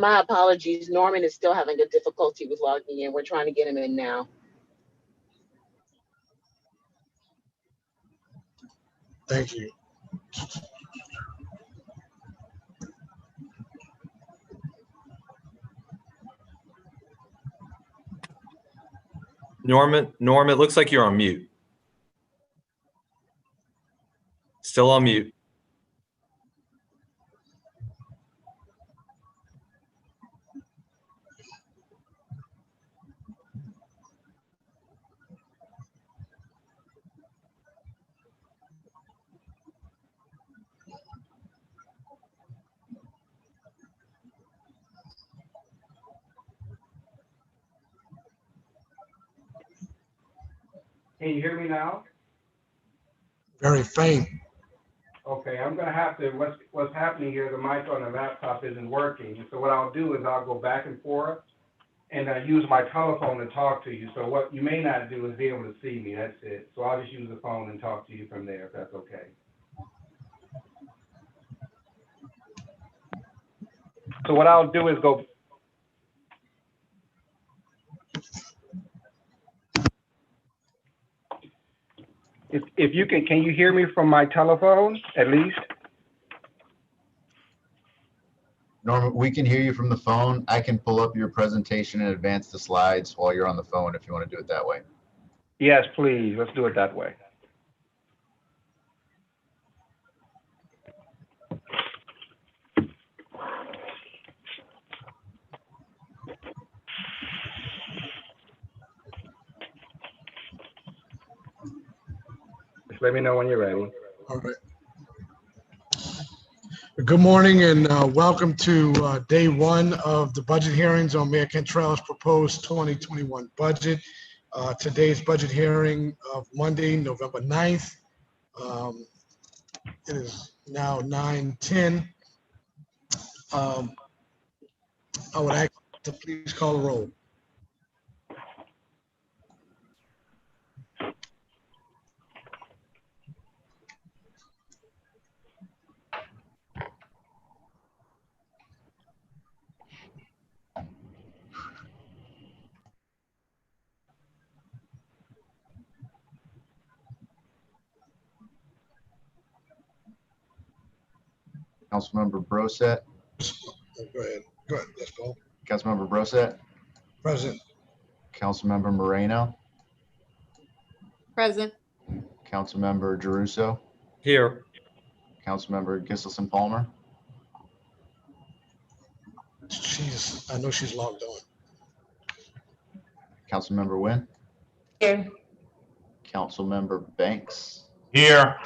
My apologies. Norman is still having a difficulty with logging in. We're trying to get him in now. Thank you. Norman, it looks like you're on mute. Still on mute. Can you hear me now? Very faint. Okay, I'm gonna have to, what's happening here, the mic on the laptop isn't working. So what I'll do is I'll go back and forth and use my telephone to talk to you. So what you may not do is be able to see me, that's it. So I'll just use the phone and talk to you from there, if that's okay. So what I'll do is go. If you can you hear me from my telephone at least? Norman, we can hear you from the phone. I can pull up your presentation and advance the slides while you're on the phone if you want to do it that way. Yes, please, let's do it that way. Just let me know when you're ready. All right. Good morning and welcome to day one of the budget hearings on Mayor Cantrell's proposed 2021 budget. Today's budget hearing of Monday, November 9th. It is now 9:10. I would ask to please call the roll. Councilmember Broset, Go ahead. Go ahead. Let's go. Councilmember Broset, Present. Councilmember Moreno, Present. Councilmember Giarrusso, Here. Councilmember Giselson Palmer, I know she's logged on. Councilmember Nguyen, Here. Councilmember Banks. Here.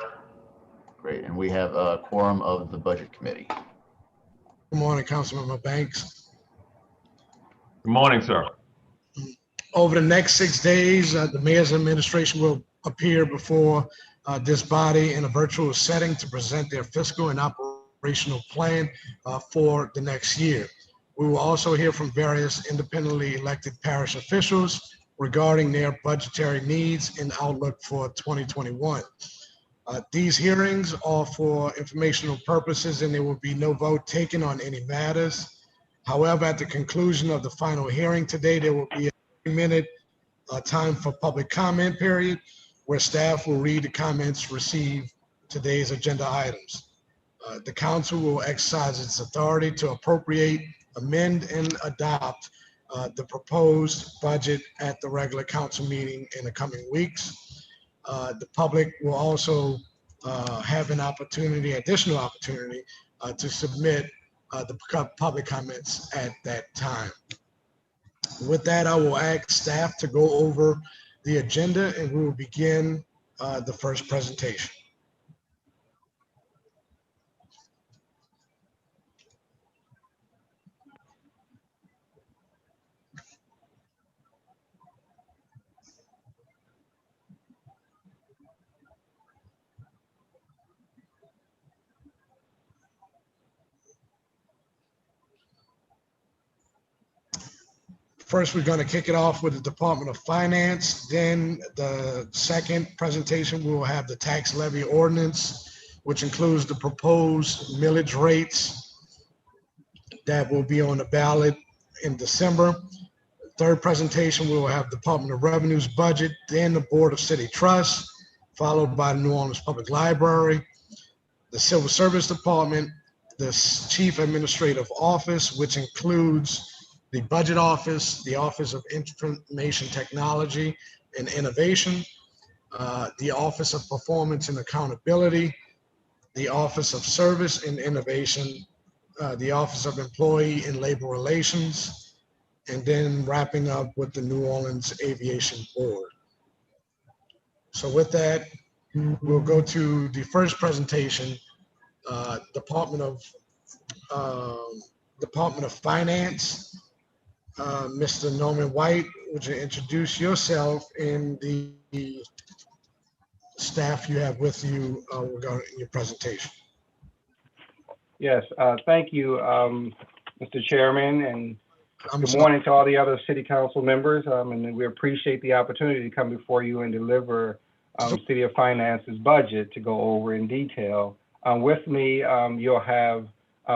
Great, and we have a quorum of the Budget Committee. Good morning, Councilmember Banks. Good morning, sir. Over the next 6 days, the mayor's administration will appear before this body in a virtual setting to present their fiscal and operational plan for the next year. We will also hear from various independently elected parish officials regarding their budgetary needs and outlook for 2021. These hearings are for informational purposes and there will be no vote taken on any matters. However, at the conclusion of the final hearing today, there will be a 3-minute time for public comment period where staff will read the comments received today's agenda items. The council will exercise its authority to appropriate, amend, and adopt the proposed budget at the regular council meeting in the coming weeks. The public will also have an additional opportunity to submit the public comments at that time. With that, I will ask staff to go over the agenda and we will begin the first presentation. First, we're going to kick it off with the Department of Finance. Then the second presentation, we will have the tax levy ordinance, which includes the proposed millage rates. that will be on the ballot in December. Third presentation, we will have Department of Revenue's budget, then the Board of City Trusts, followed by New Orleans Public Library, the Civil Service Department, the Chief Administrative Office, which includes the Budget Office, the Office of Information Technology and Innovation, the Office of Performance and Accountability, the Office of Service and Innovation, the Office of Employee and Labor Relations, and then wrapping up with the New Orleans Aviation Board. So with that, we'll go to the first presentation, Department of Finance. Mr. Norman White, would you introduce yourself and the staff you have with you regarding your presentation? Yes, thank you, Mr. Chairman, and I'm good sorry. morning to all the other city council members. And we appreciate the opportunity to come before you and deliver City of Finance's budget to go over in detail. With me, you'll have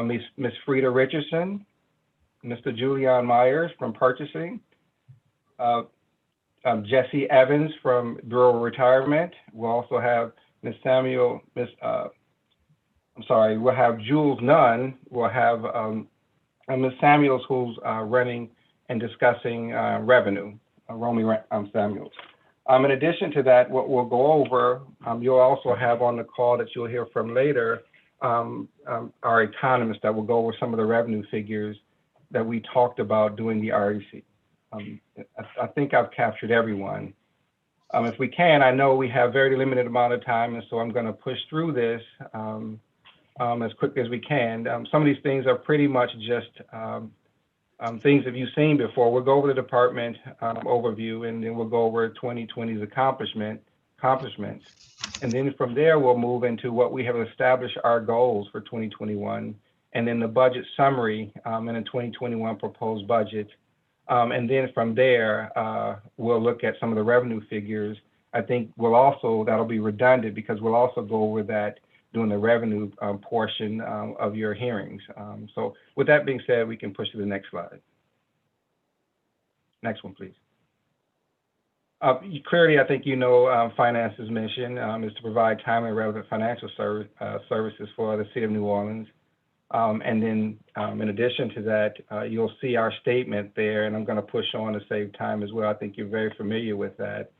Ms. Frida Richardson, Mr. Julian Myers from Purchasing, Jesse Evans from Bureau of Retirement. We'll also have we'll have Jules Nunn. We'll have Ms. Samuels, who's running and discussing revenue, Romy Samuels. In addition to that, what we'll go over, you'll also have on the call that you'll hear from later, our economist that will go over some of the revenue figures that we talked about doing the REC. I think I've captured everyone. If we can, I know we have very limited amount of time, and so I'm going to push through this as quickly as we can. Some of these things are pretty much just things that you've seen before. We'll go over the department overview, and then we'll go over 2020's accomplishments. And then from there, we'll move into what we have established our goals for 2021, and then the budget summary and the 2021 proposed budget. And then from there, we'll look at some of the revenue figures. I think that'll be redundant because we'll also go over that during the revenue portion of your hearings. So with that being said, we can push to the next slide. Next one, please. Clearly, I think you know Finance's mission is to provide timely and relevant financial services for the city of New Orleans. And then in addition to that, you'll see our statement there, and I'm going to push on to save time as well. I think you're very familiar with that.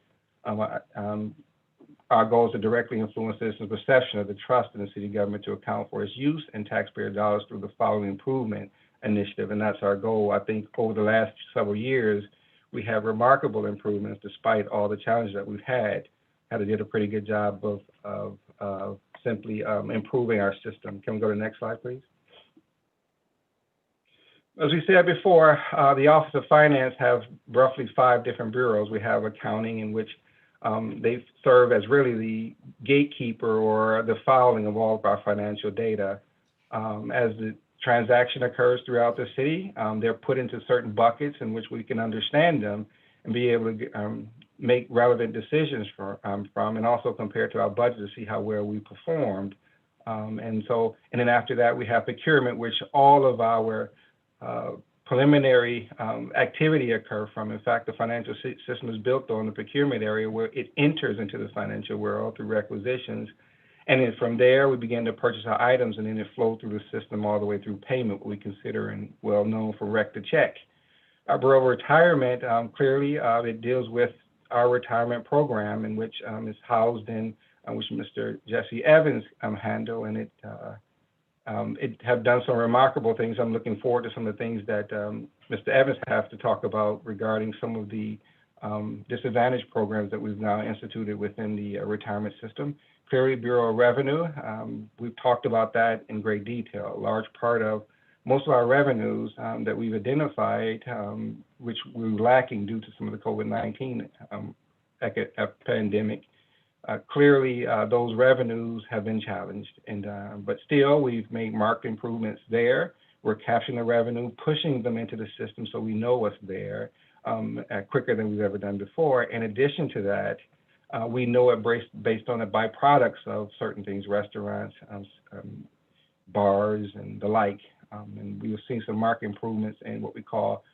Our goal is to directly influence citizens' perception of the trust in the city government to account for its use and taxpayer dollars through the following improvement initiative, and that's our goal. I think over the last several years, we have remarkable improvements despite all the challenges that we've had. Did a pretty good job of simply improving our system. Can we go to the next slide, please? As we said before, the Office of Finance have roughly 5 different bureaus. We have accounting, in which they serve as really the gatekeeper or the filing of all of our financial data. As the transaction occurs throughout the city, they're put into certain buckets in which we can understand them and be able to make relevant decisions from, and also compare to our budget to see how well we performed. And then after that, we have procurement, which all of our preliminary activity occur from. In fact, the financial system is built on the procurement area where it enters into the financial world through requisitions. And then from there, we begin to purchase our items, and then it flows through the system all the way through payment, what we consider and well known for rec to check. Our Bureau of Retirement, clearly, it deals with our retirement program, in which is housed in, which Mr. Jesse Evans handle, and it have done some remarkable things. I'm looking forward to some of the things that Mr. Evans have to talk about regarding some of the disadvantaged programs that we've now instituted within the retirement system. Clearly, Bureau of Revenue, we've talked about that in great detail. A large part of most of our revenues that we've identified, which we were lacking due to some of the COVID-19 pandemic, clearly those revenues have been challenged. But still, we've made marked improvements there. We're capturing the revenue, pushing them into the system so we know what's there quicker than we've ever done before. In addition to that, we know it based on the byproducts of certain things, restaurants, bars, and the like. And we have seen some marked improvements in what we call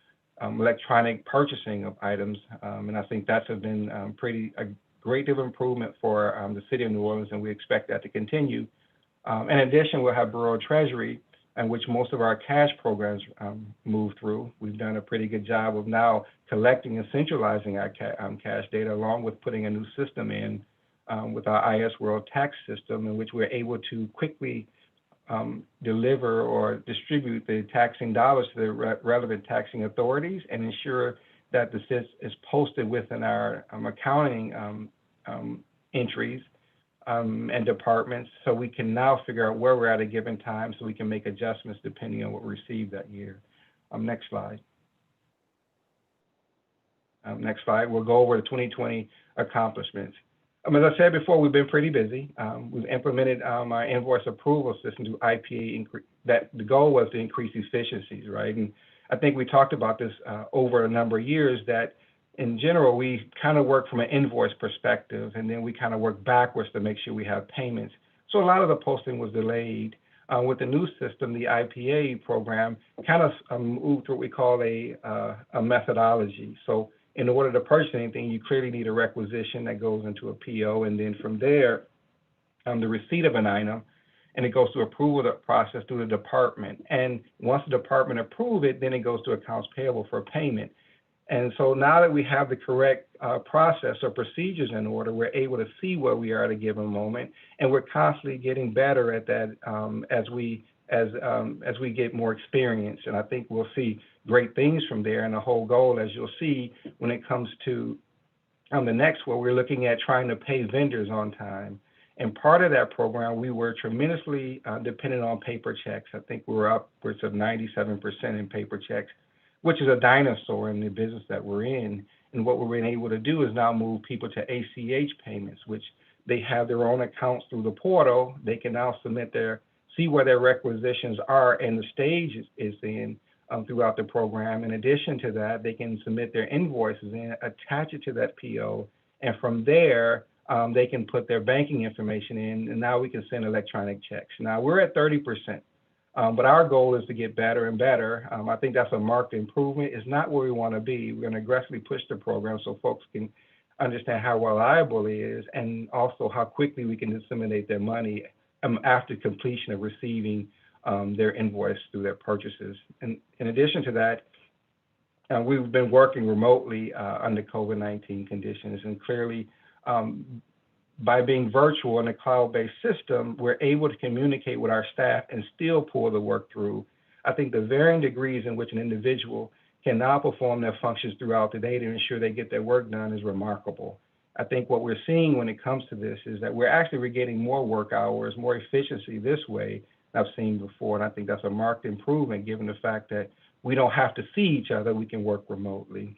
electronic purchasing of items. And I think that's been a great deal of improvement for the city of New Orleans, and we expect that to continue. In addition, we'll have Bureau of Treasury, in which most of our cash programs move through. We've done a pretty good job of now collecting and centralizing our cash data, along with putting a new system in with our IS World tax system, in which we're able to quickly deliver or distribute the taxing dollars to the relevant taxing authorities and ensure that the SIS is posted within our accounting entries and departments, so we can now figure out where we're at a given time, so we can make adjustments depending on what we received that year. Next slide. Next slide. We'll go over the 2020 accomplishments. As I said before, we've been pretty busy. We've implemented our invoice approval system to IPA. That the goal was to increase efficiencies, right? And I think we talked about this over a number of years, that in general, we kind of work from an invoice perspective, and then we kind of work backwards to make sure we have payments. So a lot of the posting was delayed. With the new system, the IPA program kind of moved to what we call a methodology. So in order to purchase anything, you clearly need a requisition that goes into a PO, and then from there, the receipt of an item, and it goes through approval process through the department. And once the department approves it, then it goes to accounts payable for payment. And so now that we have the correct process or procedures in order, we're able to see where we are at a given moment, and we're constantly getting better at that as we get more experience. And I think we'll see great things from there. And the whole goal, as you'll see, when it comes to the next one, we're looking at trying to pay vendors on time. And part of that program, we were tremendously dependent on paper checks. I think we were upwards of 97% in paper checks, which is a dinosaur in the business that we're in. And what we're being able to do is now move people to ACH payments, which they have their own accounts through the portal. They can now see where their requisitions are and the stage is in throughout the program. In addition to that, they can submit their invoices in, attach it to that PO, and from there, they can put their banking information in, and now we can send electronic checks. Now, we're at 30%. But our goal is to get better and better. I think that's a marked improvement. It's not where we want to be. We're going to aggressively push the program so folks can understand how reliable it is, and also how quickly we can disseminate their money after completion of receiving their invoice through their purchases. And in addition to that, we've been working remotely under COVID-19 conditions, and clearly by being virtual in a cloud-based system, we're able to communicate with our staff and still pull the work through. I think the varying degrees in which an individual can now perform their functions throughout the day to ensure they get their work done is remarkable. I think what we're seeing when it comes to this is that we're getting more work hours, more efficiency this way than I've seen before. And I think that's a marked improvement given the fact that we don't have to see each other, we can work remotely.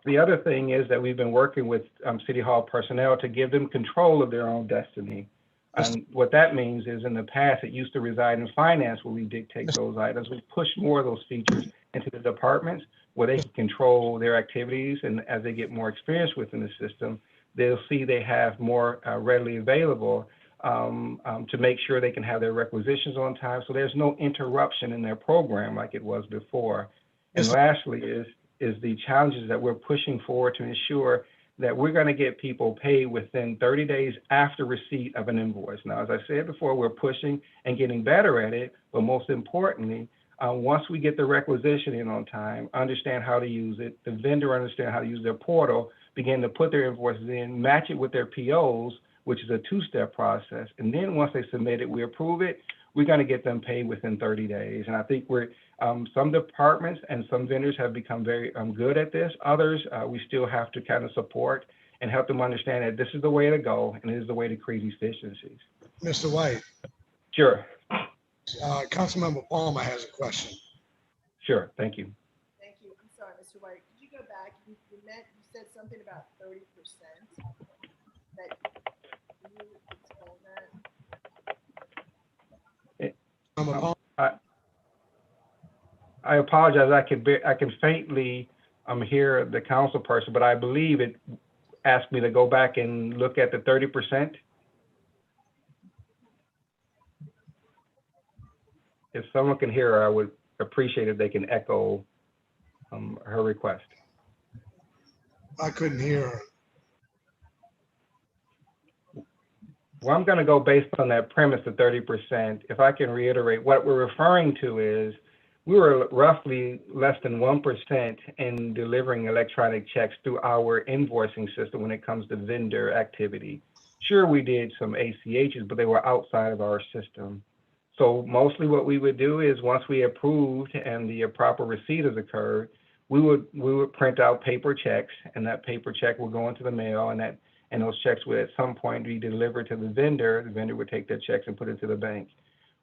The other thing is that we've been working with City Hall personnel to give them control of their own destiny. And what that means is in the past, it used to reside in finance where we dictate those items. We push more of those features into the departments where they can control their activities. And as they get more experience within the system, they'll see they have more readily available to make sure they can have their requisitions on time. So there's no interruption in their program like it was before. And lastly is the challenges that we're pushing forward to ensure that we're going to get people paid within 30 days after receipt of an invoice. Now, as I said before, we're pushing and getting better at it, but most importantly, once we get the requisition in on time, understand how to use it, the vendor understand how to use their portal, begin to put their invoices in, match it with their POs, which is a two-step process. And then once they submit it, we approve it, we're going to get them paid within 30 days. And I think some departments and some vendors have become very good at this. Others, we still have to kind of support and help them understand that this is the way to go and it is the way to create efficiencies. Mr. White. Sure. Councilmember Palmer has a question. Sure, thank you. Thank you. I'm sorry, Mr. White. Could you go back? You said something about 30%. Can you explain that? I apologize. I can faintly hear the council person, but I believe it asked me to go back and look at the 30%. if someone can hear her, I would appreciate if they can echo her request. I couldn't hear her. Well, I'm going to go based on that premise of 30%. If I can reiterate, what we're referring to is we were roughly less than 1% in delivering electronic checks through our invoicing system when it comes to vendor activity. Sure, we did some ACHs, but they were outside of our system. So mostly what we would do is once we approved and the proper receipt has occurred, we would print out paper checks, and that paper check would go into the mail, and those checks would at some point be delivered to the vendor. The vendor would take their checks and put it to the bank.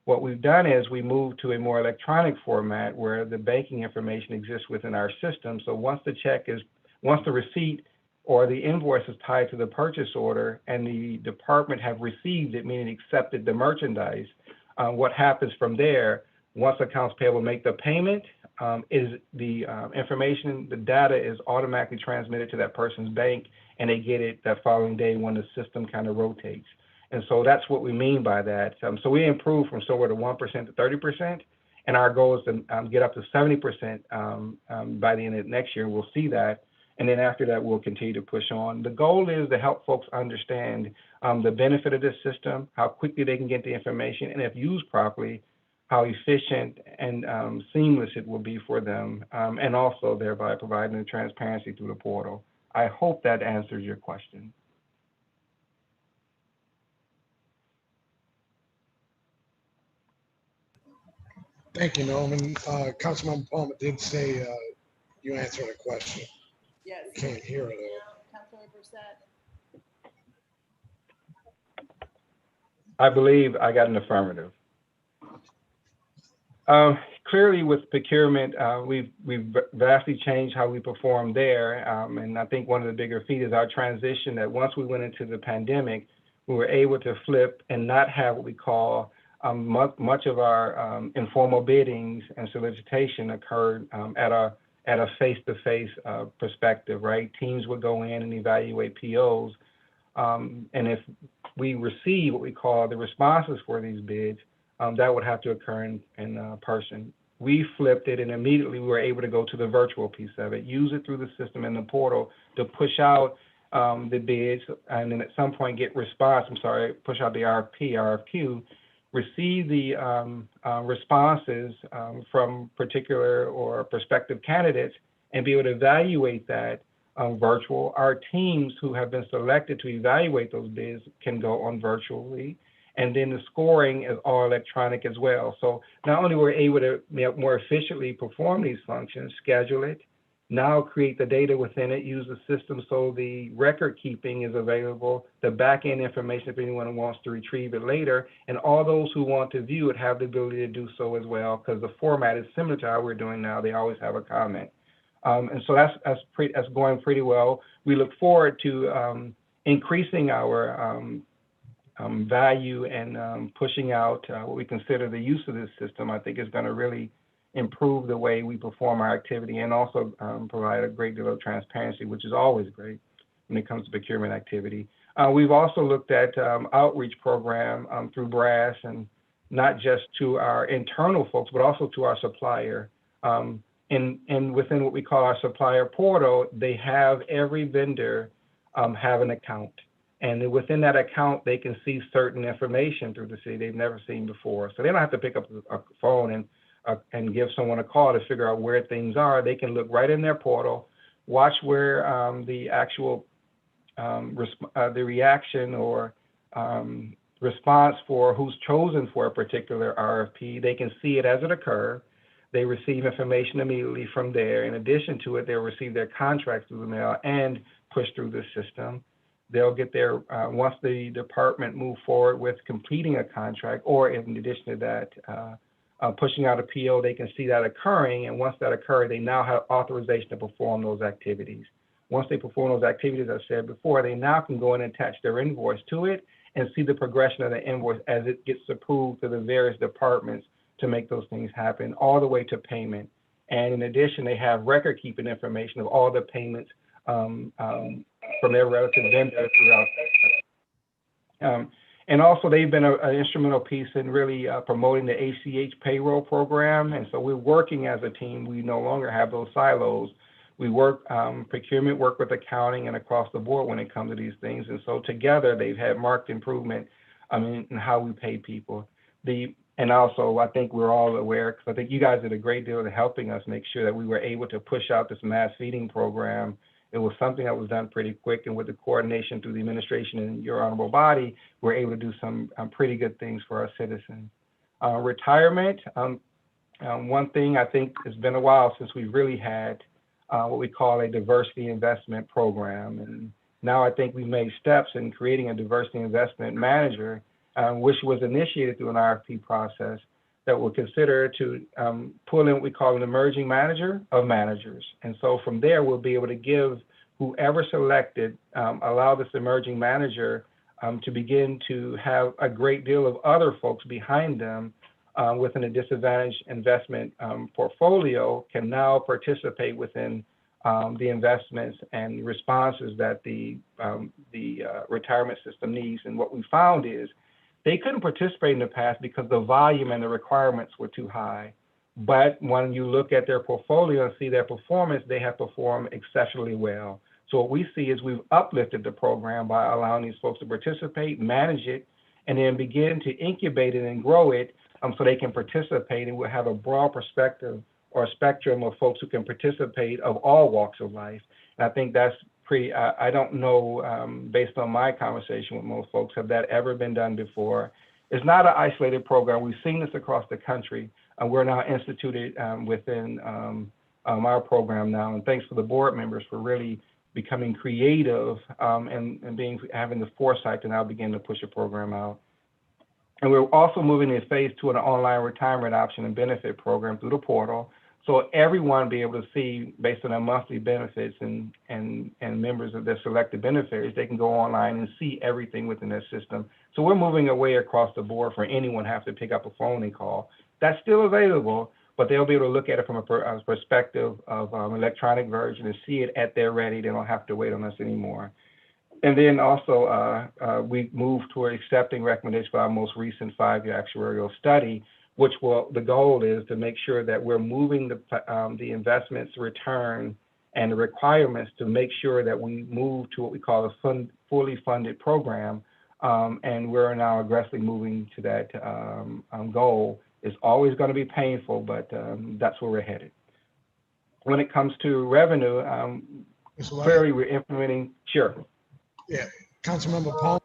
What we've done is we moved to a more electronic format where the banking information exists within our system. So once the receipt or the invoice is tied to the purchase order and the department have received it, meaning accepted the merchandise, what happens from there, once accounts payable make the payment, is the information, the data is automatically transmitted to that person's bank, and they get it that following day when the system kind of rotates. And so that's what we mean by that. So we improved from somewhere to 1% to 30%, and our goal is to get up to 70% by the end of next year. We'll see that. And then after that, we'll continue to push on. The goal is to help folks understand the benefit of this system, how quickly they can get the information, and if used properly, how efficient and seamless it will be for them, and also thereby providing the transparency through the portal. I hope that answers your question. Thank you, Norman. Councilmember Palmer did say you answered a question. Yes. Can't hear her though. Councilmember Brissett. I believe I got an affirmative. Clearly with procurement, we've vastly changed how we perform there. And I think one of the bigger feats is our transition that once we went into the pandemic, we were able to flip and not have what we call much of our informal biddings and solicitation occurred at a face-to-face perspective, right? Teams would go in and evaluate POs. And if we receive what we call the responses for these bids, that would have to occur in person. We flipped it, and immediately we were able to go to the virtual piece of it, use it through the system in the portal to push out the bids, and then at some point get push out the RFQ, receive the responses from particular or prospective candidates, and be able to evaluate that virtual. Our teams who have been selected to evaluate those bids can go on virtually. And then the scoring is all electronic as well. So not only were we able to more efficiently perform these functions, schedule it, now create the data within it, use the system so the record keeping is available, the back end information if anyone wants to retrieve it later, and all those who want to view it have the ability to do so as well, because the format is similar to how we're doing now. They always have a comment. And so that's going pretty well. We look forward to increasing our value and pushing out what we consider the use of this system. I think is going to really improve the way we perform our activity and also provide a great deal of transparency, which is always great when it comes to procurement activity. We've also looked at outreach program through BRASS, and not just to our internal folks, but also to our supplier. And within what we call our supplier portal, they have every vendor have an account. And within that account, they can see certain information through the city they've never seen before. So they don't have to pick up a phone and give someone a call to figure out where things are. They can look right in their portal, watch where the actual the reaction or response for who's chosen for a particular RFP. They can see it as it occurs. They receive information immediately from there. In addition to it, they'll receive their contracts through the mail and push through the system. They'll get their, once the department move forward with completing a contract, or in addition to that, pushing out a PO, they can see that occurring. And once that occurs, they now have authorization to perform those activities. Once they perform those activities, as I said before, they now can go in and attach their invoice to it and see the progression of the invoice as it gets approved to the various departments to make those things happen, all the way to payment. And in addition, they have record keeping information of all the payments from their relative vendors throughout. And also, they've been an instrumental piece in really promoting the ACH payroll program. And so we're working as a team. We no longer have those silos. We work, procurement, work with accounting and across the board when it comes to these things. And so together, they've had marked improvement in how we pay people. And also, I think we're all aware, because I think you guys did a great deal in helping us make sure that we were able to push out this mass feeding program. It was something that was done pretty quick, and with the coordination through the administration and your honorable body, we're able to do some pretty good things for our citizens. Retirement, one thing, I think it's been a while since we've really had what we call a diversity investment program. And now I think we've made steps in creating a diversity investment manager, which was initiated through an RFP process that will consider to pull in what we call an emerging manager of managers. And so from there, we'll be able to give whoever selected, allow this emerging manager to begin to have a great deal of other folks behind them within a disadvantaged investment portfolio can now participate within the investments and responses that the retirement system needs. And what we found is they couldn't participate in the past because the volume and the requirements were too high. But when you look at their portfolio and see their performance, they have performed exceptionally well. So what we see is we've uplifted the program by allowing these folks to participate, manage it, and then begin to incubate it and grow it so they can participate, and we'll have a broad perspective or a spectrum of folks who can participate of all walks of life. And I think that's pretty, I don't know, based on my conversation with most folks, have that ever been done before. It's not an isolated program. We've seen this across the country, and we're now instituted within our program now. And thanks to the board members for really becoming creative and having the foresight to now begin to push a program out. And we're also moving in phase 2 of an online retirement option and benefit program through the portal. So everyone be able to see, based on their monthly benefits and members of their selected beneficiaries, they can go online and see everything within their system. So we're moving away across the board for anyone have to pick up a phone and call. That's still available, but they'll be able to look at it from a perspective of electronic version and see it at their ready. They don't have to wait on us anymore. And then also we moved toward accepting recommendations for our most recent 5-year actuarial study, which the goal is to make sure that we're moving the investments return and the requirements to make sure that we move to what we call a fully funded program. And we're now aggressively moving to that goal. It's always going to be painful, but that's where we're headed. When it comes to revenue, clearly we're implementing, sure. Yeah, Councilmember Paul.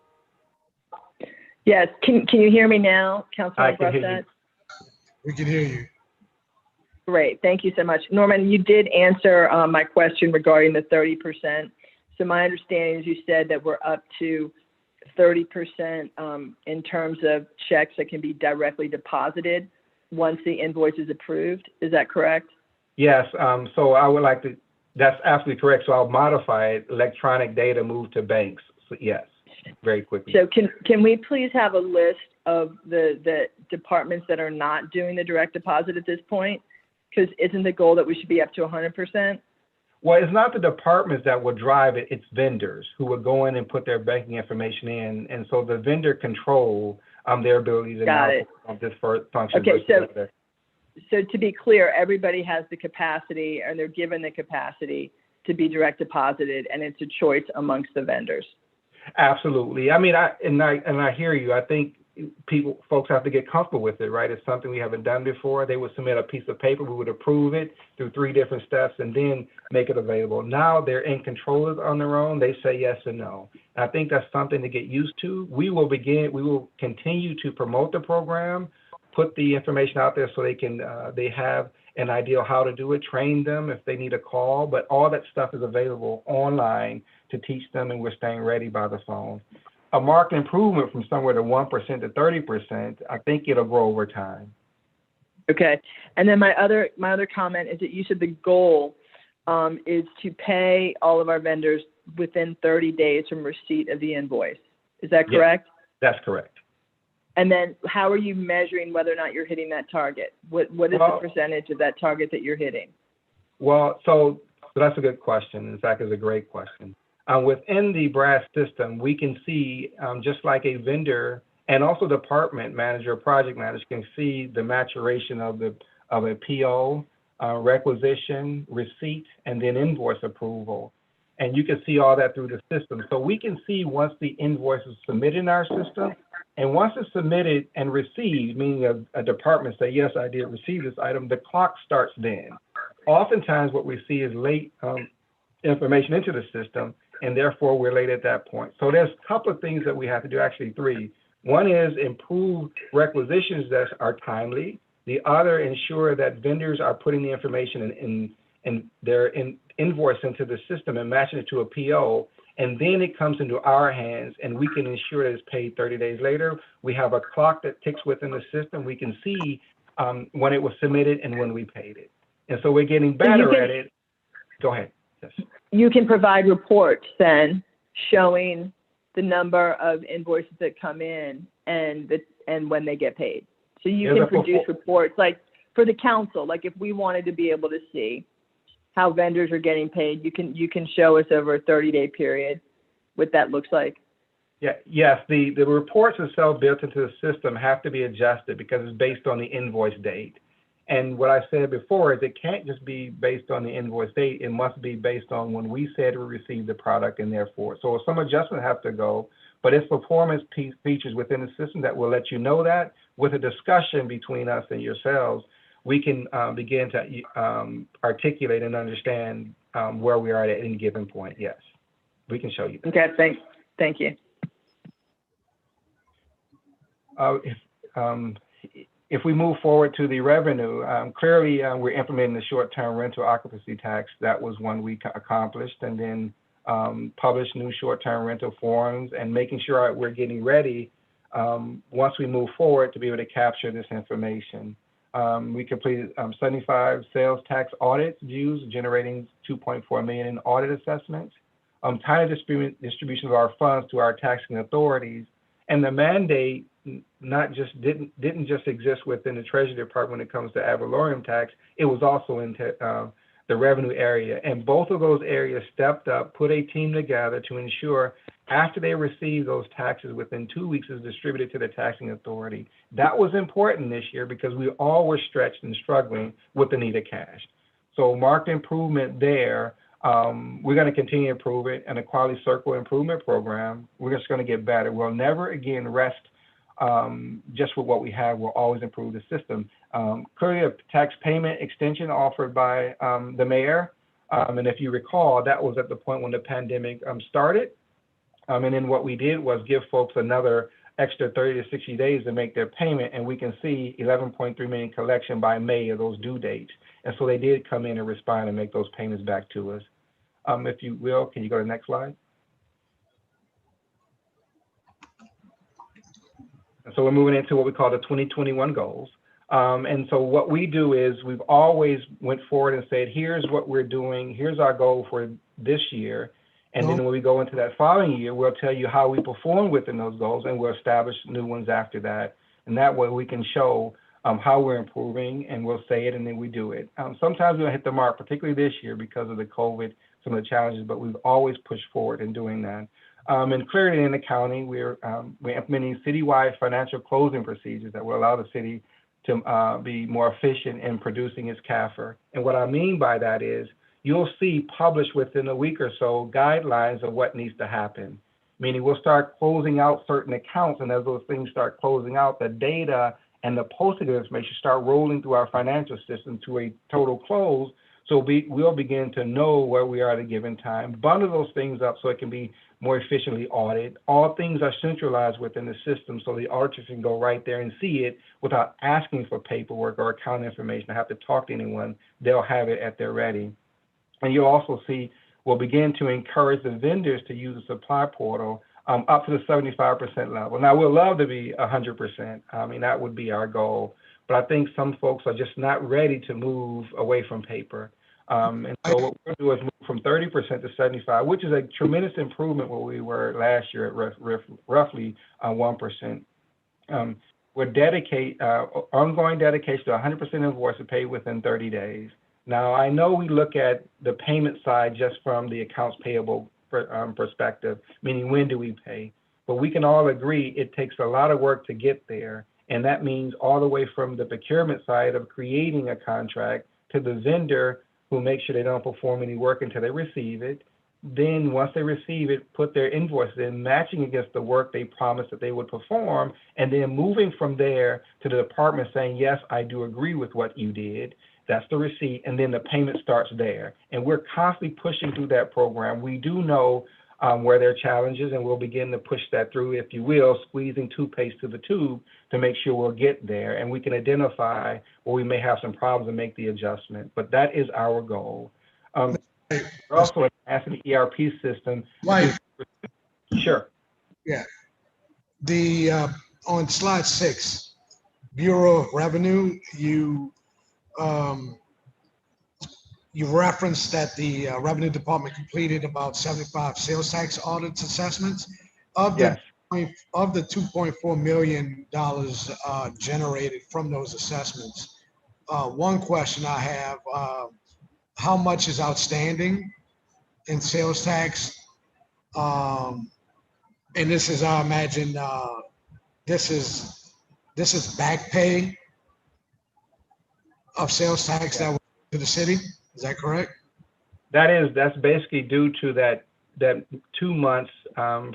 Yes, can you hear me now, Councilmember Brustad? We can hear you. Great, thank you so much. Norman, you did answer my question regarding the 30%. So my understanding is you said that we're up to 30% in terms of checks that can be directly deposited once the invoice is approved. Is that correct? Yes, so I would like to, that's absolutely correct. So I'll modify it, electronic data moved to banks. So yes, very quickly. So can we please have a list of the departments that are not doing the direct deposit at this point? Because isn't the goal that we should be up to 100%? Well, it's not the departments that will drive it, it's vendors who will go in and put their banking information in. And so the vendor control their ability to now this function. Okay, so to be clear, everybody has the capacity and they're given the capacity to be direct deposited, and it's a choice amongst the vendors. Absolutely. I mean, I hear you. I think folks have to get comfortable with it, right? It's something we haven't done before. They would submit a piece of paper, we would approve it through 3 different steps and then make it available. Now they're in control of it on their own. They say yes and no. And I think that's something to get used to. We will continue to promote the program, put the information out there so they have an idea how to do it, train them if they need a call, but all that stuff is available online to teach them, and we're staying ready by the phone. A marked improvement from somewhere to 1% to 30%, I think it'll grow over time. Okay, and then my other comment is that you said the goal is to pay all of our vendors within 30 days from receipt of the invoice. Is that correct? Yes, that's correct. And then how are you measuring whether or not you're hitting that target? What is the percentage of that target that you're hitting? Well, so that's a good question. In fact, it's a great question. Within the BRAS system, we can see, just like a vendor And also department manager, project manager can see the maturation of a PO, requisition, receipt, and then invoice approval. And you can see all that through the system. So we can see once the invoice is submitted in our system, and once it's submitted and received, meaning a department say, yes, I did receive this item, the clock starts then. Oftentimes what we see is late information into the system, and therefore we're late at that point. So there's a couple of things that we have to do, actually 3. One is improve requisitions that are timely. The other, ensure that vendors are putting the information in their invoice into the system and matching it to a PO. And then it comes into our hands and we can ensure that it's paid 30 days later. We have a clock that ticks within the system. We can see when it was submitted and when we paid it. And so we're getting better at it. Go ahead. Yes. You can provide reports then showing the number of invoices that come in and when they get paid. So you can produce reports like for the council, like if we wanted to be able to see how vendors are getting paid, you can show us over a 30-day period what that looks like. Yeah, yes, the reports itself built into the system have to be adjusted because it's based on the invoice date. And what I said before is it can't just be based on the invoice date. It must be based on when we said we received the product and therefore. So some adjustment have to go, but it's performance features within the system that will let you know that. With a discussion between us and yourselves, we can begin to articulate and understand where we are at any given point. Yes, we can show you that. Okay, thank you. If we move forward to the revenue, clearly we're implementing the short-term rental occupancy tax. That was one we accomplished, and then published new short-term rental forms and making sure we're getting ready once we move forward to be able to capture this information. We completed 75 sales tax audits views, generating $2.4 million in audit assessments. Timely distribution of our funds to our taxing authorities, and the mandate didn't just exist within the Treasury Department when it comes to ad valorem tax. It was also in the revenue area, and both of those areas stepped up, put a team together to ensure after they receive those taxes within 2 weeks is distributed to the taxing authority. That was important this year because we all were stretched and struggling with the need of cash. So marked improvement there. We're going to continue to improve it, and a quality circle improvement program. We're just going to get better. We'll never again rest just with what we have. We'll always improve the system. Clearly, a tax payment extension offered by the mayor, and if you recall, that was at the point when the pandemic started. And then what we did was give folks another extra 30 to 60 days to make their payment, and we can see 11.3 million collection by May of those due dates. And so they did come in and respond and make those payments back to us. If you will, can you go to the next slide? And so we're moving into what we call the 2021 goals. And so what we do is we've always went forward and said, here's what we're doing, here's our goal for this year. And then when we go into that following year, we'll tell you how we perform within those goals, and we'll establish new ones after that. And that way we can show how we're improving, and we'll say it and then we do it. Sometimes we'll hit the mark, particularly this year because of the COVID, some of the challenges, but we've always pushed forward in doing that. And clearly in the county, we're implementing citywide financial closing procedures that will allow the city to be more efficient in producing its CAFR. And what I mean by that is you'll see published within a week or so guidelines of what needs to happen, meaning we'll start closing out certain accounts, and as those things start closing out, the data and the posting information start rolling through our financial system to a total close. So we'll begin to know where we are at a given time, bundle those things up so it can be more efficiently audited. All things are centralized within the system, so the auditors can go right there and see it without asking for paperwork or account information. I have to talk to anyone. They'll have it at their ready. And you'll also see we'll begin to encourage the vendors to use the supply portal up to the 75% level. Now, we'll love to be 100%. I mean, that would be our goal. But I think some folks are just not ready to move away from paper. And so what we'll do is move from 30% to 75%, which is a tremendous improvement where we were last year at roughly 1%. We're ongoing dedication to 100% invoices paid within 30 days. Now, I know we look at the payment side just from the accounts payable perspective, meaning when do we pay? but we can all agree it takes a lot of work to get there. And that means all the way from the procurement side of creating a contract to the vendor who makes sure they don't perform any work until they receive it. Then once they receive it, put their invoice in, matching against the work they promised that they would perform, and then moving from there to the department saying, yes, I do agree with what you did. That's the receipt, and then the payment starts there. And we're constantly pushing through that program. We do know where there are challenges, and we'll begin to push that through, if you will, squeezing toothpaste to the tube to make sure we'll get there. And we can identify where we may have some problems and make the adjustment. But that is our goal. We're also asking the ERP system. Mike, Sure. the, on slide 6, Bureau of Revenue, you referenced that the Revenue Department completed about 75 sales tax audits assessments. Of the Yes. of the $2.4 million generated from those assessments, one question I have, how much is outstanding in sales tax? And this is, I imagine, this is back pay of sales tax that went to the city. Is that correct? That's basically due to that 2 months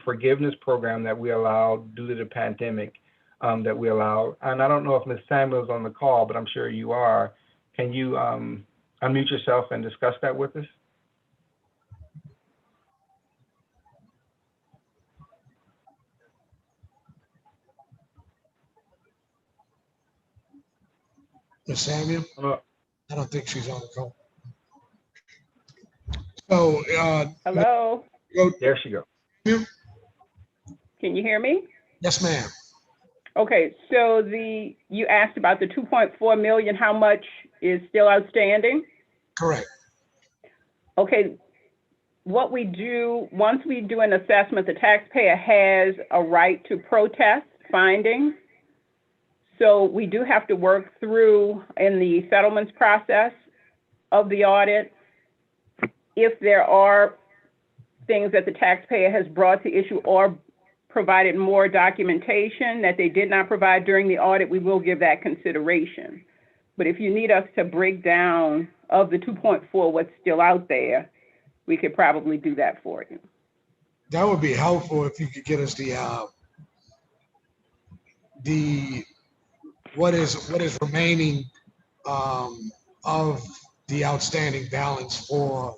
forgiveness program that we allowed due to the pandemic that we allowed. And I don't know if Ms. Samuel's on the call, but I'm sure you are. Can you unmute yourself and discuss that with us? Ms. Samuel? Hello. I don't think she's on the call. So, Hello, There she goes. can you hear me? yes, ma'am. Okay, so you asked about the 2.4 million, how much is still outstanding? Correct. Okay, what we do, once we do an assessment, the taxpayer has a right to protest findings. So we do have to work through in the settlements process of the audit. If there are things that the taxpayer has brought to issue or provided more documentation that they did not provide during the audit, we will give that consideration. But if you need us to break down of the 2.4 what's still out there, we could probably do that for you. That would be helpful if you could get us the what is remaining of the outstanding balance for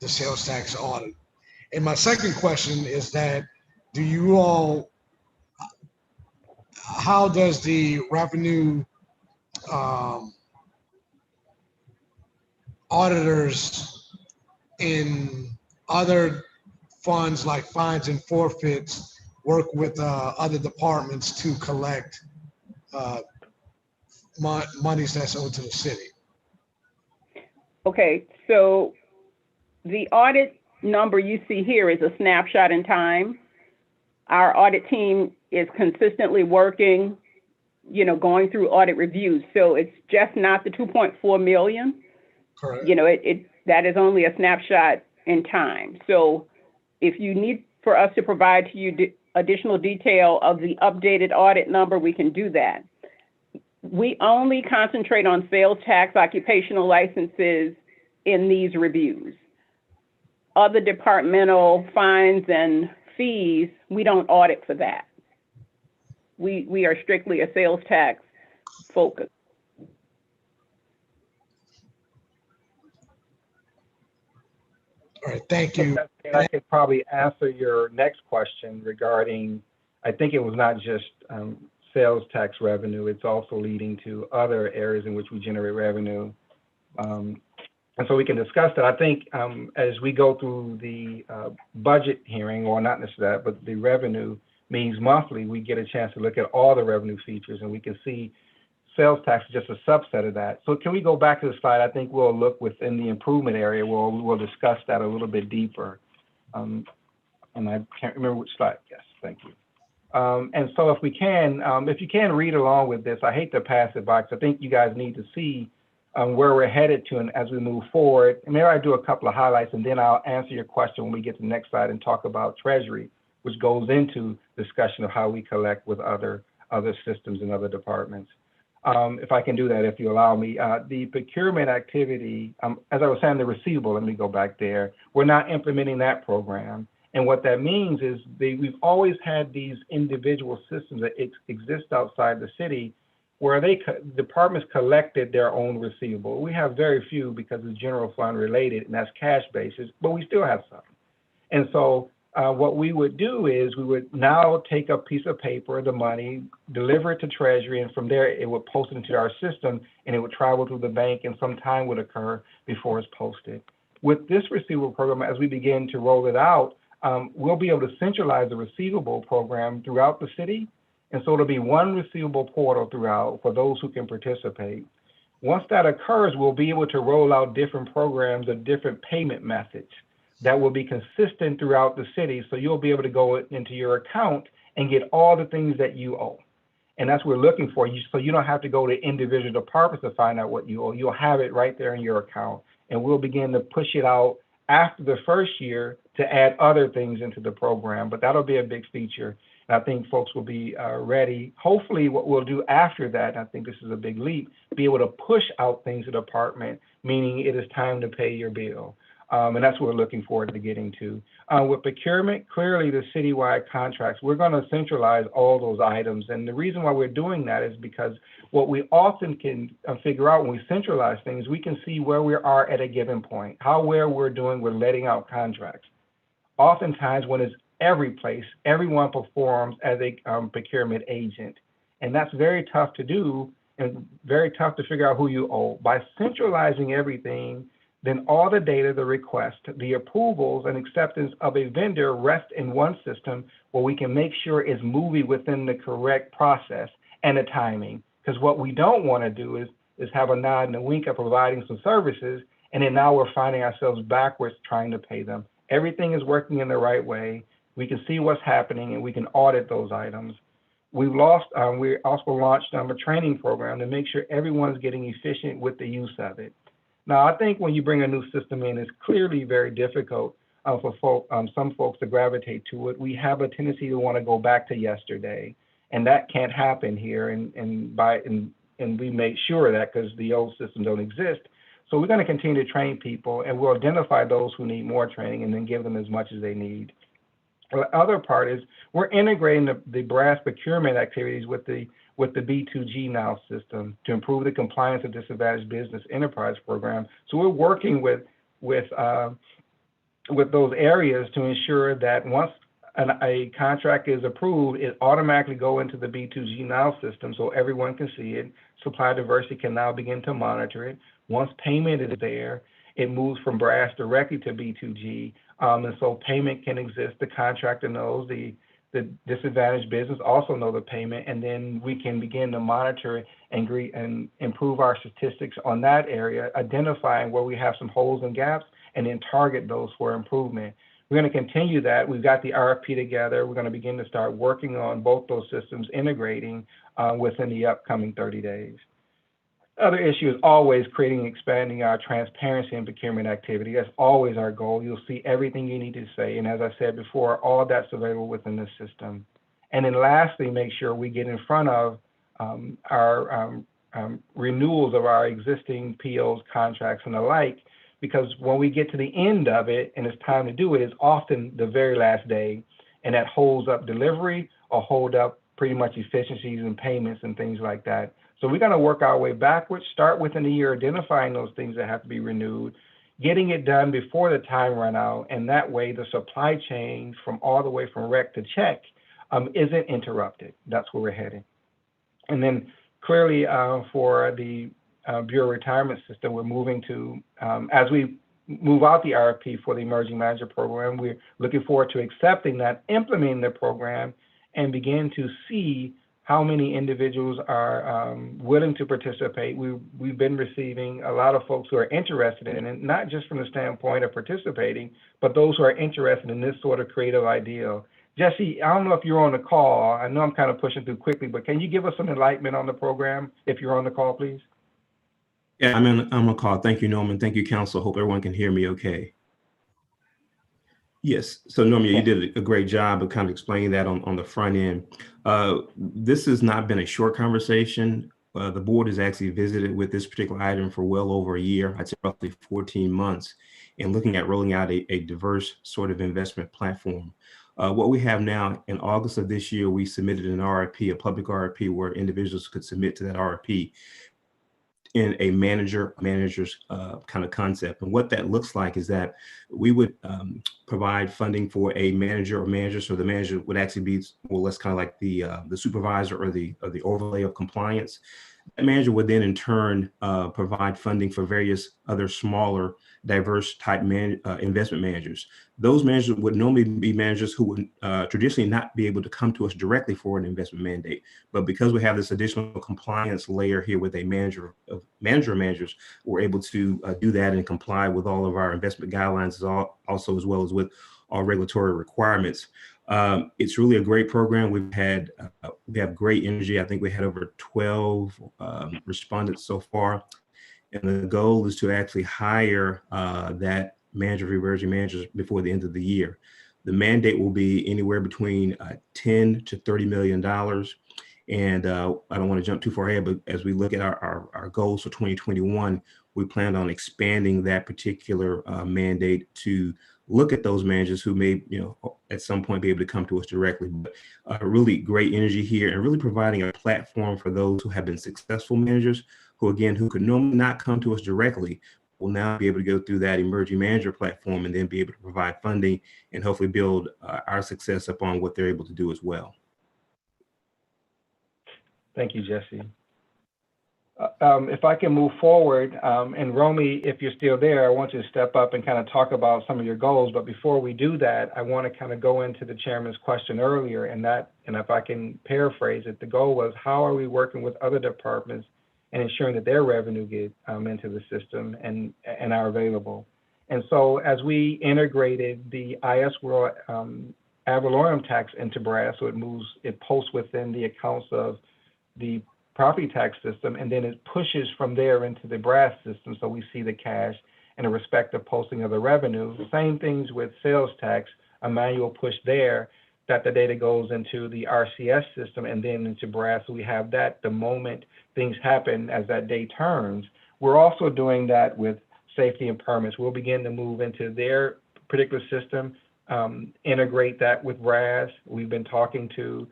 the sales tax audit. And my second question is that, do you all, how does the revenue auditors in other funds like fines and forfeits work with other departments to collect monies that's owed to the city? Okay, so the audit number you see here is a snapshot in time. Our audit team is consistently working, going through audit reviews. So it's just not the 2.4 million. Correct. That is only a snapshot in time. So if you need for us to provide to you additional detail of the updated audit number, we can do that. We only concentrate on sales tax, occupational licenses in these reviews. Other departmental fines and fees, we don't audit for that. We are strictly a sales tax focus. All right, thank you. And I could probably answer your next question regarding, I think it was not just sales tax revenue, it's also leading to other areas in which we generate revenue. And so we can discuss that. I think as we go through the budget hearing, or not necessarily that, but the revenue means monthly, we get a chance to look at all the revenue features, and we can see sales tax is just a subset of that. So can we go back to the slide? I think we'll look within the improvement area. We'll discuss that a little bit deeper. And I can't remember which slide. Yes, thank you. And so if you can read along with this, I hate to pass it by because I think you guys need to see where we're headed to and as we move forward. And maybe I do a couple of highlights and then I'll answer your question when we get to the next slide and talk about Treasury, which goes into discussion of how we collect with other systems and other departments. If I can do that, if you allow me, the procurement activity, as I was saying, the receivable, let me go back there. We're not implementing that program. And what that means is we've always had these individual systems that exist outside the city where departments collected their own receivable. We have very few because it's general fund related, and that's cash basis, but we still have some. And so what we would do is we would now take a piece of paper, the money, deliver it to Treasury, and from there it would post into our system, and it would travel through the bank, and some time would occur before it's posted. With this receivable program, as we begin to roll it out, we'll be able to centralize the receivable program throughout the city. And so it'll be one receivable portal throughout for those who can participate. Once that occurs, we'll be able to roll out different programs of different payment methods that will be consistent throughout the city. So you'll be able to go into your account and get all the things that you owe. And that's what we're looking for. So you don't have to go to individual departments to find out what you owe. You'll have it right there in your account. And we'll begin to push it out after the first year to add other things into the program. But that'll be a big feature. And I think folks will be ready. Hopefully what we'll do after that, and I think this is a big leap, be able to push out things to the department, meaning it is time to pay your bill. And that's what we're looking forward to getting to. With procurement, clearly the citywide contracts, we're going to centralize all those items. And the reason why we're doing that is because what we often can figure out when we centralize things, we can see where we are at a given point, how well we're doing with letting out contracts. Oftentimes when it's every place, everyone performs as a procurement agent. And that's very tough to do and very tough to figure out who you owe. By centralizing everything, then all the data, the request, the approvals and acceptance of a vendor rest in one system where we can make sure it's moving within the correct process and the timing. Because what we don't want to do is have a nod and a wink at providing some services, and then now we're finding ourselves backwards trying to pay them. Everything is working in the right way. We can see what's happening and we can audit those items. We also launched a training program to make sure everyone's getting efficient with the use of it. Now, I think when you bring a new system in, it's clearly very difficult for some folks to gravitate to it. We have a tendency to want to go back to yesterday, and that can't happen here. And we make sure that because the old systems don't exist. So we're going to continue to train people, and we'll identify those who need more training and then give them as much as they need. The other part is we're integrating the BRASS procurement activities with the B2G Now system to improve the compliance of disadvantaged business enterprise program. So we're working with those areas to ensure that once a contract is approved, it automatically go into the B2G Now system so everyone can see it. Supply diversity can now begin to monitor it. Once payment is there, it moves from BRASS directly to B2G. And so payment can exist. The contractor knows, the disadvantaged business also know the payment, and then we can begin to monitor and improve our statistics on that area, identifying where we have some holes and gaps, and then target those for improvement. We're going to continue that. We've got the RFP together. We're going to begin to start working on both those systems integrating within the upcoming 30 days. Other issue is always creating and expanding our transparency and procurement activity. That's always our goal. You'll see everything you need to say. And as I said before, all that's available within the system. And then lastly, make sure we get in front of our renewals of our existing POs, contracts, and the like, because when we get to the end of it and it's time to do it, it's often the very last day, and that holds up delivery or hold up pretty much efficiencies and payments and things like that. So we're going to work our way backwards, start within a year, identifying those things that have to be renewed, getting it done before the time run out, and that way the supply chain from all the way from rec to check isn't interrupted. That's where we're heading. And then clearly for the Bureau Retirement System, we're moving to, as we move out the RFP for the Emerging Manager Program, we're looking forward to accepting that, implementing the program, and begin to see how many individuals are willing to participate. We've been receiving a lot of folks who are interested in it, not just from the standpoint of participating, but those who are interested in this sort of creative ideal. Jesse, I don't know if you're on the call. I know I'm kind of pushing through quickly, but can you give us some enlightenment on the program if you're on the call, please? Yeah, I'm on call. Thank you, Norman. Thank you, Council. Hope everyone can hear me okay. Yes. So Normia, you did a great job of kind of explaining that on the front end. This has not been a short conversation. The board has actually visited with this particular item for well over a year, I'd say roughly 14 months, and looking at rolling out a diverse sort of investment platform. What we have now, in August of this year, we submitted an RFP, a public RFP, where individuals could submit to that RFP in a manager's kind of concept. And what that looks like is that we would provide funding for a manager or managers. So the manager would actually be more or less kind of like the supervisor or the overlay of compliance. That manager would then in turn provide funding for various other smaller, diverse type investment managers. Those managers would normally be managers who would traditionally not be able to come to us directly for an investment mandate. But because we have this additional compliance layer here with a manager of managers, we're able to do that and comply with all of our investment guidelines, also as well as with our regulatory requirements. It's really a great program. We have great energy. I think we had over 12 respondents so far. And the goal is to actually hire that manager of emerging managers before the end of the year. The mandate will be anywhere between $10 to $30 million. And I don't want to jump too far ahead, but as we look at our goals for 2021, we plan on expanding that particular mandate to look at those managers who may, at some point be able to come to us directly. But really great energy here and really providing a platform for those who have been successful managers who could normally not come to us directly, will now be able to go through that emerging manager platform and then be able to provide funding and hopefully build our success upon what they're able to do as well. Thank you, Jesse. If I can move forward, and Romy, if you're still there, I want you to step up and kind of talk about some of your goals. But before we do that, I want to kind of go into the chairman's question earlier, and if I can paraphrase it, the goal was, how are we working with other departments and ensuring that their revenue get into the system and are available? And so as we integrated the IS World ad valorem tax into BRAS, so it posts within the accounts of the property tax system, and then it pushes from there into the BRAS system, so we see the cash and the respective posting of the revenue. The same things with sales tax, a manual push there, that the data goes into the RCS system and then into BRAS, so we have that the moment things happen as that day turns. We're also doing that with safety and permits. We'll begin to move into their particular system, integrate that with BRAS. We've been talking to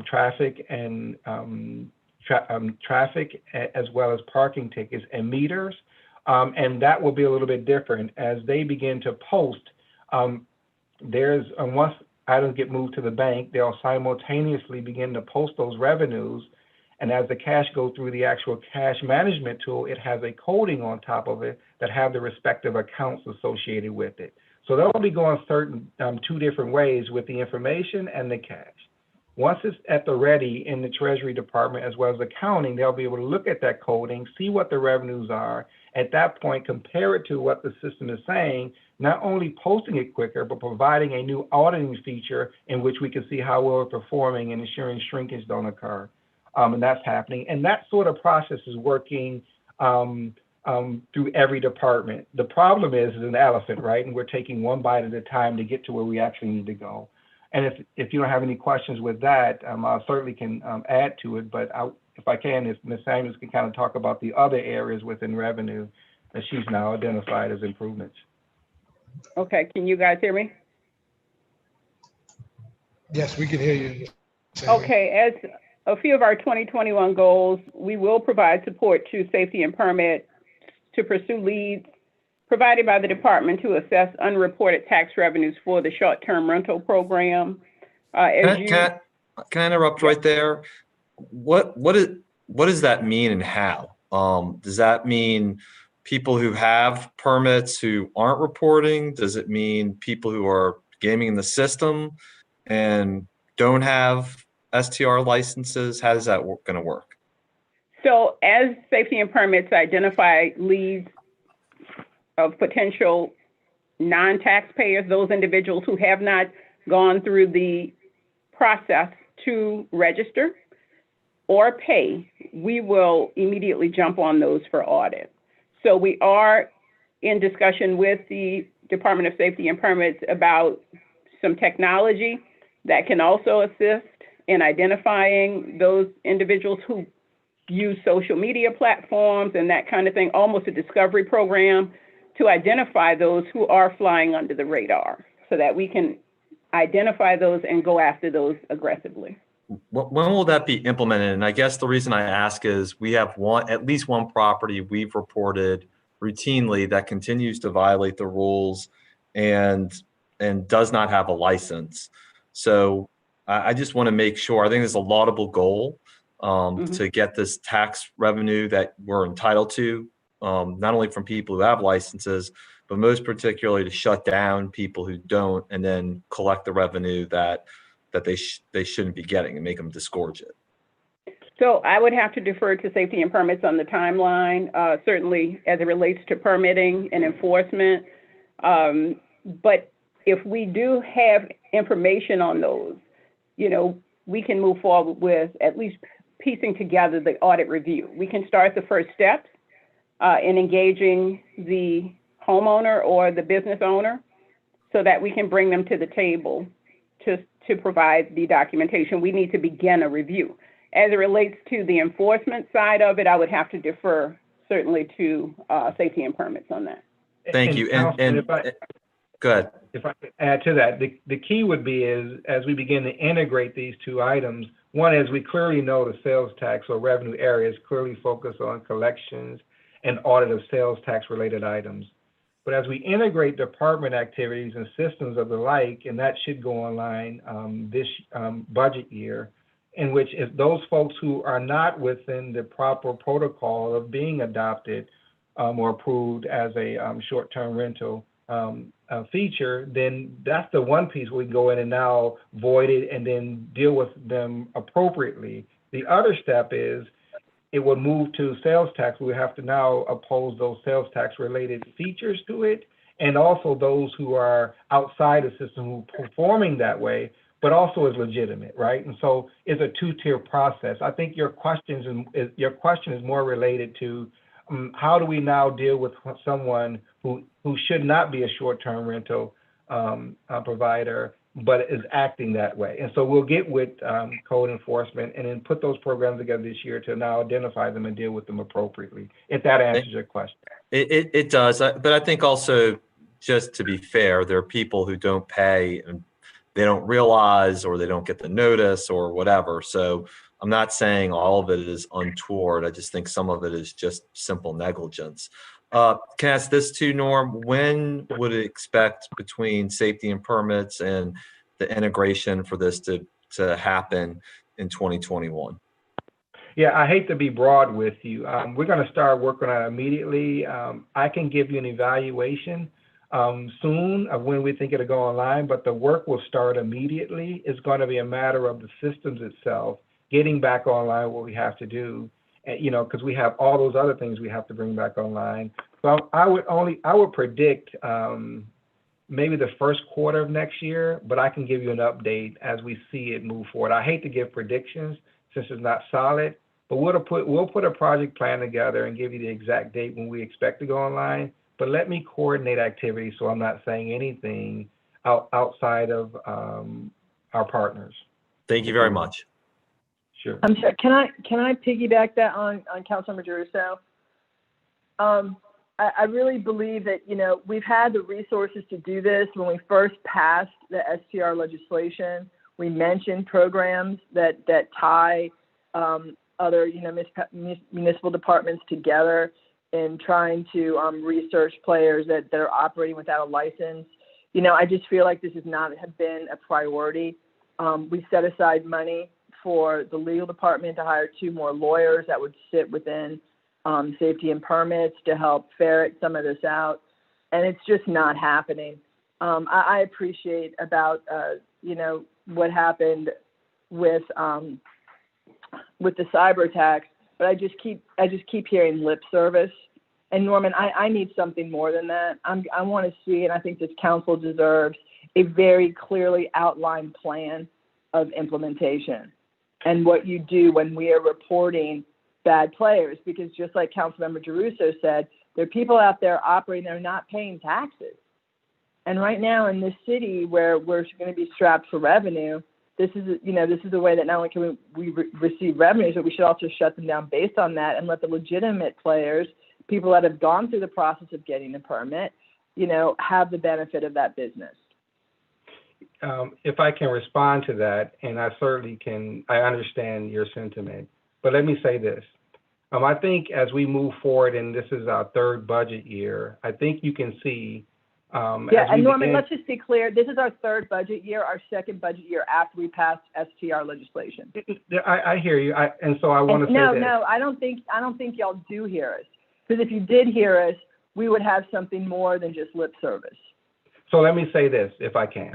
traffic and traffic as well as parking tickets and meters, and that will be a little bit different as they begin to post. Once items get moved to the bank, they'll simultaneously begin to post those revenues, and as the cash goes through the actual cash management tool, it has a coding on top of it that have the respective accounts associated with it. So they'll be going two different ways with the information and the cash. Once it's at the ready in the Treasury Department as well as accounting, they'll be able to look at that coding, see what the revenues are. At that point, compare it to what the system is saying, not only posting it quicker, but providing a new auditing feature in which we can see how well we're performing and ensuring shrinkage don't occur. And that's happening. And that sort of process is working through every department. The problem is an elephant, right? And we're taking one bite at a time to get to where we actually need to go. And if you don't have any questions with that, I certainly can add to it. But if I can, if Ms. Samuels can kind of talk about the other areas within revenue that she's now identified as improvements. Okay, can you guys hear me? Yes, we can hear you. Okay, as a few of our 2021 goals, we will provide support to safety and permit to pursue leads provided by the department to assess unreported tax revenues for the short-term rental program. Can I interrupt right there? What does that mean and how? Does that mean people who have permits who aren't reporting? Does it mean people who are gaming in the system and don't have STR licenses? How is that going to work? So as safety and permits identify leads of potential non-taxpayers, those individuals who have not gone through the process to register or pay, we will immediately jump on those for audit. So we are in discussion with the Department of Safety and Permits about some technology that can also assist in identifying those individuals who use social media platforms and that kind of thing, almost a discovery program to identify those who are flying under the radar so that we can identify those and go after those aggressively. When will that be implemented? And I guess the reason I ask is we have at least one property we've reported routinely that continues to violate the rules and does not have a license. So I just want to make sure, I think it's a laudable goal to get this tax revenue that we're entitled to, not only from people who have licenses, but most particularly to shut down people who don't and then collect the revenue that they shouldn't be getting and make them disgorge it. So I would have to defer to Safety and Permits on the timeline, certainly as it relates to permitting and enforcement. But if we do have information on those, you know, we can move forward with at least piecing together the audit review. We can start the first steps in engaging the homeowner or the business owner so that we can bring them to the table to provide the documentation. We need to begin a review. As it relates to the enforcement side of it, I would have to defer certainly to Safety and Permits on that. Thank you. And go ahead. If I could add to that, the key would be is as we begin to integrate these two items, one is we clearly know the sales tax or revenue areas clearly focus on collections and audit of sales tax related items. But as we integrate department activities and systems of the like, and that should go online this budget year, in which if those folks who are not within the proper protocol of being adopted or approved as a short-term rental feature, then that's the one piece we go in and now void it and then deal with them appropriately. The other step is it would move to sales tax. We have to now oppose those sales tax related features to it, and also those who are outside the system who are performing that way, but also is legitimate, right? And so it's a two-tier process. I think your question is more related to how do we now deal with someone who should not be a short-term rental provider, but is acting that way. And so we'll get with code enforcement and then put those programs together this year to now identify them and deal with them appropriately, if that answers your question. It does, but I think also, just to be fair, there are people who don't pay and they don't realize or they don't get the notice or whatever. So I'm not saying all of it is untoward. I just think some of it is just simple negligence. Can I ask this too, Norm? When would it expect between Safety and Permits and the integration for this to happen in 2021? Yeah, I hate to be broad with you. We're going to start working on it immediately. I can give you an evaluation soon of when we think it'll go online, but the work will start immediately. It's going to be a matter of the systems itself getting back online, what we have to do, you know, because we have all those other things we have to bring back online. So I would predict maybe the first quarter of next year, but I can give you an update as we see it move forward. I hate to give predictions since it's not solid, but we'll put a project plan together and give you the exact date when we expect to go online. But let me coordinate activities so I'm not saying anything outside of our partners. Thank you very much. Sure. I'm sorry, can I piggyback that on Councilmember Giarrusso? I really believe that, you know, we've had the resources to do this. When we first passed the STR legislation, we mentioned programs that tie other, you know, municipal departments together in trying to research players that are operating without a license. You know, I just feel like this has not been a priority. We set aside money for the legal department to hire 2 more lawyers that would sit within Safety and Permits to help ferret some of this out. And it's just not happening. I appreciate about, you know, what happened with the cyber attacks, but I just keep hearing lip service. And Norman, I need something more than that. I want to see, and I think this council deserves a very clearly outlined plan of implementation and what you do when we are reporting bad players, because just like Councilmember Giarrusso said, there are people out there operating that are not paying taxes. And right now in this city where we're going to be strapped for revenue, this is the way that not only can we receive revenues, but we should also shut them down based on that and let the legitimate players, people that have gone through the process of getting a permit, have the benefit of that business. If I can respond to that, and I certainly can, I understand your sentiment, but let me say this. I think as we move forward, and this is our third budget year, I think you can see. And Norman, let's just be clear. This is our third budget year, our second budget year after we passed STR legislation. I hear you, and so I want to say this. No, I don't think y'all do hear us. Because if you did hear us, we would have something more than just lip service. So let me say this, if I can.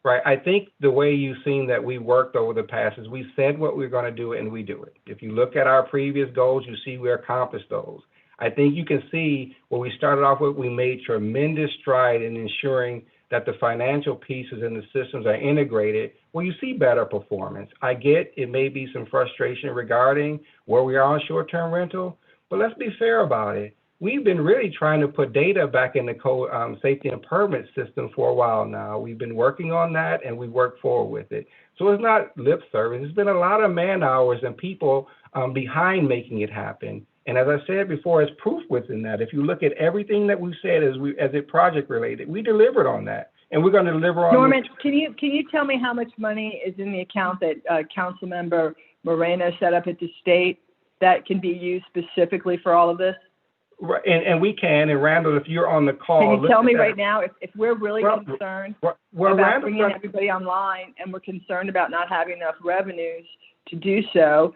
Right, I think the way you've seen that we worked over the past is we said what we're going to do and we do it. If you look at our previous goals, you see we accomplished those. I think you can see what we started off with, we made tremendous stride in ensuring that the financial pieces and the systems are integrated. Well, you see better performance. I get it may be some frustration regarding where we are on short-term rental, but let's be fair about it. We've been really trying to put data back in the code safety and permit system for a while now. We've been working on that and we work forward with it. So it's not lip service. It's been a lot of man hours and people behind making it happen. And as I said before, it's proof within that. If you look at everything that we've said as it project related, we delivered on that. And we're going to deliver on. Norman, can you tell me how much money is in the account that Councilmember Moreno set up at the state that can be used specifically for all of this? Right, and we can, and Randall, if you're on the call. Can you tell me right now if we're really concerned about bringing everybody online and we're concerned about not having enough revenues to do so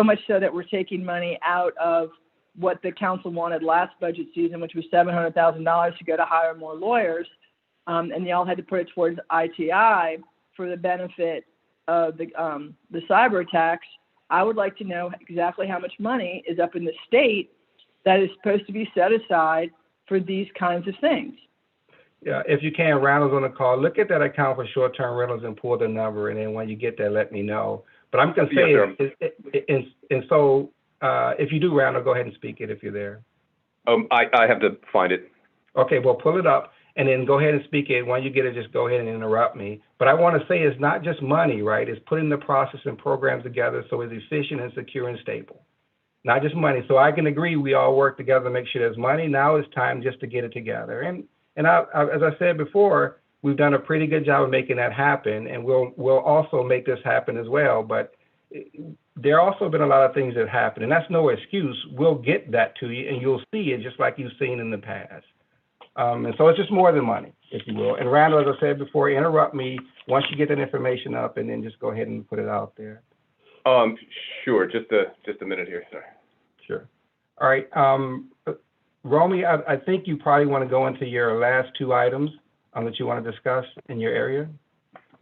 much so that we're taking money out of what the council wanted last budget season, which was $700,000 to go to hire more lawyers, and y'all had to put it towards ITI for the benefit of the cyber attacks. I would like to know exactly how much money is up in the state that is supposed to be set aside for these kinds of things. Yeah, if you can, Randall's on the call. Look at that account for short-term rentals and pull the number, and then when you get there, let me know. But I'm going to say, if you do, Randall, go ahead and speak it if you're there. I have to find it. Okay, well, pull it up, and then go ahead and speak it. When you get it, just go ahead and interrupt me. But I want to say it's not just money, right? It's putting the process and programs together so it's efficient and secure and stable. Not just money. So I can agree we all work together to make sure there's money. Now it's time just to get it together. And as I said before, we've done a pretty good job of making that happen, and we'll also make this happen as well. But there also been a lot of things that happen, and that's no excuse. We'll get that to you, and you'll see it just like you've seen in the past. And so it's just more than money, if you will. And Randall, as I said before, interrupt me once you get that information up, and then just go ahead and put it out there. Sure. Just a minute here. Sorry. Sure. All right. Romy, I think you probably want to go into your last two items that you want to discuss in your area.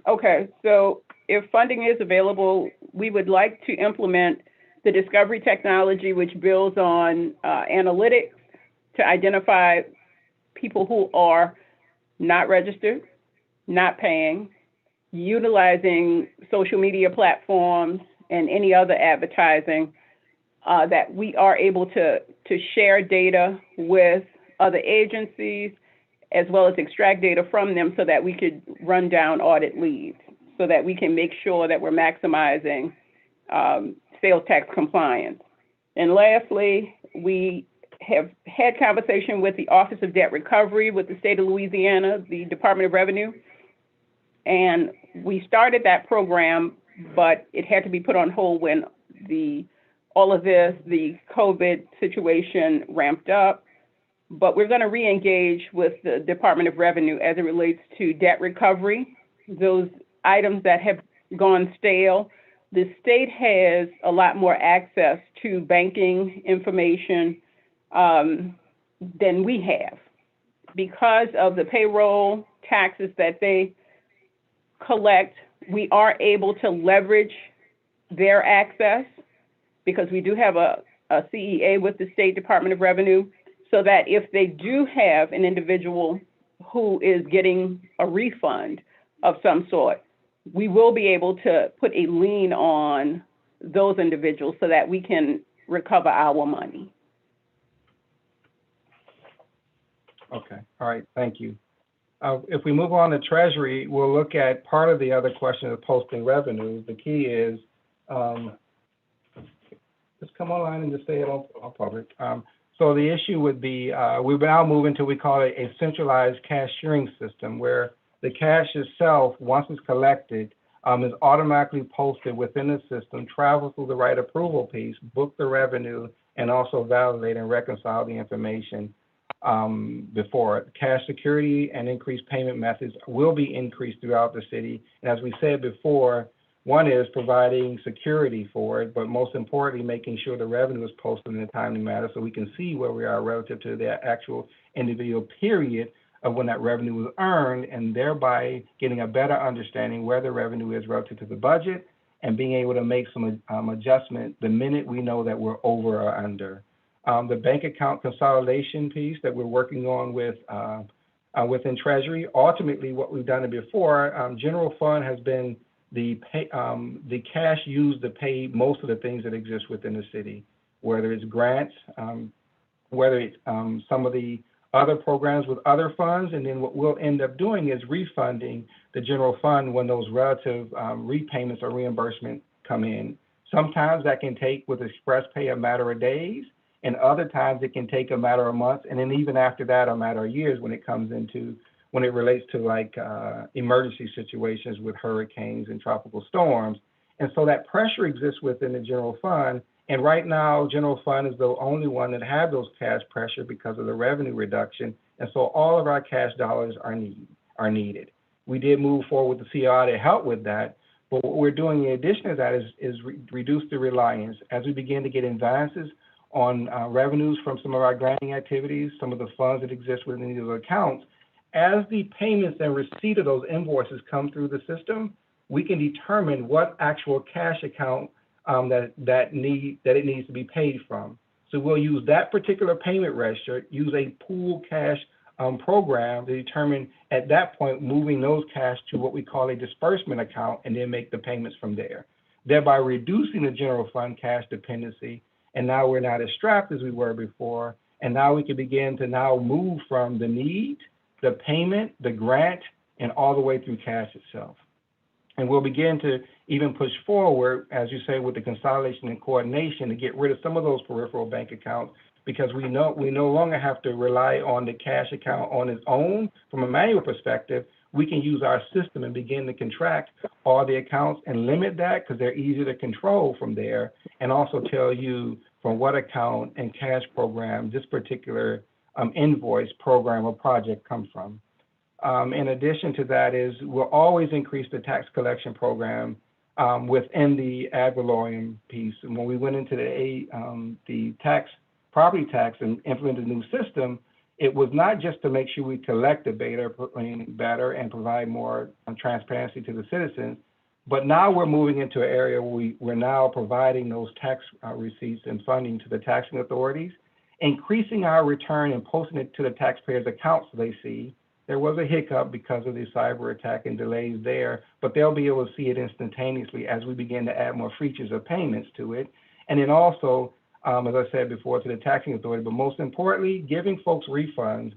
Okay. So if funding is available, we would like to implement the discovery technology, which builds on analytics to identify people who are not registered, not paying, utilizing social media platforms and any other advertising, that we are able to share data with other agencies as well as extract data from them so that we could run down audit leads, so that we can make sure that we're maximizing sales tax compliance. And lastly, we have had conversation with the Office of Debt Recovery with the state of Louisiana, the Department of Revenue, and we started that program, but it had to be put on hold when the COVID situation ramped up. But we're going to re-engage with the Department of Revenue as it relates to debt recovery, those items that have gone stale. The state has a lot more access to banking information than we have. Because of the payroll taxes that they collect, we are able to leverage their access because we do have a CEA with the State Department of Revenue, so that if they do have an individual who is getting a refund of some sort, we will be able to put a lien on those individuals so that we can recover our money. Okay, all right, thank you. If we move on to Treasury, we'll look at part of the other question of posting revenues. The key is, just come online and just say it on public. So the issue would be, we're now moving to, we call it a centralized cash sharing system, where the cash itself, once it's collected, is automatically posted within the system, travels through the right approval piece, book the revenue, and also validate and reconcile the information before it. Cash security and increased payment methods will be increased throughout the city. And as we said before, one is providing security for it, but most importantly, making sure the revenue is posted in a timely manner so we can see where we are relative to the actual individual period of when that revenue was earned, and thereby getting a better understanding where the revenue is relative to the budget and being able to make some adjustment the minute we know that we're over or under. The bank account consolidation piece that we're working on with within Treasury, ultimately what we've done before, general fund has been the cash used to pay most of the things that exist within the city, whether it's grants, whether it's some of the other programs with other funds, and then what we'll end up doing is refunding the general fund when those relative repayments or reimbursement come in. Sometimes that can take with Express Pay a matter of days, and other times it can take a matter of months, and then even after that a matter of years when it relates to like emergency situations with hurricanes and tropical storms. And so that pressure exists within the general fund. And right now, general fund is the only one that have those cash pressure because of the revenue reduction. And so all of our cash dollars are needed. We did move forward with the CR to help with that. But what we're doing in addition to that is reduce the reliance as we begin to get advances on revenues from some of our granting activities, some of the funds that exist within these accounts. As the payments and receipt of those invoices come through the system, we can determine what actual cash account that it needs to be paid from. So we'll use that particular payment register, use a pool cash program to determine at that point moving those cash to what we call a disbursement account and then make the payments from there, thereby reducing the general fund cash dependency. And now we're not as strapped as we were before. And now we can begin to now move from the need, the payment, the grant, and all the way through cash itself. And we'll begin to even push forward, as you say, with the consolidation and coordination to get rid of some of those peripheral bank accounts, because we no longer have to rely on the cash account on its own from a manual perspective. We can use our system and begin to contract all the accounts and limit that because they're easier to control from there, and also tell you from what account and cash program this particular invoice, program, or project comes from. In addition to that is we'll always increase the tax collection program within the ad valorem piece. And when we went into the property tax and implemented a new system, it was not just to make sure we collect the better and provide more transparency to the citizens, but now we're moving into an area where we're now providing those tax receipts and funding to the taxing authorities, increasing our return and posting it to the taxpayers' accounts so they see. There was a hiccup because of the cyber attack and delays there, but they'll be able to see it instantaneously as we begin to add more features of payments to it. And then also, as I said before, to the taxing authority, but most importantly, giving folks refunds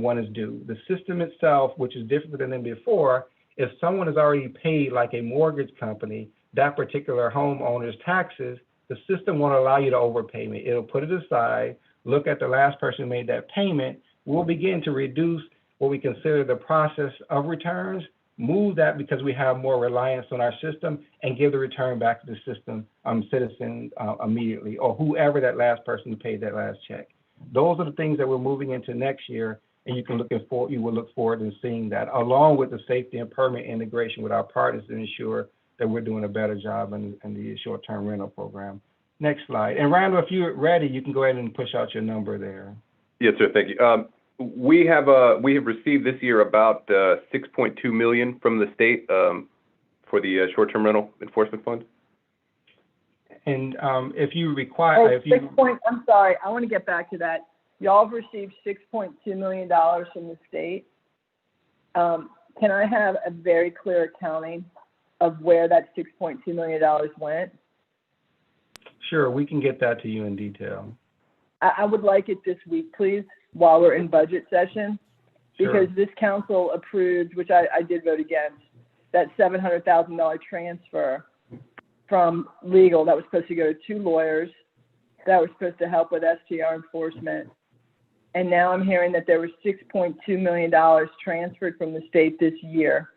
when it's due. The system itself, which is different than before, if someone has already paid, like a mortgage company, that particular homeowner's taxes, the system won't allow you to overpayment. It'll put it aside, look at the last person who made that payment. We'll begin to reduce what we consider the process of returns, move that because we have more reliance on our system, and give the return back to the system citizen immediately, or whoever that last person who paid that last check. Those are the things that we're moving into next year, and you will look forward to seeing that, along with the safety and permit integration with our partners to ensure that we're doing a better job in the short-term rental program. Next slide. And Randall, if you're ready, you can go ahead and push out your number there. Yes, sir. Thank you. We have received this year about $6.2 million from the state for the short-term rental enforcement fund. And if you require, I'm sorry, I want to get back to that. Y'all have received $6.2 million from the state. Can I have a very clear accounting of where that $6.2 million went? Sure, we can get that to you in detail. I would like it this week, please, while we're in budget session. Sure. Because this council approved, which I did vote against, that $700,000 transfer from legal that was supposed to go to 2 lawyers that were supposed to help with STR enforcement. And now I'm hearing that there was $6.2 million transferred from the state this year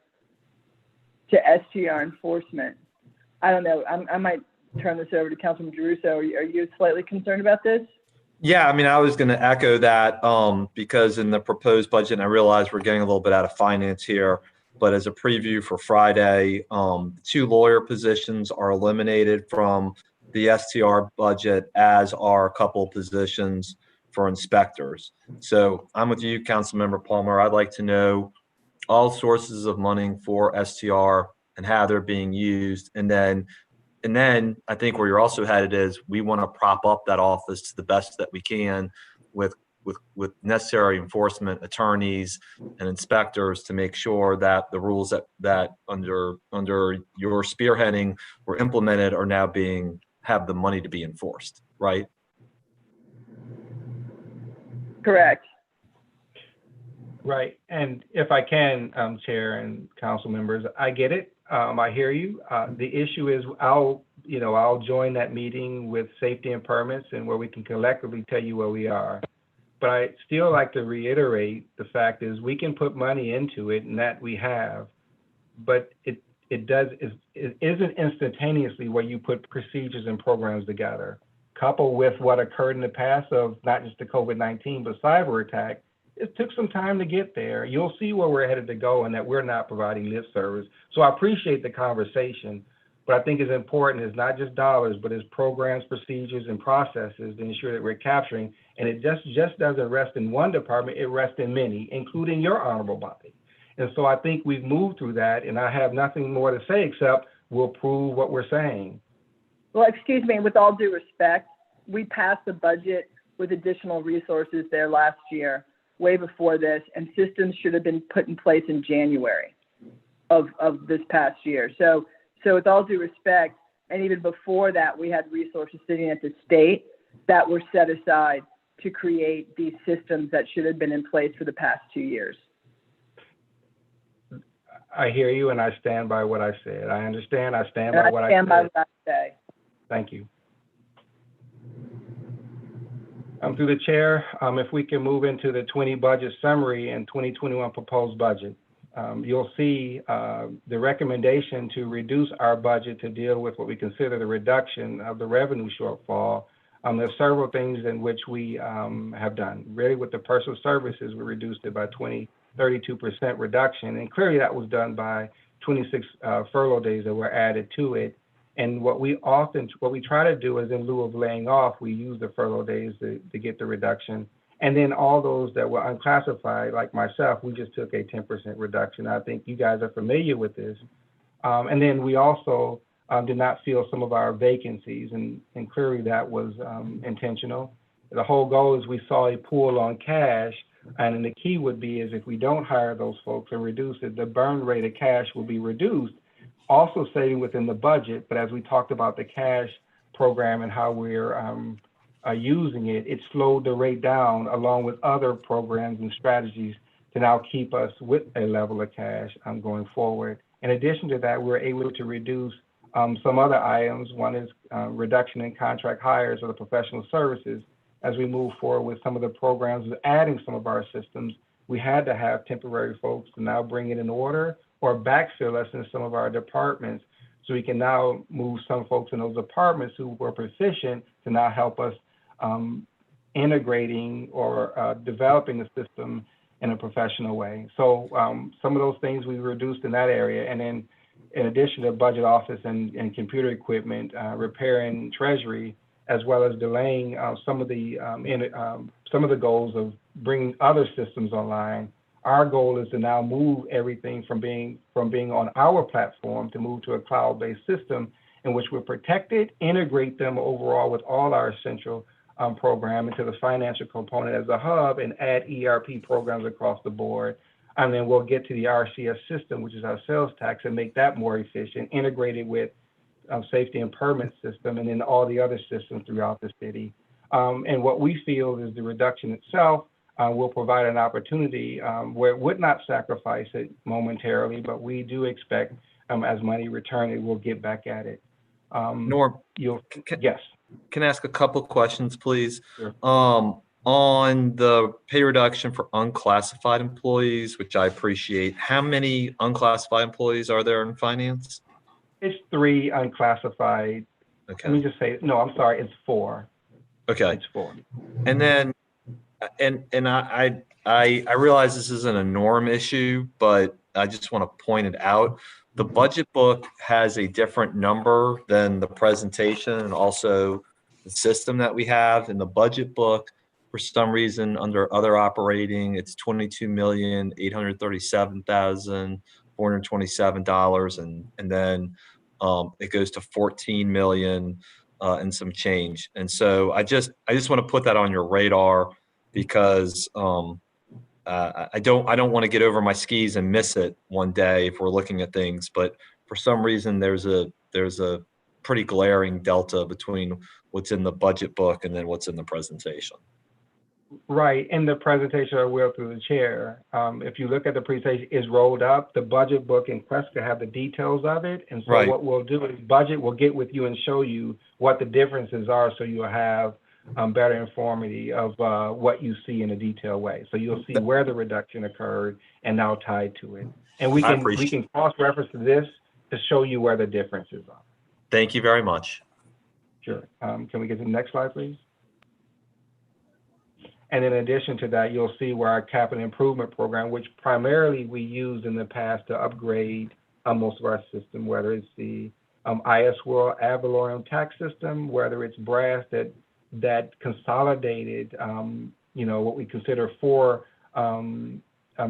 to STR enforcement. I don't know. I might turn this over to Councilman Giarrusso. Are you slightly concerned about this? Yeah, I mean, I was going to echo that because in the proposed budget, and I realize we're getting a little bit out of finance here, but as a preview for Friday, 2 lawyer positions are eliminated from the STR budget, as are a couple positions for inspectors. So I'm with you, Councilmember Palmer. I'd like to know all sources of money for STR and how they're being used. And then I think where you're also headed is we want to prop up that office to the best that we can with necessary enforcement attorneys and inspectors to make sure that the rules that under your spearheading were implemented are now have the money to be enforced, right? Correct. Right. And if I can, Chair and council members, I get it. I hear you. The issue is I'll join that meeting with safety and permits and where we can collectively tell you where we are. But I still like to reiterate the fact is we can put money into it and that we have, but it isn't instantaneously where you put procedures and programs together. Coupled with what occurred in the past of not just the COVID-19, but cyber attack, it took some time to get there. You'll see where we're headed to go and that we're not providing lip service. So I appreciate the conversation, but I think it's important is not just dollars, but it's programs, procedures, and processes to ensure that we're capturing. And it just doesn't rest in one department, it rests in many, including your honorable body. And so I think we've moved through that, and I have nothing more to say except we'll prove what we're saying. Well, excuse me, with all due respect, we passed the budget with additional resources there last year, way before this, and systems should have been put in place in January of this past year. So with all due respect, and even before that, we had resources sitting at the state that were set aside to create these systems that should have been in place for the past 2 years. I hear you, and I stand by what I said. I understand. I stand by what I said. I stand by what I say. Thank you. Through the chair, if we can move into the 20 budget summary and 2021 proposed budget, you'll see the recommendation to reduce our budget to deal with what we consider the reduction of the revenue shortfall. There's several things in which we have done. Really, with the personal services, we reduced it by 32% reduction, and clearly that was done by 26 furlough days that were added to it. And what we try to do is, in lieu of laying off, we use the furlough days to get the reduction. And then all those that were unclassified, like myself, we just took a 10% reduction. I think you guys are familiar with this. And then we also did not fill some of our vacancies, and clearly that was intentional. The whole goal is we saw a pool on cash, and then the key would be is if we don't hire those folks and reduce it, the burn rate of cash will be reduced, also saving within the budget. But as we talked about the cash program and how we're using it, it slowed the rate down along with other programs and strategies to now keep us with a level of cash going forward. In addition to that, we're able to reduce some other items. One is reduction in contract hires or the professional services. As we move forward with some of the programs, adding some of our systems, we had to have temporary folks to now bring it in order or backfill us in some of our departments. So we can now move some folks in those departments who were proficient to now help us integrating or developing the system in a professional way. So some of those things we reduced in that area. And then in addition to budget office and computer equipment, repair and treasury, as well as delaying some of the goals of bringing other systems online. Our goal is to now move everything from being on our platform to move to a cloud-based system in which we're protected, integrate them overall with all our essential program into the financial component as a hub, and add ERP programs across the board. And then we'll get to the RCS system, which is our sales tax, and make that more efficient, integrated with safety and permit system, and then all the other systems throughout the city. And what we feel is the reduction itself will provide an opportunity where it would not sacrifice it momentarily, but we do expect as money returns, it will get back at it. Norm, Yes. can I ask a couple questions, please? Sure. On the pay reduction for unclassified employees, which I appreciate, how many unclassified employees are there in finance? It's 3 unclassified. Okay. Let me just say, no, I'm sorry, it's 4. Okay. It's 4. And then, and I realize this isn't a norm issue, but I just want to point it out. The budget book has a different number than the presentation and also the system that we have. In the budget book, for some reason, under other operating, it's $22,837,427, and then it goes to 14 million and some change. And so I just want to put that on your radar because I don't want to get over my skis and miss it one day if we're looking at things. But for some reason, there's a pretty glaring delta between what's in the budget book and then what's in the presentation. Right. In the presentation, I will through the chair. If you look at the presentation, it's rolled up. The budget book in Questka have the details of it. And so what we'll do is budget will get with you and show you what the differences are so you'll have better informity of what you see in a detailed way. So you'll see where the reduction occurred and now tied to it. And we can cross-reference this to show you where the differences are. Thank you very much. Sure. Can we get to the next slide, please? And in addition to that, you'll see where our capital improvement program, which primarily we used in the past to upgrade most of our system, whether it's the IS World ad valorem tax system, whether it's BRAS that consolidated, what we consider 4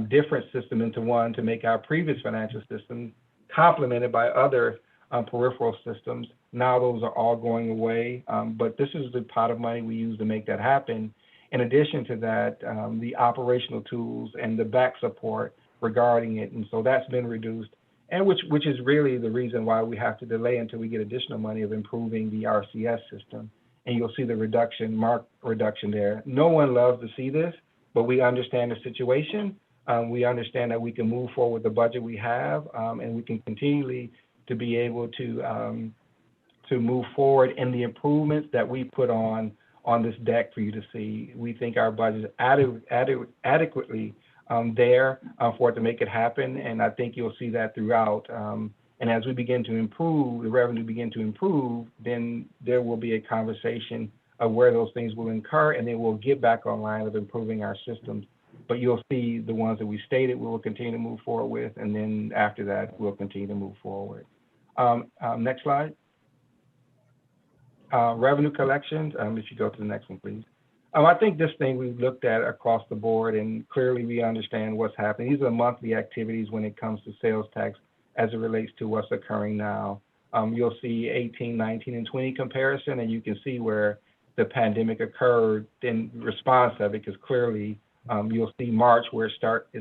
different systems into one to make our previous financial system complemented by other peripheral systems. Now those are all going away, but this is the pot of money we use to make that happen. In addition to that, the operational tools and the back support regarding it. And so that's been reduced, and which is really the reason why we have to delay until we get additional money of improving the RCS system. And you'll see the marked reduction there. No one loves to see this, but we understand the situation. We understand that we can move forward with the budget we have, and we can continually to be able to move forward in the improvements that we put on this deck for you to see. We think our budget is adequately there for it to make it happen, and I think you'll see that throughout. And as we begin to improve, the revenue begin to improve, then there will be a conversation of where those things will incur, and then we'll get back online of improving our systems. But you'll see the ones that we stated we will continue to move forward with, and then after that, we'll continue to move forward. Next slide. Revenue collections, if you go to the next one, please. I think this thing we've looked at across the board, and clearly we understand what's happening. These are monthly activities when it comes to sales tax as it relates to what's occurring now. You'll see 18, 19, and 20 comparison, and you can see where the pandemic occurred in response of it, because clearly you'll see March where it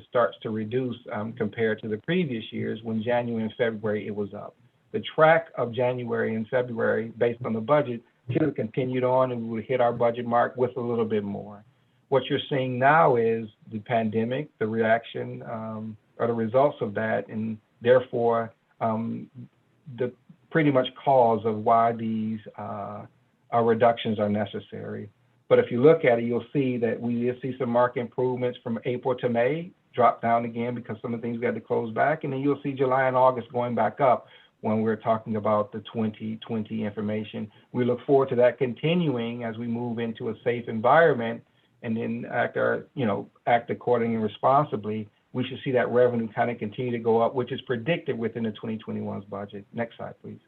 starts to reduce compared to the previous years when January and February it was up. The track of January and February based on the budget should have continued on, and we would hit our budget mark with a little bit more. What you're seeing now is the pandemic, the reaction or the results of that, and therefore the pretty much cause of why these reductions are necessary. But if you look at it, you'll see that we did see some marked improvements from April to May, drop down again because some of the things we had to close back, and then you'll see July and August going back up when we're talking about the 2020 information. We look forward to that continuing as we move into a safe environment and then act accordingly and responsibly. We should see that revenue kind of continue to go up, which is predicted within the 2021's budget. Next slide, please.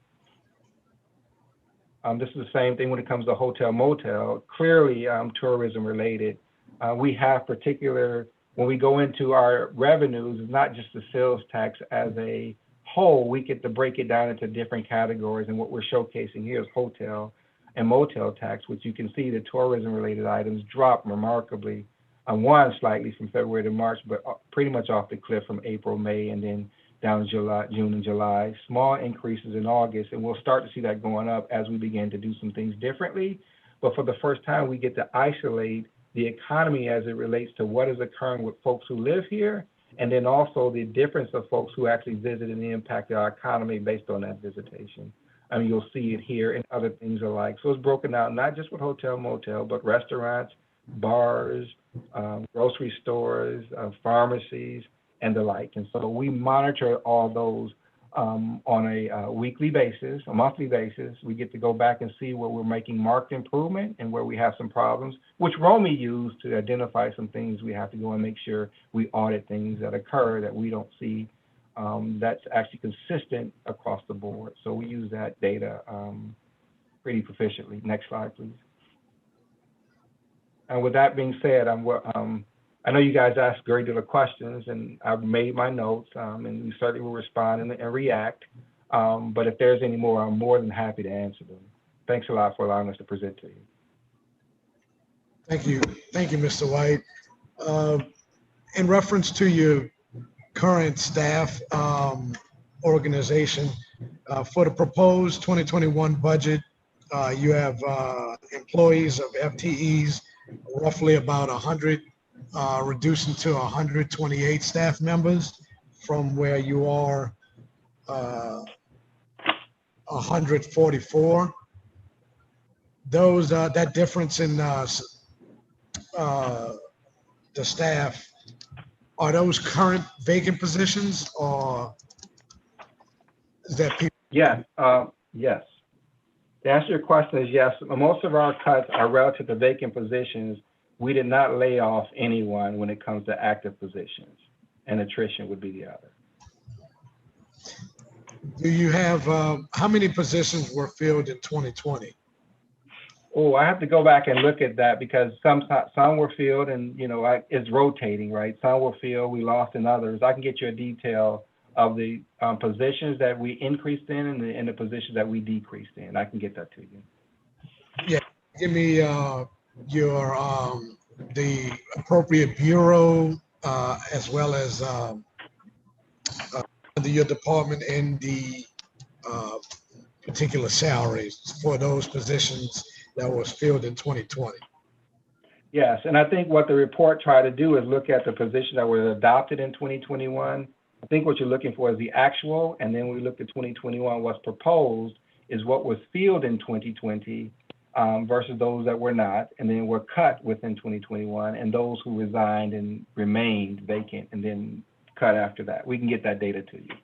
This is the same thing when it comes to hotel motel, clearly tourism related. We have when we go into our revenues, it's not just the sales tax as a whole, we get to break it down into different categories, and what we're showcasing here is hotel and motel tax, which you can see the tourism related items drop remarkably, one slightly from February to March, but pretty much off the cliff from April, May, and then down June and July. Small increases in August, and we'll start to see that going up as we begin to do some things differently. But for the first time, we get to isolate the economy as it relates to what is occurring with folks who live here, and then also the difference of folks who actually visit and the impact of our economy based on that visitation. I mean, you'll see it here and other things alike. So it's broken out, not just with hotel, motel, but restaurants, bars, grocery stores, pharmacies, and the like. And so we monitor all those on a weekly basis, a monthly basis. We get to go back and see where we're making marked improvement and where we have some problems, which Romy used to identify some things we have to go and make sure we audit things that occur that we don't see that's actually consistent across the board. So we use that data pretty proficiently. Next slide, please. And with that being said, I know you guys asked a great deal of questions, and I've made my notes, and we certainly will respond and react. But if there's any more, I'm more than happy to answer them. Thanks a lot for allowing us to present to you. Thank you. Thank you, Mr. White. In reference to your current staff organization, for the proposed 2021 budget, you have employees of FTEs, roughly about 100, reducing to 128 staff members from where you are 144. Those that difference in the staff, are those current vacant positions, or is that people? Yes, yes. To answer your question is yes. Most of our cuts are relative to vacant positions. We did not lay off anyone when it comes to active positions, and attrition would be the other. Do you have, how many positions were filled in 2020? Oh, I have to go back and look at that because some were filled, and it's rotating, right? Some were filled, we lost in others. I can get you a detail of the positions that we increased in and the positions that we decreased in. I can get that to you. Yeah, give me your the appropriate bureau as well as your department and the particular salaries for those positions that was filled in 2020. Yes, and I think what the report tried to do is look at the positions that were adopted in 2021. I think what you're looking for is the actual, and then we looked at 2021, what's proposed is what was filled in 2020 versus those that were not, and then were cut within 2021, and those who resigned and remained vacant and then cut after that. We can get that data to you.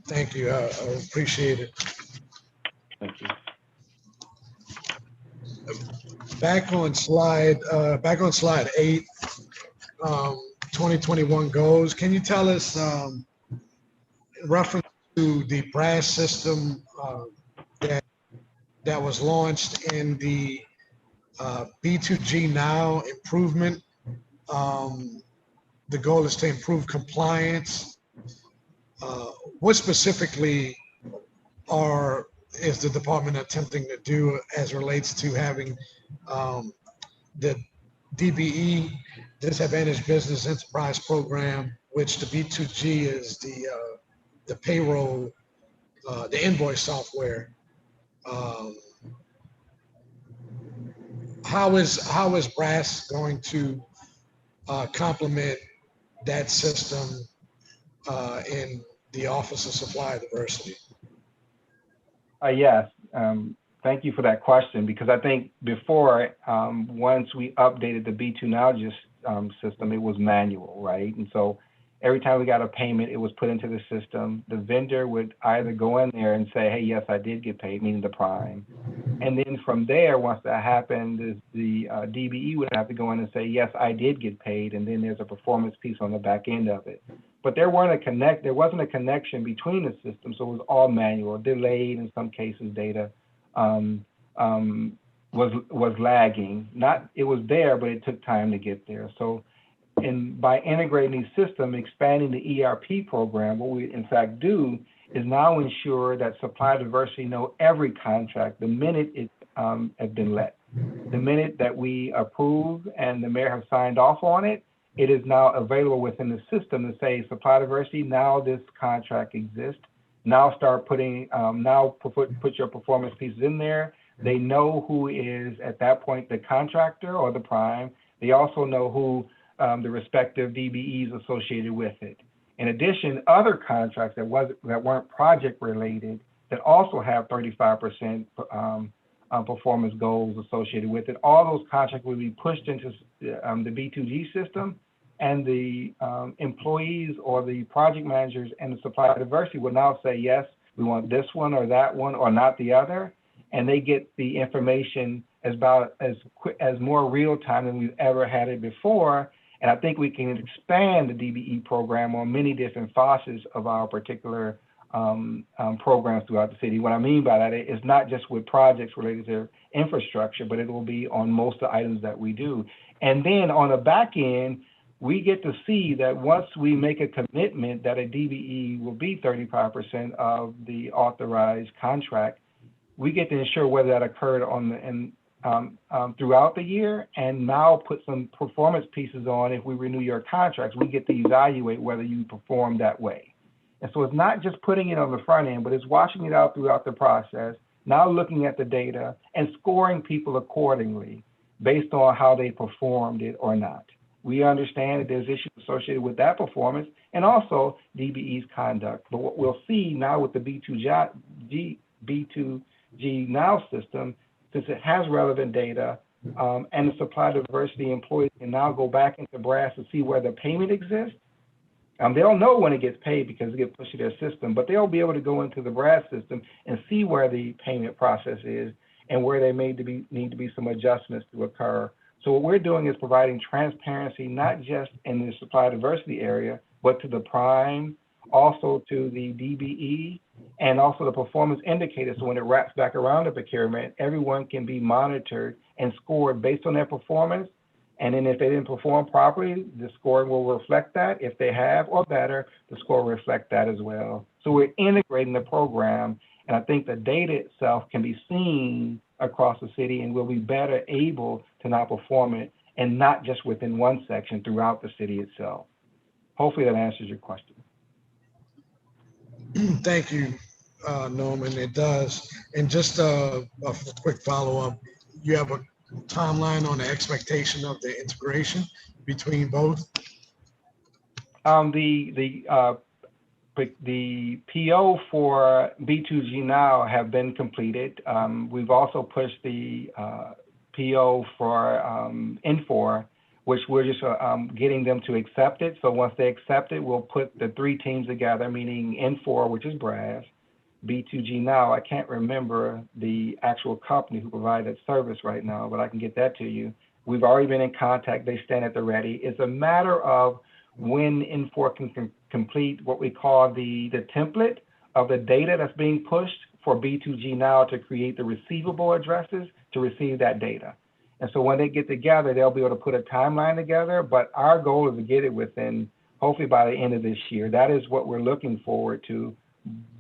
Thank you, I appreciate it. Thank you. Back on slide 8, 2021 goals. Can you tell us, in reference to the BRASS system that was launched in the B2G Now improvement, the goal is to improve compliance. What specifically is the department attempting to do as relates to having the DBE, Disadvantaged Business Enterprise Program, which the B2G is the payroll, the invoice software. How is BRASS going to complement that system in the Office of Supply Diversity? Yes, thank you for that question, because I think before, once we updated the B2 Now system, it was manual, right? And so every time we got a payment, it was put into the system. The vendor would either go in there and say, hey, yes, I did get paid, meaning the prime. And then from there, once that happened, the DBE would have to go in and say, yes, I did get paid. And then there's a performance piece on the back end of it. But there wasn't a connection between the systems, so it was all manual, delayed in some cases. Data was lagging. It was there, but it took time to get there. So, by integrating these systems, expanding the ERP program, what we in fact do is now ensure that Supply Diversity know every contract the minute it has been let. The minute that we approve and the mayor has signed off on it, it is now available within the system to say, Supply Diversity, now this contract exists. Now start putting, put your performance pieces in there. They know who is at that point the contractor or the prime. They also know who the respective DBEs associated with it. In addition, other contracts that weren't project related that also have 35% performance goals associated with it, all those contracts will be pushed into the B2G system, and the employees or the project managers and the supplier diversity will now say, yes, we want this one or that one or not the other, and they get the information as more real time than we've ever had it before. And I think we can expand the DBE program on many different facets of our particular programs throughout the city. What I mean by that is not just with projects related to infrastructure, but it will be on most of the items that we do. And then on the back end, we get to see that once we make a commitment that a DBE will be 35% of the authorized contract, we get to ensure whether that occurred throughout the year, and now put some performance pieces on. If we renew your contracts, we get to evaluate whether you perform that way. And so it's not just putting it on the front end, but it's watching it out throughout the process, now looking at the data and scoring people accordingly based on how they performed it or not. We understand that there's issues associated with that performance and also DBE's conduct. But what we'll see now with the B2G Now system, since it has relevant data, and the supply diversity employees can now go back into BRASS to see where the payment exists. They'll know when it gets paid because it gets pushed to their system, but they'll be able to go into the BRASS system and see where the payment process is and where there need to be some adjustments to occur. So what we're doing is providing transparency, not just in the supply diversity area, but to the prime, also to the DBE, and also the performance indicators. So when it wraps back around the procurement, everyone can be monitored and scored based on their performance. And then if they didn't perform properly, the scoring will reflect that. If they have or better, the score will reflect that as well. So we're integrating the program, and I think the data itself can be seen across the city, and we'll be better able to now perform it, and not just within one section, throughout the city itself. Hopefully that answers your question. Thank you, Norman. It does. And just a quick follow-up. You have a timeline on the expectation of the integration between both? The PO for B2G Now have been completed. We've also pushed the PO for Infor, which we're just getting them to accept it. So once they accept it, we'll put the three teams together, meaning Infor, which is BRASS, B2G Now. I can't remember the actual company who provided that service right now, but I can get that to you. We've already been in contact. They stand at the ready. It's a matter of when Infor can complete what we call the template of the data that's being pushed for B2G Now to create the receivable addresses to receive that data. And so when they get together, they'll be able to put a timeline together, but our goal is to get it within, hopefully by the end of this year. That is what we're looking forward to.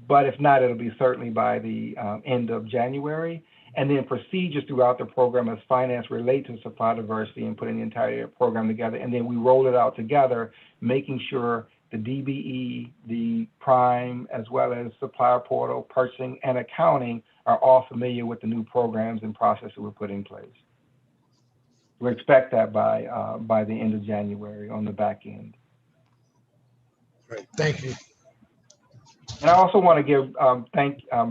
But if not, it'll be certainly by the end of January. And then procedures throughout the program as finance relate to supply diversity and putting the entire program together. And then we roll it out together, making sure the DBE, the prime, as well as supplier portal, purchasing, and accounting are all familiar with the new programs and processes we're putting in place. We expect that by the end of January on the back end. Great, thank you. And I also want to give a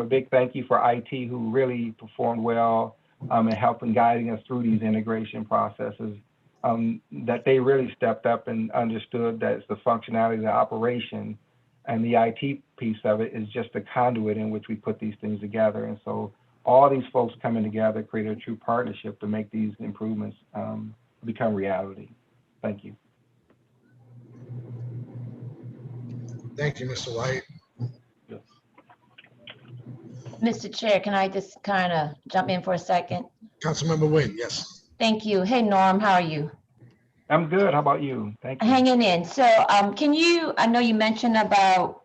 big thank you for IT, who really performed well in helping guiding us through these integration processes. That they really stepped up and understood that it's the functionality, the operation, and the IT piece of it is just the conduit in which we put these things together. And so all these folks coming together create a true partnership to make these improvements become reality. Thank you. Thank you, Mr. White. Mr. Chair, can I just kind of jump in for a second? Councilmember Wynn, yes. Thank you. Hey, Norm, how are you? I'm good. How about you? Thank you. Hanging in. So can you, I know you mentioned about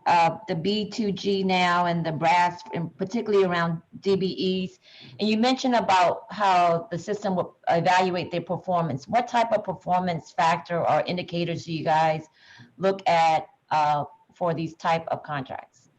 the B2G Now and the BRASS, and particularly around DBEs, and you mentioned about how the system will evaluate their performance. What type of performance factor or indicators do you guys look at for these type of contracts?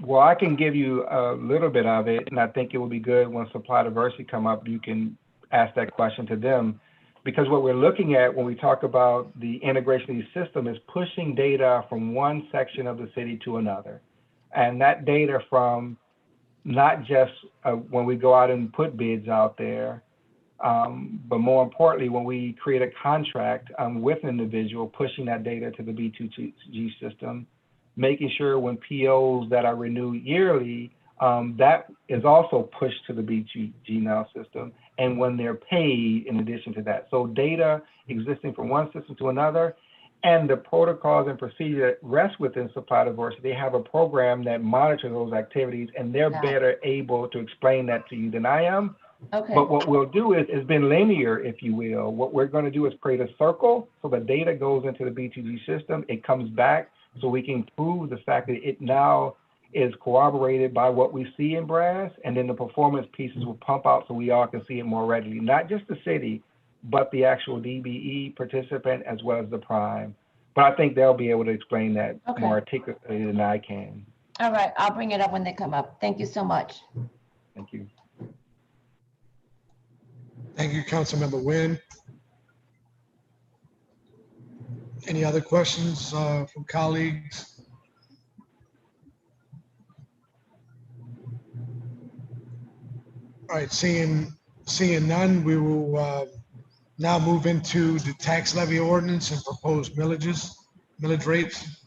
Well, I can give you a little bit of it, and I think it would be good when supply diversity come up, you can ask that question to them. Because what we're looking at when we talk about the integration of these systems is pushing data from one section of the city to another. And that data from not just when we go out and put bids out there, but more importantly, when we create a contract with an individual, pushing that data to the B2G system, making sure when POs that are renewed yearly, that is also pushed to the B2G Now system, and when they're paid in addition to that. So data existing from one system to another, and the protocols and procedures that rest within supply diversity, they have a program that monitors those activities, and they're better able to explain that to you than I am. Okay. But what we'll do is, it's been linear, if you will. What we're going to do is create a circle, so the data goes into the B2G system, it comes back, so we can prove the fact that it now is corroborated by what we see in brass, and then the performance pieces will pump out so we all can see it more readily. Not just the city, but the actual DBE participant as well as the prime. But I think they'll be able to explain that more articulately than I can. All right, I'll bring it up when they come up. Thank you so much. Thank you. Thank you, Councilmember Nguyen. Any other questions from colleagues? All right, seeing none, we will now move into the tax levy ordinance and proposed millage rates.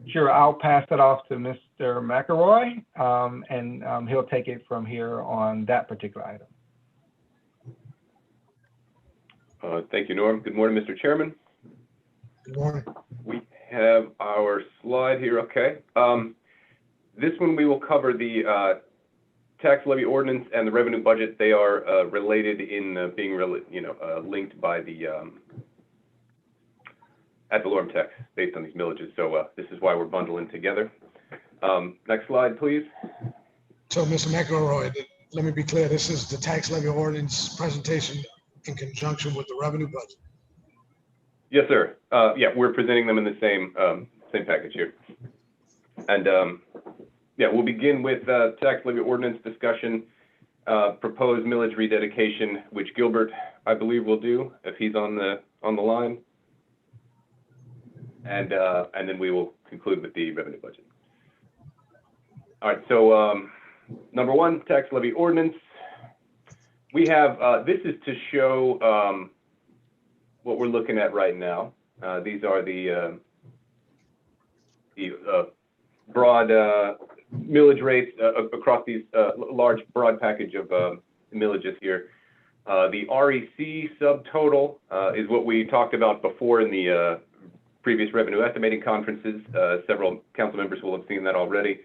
Sure, I'll pass it off to Mr. McElroy, and he'll take it from here on that particular item. Thank you, Norm. Good morning, Mr. Chairman. Good morning. We have our slide here. Okay. This one we will cover the tax levy ordinance and the revenue budget. They are related in being linked by the ad valorem tax based on these millages. So this is why we're bundling together. Next slide, please. So, Mr. McElroy, let me be clear. This is the tax levy ordinance presentation in conjunction with the revenue budget. Yes, sir. Yeah, we're presenting them in the same package here. And yeah, we'll begin with tax levy ordinance discussion, proposed millage rededication, which Gilbert, I believe, will do if he's on the line. And then we will conclude with the revenue budget. All right, so number one, tax levy ordinance. We have, this is to show what we're looking at right now. These are the broad millage rates across these large, broad package of millages here. The REC subtotal is what we talked about before in the previous revenue estimating conferences. Several council members will have seen that already.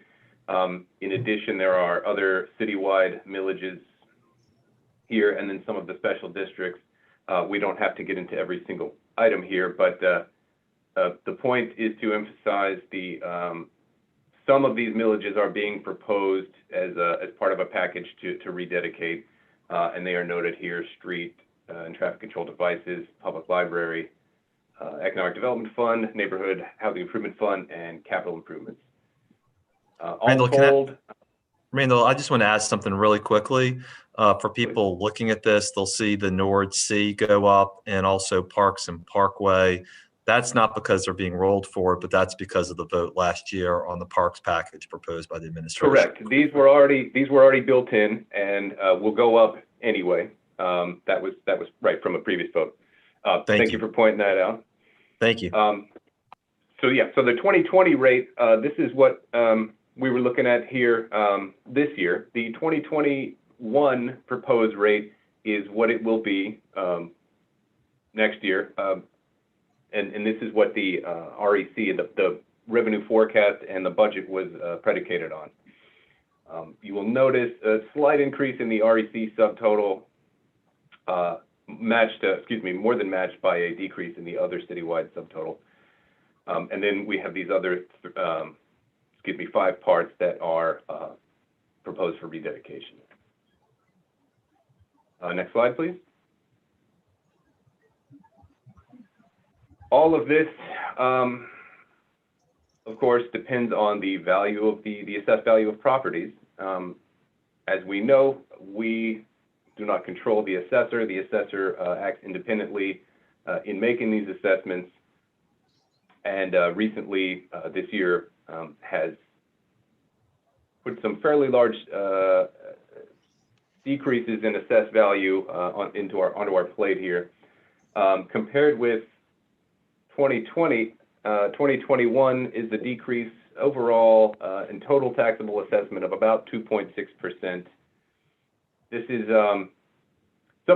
In addition, there are other citywide millages here, and then some of the special districts. We don't have to get into every single item here, but the point is to emphasize the some of these millages are being proposed as part of a package to rededicate, and they are noted here: street and traffic control devices, public library, economic development fund, neighborhood housing improvement fund, and capital improvements. Randall, I just want to ask something really quickly. For people looking at this, they'll see the NORD-C go up and also Parks and Parkway. That's not because they're being rolled forward, but that's because of the vote last year on the parks package proposed by the administration. Correct. These were already built in and will go up anyway. That was right from a previous vote. Thank you for pointing that out. Thank you. So yeah, so the 2020 rate, this is what we were looking at here this year. The 2021 proposed rate is what it will be next year. And this is what the REC, the revenue forecast and the budget was predicated on. You will notice a slight increase in the REC subtotal, more than matched by a decrease in the other citywide subtotal. And then we have these other, 5 parts that are proposed for rededication. Next slide, please. All of this course, depends on the value of the assessed value of properties. As we know, we do not control the assessor. The assessor acts independently in making these assessments, and recently this year has put some fairly large decreases in assessed value onto our plate here. Compared with 2020, 2021 is a decrease overall in total taxable assessment of about 2.6%. This is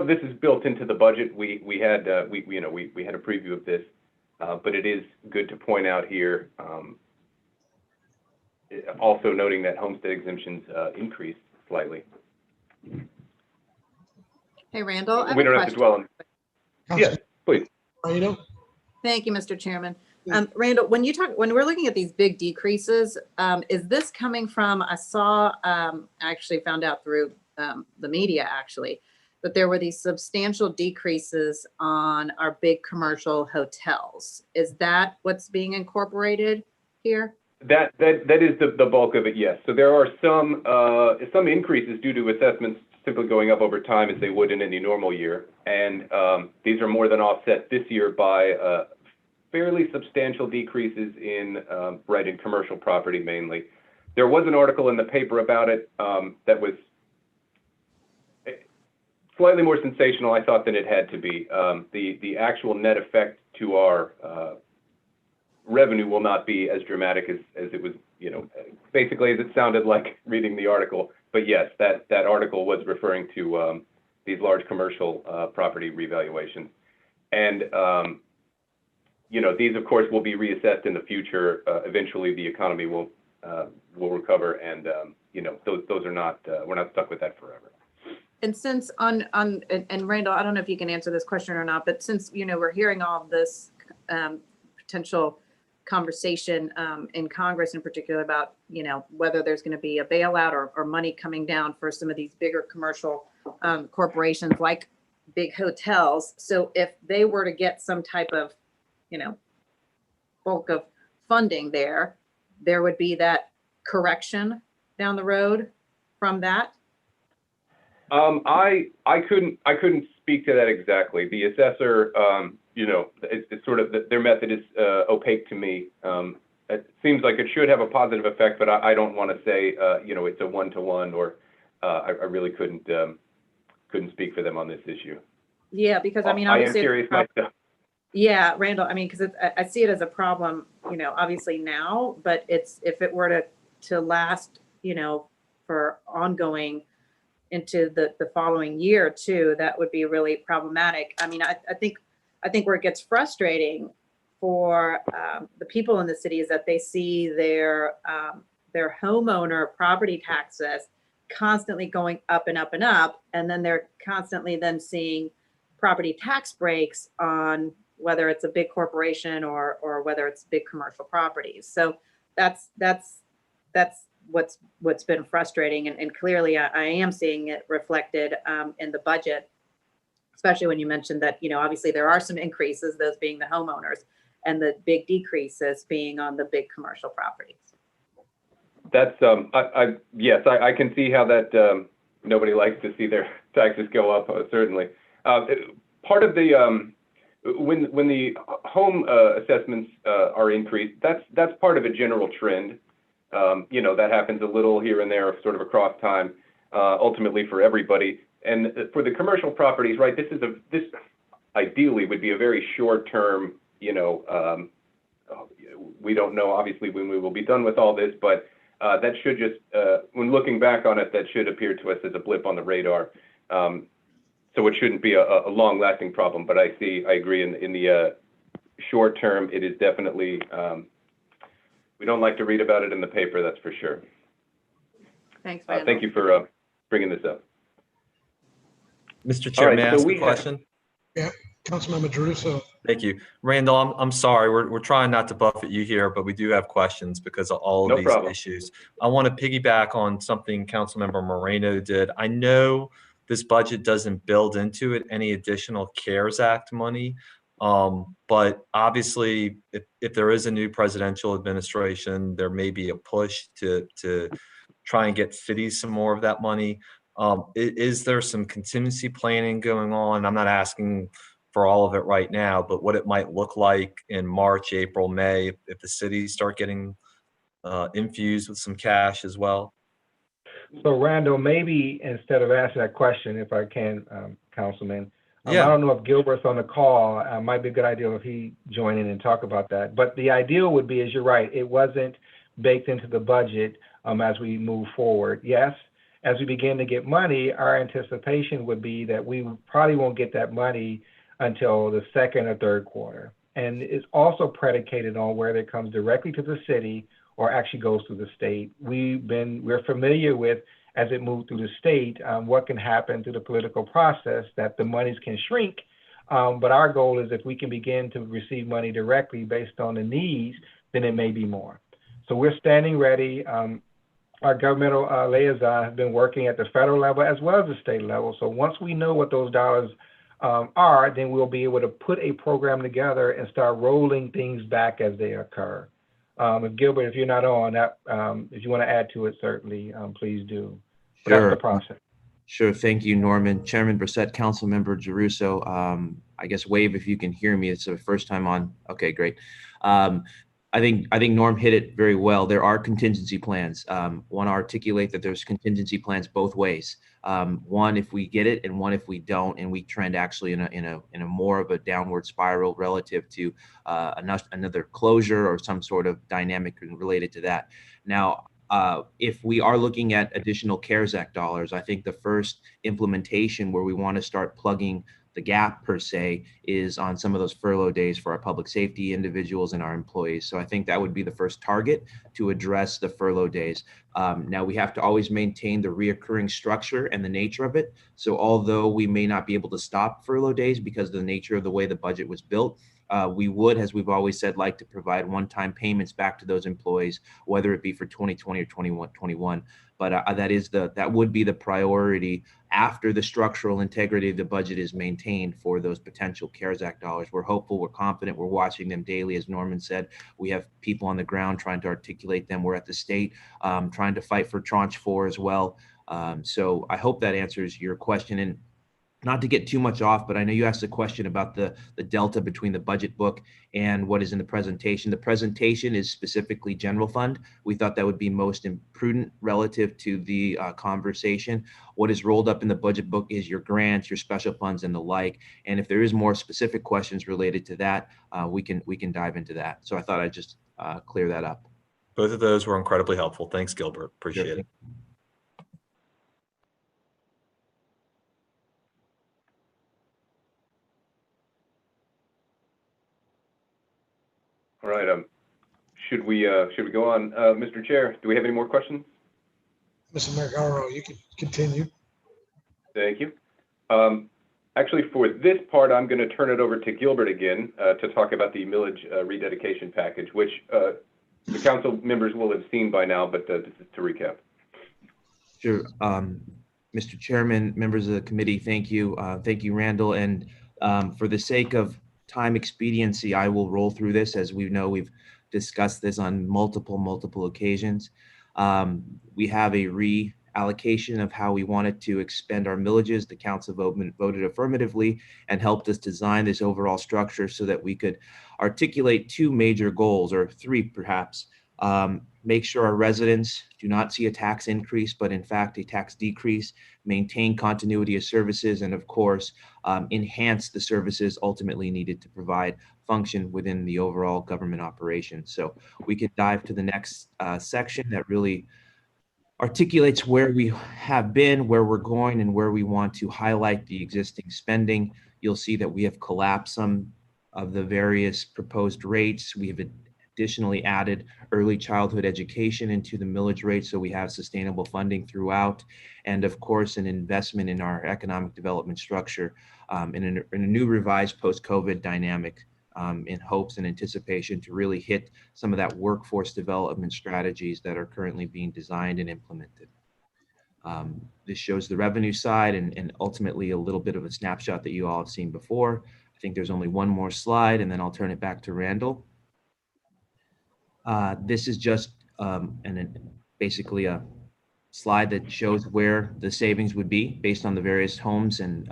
this is built into the budget. We had a preview of this, but it is good to point out here. Also noting that homestead exemptions increased slightly. Hey, Randall. I have We a don't have to dwell on. Yes, please. Thank you, Mr. Chairman. Randall, when we're looking at these big decreases, is this coming from, I actually found out through the media actually, that there were these substantial decreases on our big commercial hotels. Is that what's being incorporated here? That is the bulk of it, yes. So there are some increases due to assessments simply going up over time as they would in any normal year. And these are more than offset this year by fairly substantial decreases in commercial property mainly. There was an article in the paper about it that was slightly more sensational, I thought, than it had to be. The actual net effect to our revenue will not be as dramatic as it was, basically as it sounded like reading the article. But yes, that article was referring to these large commercial property revaluations. And, these, of course, will be reassessed in the future. Eventually, the economy will recover, and, those are not, we're not stuck with that forever. And since and Randall, I don't know if you can answer this question or not, but since, we're hearing all of this potential conversation in Congress in particular about, whether there's going to be a bailout or money coming down for some of these bigger commercial corporations like big hotels. So if they were to get some type of, bulk of funding there would be that correction down the road from that? I couldn't speak to that exactly. The assessor, it's sort of their method is opaque to me. It seems like it should have a positive effect, but I don't want to say it's a one-to-one, or I really couldn't speak for them on this issue. Yeah, because I am curious myself. Yeah, Randall, because I see it as a problem, obviously now, but if it were to last, for ongoing into the following year too, that would be really problematic. I think where it gets frustrating for the people in the city is that they see their homeowner property taxes constantly going up and up and up, and then they're constantly then seeing property tax breaks on whether it's a big corporation or whether it's big commercial properties. So that's what's been frustrating, and clearly I am seeing it reflected in the budget, especially when you mentioned that, obviously there are some increases, those being the homeowners, and the big decreases being on the big commercial properties. That's yes, I can see how that nobody likes to see their taxes go up, certainly. Part of the when the home assessments are increased, that's part of a general trend. That happens a little here and there, sort of across time, ultimately for everybody. And for the commercial properties, right, this ideally would be a very short term, we don't know obviously when we will be done with all this, but that should just, when looking back on it, that should appear to us as a blip on the radar. So it shouldn't be a long lasting problem, but I agree in the short term, it is definitely, we don't like to read about it in the paper, that's for sure. Thanks, thank you for bringing this up. Mr. Chair, right, may I so ask we a question? Yeah, Councilmember Druso. Thank you. Randall, I'm sorry. We're trying not to buffet you here, but we do have questions because of all of these issues. I want to piggyback on something Councilmember Moreno did. I know this budget doesn't build into it any additional CARES Act money, But obviously, if there is a new presidential administration, there may be a push to try and get cities some more of that money. Is there some contingency planning going on? I'm not asking for all of it right now, but what it might look like in March, April, May, if the cities start getting infused with some cash as well? So Randall, maybe instead of asking that question, if I can, Councilman, I Yeah, don't know if Gilbert's on the call. Might be a good idea if he join in and talk about that. But the ideal would be, as you're right, it wasn't baked into the budget as we move forward. Yes, as we begin to get money, our anticipation would be that we probably won't get that money until the second or third quarter. And it's also predicated on whether it comes directly to the city or actually goes through the state. We're familiar with, as it moved through the state, what can happen through the political process, that the monies can shrink. But our goal is if we can begin to receive money directly based on the needs, then it may be more. So we're standing ready. Our governmental liaison has been working at the federal level as well as the state level. So once we know what those dollars are, then we'll be able to put a program together and start rolling things back as they occur. If Gilbert, if you're not on that, if you want to add to it, certainly, please do. But that's the process. Sure. Thank you, Norman. Chairman Brissett, Councilmember Giarrusso. I guess wave if you can hear me. It's the first time on. Okay, great. I think Norm hit it very well. There are contingency plans. Want to articulate that there's contingency plans both ways. One if we get it, and one if we don't, and we trend actually in a more of a downward spiral relative to another closure or some sort of dynamic related to that. Now, if we are looking at additional CARES Act dollars, I think the first implementation where we want to start plugging the gap per se is on some of those furlough days for our public safety individuals and our employees. So I think that would be the first target to address the furlough days. Now we have to always maintain the reoccurring structure and the nature of it. So although we may not be able to stop furlough days because of the nature of the way the budget was built, we would, as we've always said, like to provide one-time payments back to those employees, whether it be for 2020 or 2021. But that would be the priority after the structural integrity of the budget is maintained for those potential CARES Act dollars. We're hopeful, we're confident, we're watching them daily. As Norman said, we have people on the ground trying to articulate them. We're at the state trying to fight for Tranche 4 as well. So I hope that answers your question. And not to get too much off, but I know you asked a question about the delta between the budget book and what is in the presentation. The presentation is specifically general fund. We thought that would be most prudent relative to the conversation. What is rolled up in the budget book is your grants, your special funds, and the like. And if there is more specific questions related to that, we can dive into that. So I thought I'd just clear that up. both of those were incredibly helpful. Thanks, Gilbert. Appreciate it. All right. Should we go on, Mr. Chair? Do we have any more questions? Mr. Magaro, you can continue. Thank you. Actually, for this part, I'm going to turn it over to Gilbert again to talk about the millage rededication package, which the council members will have seen by now, but this is to recap. Sure. Mr. Chairman, members of the committee, thank you. Thank you, Randall. And for the sake of time expediency, I will roll through this. As we know, we've discussed this on multiple occasions. We have a reallocation of how we wanted to expend our millages. The council voted affirmatively and helped us design this overall structure so that we could articulate two major goals, or three perhaps. Make sure our residents do not see a tax increase, but in fact a tax decrease, maintain continuity of services, and of course, enhance the services ultimately needed to provide function within the overall government operation. So we could dive to the next section that really articulates where we have been, where we're going, and where we want to highlight the existing spending. You'll see that we have collapsed some of the various proposed rates. We have additionally added early childhood education into the millage rate, so we have sustainable funding throughout, and of course an investment in our economic development structure in a new revised post-COVID dynamic in hopes and anticipation to really hit some of that workforce development strategies that are currently being designed and implemented. This shows the revenue side and ultimately a little bit of a snapshot that you all have seen before. I think there's only one more slide, and then I'll turn it back to Randall. This is just basically a slide that shows where the savings would be based on the various homes and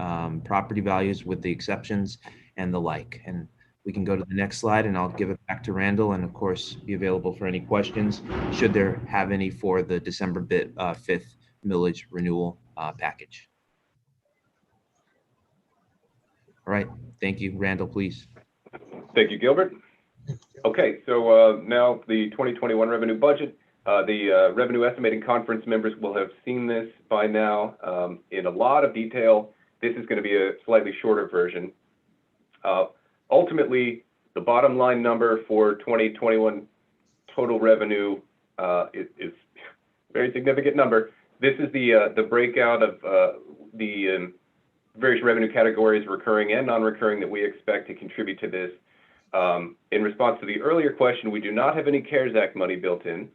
property values with the exceptions and the like. And we can go to the next slide, and I'll give it back to Randall, and of course be available for any questions should there have any for the December 5th millage renewal package. All right, thank you. Randall, please. Thank you, Gilbert. Okay, so now the 2021 revenue budget. The revenue estimating conference members will have seen this by now in a lot of detail. This is going to be a slightly shorter version. Ultimately, the bottom line number for 2021 total revenue is a very significant number. This is the breakout of the various revenue categories, recurring and non-recurring, that we expect to contribute to this. In response to the earlier question, we do not have any CARES Act money built in.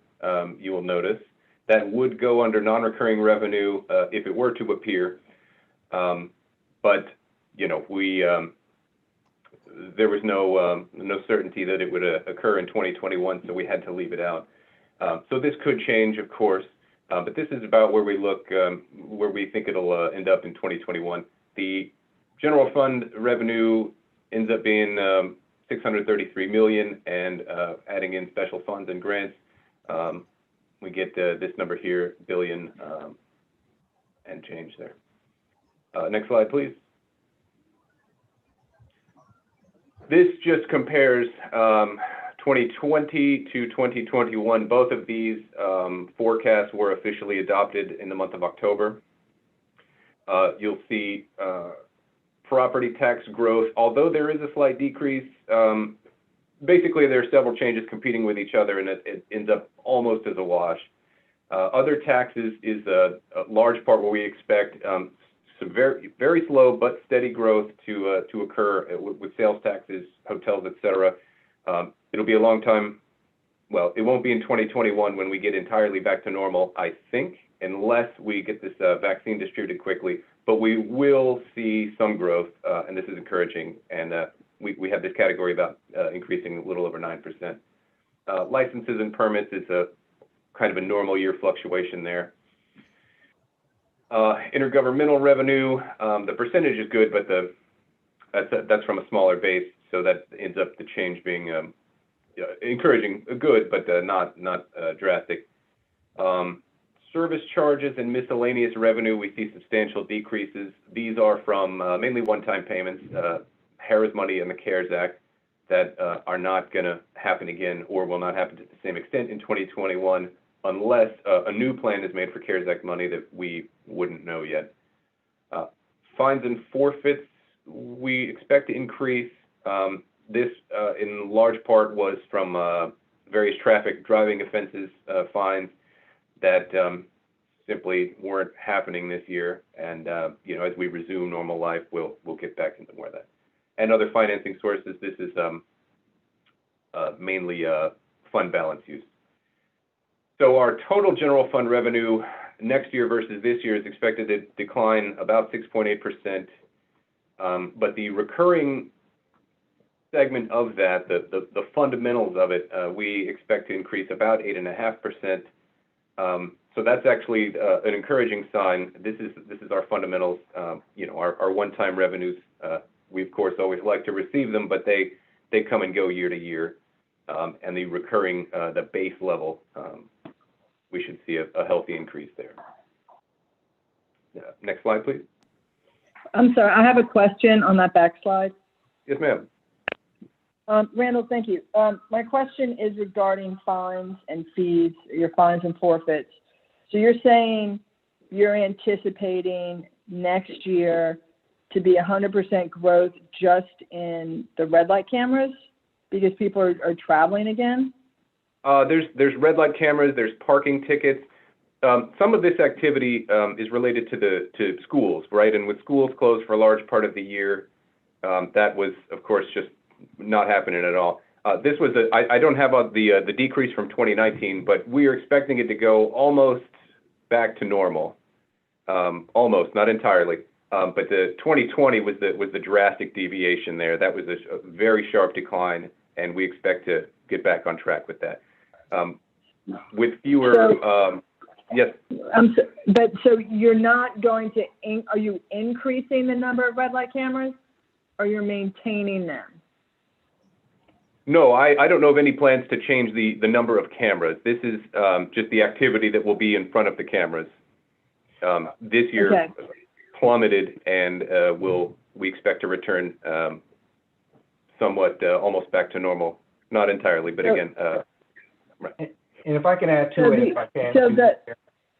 You will notice that would go under non-recurring revenue if it were to appear. But you know, there was no certainty that it would occur in 2021, so we had to leave it out. So this could change, of course, but this is about where we look, where we think it'll end up in 2021. The general fund revenue ends up being $633 million, and adding in special funds and grants, we get this number here, billion and change there. Next slide, please. This just compares 2020 to 2021. Both of these forecasts were officially adopted in the month of October. You'll see property tax growth, although there is a slight decrease, basically there are several changes competing with each other, and it ends up almost as a wash. Other taxes is a large part where we expect some very slow but steady growth to occur with sales taxes, hotels, etc. It'll be a long time. Well, it won't be in 2021 when we get entirely back to normal, I think, unless we get this vaccine distributed quickly. But we will see some growth, and this is encouraging. And we have this category about increasing a little over 9%. Licenses and permits is a kind of a normal year fluctuation there. Intergovernmental revenue, the percentage is good, but that's from a smaller base, so that ends up the change being encouraging, good, but not drastic. Service charges and miscellaneous revenue, we see substantial decreases. These are from mainly one-time payments, Harris money and the CARES Act, that are not going to happen again, or will not happen to the same extent in 2021, unless a new plan is made for CARES Act money that we wouldn't know yet. Fines and forfeits, we expect to increase. This, in large part, was from various traffic driving offenses fines that simply weren't happening this year. And you know, as we resume normal life, we'll get back into more of that. And other financing sources, this is mainly fund balance use. So our total general fund revenue next year versus this year is expected to decline about 6.8%. But the recurring segment of that, the fundamentals of it, we expect to increase about 8.5%. So that's actually an encouraging sign. This is our fundamentals. You know, our one-time revenues. We of course always like to receive them, but they come and go year to year. And the recurring, the base level, we should see a healthy increase there. Next slide, please. I'm sorry, I have a question on that back slide. Yes, ma'am. Randall, thank you. My question is regarding fines and fees, your fines and forfeits. So you're saying you're anticipating next year to be 100% growth just in the red light cameras because people are traveling again? There's red light cameras, there's parking tickets. Some of this activity is related to schools, right? And with schools closed for a large part of the year, that was, of course, just not happening at all. This was I don't have the decrease from 2019, but we are expecting it to go almost back to normal. Almost, not entirely. But the 2020 was the drastic deviation there. That was a very sharp decline, and we expect to get back on track with that. With fewer, yes. So you're not going to, are you increasing the number of red light cameras, or you're maintaining them? No, I don't know of any plans to change the number of cameras. This is just the activity that will be in front of the cameras. This year plummeted, and we expect to return somewhat almost back to normal. Not entirely, but again, right. And if I can add to it, if I can.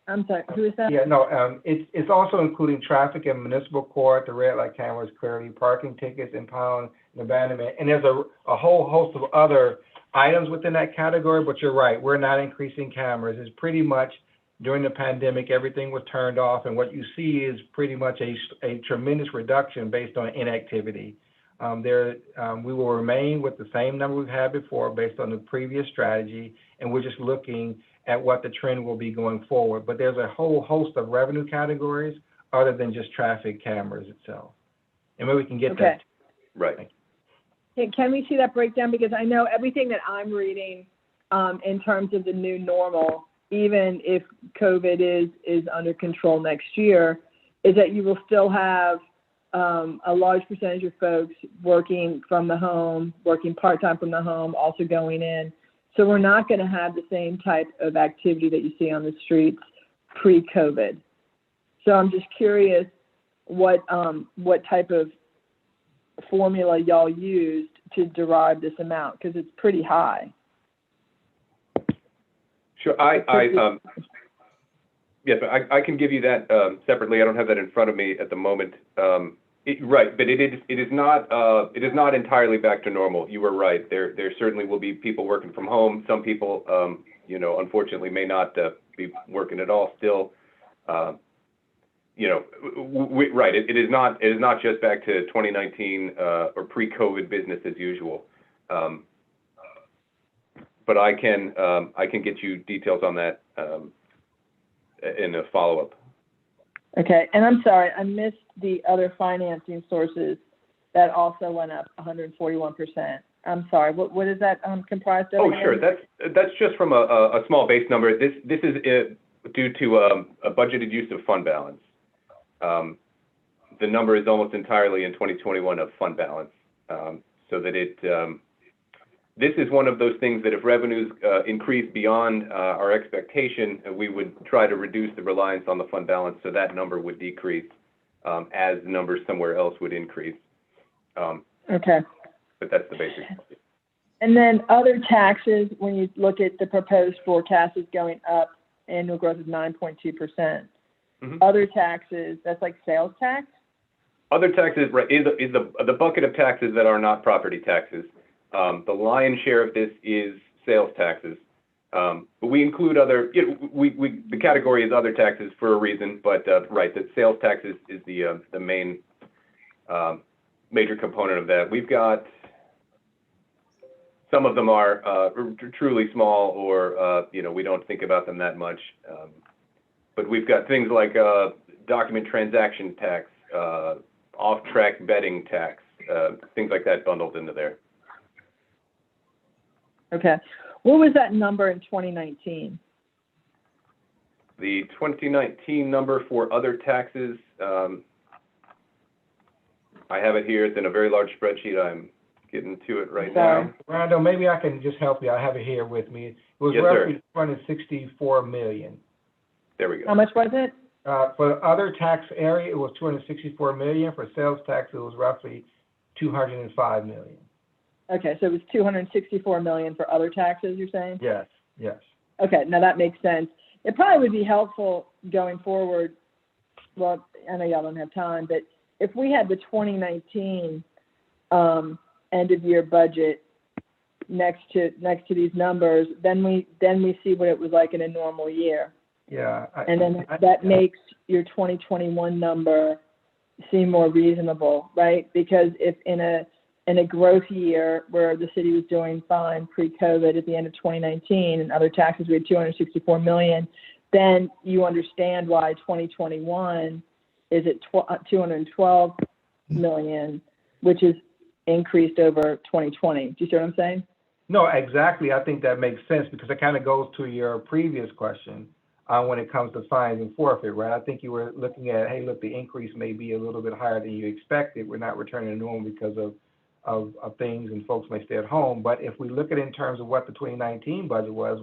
I'm sorry, who is that? Yeah, no, it's also including traffic and municipal court, the red light cameras, clearly parking tickets, impound, and abandonment. And there's a whole host of other items within that category, but you're right, we're not increasing cameras. It's pretty much during the pandemic, everything was turned off, and what you see is pretty much a tremendous reduction based on inactivity. We will remain with the same number we've had before based on the previous strategy, and we're just looking at what the trend will be going forward. But there's a whole host of revenue categories other than just traffic cameras itself. And maybe we can get that. Right. Can we see that breakdown? Because I know everything that I'm reading in terms of the new normal, even if COVID is under control next year, is that you will still have a large percentage of folks working from the home, working part-time from the home, also going in. So we're not going to have the same type of activity that you see on the streets pre-COVID. So I'm just curious what type of formula y'all used to derive this amount, because it's pretty high. Sure, yes, I can give you that separately. I don't have that in front of me at the moment. Right, but it is not entirely back to normal. You were right. There certainly will be people working from home. Some people, unfortunately, may not be working at all still. Right. It is not just back to 2019 or pre-COVID business as usual. But I can get you details on that in a follow-up. Okay, and I'm sorry, I missed the other financing sources that also went up 141%. I'm sorry, what is that comprised of? Oh, sure, that's just from a small base number. This is due to a budgeted use of fund balance. The number is almost entirely in 2021 of fund balance, so that this is one of those things that if revenues increase beyond our expectation, we would try to reduce the reliance on the fund balance, so that number would decrease as the numbers somewhere else would increase. Okay. But that's the basic. And then other taxes, when you look at the proposed forecast is going up, annual growth is 9.2%. Mm-hmm. Other taxes, that's like sales tax? Other taxes, right, is the bucket of taxes that are not property taxes. The lion's share of this is sales taxes. But we include other, the category is other taxes for a reason, but right, the sales taxes is the main major component of that. We've got, some of them are truly small or, we don't think about them that much. But we've got things like document transaction tax, off-track betting tax, things like that bundled into there. Okay. What was that number in 2019? The 2019 number for other taxes, I have it here. It's in a very large spreadsheet. I'm getting to it right now. Randall, maybe I can just help you. I have it here with me. It was Yes, roughly 264 million. There we go. How much was it? For other tax area, it was 264 million. For sales tax, it was roughly 205 million. Okay, so it was 264 million for other taxes, you're saying? Yes, yes. Okay, now that makes sense. It probably would be helpful going forward. Well, I know y'all don't have time, but if we had the 2019 end of year budget next to these numbers, then we see what it was like in a normal year. Yeah. And then that makes your 2021 number seem more reasonable, right? Because if in a growth year where the city was doing fine pre-COVID at the end of 2019 and other taxes, we had 264 million, then you understand why 2021 is it 212 million, which is increased over 2020? Do you see what I'm saying? No, exactly. I think that makes sense because it kind of goes to your previous question when it comes to fines and forfeit, right? I think you were looking at, hey, look, the increase may be a little bit higher than you expected. We're not returning to normal because of things and folks may stay at home. But if we look at it in terms of what the 2019 budget was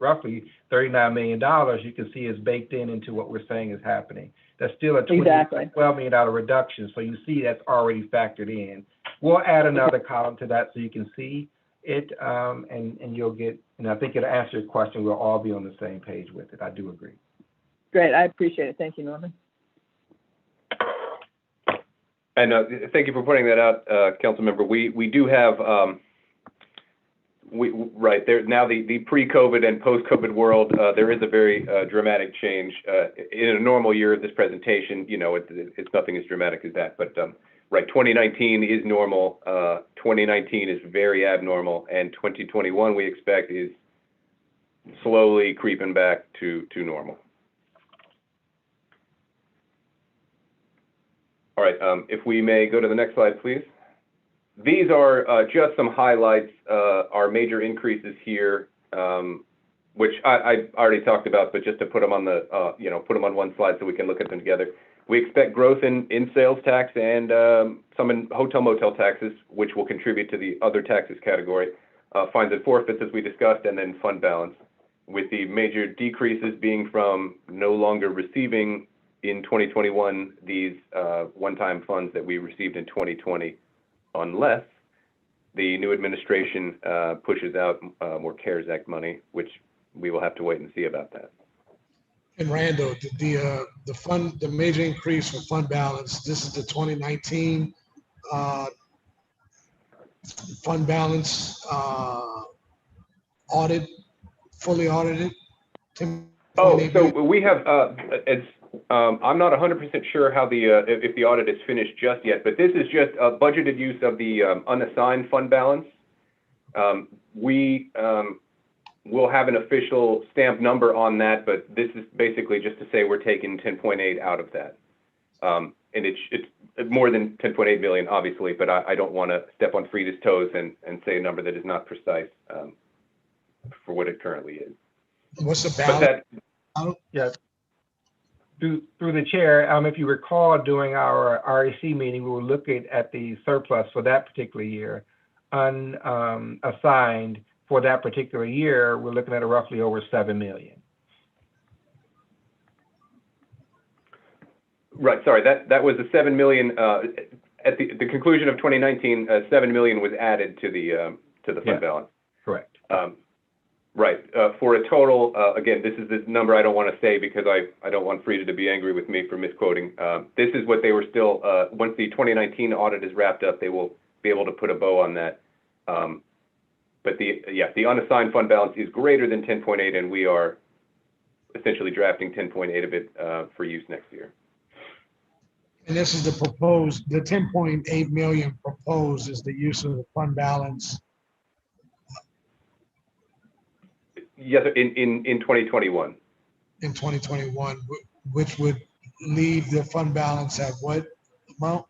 roughly $39 million, you can see is baked into what we're saying is happening. That's still a $12 million reduction. So you see that's already factored in. We'll add another column to that so you can see it, and you'll get, and I think it'll answer your question. We'll all be on the same page with it. I do agree. Great, I appreciate it. Thank you, Norman. And thank you for pointing that out, Councilmember. We do have, right there now, the pre-COVID and post-COVID world, there is a very dramatic change. In a normal year of this presentation, you know, it's nothing as dramatic as that. But right, 2019 is normal. 2019 is very abnormal, and 2021 we expect is slowly creeping back to normal. All right, if we may go to the next slide, please. These are just some highlights, our major increases here, which I already talked about, but just to put them on the, you know, put them on one slide so we can look at them together. We expect growth in sales tax and some in hotel motel taxes, which will contribute to the other taxes category, fines and forfeits as we discussed, and then fund balance, with the major decreases being from no longer receiving in 2021 these one-time funds that we received in 2020, unless the new administration pushes out more CARES Act money, which we will have to wait and see about that. And Randall, the major increase for fund balance, this is the 2019 fund balance audit, fully audited. Oh, so we have, I'm not 100% sure how if the audit is finished just yet, but this is just a budgeted use of the unassigned fund balance. We will have an official stamp number on that, but this is basically just to say we're taking 10.8 out of that. And it's more than 10.8 million, obviously, but I don't want to step on Frida's toes and say a number that is not precise for what it currently is. What's the balance? Yes. Through the chair, if you recall, during our REC meeting, we were looking at the surplus for that particular year, unassigned for that particular year. We're looking at roughly over 7 million. Right. Sorry, that was the 7 million at the conclusion of 2019. 7 million was added to the fund balance. Correct. Right. For a total, again, this is the number I don't want to say because I don't want Frida to be angry with me for misquoting. This is what they were still, once the 2019 audit is wrapped up, they will be able to put a bow on that. But the unassigned fund balance is greater than 10.8, and we are essentially drafting 10.8 of it for use next year. And this is the 10.8 million proposed is the use of the fund balance. Yes, in 2021. In 2021, which would leave the fund balance at what amount?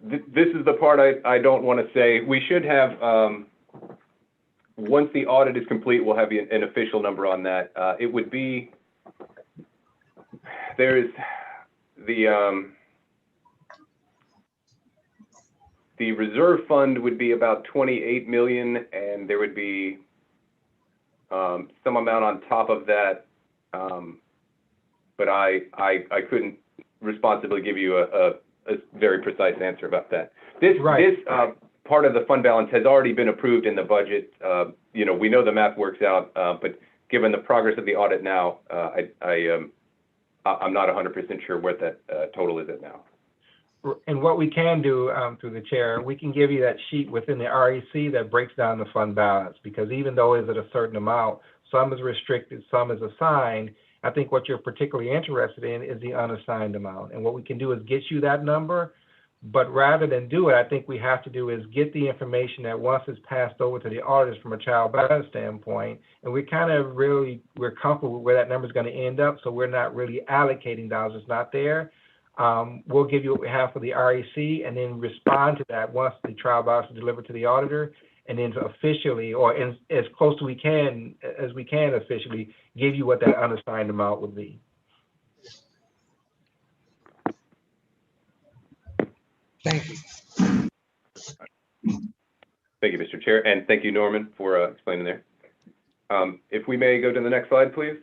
This is the part I don't want to say. We should have, once the audit is complete, we'll have an official number on that. It would be, there's the reserve fund would be about 28 million, and there would be some amount on top of that, but I couldn't responsibly give you a very precise answer about that. This part of the fund balance has already been approved in the budget. You know, we know the math works out, but given the progress of the audit now, I'm not 100% sure what that total is at now. And what we can do through the chair, we can give you that sheet within the REC that breaks down the fund balance, because even though it's at a certain amount, some is restricted, some is assigned. I think what you're particularly interested in is the unassigned amount. And what we can do is get you that number But rather than do it, I think we have to do is get the information that once it's passed over to the auditors from a child balance standpoint, and we're comfortable with where that number is going to end up, so we're not really allocating dollars. It's not there. We'll give you what we have for the REC and then respond to that once the trial balance is delivered to the auditor, and then to officially, or as close as we can officially, give you what that unassigned amount would be. Thank you. Thank you, Mr. Chair, and thank you, Norman, for explaining there. If we may go to the next slide, please.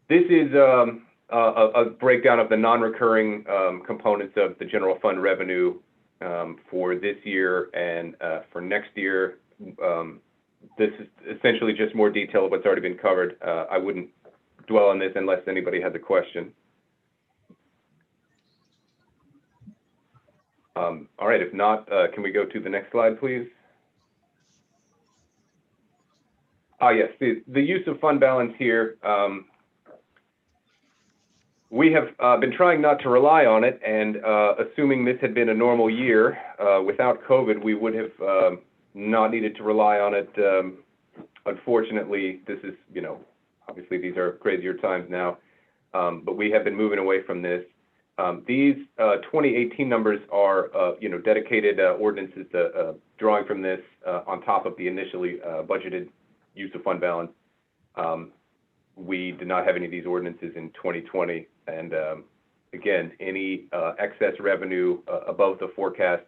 This is a breakdown of the non-recurring components of the general fund revenue for this year and for next year. This is essentially just more detail of what's already been covered. I wouldn't dwell on this unless anybody has a question. All right, if not, can we go to the next slide, please? Yes, the use of fund balance here. We have been trying not to rely on it, and assuming this had been a normal year without COVID, we would have not needed to rely on it. Unfortunately, this is, obviously these are crazier times now, but we have been moving away from this. These 2018 numbers are, dedicated ordinances drawing from this on top of the initially budgeted use of fund balance. We did not have any of these ordinances in 2020. And again, any excess revenue above the forecast,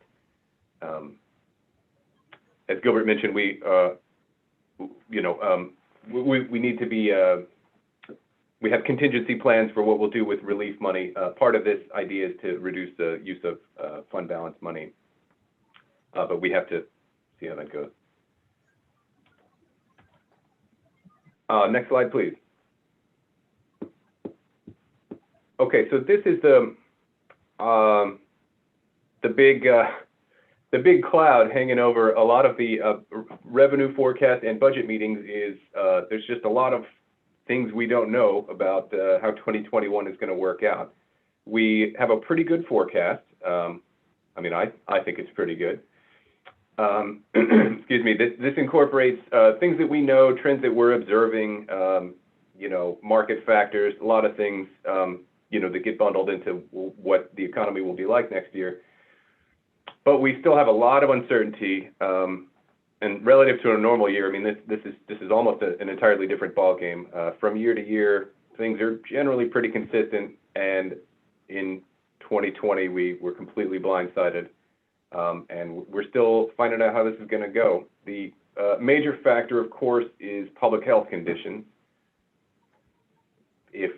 as Gilbert mentioned, we need to be, we have contingency plans for what we'll do with relief money. Part of this idea is to reduce the use of fund balance money, but we have to see how that goes. Next slide, please. Okay, so this is the big cloud hanging over a lot of the revenue forecast and budget meetings. Is there's just a lot of things we don't know about how 2021 is going to work out. We have a pretty good forecast. I mean, I think it's pretty good. Excuse me. This incorporates things that we know, trends that we're observing, market factors, a lot of things, that get bundled into what the economy will be like next year. But we still have a lot of uncertainty. And relative to a normal year, I mean, this is almost an entirely different ballgame. From year to year, things are generally pretty consistent. And in 2020, we were completely blindsided. And we're still finding out how this is going to go. The major factor, of course, is public health conditions. If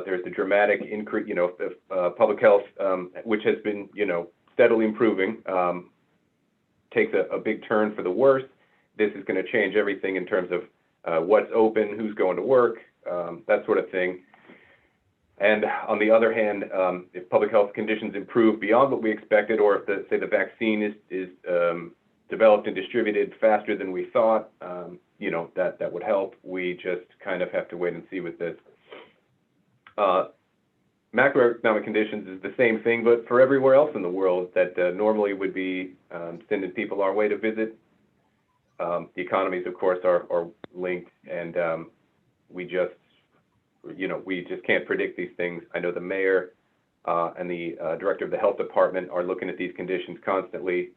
there's a dramatic increase, if public health, which has been, steadily improving, takes a big turn for the worse, this is going to change everything in terms of what's open, who's going to work, that sort of thing. And on the other hand, if public health conditions improve beyond what we expected, or if the vaccine is developed and distributed faster than we thought, that would help. We just kind of have to wait and see with this. Macroeconomic conditions is the same thing, but for everywhere else in the world that normally would be sending people our way to visit. The economies, of course, are linked, and we just can't predict these things. I know the mayor and the director of the health department are looking at these conditions constantly,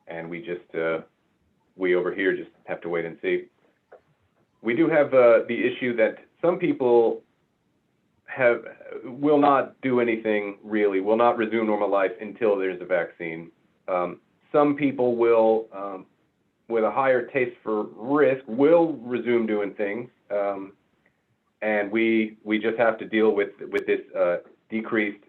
and we over here just have to wait and see. We do have the issue that some people will not do anything really, will not resume normal life until there's a vaccine. Some people will, with a higher taste for risk, will resume doing things. And we just have to deal with this decreased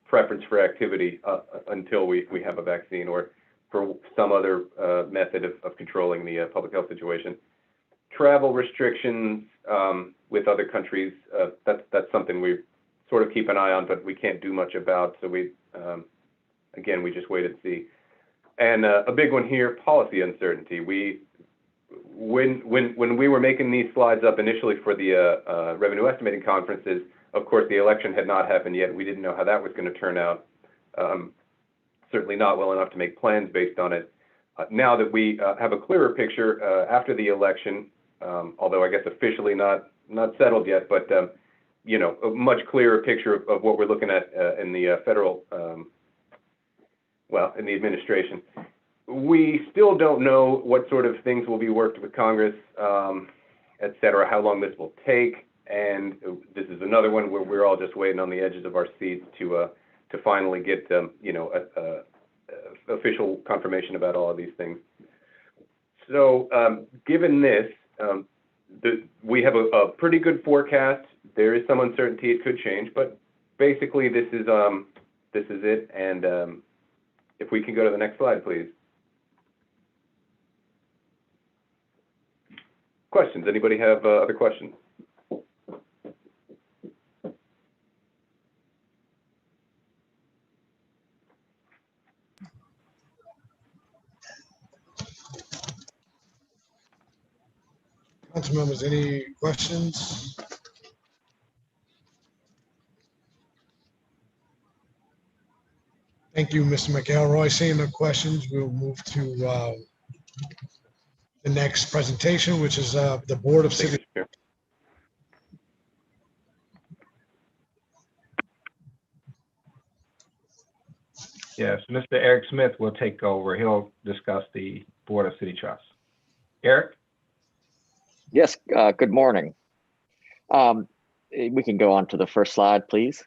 preference for activity until we have a vaccine or for some other method of controlling the public health situation. Travel restrictions with other countries, that's something we sort of keep an eye on, but we can't do much about. So again, we just wait and see. And a big one here, policy uncertainty. When we were making these slides up initially for the revenue estimating conferences, Of course, the election had not happened yet. We didn't know how that was going to turn out. Certainly not well enough to make plans based on it. Now that we have a clearer picture after the election, although I guess officially not settled yet, but you know, a much clearer picture of what we're looking at in the federal, in the administration. We still don't know what sort of things will be worked with Congress, et cetera, how long this will take. And this is another one where we're all just waiting on the edges of our seats to finally get, you know, official confirmation about all of these things. So given this, we have a pretty good forecast. There is some uncertainty; it could change, but basically this is it. And if we can go to the next slide, please. Questions? Anybody have other questions? Council members, any questions? Thank you, Mr. McElroy. Seeing no questions, we'll move to the next presentation, which is the Board of City. Yes, Mr. Eric Smith will take over. He'll discuss the Board of City Trust. Eric? Yes, good morning. We can go on to the first slide, please.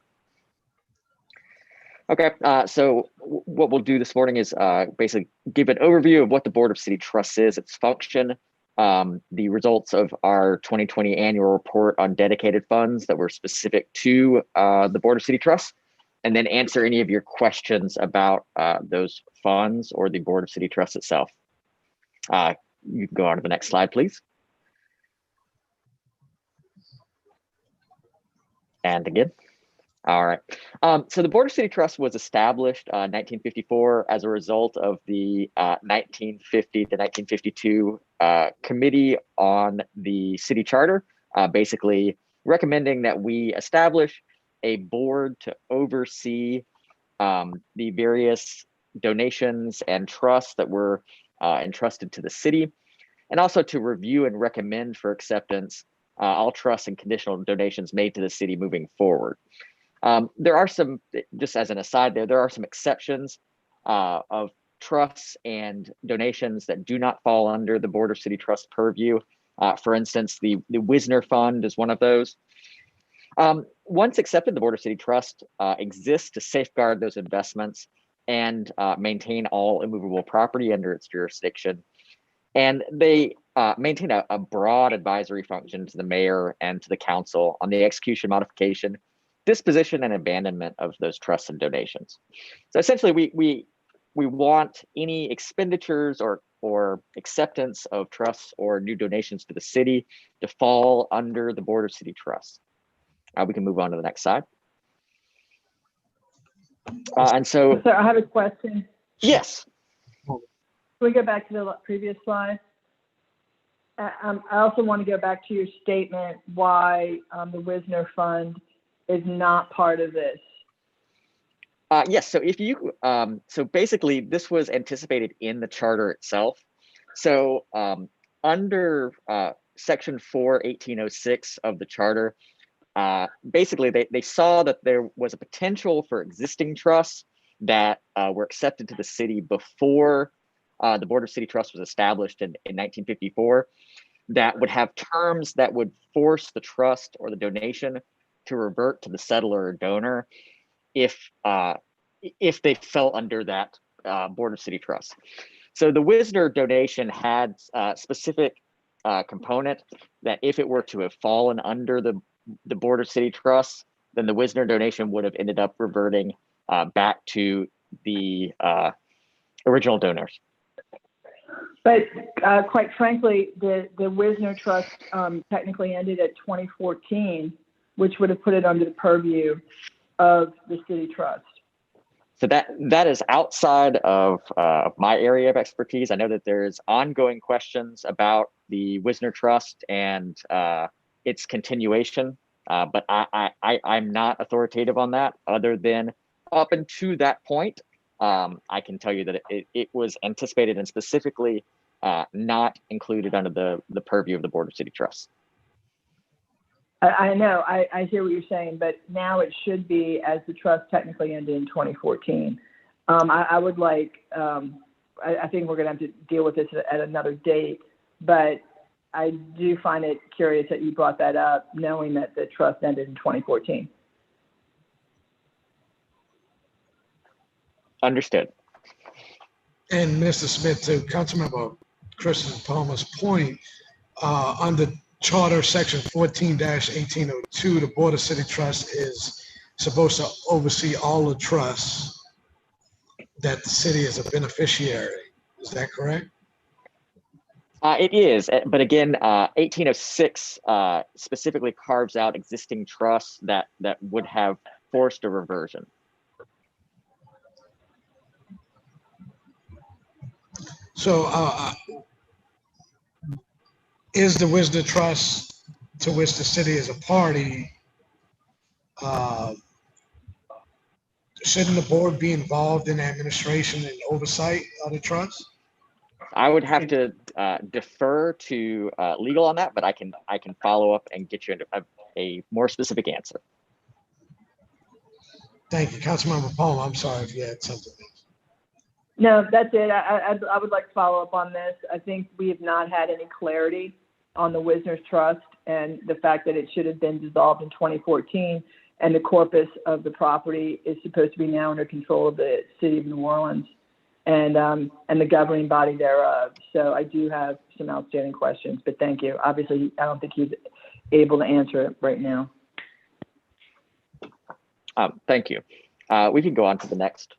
Okay, so what we'll do this morning is basically give an overview of what the Board of City Trusts is, its function, the results of our 2020 annual report on dedicated funds that were specific to the Board of City Trusts, and then answer any of your questions about those funds or the Board of City Trusts itself. You can go on to the next slide, please. And again. All right. So the Board of City Trust was established in 1954 as a result of the 1950 to 1952 Committee on the City Charter, basically recommending that we establish a board to oversee the various donations and trusts that were entrusted to the city, and also to review and recommend for acceptance all trusts and conditional donations made to the city moving forward. There are some, just as an aside there are some exceptions of trusts and donations that do not fall under the Board of City Trust purview. For instance, the Wisner Fund is one of those. Once accepted, the Board of City Trust exists to safeguard those investments and maintain all immovable property under its jurisdiction. And they maintain a broad advisory function to the mayor and to the council on the execution, modification, disposition, and abandonment of those trusts and donations. So essentially, we want any expenditures or acceptance of trusts or new donations to the city to fall under the Board of City Trusts. We can move on to the next slide. And so I have a question. Yes. Can we go back to the previous slide? I also want to go back to your statement why the Wisner Fund is not part of this. Yes, so if you, so basically this was anticipated in the charter itself. So under section 4-1806 of the charter, basically they saw that there was a potential for existing trusts that were accepted to the city before the Board of City Trust was established in 1954, that would have terms that would force the trust or the donation to revert to the settlor or donor if they fell under that Board of City Trust. So the Wisner donation had a specific component that if it were to have fallen under the Board of City Trust, then the Wisner donation would have ended up reverting back to the original donors. But quite frankly, the Wisner Trust technically ended at 2014, which would have put it under the purview of the City Trust. So that is outside of my area of expertise. I know that there's ongoing questions about the Wisner Trust and its continuation But I'm not authoritative on that, other than up until that point, I can tell you that it was anticipated and specifically not included under the purview of the Board of City Trusts. I know, I hear what you're saying, but now it should be, as the trust technically ended in 2014. I would like, I think we're gonna have to deal with this at another date, but I do find it curious that you brought that up, knowing that the trust ended in 2014. Understood. And Mr. Smith, to Councilmember Christian Palmer's point, under Charter Section 14-1802, the Board of City Trust is supposed to oversee all the trusts that the city is a beneficiary. Is that correct? It is, but again, 1806 specifically carves out existing trusts that would have forced a reversion. So is the Wisdom Trust, to which the city is a party, shouldn't the board be involved in administration and oversight of the trust? I would have to defer to legal on that, but I can follow up and get you a more specific answer. Thank you. Councilmember Palmer, I'm sorry if you had something. No, that's it. I would like to follow up on this. I think we have not had any clarity on the Wisner's Trust and the fact that it should have been dissolved in 2014, and the corpus of the property is supposed to be now under control of the city of New Orleans and the governing body thereof. So I do have some outstanding questions, but thank you. Obviously, I don't think he's able to answer it right now. Thank you. We can go on to the next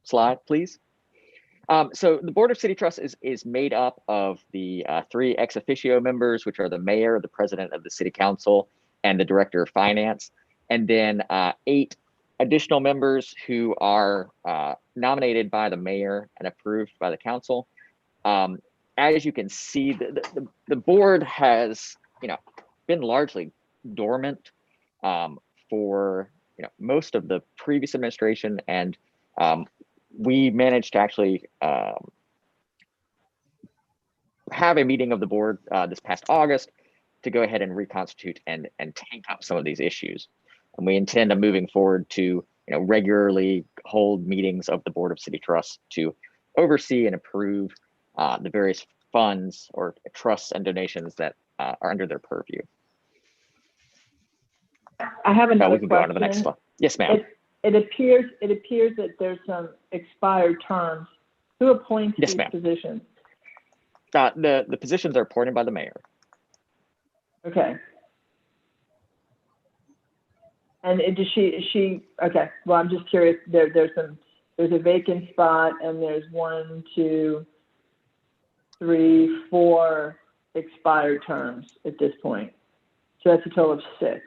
slide, please. So the Board of City Trust is made up of the 3 ex officio members, which are the mayor, the president of the city council, and the director of finance, and then 8 additional members who are nominated by the mayor and approved by the council. As you can see, the board has, been largely dormant for most of the previous administration, and we managed to actually have a meeting of the board this past August to go ahead and reconstitute and take up some of these issues. And we intend on moving forward to regularly hold meetings of the Board of City Trusts to oversee and approve the various funds or trusts and donations that are under their purview. I have another we can go on to the next slide. Yes, ma'am. It appears that there's some expired terms. Who appoints Yes, these ma'am. positions? The positions are appointed by the mayor. Okay. And is she okay? Well, I'm just curious. There's a vacant spot, and there's 1, 2, 3, 4 expired terms at this point. So that's a total of 6.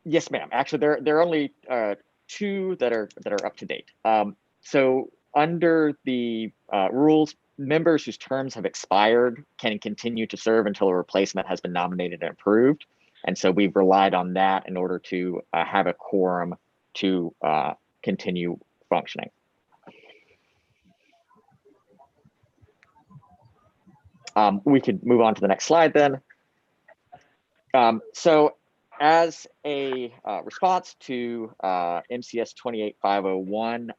Yes, ma'am. Actually, there are only 2 that are up to date. So under the rules, members whose terms have expired can continue to serve until a replacement has been nominated and approved. And so we've relied on that in order to have a quorum to continue functioning. We could move on to the next slide then. So as a response to MCS 28501,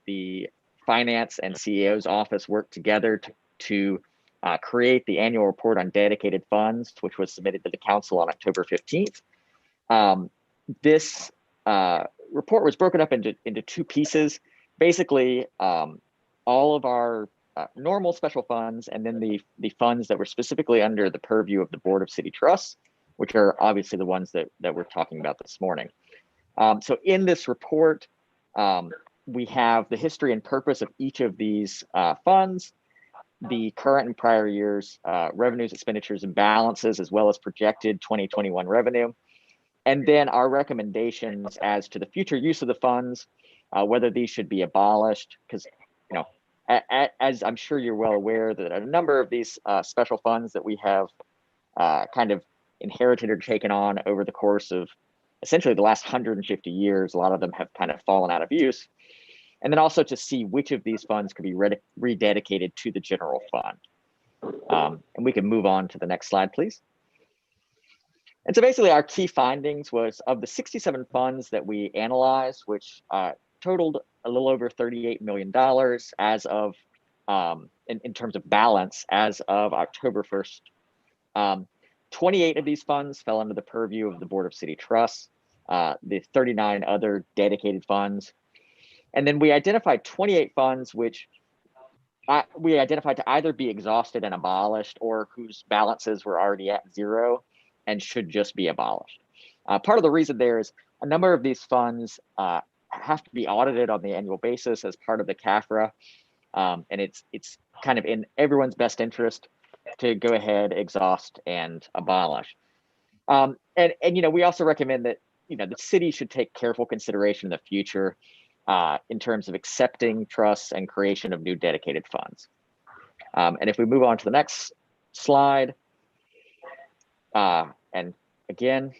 the Finance and CEO's office worked together to create the annual report on dedicated funds, which was submitted to the council on October 15th. This report was broken up into 2 pieces. Basically, all of our normal special funds, and then the funds that were specifically under the purview of the Board of City Trusts, which are obviously the ones that we're talking about this morning. So in this report, we have the history and purpose of each of these funds, the current and prior years revenues, expenditures, and balances, as well as projected 2021 revenue, and then our recommendations as to the future use of the funds, whether these should be abolished, because as I'm sure you're well aware that a number of these special funds that we have kind of inherited or taken on over the course of essentially the last 150 years. A lot of them have kind of fallen out of use. And then also to see which of these funds could be rededicated to the general fund. And we can move on to the next slide, please. And so basically our key findings was of the 67 funds that we analyzed, which totaled a little over $38 million as of, in terms of balance as of October 1st. 28 of these funds fell under the purview of the Board of City Trusts, the 39 other dedicated funds. And then we identified 28 funds which we identified to either be exhausted and abolished or whose balances were already at zero and should just be abolished. Part of the reason there is a number of these funds have to be audited on the annual basis as part of the CAFRA. And it's kind of in everyone's best interest to go ahead, exhaust, and abolish. And you know, we also recommend that, you know, the city should take careful consideration in the future in terms of accepting trusts and creation of new dedicated funds. And if we move on to the next slide, and again,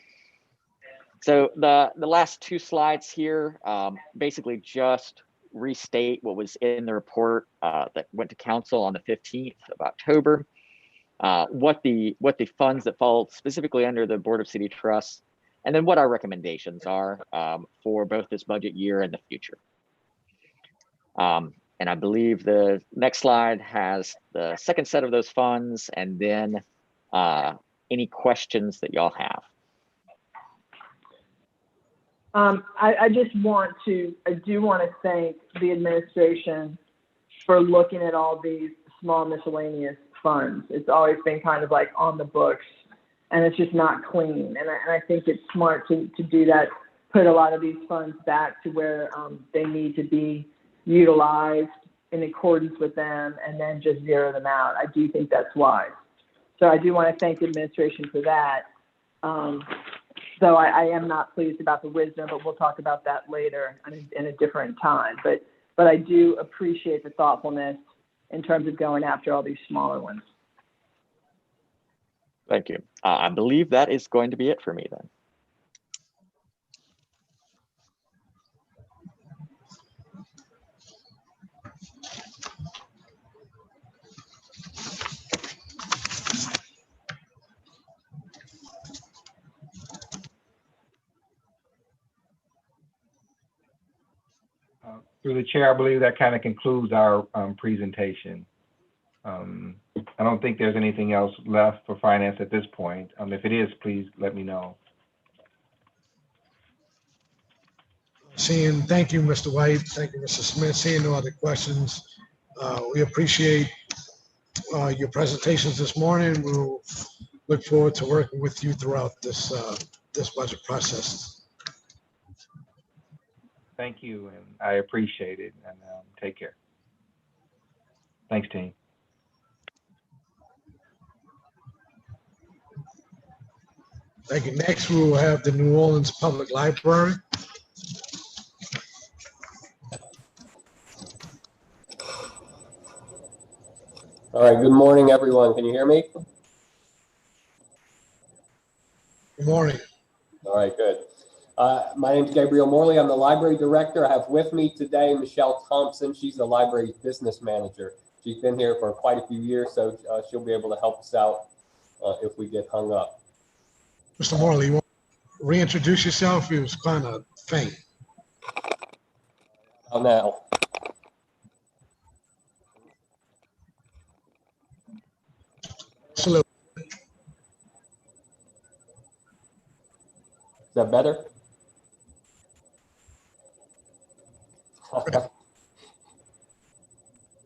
so the last two slides here basically just restate what was in the report that went to council on the 15th of October. What the funds that fall specifically under the Board of City Trusts, and then what our recommendations are for both this budget year and the future. And I believe the next slide has the second set of those funds, and then any questions that y'all have. I do want to thank the administration for looking at all these small miscellaneous funds. It's always been kind of like on the books, and it's just not clean. And I think it's smart to do that, put a lot of these funds back to where they need to be utilized in accordance with them, and then just zero them out. I do think that's wise. So I do want to thank the administration for that. So I am not pleased about the wisdom, but we'll talk about that later in a different time. But I do appreciate the thoughtfulness in terms of going after all these smaller ones. Thank you. I believe that is going to be it for me then. Through the chair, I believe that kind of concludes our presentation. I don't think there's anything else left for finance at this point. If it is, please let me know. Thank you, Mr. White. Thank you, Mr. Smith. Seeing no other questions, we appreciate your presentations this morning. We'll look forward to working with you throughout this budget process. Thank you, and I appreciate it, and take care. Thanks, team. Thank you. Next, we will have the New Orleans Public Library. All right, good morning, everyone. Can you hear me? Good morning. All right, good. My name is Gabriel Morley. I'm the library director. I have with me today Michelle Thompson. She's the library business manager. She's been here for quite a few years, so she'll be able to help us out if we get hung up. Mr. Morley, you want to reintroduce yourself? It was kind of faint. How now? Salute. Is that better?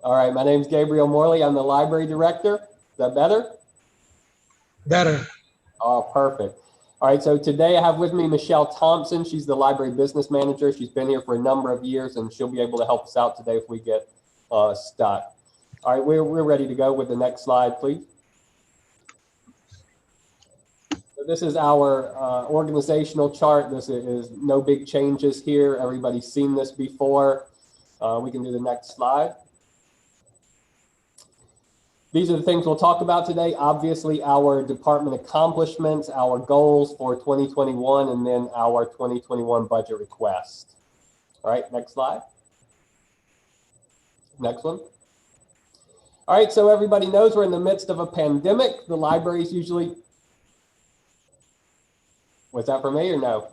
All right, my name is Gabriel Morley. I'm the library director. Is that better? Better. Oh, perfect. All right, so today I have with me Michelle Thompson. She's the library business manager. She's been here for a number of years, and she'll be able to help us out today if we get stuck. All right, we're ready to go with the next slide, please. So this is our organizational chart. This is no big changes here. Everybody's seen this before. We can do the next slide. These are the things we'll talk about today. Obviously, our department accomplishments, our goals for 2021, and then our 2021 budget request. All right, next slide. Next one. All right, so everybody knows we're in the midst of a pandemic. The libraries usually, was that for me or no?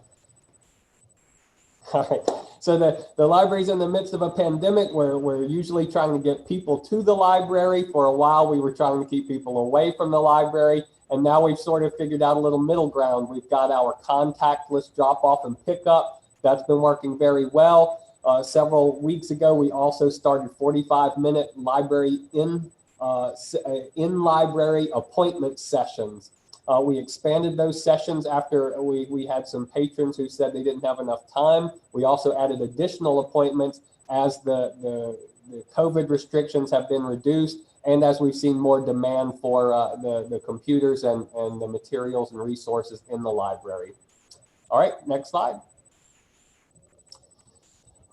All right, so the library's in the midst of a pandemic where we're usually trying to get people to the library. For a while, we were trying to keep people away from the library, and now we've sort of figured out a little middle ground. We've got our contactless drop-off and pickup. That's been working very well. Several weeks ago, we also started 45-minute library in-library appointment sessions. We expanded those sessions after we had some patrons who said they didn't have enough time. We also added additional appointments as the COVID restrictions have been reduced and as we've seen more demand for the computers and the materials and resources in the library. All right, next slide.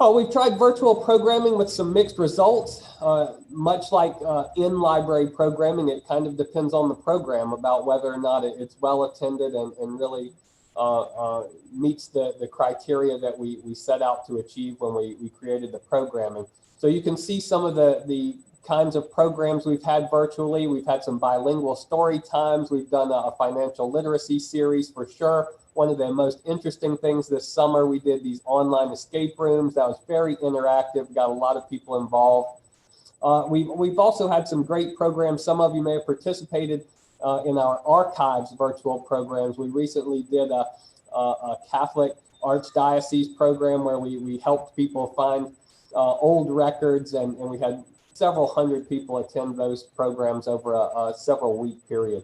We've tried virtual programming with some mixed results. Much like in-library programming, it kind of depends on the program about whether or not it's well attended and really meets the criteria that we set out to achieve when we created the programming. So you can see some of the kinds of programs we've had virtually. We've had some bilingual story times. We've done a financial literacy series for sure. One of the most interesting things this summer, we did these online escape rooms. That was very interactive, got a lot of people involved. We've also had some great programs. Some of you may have participated in our archives virtual programs. We recently did a Catholic Archdiocese program where we helped people find old records, and we had several hundred people attend those programs over a several week period.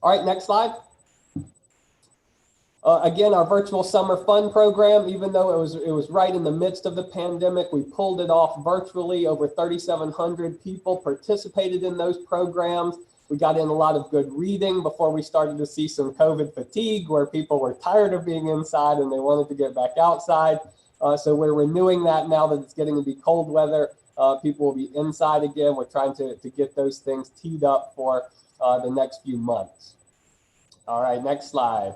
All right, next slide. Again, our virtual summer fun program, even though it was right in the midst of the pandemic, we pulled it off virtually. Over 3,700 people participated in those programs. We got in a lot of good reading before we started to see some COVID fatigue where people were tired of being inside and they wanted to get back outside. So we're renewing that now that it's getting to be cold weather. People will be inside again. We're trying to get those things teed up for the next few months. All right, next slide.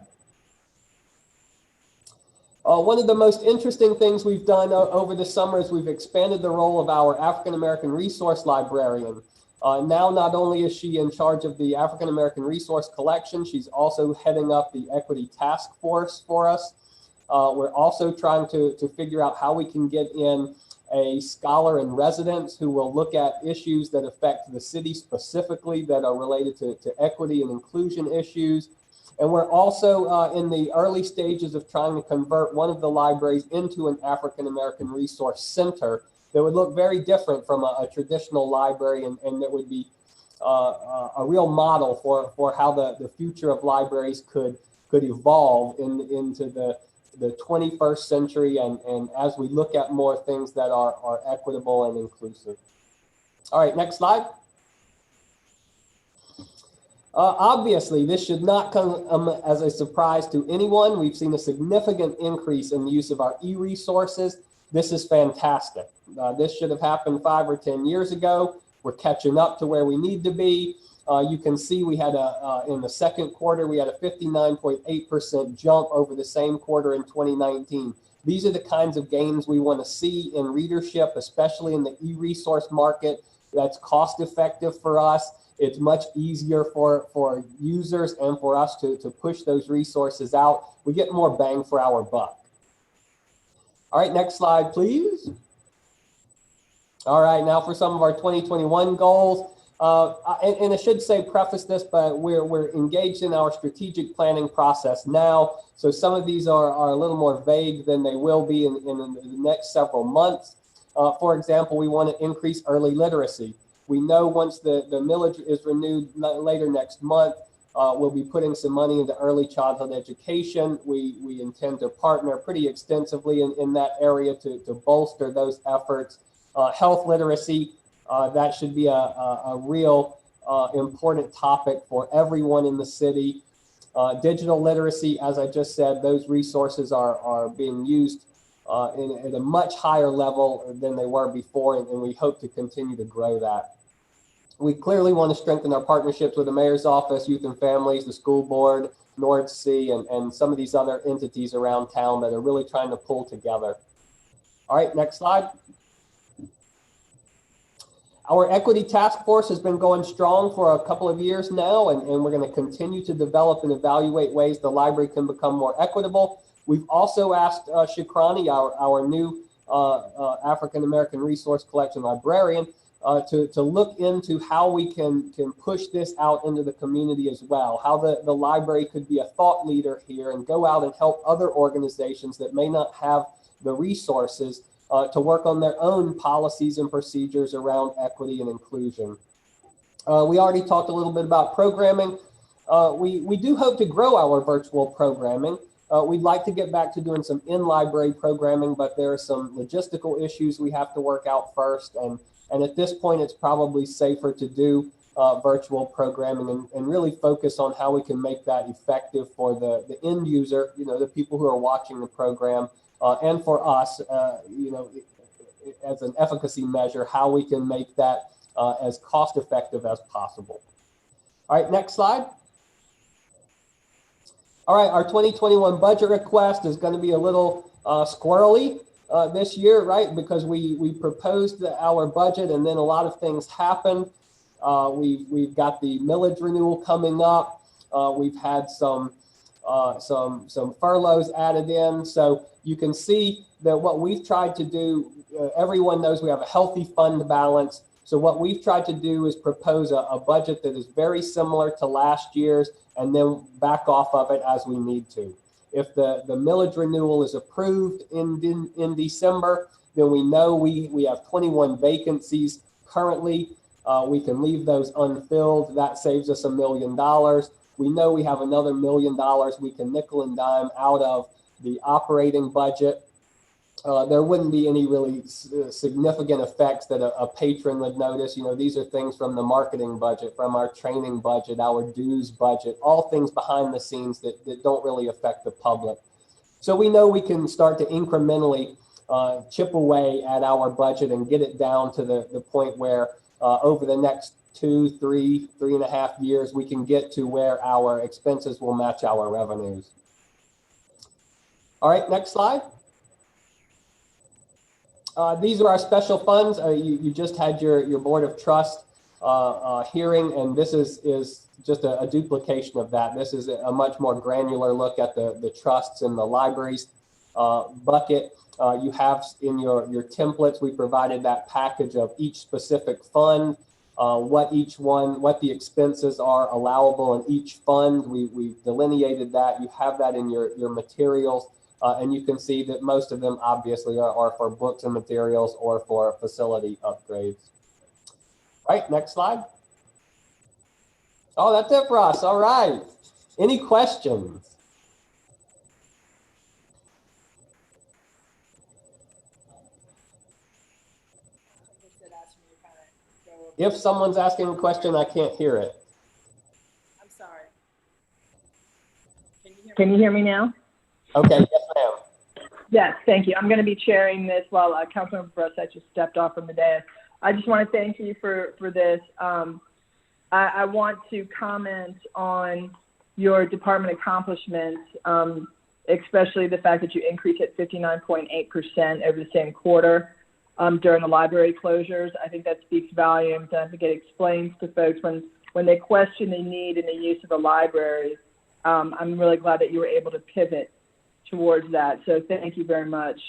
One of the most interesting things we've done over the summer is we've expanded the role of our African American resource librarian. Now, not only is she in charge of the African American resource collection, she's also heading up the equity task force for us. We're also trying to figure out how we can get in a scholar in residence who will look at issues that affect the city specifically that are related to equity and inclusion issues. And we're also in the early stages of trying to convert one of the libraries into an African American resource center that would look very different from a traditional library and that would be a real model for how the future of libraries could evolve into the 21st century and as we look at more things that are equitable and inclusive. All right, next slide. Obviously, this should not come as a surprise to anyone. We've seen a significant increase in the use of our e-resources. This is fantastic. This should have happened 5 or 10 years ago. We're catching up to where we need to be. You can see we had in the second quarter, we had a 59.8% jump over the same quarter in 2019. These are the kinds of gains we want to see in readership, especially in the e-resource market. That's cost effective for us. It's much easier for users and for us to push those resources out. We get more bang for our buck. All right, next slide, please. All right, now for some of our 2021 goals. And I should say, preface this, but we're engaged in our strategic planning process now. So some of these are a little more vague than they will be in the next several months. For example, we want to increase early literacy. We know once the millage is renewed later next month, we'll be putting some money into early childhood education. We intend to partner pretty extensively in that area to bolster those efforts. Health literacy, that should be a real important topic for everyone in the city. Digital literacy, as I just said, those resources are being used at a much higher level than they were before, and we hope to continue to grow that. We clearly want to strengthen our partnerships with the mayor's office, youth and families, the school board, North Sea, and some of these other entities around town that are really trying to pull together. All right, next slide. Our equity task force has been going strong for a couple of years now, and we're going to continue to develop and evaluate ways the library can become more equitable. We've also asked Shikrani, our new African-American Resource Collection librarian, to look into how we can push this out into the community as well, how the library could be a thought leader here and go out and help other organizations that may not have the resources to work on their own policies and procedures around equity and inclusion. We already talked a little bit about programming. We do hope to grow our virtual programming. We'd like to get back to doing some in-library programming, but there are some logistical issues we have to work out first. And at this point, it's probably safer to do virtual programming and really focus on how we can make that effective for the end user, the people who are watching the program, and for us, as an efficacy measure, how we can make that as cost effective as possible. All right, next slide. All right, our 2021 budget request is going to be a little squirrely this year, right? Because we proposed our budget and then a lot of things happened. We've got the millage renewal coming up. We've had some furloughs added in. So you can see that what we've tried to do, everyone knows we have a healthy fund balance. So what we've tried to do is propose a budget that is very similar to last year's and then back off of it as we need to. If the millage renewal is approved in December, then we know we have 21 vacancies currently. We can leave those unfilled. That saves us $1 million. We know we have another $1 million we can nickel and dime out of the operating budget. There wouldn't be any really significant effects that a patron would notice. These are things from the marketing budget, from our training budget, our dues budget, all things behind the scenes that don't really affect the public. So we know we can start to incrementally chip away at our budget and get it down to the point where over the next 3.5 years, we can get to where our expenses will match our revenues. All right, next slide. These are our special funds. You just had your Board of Trust hearing, and this is just a duplication of that. This is a much more granular look at the trusts and the libraries bucket. You have in your templates, we provided that package of each specific fund, what the expenses are allowable in each fund. We've delineated that. You have that in your materials. And you can see that most of them obviously are for books and materials or for facility upgrades. All right, next slide. Oh, that's it for us. All right. Any questions? If someone's asking a question, I can't hear it. I'm sorry. Can you hear me now? Okay, yes, ma'am. Yes, thank you. I'm going to be chairing this while Councilmember Brissett just stepped off from the dais. I just want to thank you for this. I want to comment on your department accomplishments, especially the fact that you increased at 59.8% over the same quarter during the library closures. I think that speaks volumes, and I think it explains to folks when they question the need and the use of the library. I'm really glad that you were able to pivot towards that. So thank you very much.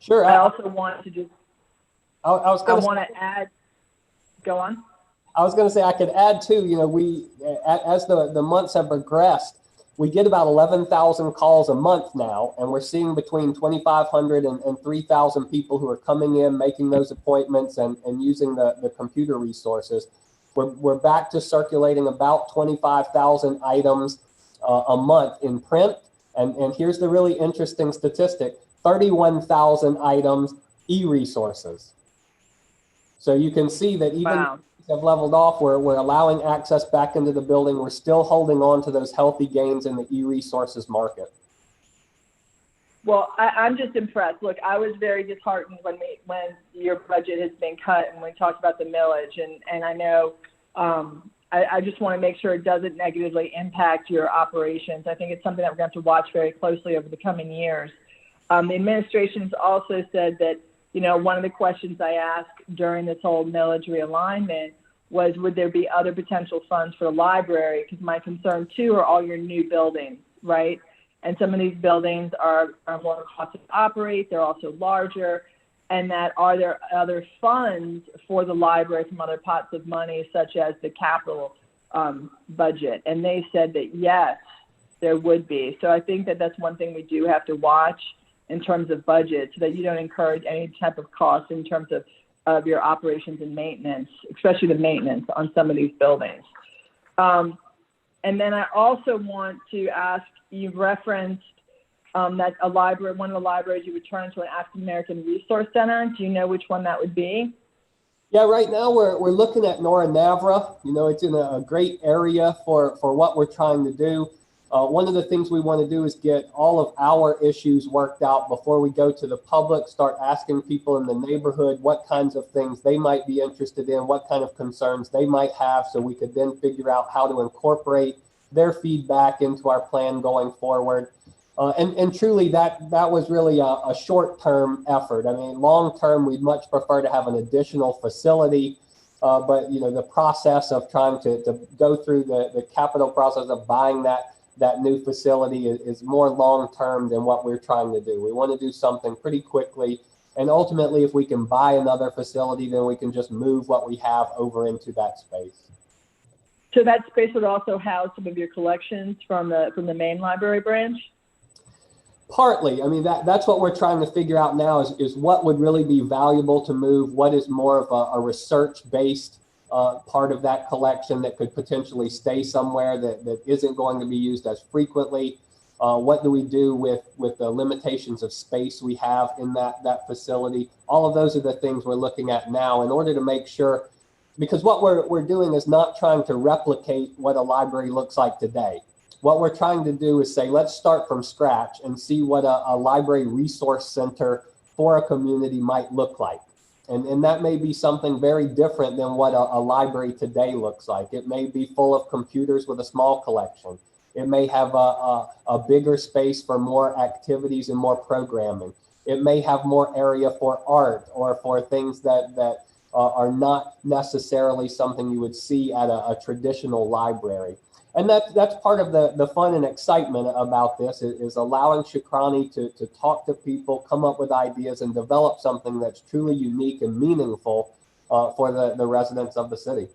Sure. I also want to just, I want to add, go on. I was going to say I could add too, we, as the months have progressed, we get about 11,000 calls a month now, and we're seeing between 2,500 and 3,000 people who are coming in, making those appointments and using the computer resources. We're back to circulating about 25,000 items a month in print. And here's the really interesting statistic, 31,000 items e-resources. So you can see that even wow. have leveled off, we're allowing access back into the building. We're still holding on to those healthy gains in the e-resources market. Well, I'm just impressed. Look, I was very disheartened when your budget has been cut and we talked about the millage, and I know I just want to make sure it doesn't negatively impact your operations. I think it's something that we're going to have to watch very closely over the coming years. The administration has also said that, you know, one of the questions I asked during this whole millage realignment was, would there be other potential funds for the library? Because my concern too are all your new buildings, right? And some of these buildings are more costly to operate. They're also larger. And that are there other funds for the library from other pots of money, such as the capital budget? And they said that yes, there would be. So I think that that's one thing we do have to watch in terms of budget, so that you don't incur any type of cost in terms of your operations and maintenance, especially the maintenance on some of these buildings. And then I also want to ask, you referenced that a library, one of the libraries you would turn into an African American Resource Center. Do you know which one that would be? Yeah, right now we're looking at Nora Navra. You know, it's in a great area for what we're trying to do. One of the things we want to do is get all of our issues worked out before we go to the public, start asking people in the neighborhood what kinds of things they might be interested in, what kind of concerns they might have, so we could then figure out how to incorporate their feedback into our plan going forward. And truly, that was really a short-term effort. I mean, long-term, we'd much prefer to have an additional facility, but you know, the process of trying to go through the capital process of buying that new facility is more long-term than what we're trying to do. We want to do something pretty quickly, and ultimately, if we can buy another facility, then we can just move what we have over into that space. So that space would also house some of your collections from the main library branch? Partly. I mean, that's what we're trying to figure out now is what would really be valuable to move, what is more of a research-based part of that collection that could potentially stay somewhere that isn't going to be used as frequently. What do we do with the limitations of space we have in that facility? All of those are the things we're looking at now in order to make sure, because what we're doing is not trying to replicate what a library looks like today. What we're trying to do is say, let's start from scratch and see what a library resource center for a community might look like. And that may be something very different than what a library today looks like. It may be full of computers with a small collection. It may have a bigger space for more activities and more programming. It may have more area for art or for things that are not necessarily something you would see at a traditional library. And that's part of the fun and excitement about this is allowing Shkrani to talk to people, come up with ideas, and develop something that's truly unique and meaningful for the residents of the city.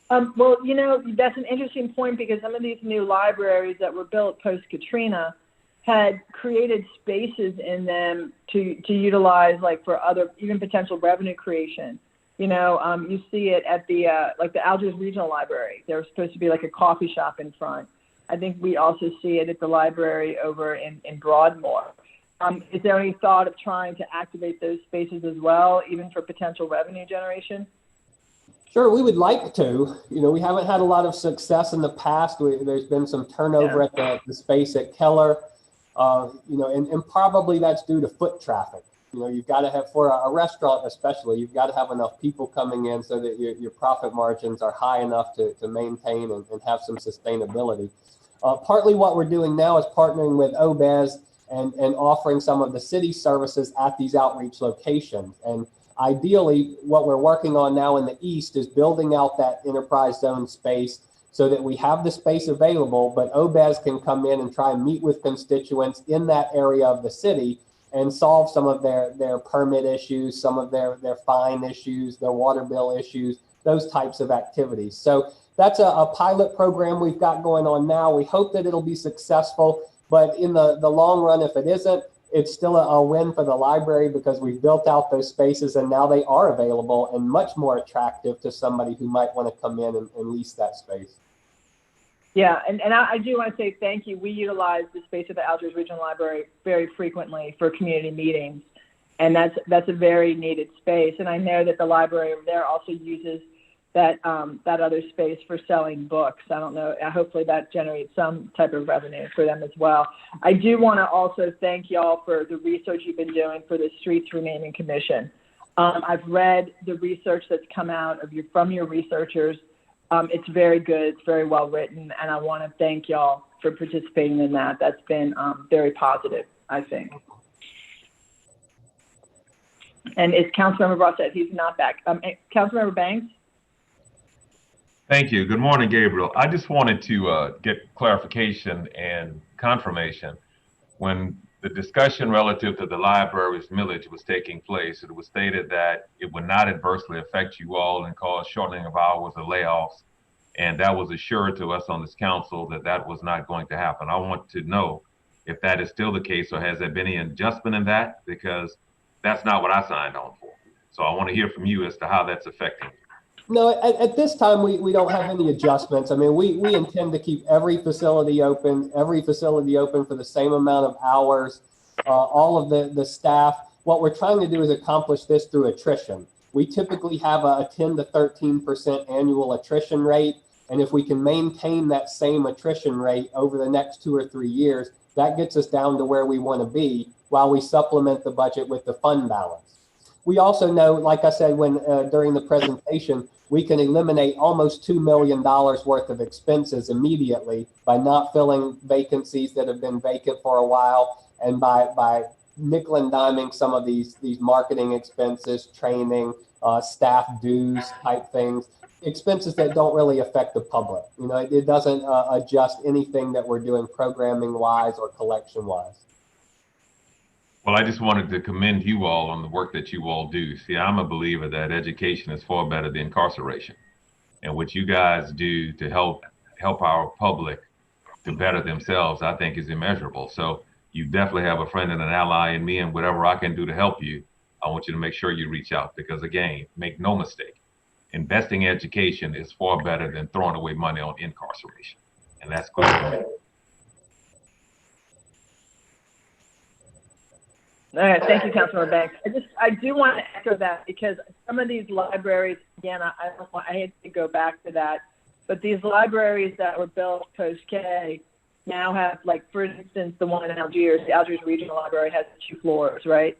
Well, you know, that's an interesting point, because some of these new libraries that were built post-Katrina had created spaces in them to utilize, like, for other, even potential revenue creation. You know, you see it at the like the Algiers Regional Library. There was supposed to be like a coffee shop in front. I think we also see it at the library over in Broadmoor. Is there any thought of trying to activate those spaces as well, even for potential revenue generation? Sure, we would like to. You know, we haven't had a lot of success in the past. There's been some turnover at the space at Keller. You know, and probably that's due to foot traffic. You know, you've got to have, for a restaurant especially, you've got to have enough people coming in so that your profit margins are high enough to maintain and have some sustainability. Partly what we're doing now is partnering with OBEZ and offering some of the city services at these outreach locations. And ideally, what we're working on now in the east is building out that enterprise zone space so that we have the space available, but OBEZ can come in and try and meet with constituents in that area of the city and solve some of their permit issues, some of their fine issues, their water bill issues, those types of activities. So that's a pilot program we've got going on now. We hope that it'll be successful, but in the long run, if it isn't, it's still a win for the library because we've built out those spaces and now they are available and much more attractive to somebody who might want to come in and lease that space. Yeah, and I do want to say thank you. We utilize the space of the Algiers Regional Library very frequently for community meetings, and that's a very needed space. And I know that the library over there also uses that other space for selling books. I don't know. Hopefully that generates some type of revenue for them as well. I do want to also thank y'all for the research you've been doing for the Streets Renaming Commission. I've read the research that's come out from your researchers. It's very good. It's very well written, and I want to thank y'all for participating in that. That's been very positive, I think. And it's Councilmember Brossett. He's not back. Councilmember Banks. Thank you. Good morning, Gabriel. I just wanted to get clarification and confirmation. When the discussion relative to the library's millage was taking place, it was stated that it would not adversely affect you all and cause shortening of hours or layoffs. And that was assured to us on this council that that was not going to happen. I want to know if that is still the case, or has there been any adjustment in that? Because that's not what I signed on for. So I want to hear from you as to how that's affecting. No, at this time, we don't have any adjustments. I mean, we intend to keep every facility open for the same amount of hours, all of the staff. What we're trying to do is accomplish this through attrition. We typically have a 10 to 13% annual attrition rate. And if we can maintain that same attrition rate over the next 2 or 3 years, that gets us down to where we want to be while we supplement the budget with the fund balance. We also know, like I said, during the presentation, we can eliminate almost $2 million worth of expenses immediately by not filling vacancies that have been vacant for a while, and by nickel and diming some of these marketing expenses, training, staff dues type things, expenses that don't really affect the public. You know, it doesn't adjust anything that we're doing programming wise or collection wise. Well, I just wanted to commend you all on the work that you all do. See, I'm a believer that education is far better than incarceration. And what you guys do to help our public to better themselves, I think is immeasurable. So you definitely have a friend and an ally in me, and whatever I can do to help you, I want you to make sure you reach out, because again, make no mistake, investing in education is far better than throwing away money on incarceration. And that's clear to me. All right, thank you, Councilmember Banks. I do want to echo that, because some of these libraries, again, I hate to go back to that, but these libraries that were built post-K now have, like, for instance, the one in Algiers, the Algiers Regional Library has 2 floors, right?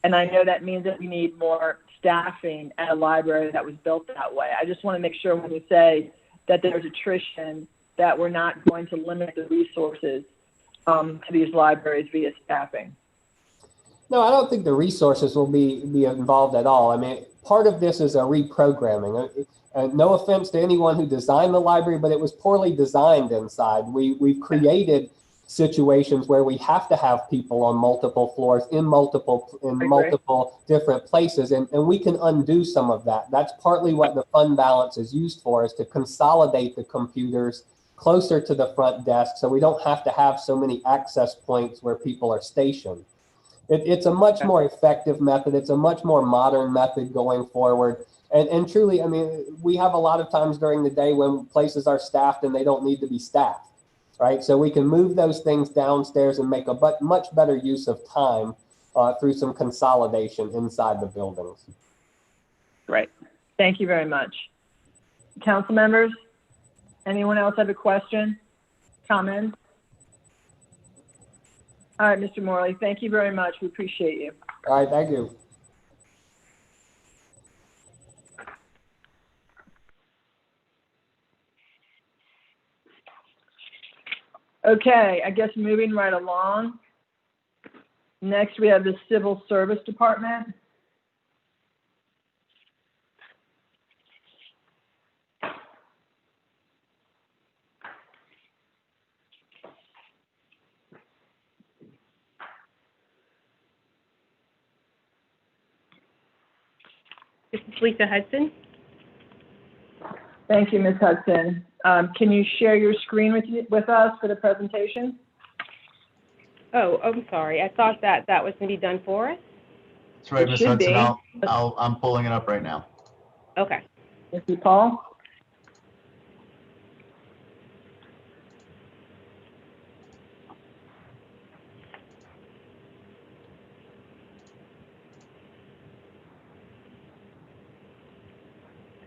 And I know that means that we need more staffing at a library that was built that way. I just want to make sure when you say that there's attrition, that we're not going to limit the resources to these libraries via staffing. No, I don't think the resources will be involved at all. I mean, part of this is a reprogramming. No offense to anyone who designed the library, but it was poorly designed inside. We've created situations where we have to have people on multiple floors in multiple different places, and we can undo some of that. That's partly what the fund balance is used for, is to consolidate the computers closer to the front desk so we don't have to have so many access points where people are stationed. It's a much more effective method. It's a much more modern method going forward. And truly, I mean, we have a lot of times during the day when places are staffed and they don't need to be staffed, right? So we can move those things downstairs and make a much better use of time through some consolidation inside the buildings. Right. Thank you very much. Council members, anyone else have a question, comment? All right, Mr. Morley, thank you very much. We appreciate you. All right, thank you. Okay, I guess moving right along. Next, we have the Civil Service Department. This is Lisa Hudson. Thank you, Ms. Hudson. Can you share your screen with us for the presentation? Oh, I'm sorry. I thought that was going to be done for us. That's right, Ms. Hudson. I'm pulling it up right now. Okay. Thank you, Paul.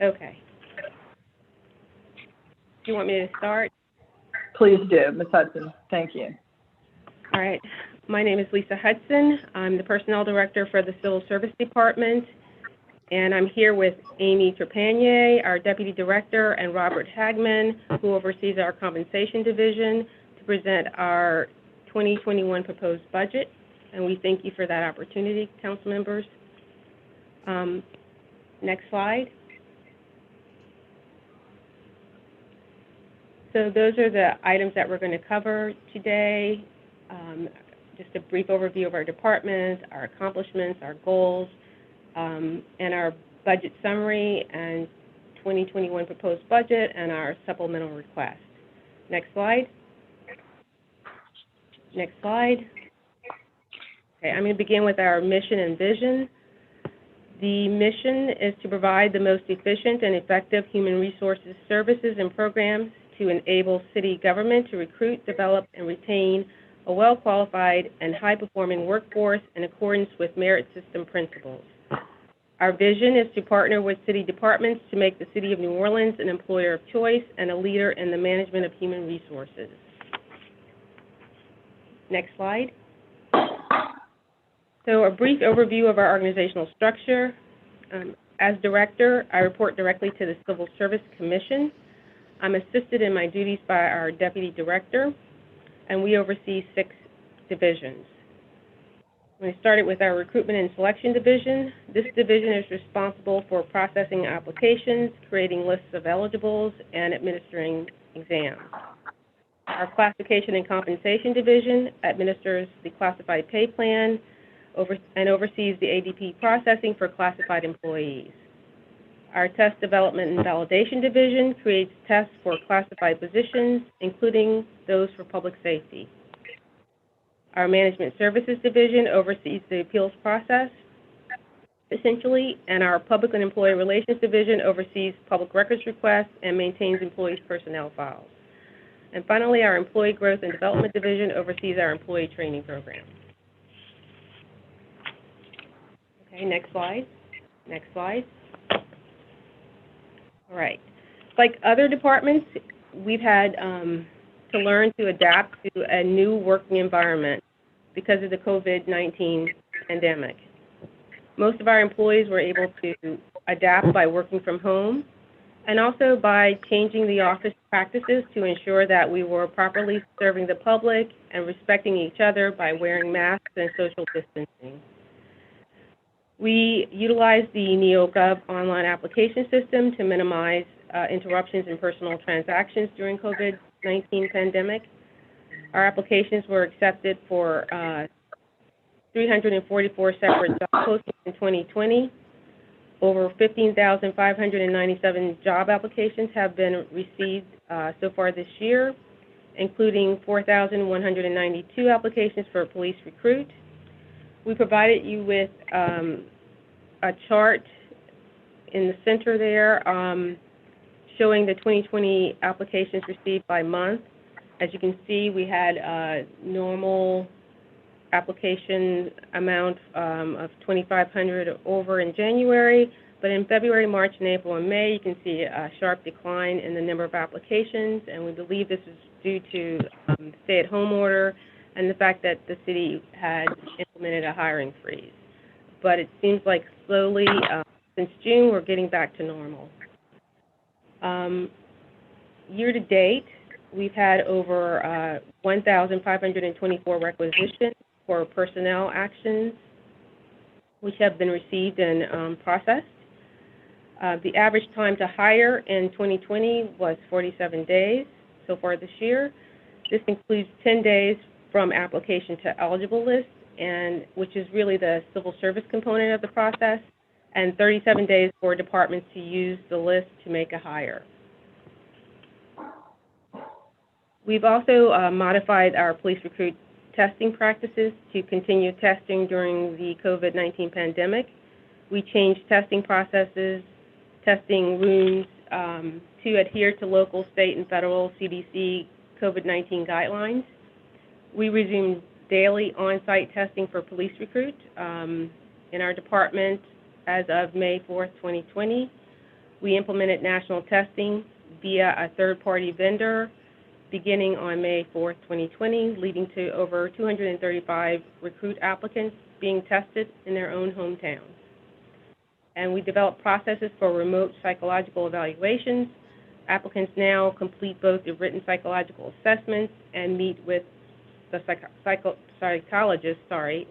Okay. Do you want me to start? Please do, Ms. Hudson. Thank you. All right. My name is Lisa Hudson. I'm the Personnel Director for the Civil Service Department, and I'm here with Amy Trepanier, our Deputy Director, and Robert Hagman, who oversees our Compensation Division, to present our 2021 proposed budget. And we thank you for that opportunity, council members. Next slide. So those are the items that we're going to cover today. Just a brief overview of our department, our accomplishments, our goals, and our budget summary and 2021 proposed budget and our supplemental request. Next slide. Next slide. Okay, I'm going to begin with our mission and vision. The mission is to provide the most efficient and effective human resources services and programs to enable city government to recruit, develop, and retain a well-qualified and high-performing workforce in accordance with merit system principles. Our vision is to partner with city departments to make the City of New Orleans an employer of choice and a leader in the management of human resources. Next slide. So a brief overview of our organizational structure. As director, I report directly to the Civil Service Commission. I'm assisted in my duties by our deputy director, and we oversee 6 divisions. We started with our recruitment and selection division. This division is responsible for processing applications, creating lists of eligibles, and administering exams. Our classification and compensation division administers the classified pay plan and oversees the ADP processing for classified employees. Our test development and validation division creates tests for classified positions, including those for public safety. Our management services division oversees the appeals process, essentially, and our public and employee relations division oversees public records requests and maintains employees' personnel files. And finally, our employee growth and development division oversees our employee training program. Okay, next slide. Next slide. All right. Like other departments, we've had to learn to adapt to a new working environment because of the COVID-19 pandemic. Most of our employees were able to adapt by working from home and also by changing the office practices to ensure that we were properly serving the public and respecting each other by wearing masks and social distancing. We utilized the NeoGov online application system to minimize interruptions in personal transactions during COVID-19 pandemic. Our applications were accepted for 344 separate job postings in 2020. Over 15,597 job applications have been received so far this year, including 4,192 applications for police recruit. We provided you with a chart in the center there showing the 2020 applications received by month. As you can see, we had a normal application amount of 2,500 over in January, but in February, March, and April, and May, you can see a sharp decline in the number of applications, and we believe this is due to stay-at-home order and the fact that the city had implemented a hiring freeze. But it seems like slowly, since June, we're getting back to normal. Year to date, we've had over 1,524 requisitions for personnel actions, which have been received and processed. The average time to hire in 2020 was 47 days so far this year. This includes 10 days from application to eligible list, and which is really the civil service component of the process, and 37 days for departments to use the list to make a hire. We've also modified our police recruit testing practices to continue testing during the COVID-19 pandemic. We changed testing processes, testing rooms to adhere to local, state, and federal CDC COVID-19 guidelines. We resumed daily on-site testing for police recruit in our department as of May 4th, 2020. We implemented national testing via a third-party vendor beginning on May 4th, 2020, leading to over 235 recruit applicants being tested in their own hometowns. And we developed processes for remote psychological evaluations. Applicants now complete both the written psychological assessments and meet with the psychologist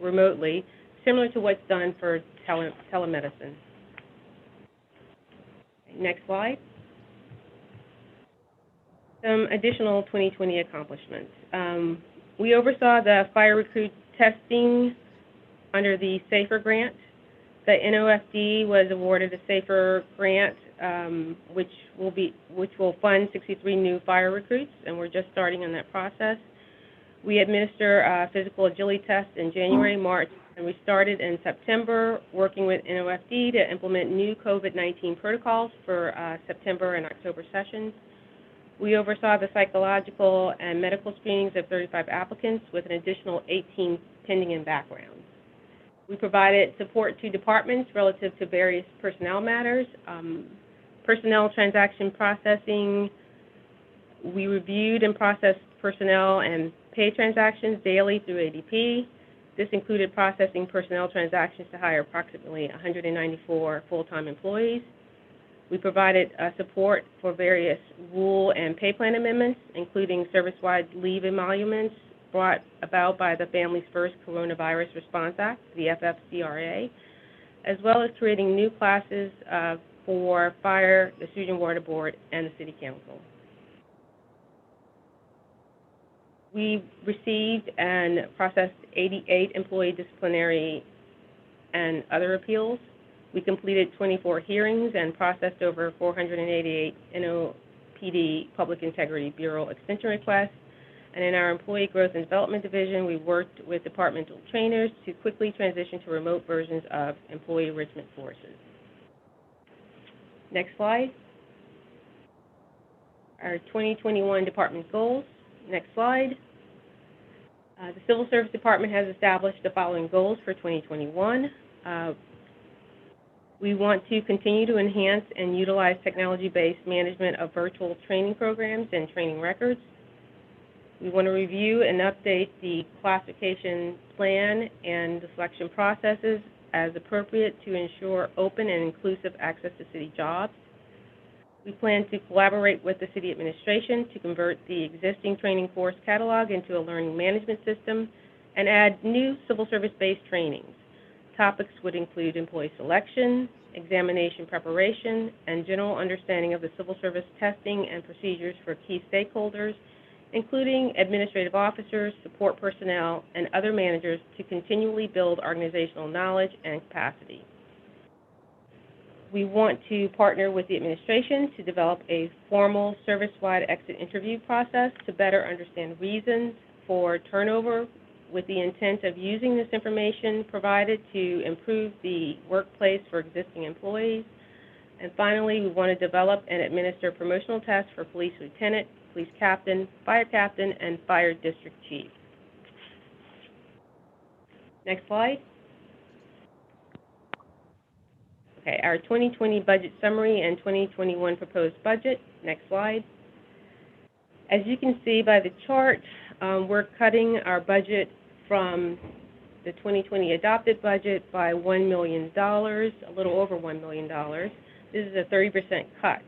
remotely, similar to what's done for telemedicine. Next slide. Some additional 2020 accomplishments. We oversaw the fire recruit testing under the SAFER grant. The NOFD was awarded a SAFER grant, which will fund 63 new fire recruits, and we're just starting on that process. We administer a physical agility test in January, March, and we started in September working with NOFD to implement new COVID-19 protocols for September and October sessions. We oversaw the psychological and medical screenings of 35 applicants with an additional 18 pending in background. We provided support to departments relative to various personnel matters, personnel transaction processing. We reviewed and processed personnel and pay transactions daily through ADP. This included processing personnel transactions to hire approximately 194 full-time employees. We provided support for various rule and pay plan amendments, including service-wide leave emoluments brought about by the Families First Coronavirus Response Act, the FFCRA, as well as creating new classes for fire, the Surgeon Water Board, and the City Council. We received and processed 88 employee disciplinary and other appeals. We completed 24 hearings and processed over 488 NOPD Public Integrity Bureau extension requests. And in our Employee Growth and Development Division, we worked with departmental trainers to quickly transition to remote versions of employee enrichment courses. Next slide. Our 2021 department goals. Next slide. The Civil Service Department has established the following goals for 2021. We want to continue to enhance and utilize technology-based management of virtual training programs and training records. We want to review and update the classification plan and the selection processes as appropriate to ensure open and inclusive access to city jobs. We plan to collaborate with the city administration to convert the existing training course catalog into a learning management system and add new civil service-based trainings. Topics would include employee selection, examination preparation, and general understanding of the civil service testing and procedures for key stakeholders, including administrative officers, support personnel, and other managers to continually build organizational knowledge and capacity. We want to partner with the administration to develop a formal service-wide exit interview process to better understand reasons for turnover with the intent of using this information provided to improve the workplace for existing employees. And finally, we want to develop and administer promotional tests for police lieutenant, police captain, and fire district chief. Next slide. Okay, our 2020 budget summary and 2021 proposed budget. Next slide. As you can see by the chart, we're cutting our budget from the 2020 adopted budget by $1 million, a little over $1 million. This is a 30% cut.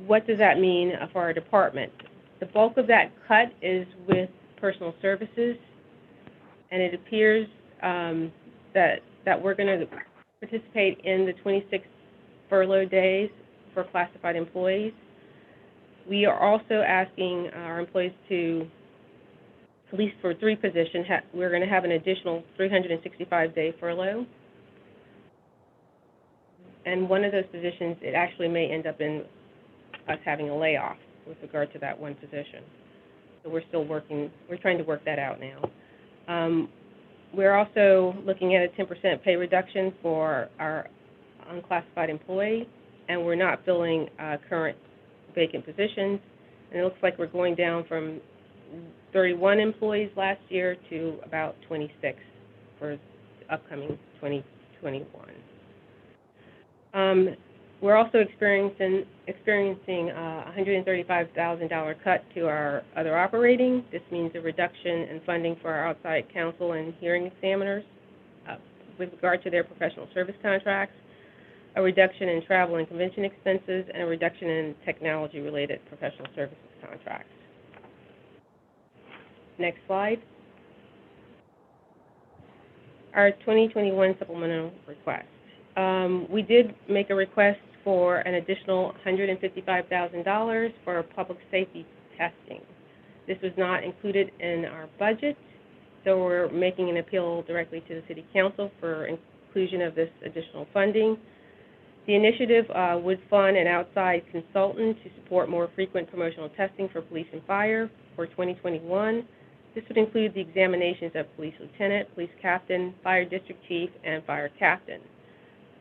What does that mean for our department? The bulk of that cut is with personal services, and it appears that we're going to participate in the 26 furlough days for classified employees. We are also asking our employees to, at least for 3 positions, we're going to have an additional 365-day furlough. And one of those positions, it actually may end up in us having a layoff with regard to that one position. So we're still working, we're trying to work that out now. We're also looking at a 10% pay reduction for our unclassified employee, and we're not filling current vacant positions. And it looks like we're going down from 31 employees last year to about 26 for upcoming 2021. We're also experiencing a $135,000 cut to our other operating. This means a reduction in funding for our outside counsel and hearing examiners with regard to their professional service contracts, a reduction in travel and convention expenses, and a reduction in technology-related professional services contracts. Next slide. Our 2021 supplemental request. We did make a request for an additional $155,000 for public safety testing. This was not included in our budget, so we're making an appeal directly to the City Council for inclusion of this additional funding. The initiative would fund an outside consultant to support more frequent promotional testing for police and fire for 2021. This would include the examinations of police lieutenant, police captain, fire district chief, and fire captain.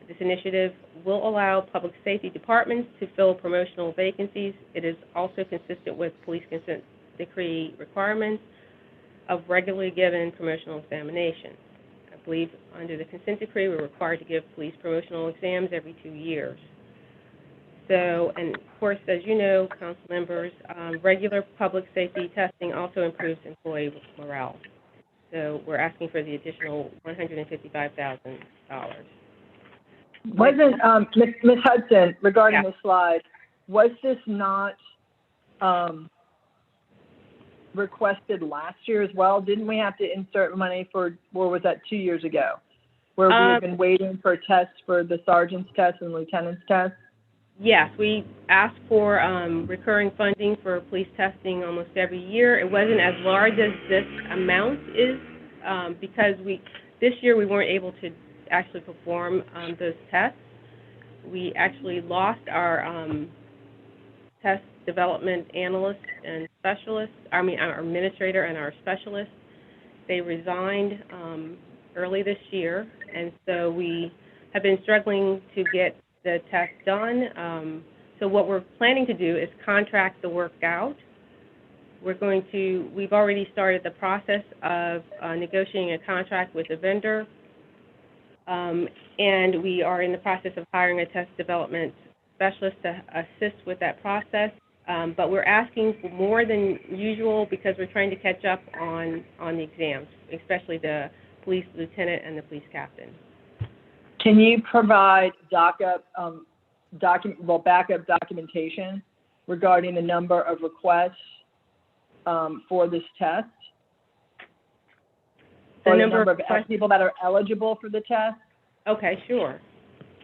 This initiative will allow public safety departments to fill promotional vacancies. It is also consistent with police consent decree requirements of regularly given promotional examinations. I believe under the consent decree, we're required to give police promotional exams every 2 years. So, and of course, as you know, council members, regular public safety testing also improves employee morale. So we're asking for the additional $155,000. Wasn't, Ms. Hudson, regarding the slide, was this not requested last year as well? Didn't we have to insert money for, or was that 2 years ago? Where we had been waiting for tests for the sergeant's test and lieutenant's test? Yes, we asked for recurring funding for police testing almost every year. It wasn't as large as this amount is because this year we weren't able to actually perform those tests. We actually lost our test development analyst and specialist, our administrator and our specialist. They resigned early this year, and so we have been struggling to get the test done. So what we're planning to do is contract the work out. We've already started the process of negotiating a contract with a vendor, and we are in the process of hiring a test development specialist to assist with that process. But we're asking for more than usual because we're trying to catch up on the exams, especially the police lieutenant and the police captain. Can you provide backup documentation regarding the number of requests for this test? The number of people that are eligible for the test? Okay, sure.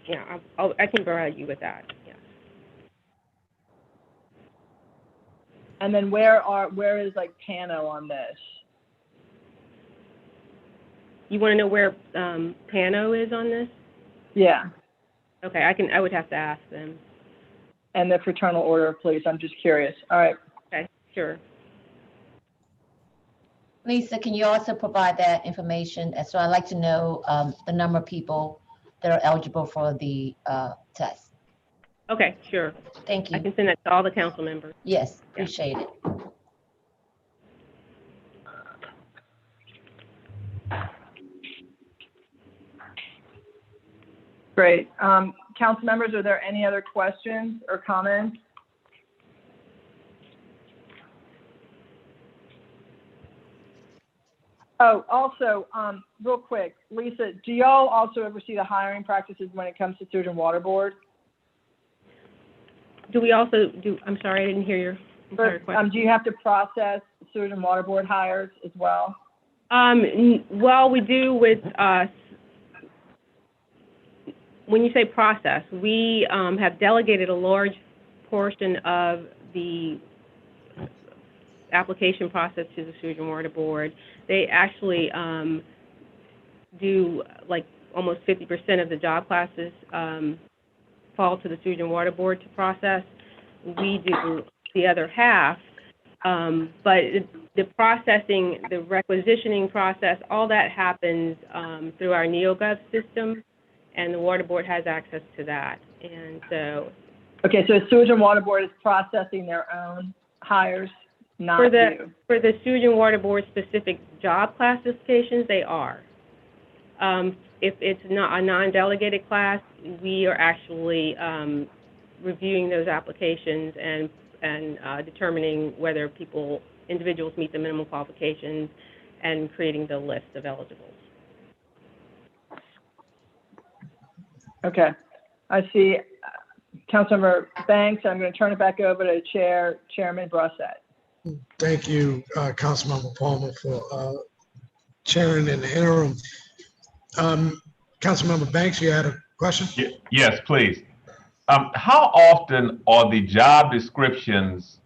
Yeah, I can provide you with that. Yeah. And then where is like Pano on this? You want to know where Pano is on this? Yeah. Okay, I would have to ask them. And the Fraternal Order of Police. I'm just curious. All right. Okay, sure. Lisa, can you also provide that information? So I'd like to know the number of people that are eligible for the test. Okay, sure. Thank you. I can send that to all the council members. Yes, appreciate it. Great. Council members, are there any other questions or comments? Oh, also, real quick, Lisa, do y'all also oversee the hiring practices when it comes to Sewage and Water Board? Do we also do, I'm sorry, I didn't hear your question. Do you have to process Sewage and Water Board hires as well? Well, we do with, when you say process, we have delegated a large portion of the application process to the Sewage and Water Board. They actually do like almost 50% of the job classes fall to the Sewage and Water Board to process. We do the other half, but the processing, the requisitioning process, all that happens through our NeoGov system, and the Water Board has access to that. And so, okay, so the Sewage and Water Board is processing their own hires, not you. For the Sewage and Water Board specific job classifications, they are. If it's not a non-delegated class, we are actually reviewing those applications and determining whether individuals meet the minimum qualifications and creating the list of eligibles. Okay. I see Councilmember Banks. I'm going to turn it back over to Chairman Brissett. Thank you, Councilmember Palmer, for chairing in the interim. Councilmember Banks, you had a question? Yes, please. How often are the job descriptions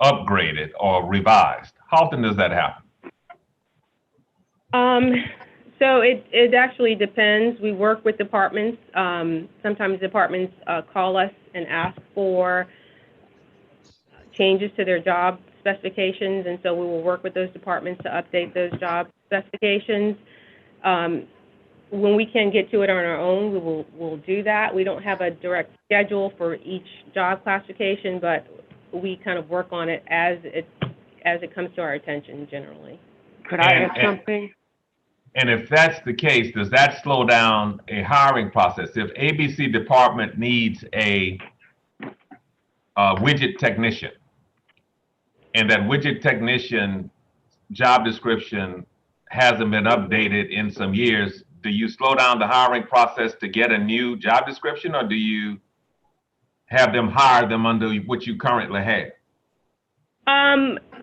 upgraded or revised? How often does that happen? So it actually depends. We work with departments. Sometimes departments call us and ask for changes to their job specifications, and so we will work with those departments to update those job specifications. When we can get to it on our own, we'll do that. We don't have a direct schedule for each job classification, but we kind of work on it as it comes to our attention generally. Could I add something? And if that's the case, does that slow down a hiring process? If ABC department needs a widget technician, and that widget technician job description hasn't been updated in some years, do you slow down the hiring process to get a new job description, or do you have them hire them under what you currently have?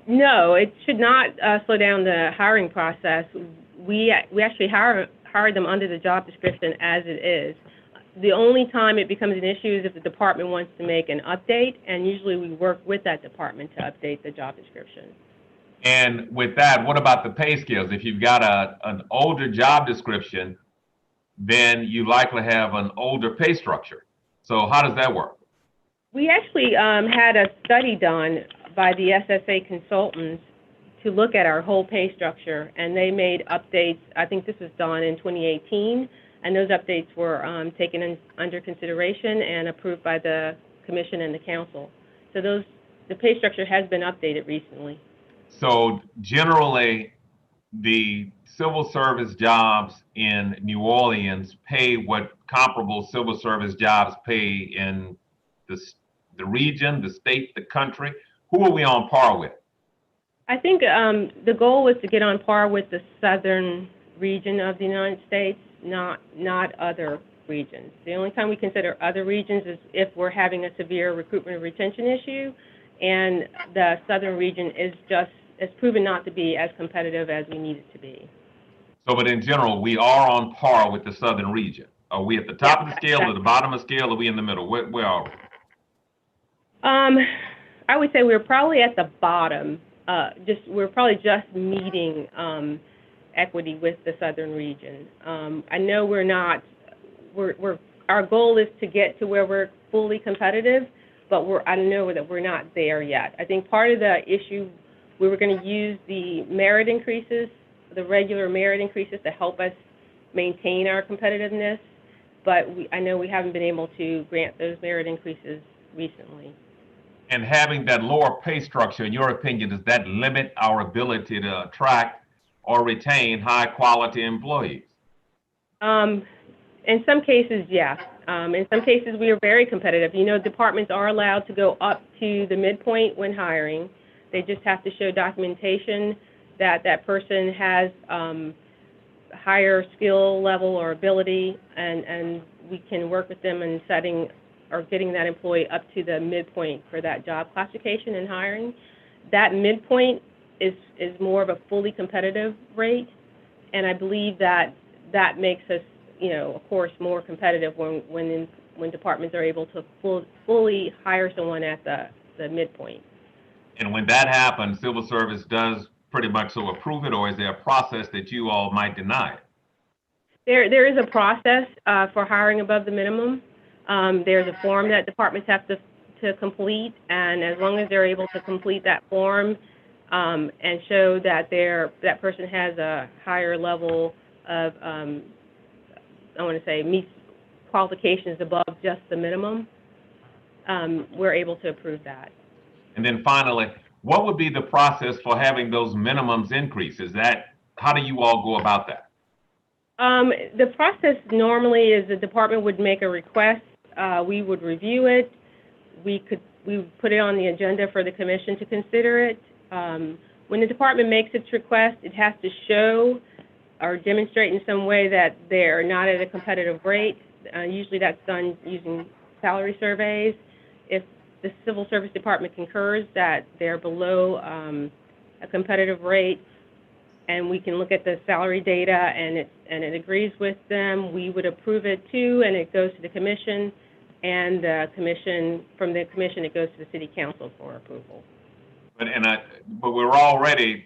No, it should not slow down the hiring process. We actually hire them under the job description as it is. The only time it becomes an issue is if the department wants to make an update, and usually we work with that department to update the job description. And with that, what about the pay scales? If you've got an older job description, then you likely have an older pay structure. So how does that work? We actually had a study done by the SSA consultants to look at our whole pay structure, and they made updates. I think this was done in 2018, and those updates were taken under consideration and approved by the commission and the council. So the pay structure has been updated recently. So generally, the civil service jobs in New Orleans pay what comparable civil service jobs pay in the region, the state, the country. Who are we on par with? I think the goal was to get on par with the southern region of the United States, not other regions. The only time we consider other regions is if we're having a severe recruitment and retention issue, and the southern region is proven not to be as competitive as we need it to be. So, but in general, we are on par with the southern region. Are we at the top of the scale or the bottom of the scale, or are we in the middle? Where are we? I would say we're probably at the bottom. We're probably just meeting equity with the southern region. I know we're not. Our goal is to get to where we're fully competitive, but I know that we're not there yet. I think part of the issue, we were going to use the merit increases, the regular merit increases, to help us maintain our competitiveness, but I know we haven't been able to grant those merit increases recently. And having that lower pay structure, in your opinion, does that limit our ability to attract or retain high-quality employees? In some cases, yes. In some cases, we are very competitive. You know, departments are allowed to go up to the midpoint when hiring. They just have to show documentation that that person has higher skill level or ability, and we can work with them in setting or getting that employee up to the midpoint for that job classification and hiring. That midpoint is more of a fully competitive rate, and I believe that makes us, you know, of course, more competitive when departments are able to fully hire someone at the midpoint. And when that happens, civil service does pretty much so approve it, or is there a process that you all might deny it? There is a process for hiring above the minimum. There's a form that departments have to complete, and as long as they're able to complete that form and show that that person has a higher level of, I want to say, meets qualifications above just the minimum, we're able to approve that. And then finally, what would be the process for having those minimums increase? How do you all go about that? The process normally is the department would make a request, we would review it, we would put it on the agenda for the commission to consider it. When the department makes its request, it has to show or demonstrate in some way that they're not at a competitive rate. Usually that's done using salary surveys. If the Civil Service Department concurs that they're below a competitive rate, and we can look at the salary data and it agrees with them, we would approve it too, and it goes to the commission, and from the commission it goes to the city council for approval. But we're already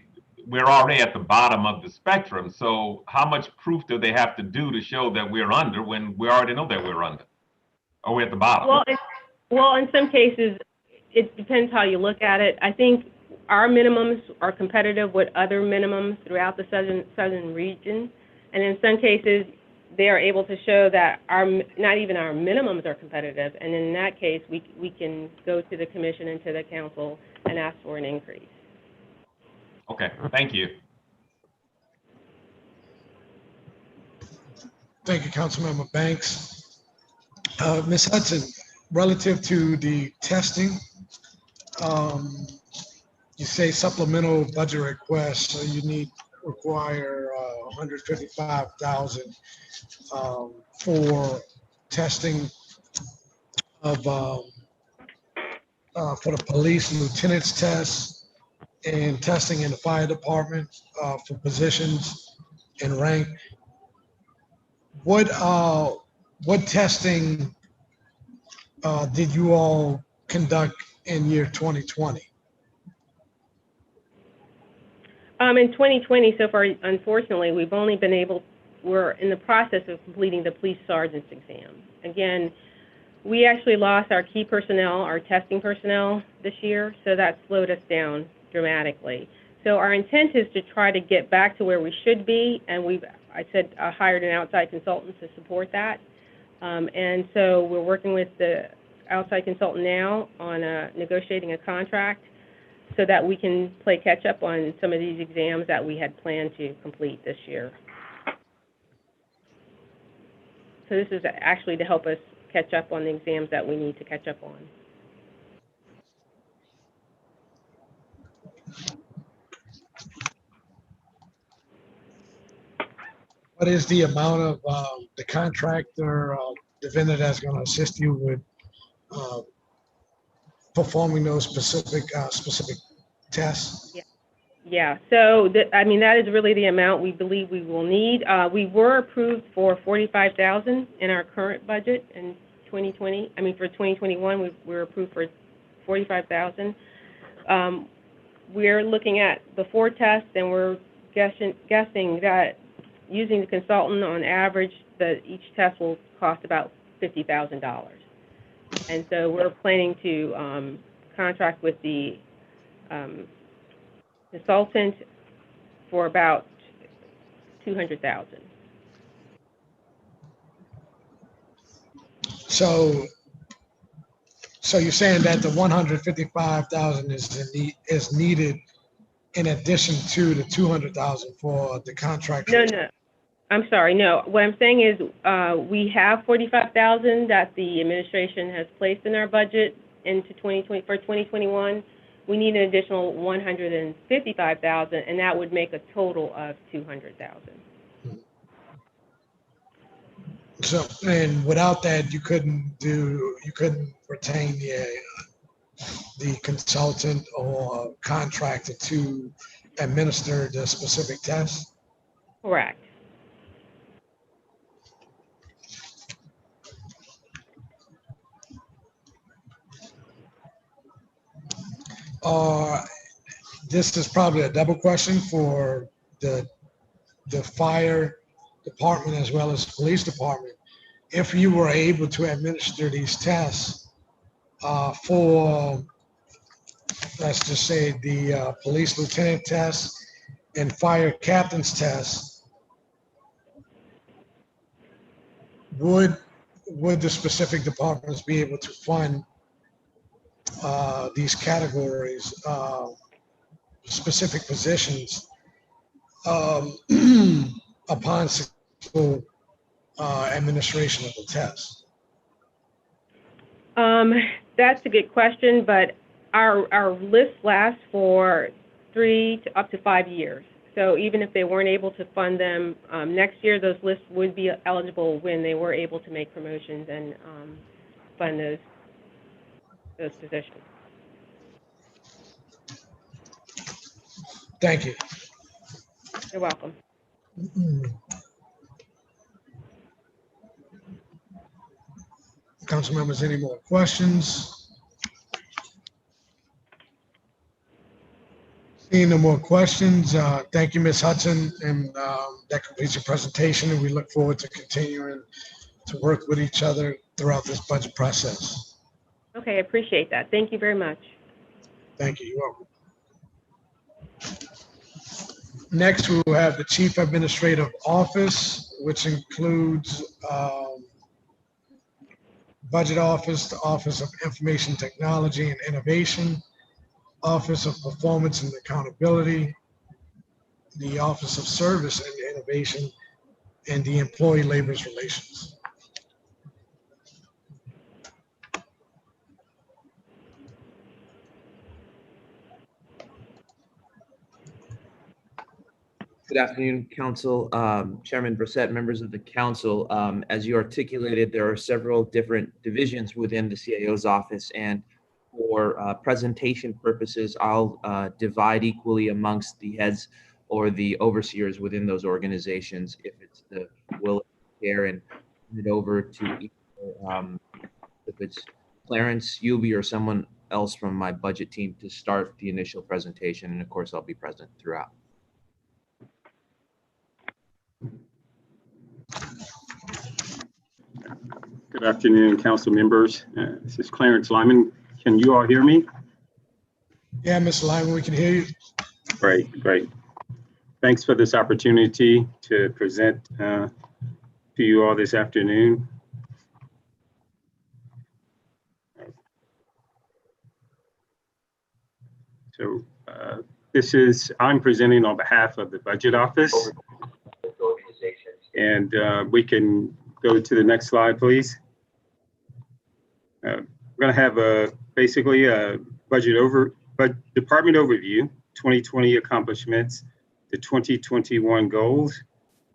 at the bottom of the spectrum. So how much proof do they have to do to show that we're under when we already know that we're under? Or we're at the bottom? Well, in some cases, it depends how you look at it. I think our minimums are competitive with other minimums throughout the southern region, and in some cases, they are able to show that not even our minimums are competitive, and in that case, we can go to the commission and to the council and ask for an increase. Okay, thank you. Thank you, Councilmember Banks. Ms. Hudson, relative to the testing, you say supplemental budget request, so you require 155,000 for testing of for the police lieutenant's test and testing in the fire department for positions and rank. What testing did you all conduct in year 2020? In 2020, so far, unfortunately, we're in the process of completing the police sergeant's exam. Again, we actually lost our key personnel, our testing personnel this year, so that slowed us down dramatically. So our intent is to try to get back to where we should be, and I hired an outside consultant to support that. And so we're working with the outside consultant now on negotiating a contract so that we can play catch up on some of these exams that we had planned to complete this year. So this is actually to help us catch up on the exams that we need to catch up on. What is the amount of the contractor, the vendor that's going to assist you with performing those specific tests? Yeah. So that is really the amount we believe we will need. We were approved for $45,000 in our current budget in 2020. For 2021, we were approved for $45,000. We're looking at the 4 tests, and we're guessing that using the consultant on average, that each test will cost about $50,000. And so we're planning to contract with the consultant for about $200,000. So you're saying that the $155,000 is needed in addition to the $200,000 for the contract? No. I'm sorry. No. What I'm saying is we have $45,000 that the administration has placed in our budget into 2020 for 2021. We need an additional $155,000, and that would make a total of $200,000. So, and without that, you couldn't retain the consultant or contractor to administer the specific test? Correct. This is probably a double question for the fire department as well as police department. If you were able to administer these tests for, let's just say, the police lieutenant test and fire captain's test, would the specific departments be able to fund these categories, specific positions, upon successful administration of the test? That's a good question, but our list lasts for 3 to up to 5 years. So even if they weren't able to fund them next year, those lists would be eligible when they were able to make promotions and fund those positions. Thank you. You're welcome. Council members, any more questions? Seeing no more questions, thank you, Ms. Hudson, and that completes your presentation, and we look forward to continuing to work with each other throughout this budget process. Okay, I appreciate that. Thank you very much. Thank you. You're welcome. Next, we will have the Chief Administrative Office, which includes Budget Office, the Office of Information Technology and Innovation, Office of Performance and Accountability, the Office of Service and Innovation, and the Employee Labor Relations. Good afternoon, Council, Chairman Brissett, members of the Council. As you articulated, there are several different divisions within the CAO's office, and for presentation purposes, I'll divide equally amongst the heads or the overseers within those organizations, if it's the will of the chair, and turn it over to either, if it's Clarence, Yubi, or someone else from my budget team to start the initial presentation, and of course, I'll be present throughout. Good afternoon, council members. This is Clarence Lyman. Can you all hear me? Yeah, Mr. Lyman, we can hear you. Great, great. Thanks for this opportunity to present to you all this afternoon. So I'm presenting on behalf of the Budget Office. And we can go to the next slide, please. We're going to have basically a department overview, 2020 accomplishments, the 2021 goals,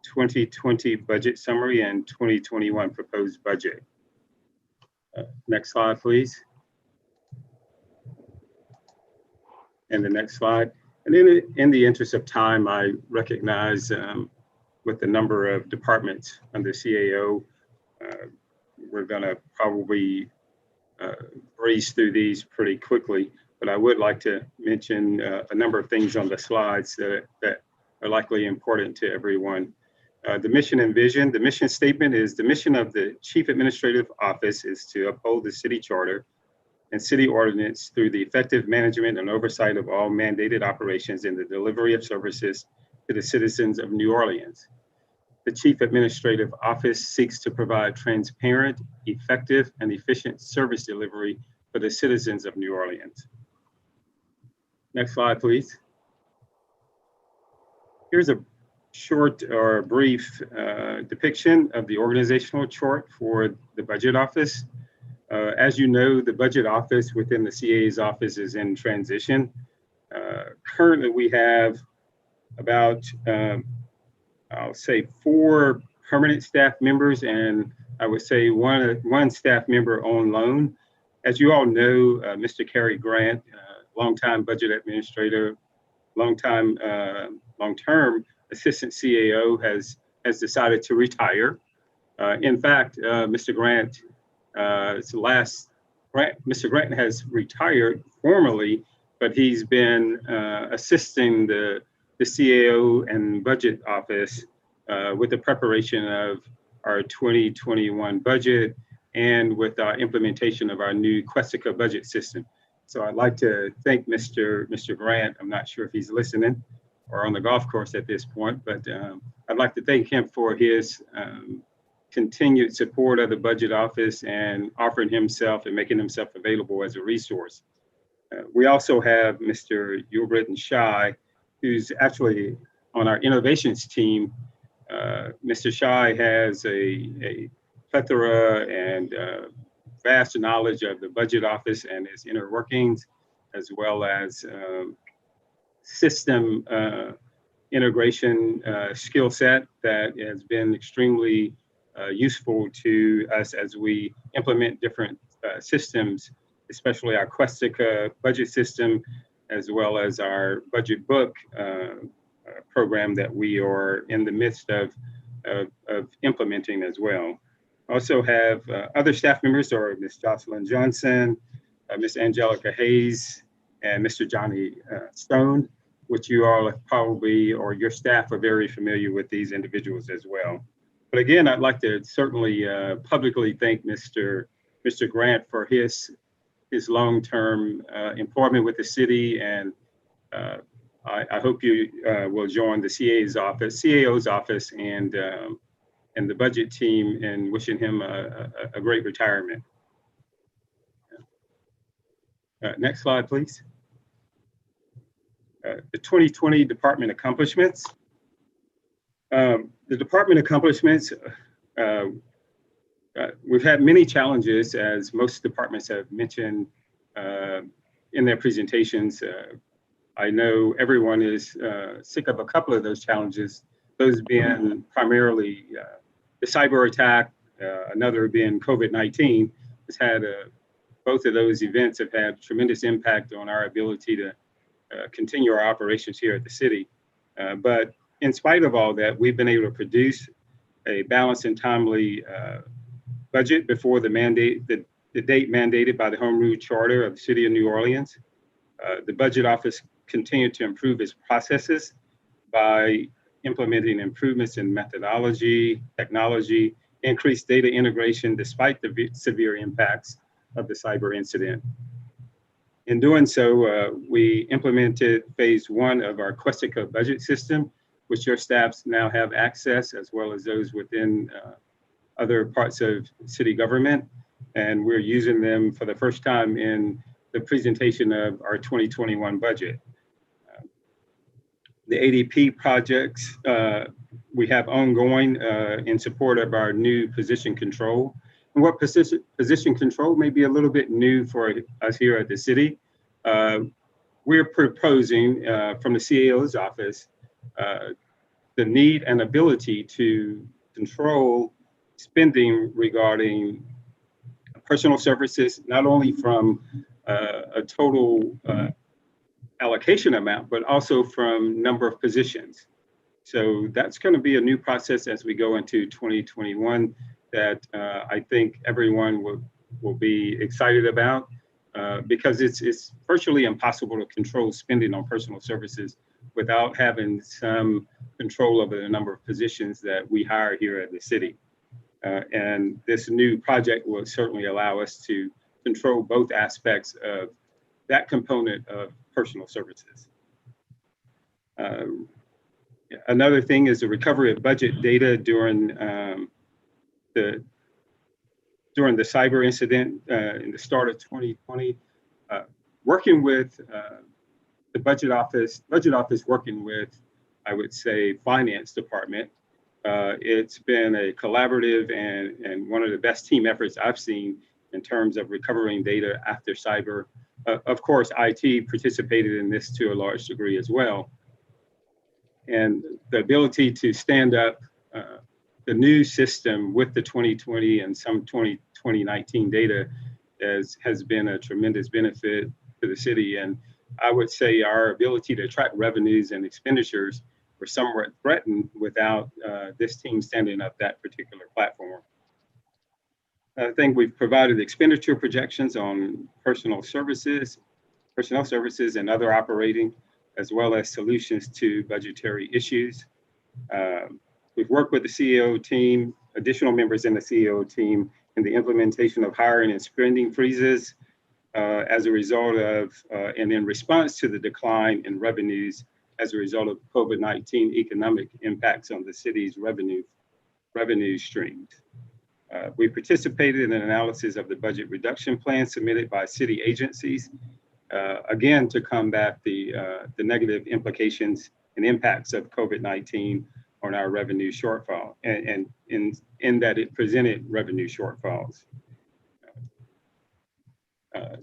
2020 budget summary, and 2021 proposed budget. Next slide, please. And the next slide. And in the interest of time, I recognize with the number of departments under CAO, we're going to probably breeze through these pretty quickly, but I would like to mention a number of things on the slides that are likely important to everyone. The mission and vision. The mission statement is the mission of the Chief Administrative Office is to uphold the city charter and city ordinance through the effective management and oversight of all mandated operations in the delivery of services to the citizens of New Orleans. The Chief Administrative Office seeks to provide transparent, effective, and efficient service delivery for the citizens of New Orleans. Next slide, please. Here's a short or brief depiction of the organizational chart for the Budget Office. As you know, the Budget Office within the CA's office is in transition. Currently, we have about I'll say 4 permanent staff members, and I would say one staff member on loan. As you all know, Mr. Cary Grant, longtime budget administrator, long-term assistant CAO, has decided to retire. In fact, Mr. Grant Grant has retired formally, but he's been assisting the CAO and budget office with the preparation of our 2021 budget and with our implementation of our new Questico budget system. So I'd like to thank Mr. Grant. I'm not sure if he's listening or on the golf course at this point, but I'd like to thank him for his continued support of the budget office and offering himself and making himself available as a resource. We also have Mr. Yulbritton Shai, who's actually on our innovations team, Mr. Shai has a plethora and vast knowledge of the budget office and its inner workings, as well as system integration skill set that has been extremely useful to us as we implement different systems, especially our Questica budget system, as well as our budget book program that we are in the midst of implementing as well. Also have other staff members, or Ms. Jocelyn Johnson, Ms. Angelica Hayes, and Mr. Johnny Stone, which you all have probably, or your staff are very familiar with these individuals as well. But again, I'd like to certainly publicly thank Mr. Grant for his long-term employment with the city, and I hope you will join the CAO's office and the budget team in wishing him a great retirement. Next slide, please. The 2020 department accomplishments. The department accomplishments, we've had many challenges, as most departments have mentioned in their presentations. I know everyone is sick of a couple of those challenges, those being primarily the cyber attack, another being COVID-19. Has had both of those events have had tremendous impact on our ability to continue our operations here at the city. But in spite of all that, we've been able to produce a balanced and timely budget before the date mandated by the Home Rule Charter of the City of New Orleans. The Budget Office continued to improve its processes by implementing improvements in methodology, technology, increased data integration despite the severe impacts of the cyber incident. In doing so, we implemented phase 1 of our Questica budget system, which your staffs now have access, as well as those within other parts of city government. And we're using them for the first time in the presentation of our 2021 budget. The ADP projects we have ongoing in support of our new position control. And what position control may be a little bit new for us here at the city. We're proposing from the CAO's office the need and ability to control spending regarding personal services, not only from a total allocation amount, but also from number of positions. So that's going to be a new process as we go into 2021 that I think everyone will be excited about because it's virtually impossible to control spending on personal services without having some control over the number of positions that we hire here at the city. And this new project will certainly allow us to control both aspects of that component of personal services. Another thing is the recovery of budget data during the cyber incident in the start of 2020. Working with the budget office working with, I would say, finance department. It's been a collaborative and one of the best team efforts I've seen in terms of recovering data after cyber. Of course, IT participated in this to a large degree as well. And the ability to stand up the new system with the 2020 and some 2019 data has been a tremendous benefit to the city. And I would say our ability to track revenues and expenditures were somewhat threatened without this team standing up that particular platform. I think we've provided expenditure projections on personnel services and other operating, as well as solutions to budgetary issues. We've worked with the CEO team, additional members in the CEO team, in the implementation of hiring and spending freezes as a result of, and in response to the decline in revenues as a result of COVID-19 economic impacts on the city's revenue streams. We participated in an analysis of the budget reduction plan submitted by city agencies, again, to combat the negative implications and impacts of COVID-19 our revenue shortfall, and in that it presented revenue shortfalls.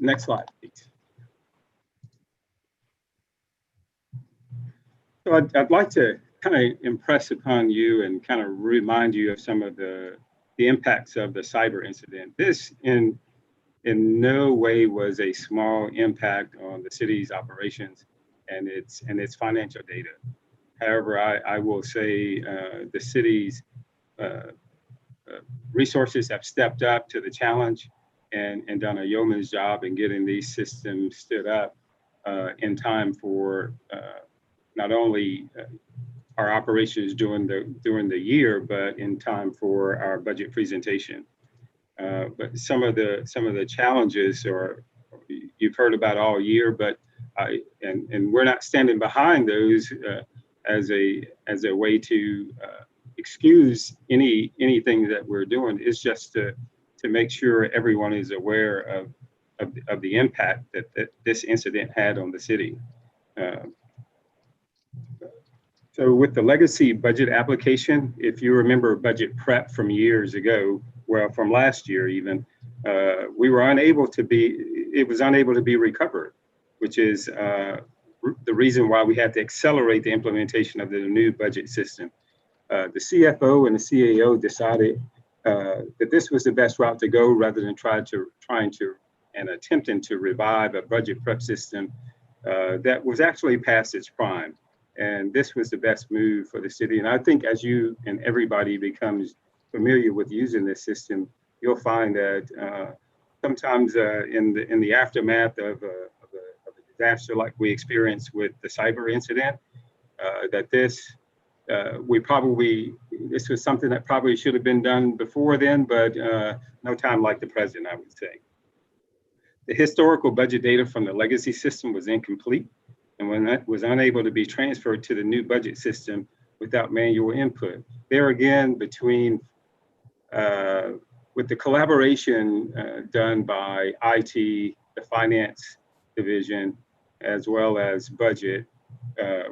Next slide, please. So I'd like to kind of impress upon you and kind of remind you of some of the impacts of the cyber incident. This in no way was a small impact on the city's operations and its financial data. However, I will say the city's resources have stepped up to the challenge and done a yeoman's job in getting these systems stood up in time for not only our operations during the year, but in time for our budget presentation. But some of the challenges you've heard about all year, but and we're not standing behind those as a way to excuse anything that we're doing. It's just to make sure everyone is aware of the impact that this incident had on the city. So with the legacy budget application, if you remember budget prep from years ago, well, from last year even, it was unable to be recovered, which is the reason why we had to accelerate the implementation of the new budget system. The CFO and the CAO decided that this was the best route to go rather than trying to and attempting to revive a budget prep system that was actually past its prime. And this was the best move for the city. And I think as you and everybody becomes familiar with using this system, you'll find that sometimes in the aftermath of a disaster like we experienced with the cyber incident, that this was something that probably should have been done before then, but no time like the present, I would say. The historical budget data from the legacy system was incomplete, and when that was unable to be transferred to the new budget system without manual input. There again, with the collaboration done by IT, the finance division, as well as budget,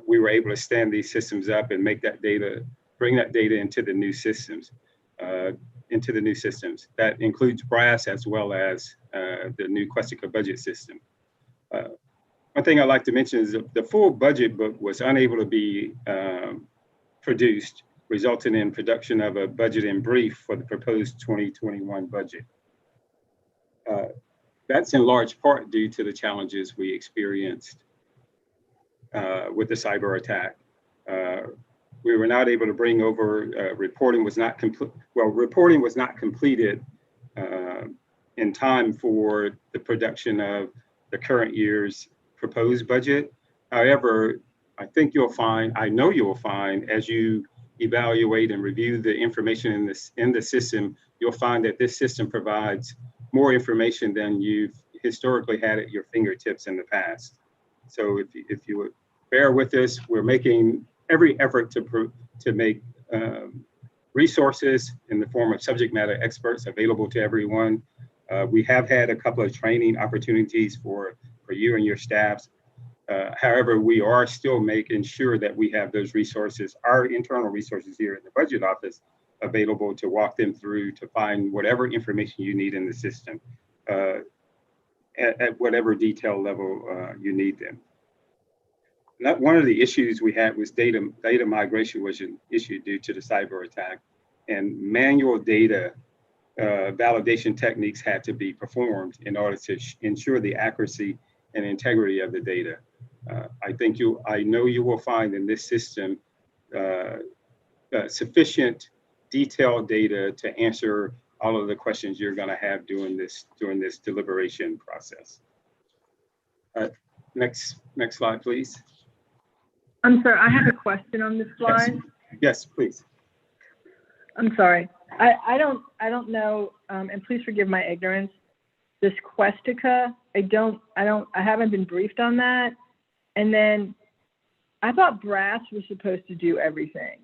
we were able to stand these systems up and bring that data into the new systems. That includes BRASS as well as the new Questica budget system. One thing I'd like to mention is the full budget book was unable to be produced, resulting in production of a budget in brief for the proposed 2021 budget. That's in large part due to the challenges we experienced with the cyber attack. We were not able to bring over, reporting was not completed in time for the production of the current year's proposed budget. However, I know you'll find as you evaluate and review the information in the system, you'll find that this system provides more information than you've historically had at your fingertips in the past. So if you would bear with us, we're making every effort to make resources in the form of subject matter experts available to everyone. We have had a couple of training opportunities for you and your staffs. However, we are still making sure that we have those resources, our internal resources here in the budget office, available to walk them through to find whatever information you need in the system at whatever detail level you need them. One of the issues we had was data migration was an issue due to the cyber attack, and manual data validation techniques had to be performed in order to ensure the accuracy and integrity of the data. I know you will find in this system sufficient detailed data to answer all of the questions you're going to have during this deliberation process. Next slide, please. I'm sorry, I have a question on this slide. Yes, please. I'm sorry. I don't know, and please forgive my ignorance. This Questica, I haven't been briefed on that. And then I thought BRASS was supposed to do everything.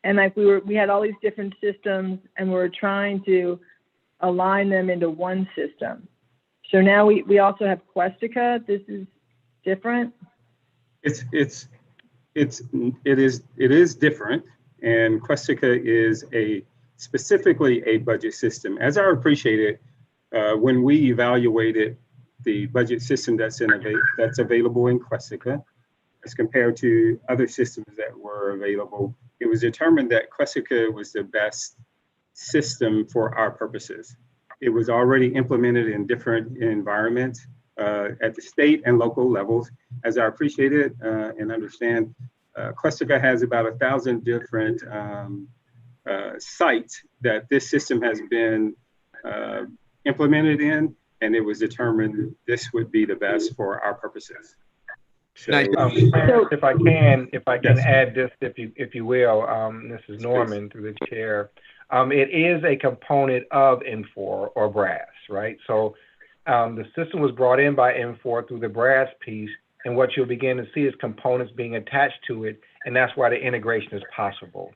And like we had all these different systems and we were trying to align them into one system. So now we also have Questica. This is different. It is different. And Questica is specifically a budget system. As I appreciate it, when we evaluated the budget system that's available in Questica as compared to other systems that were available, it was determined that Questica was the best system for our purposes. It was already implemented in different environments at the state and local levels. As I appreciate it and understand, Questica has about 1,000 different sites that this system has been implemented in, and it was determined this would be the best for our purposes. So, if I can add this, if you will, this is Norman through the chair. It is a component of N4 or BRAS, right? So the system was brought in by N4 through the BRAS piece, and what you'll begin to see is components being attached to it, and that's why the integration is possible.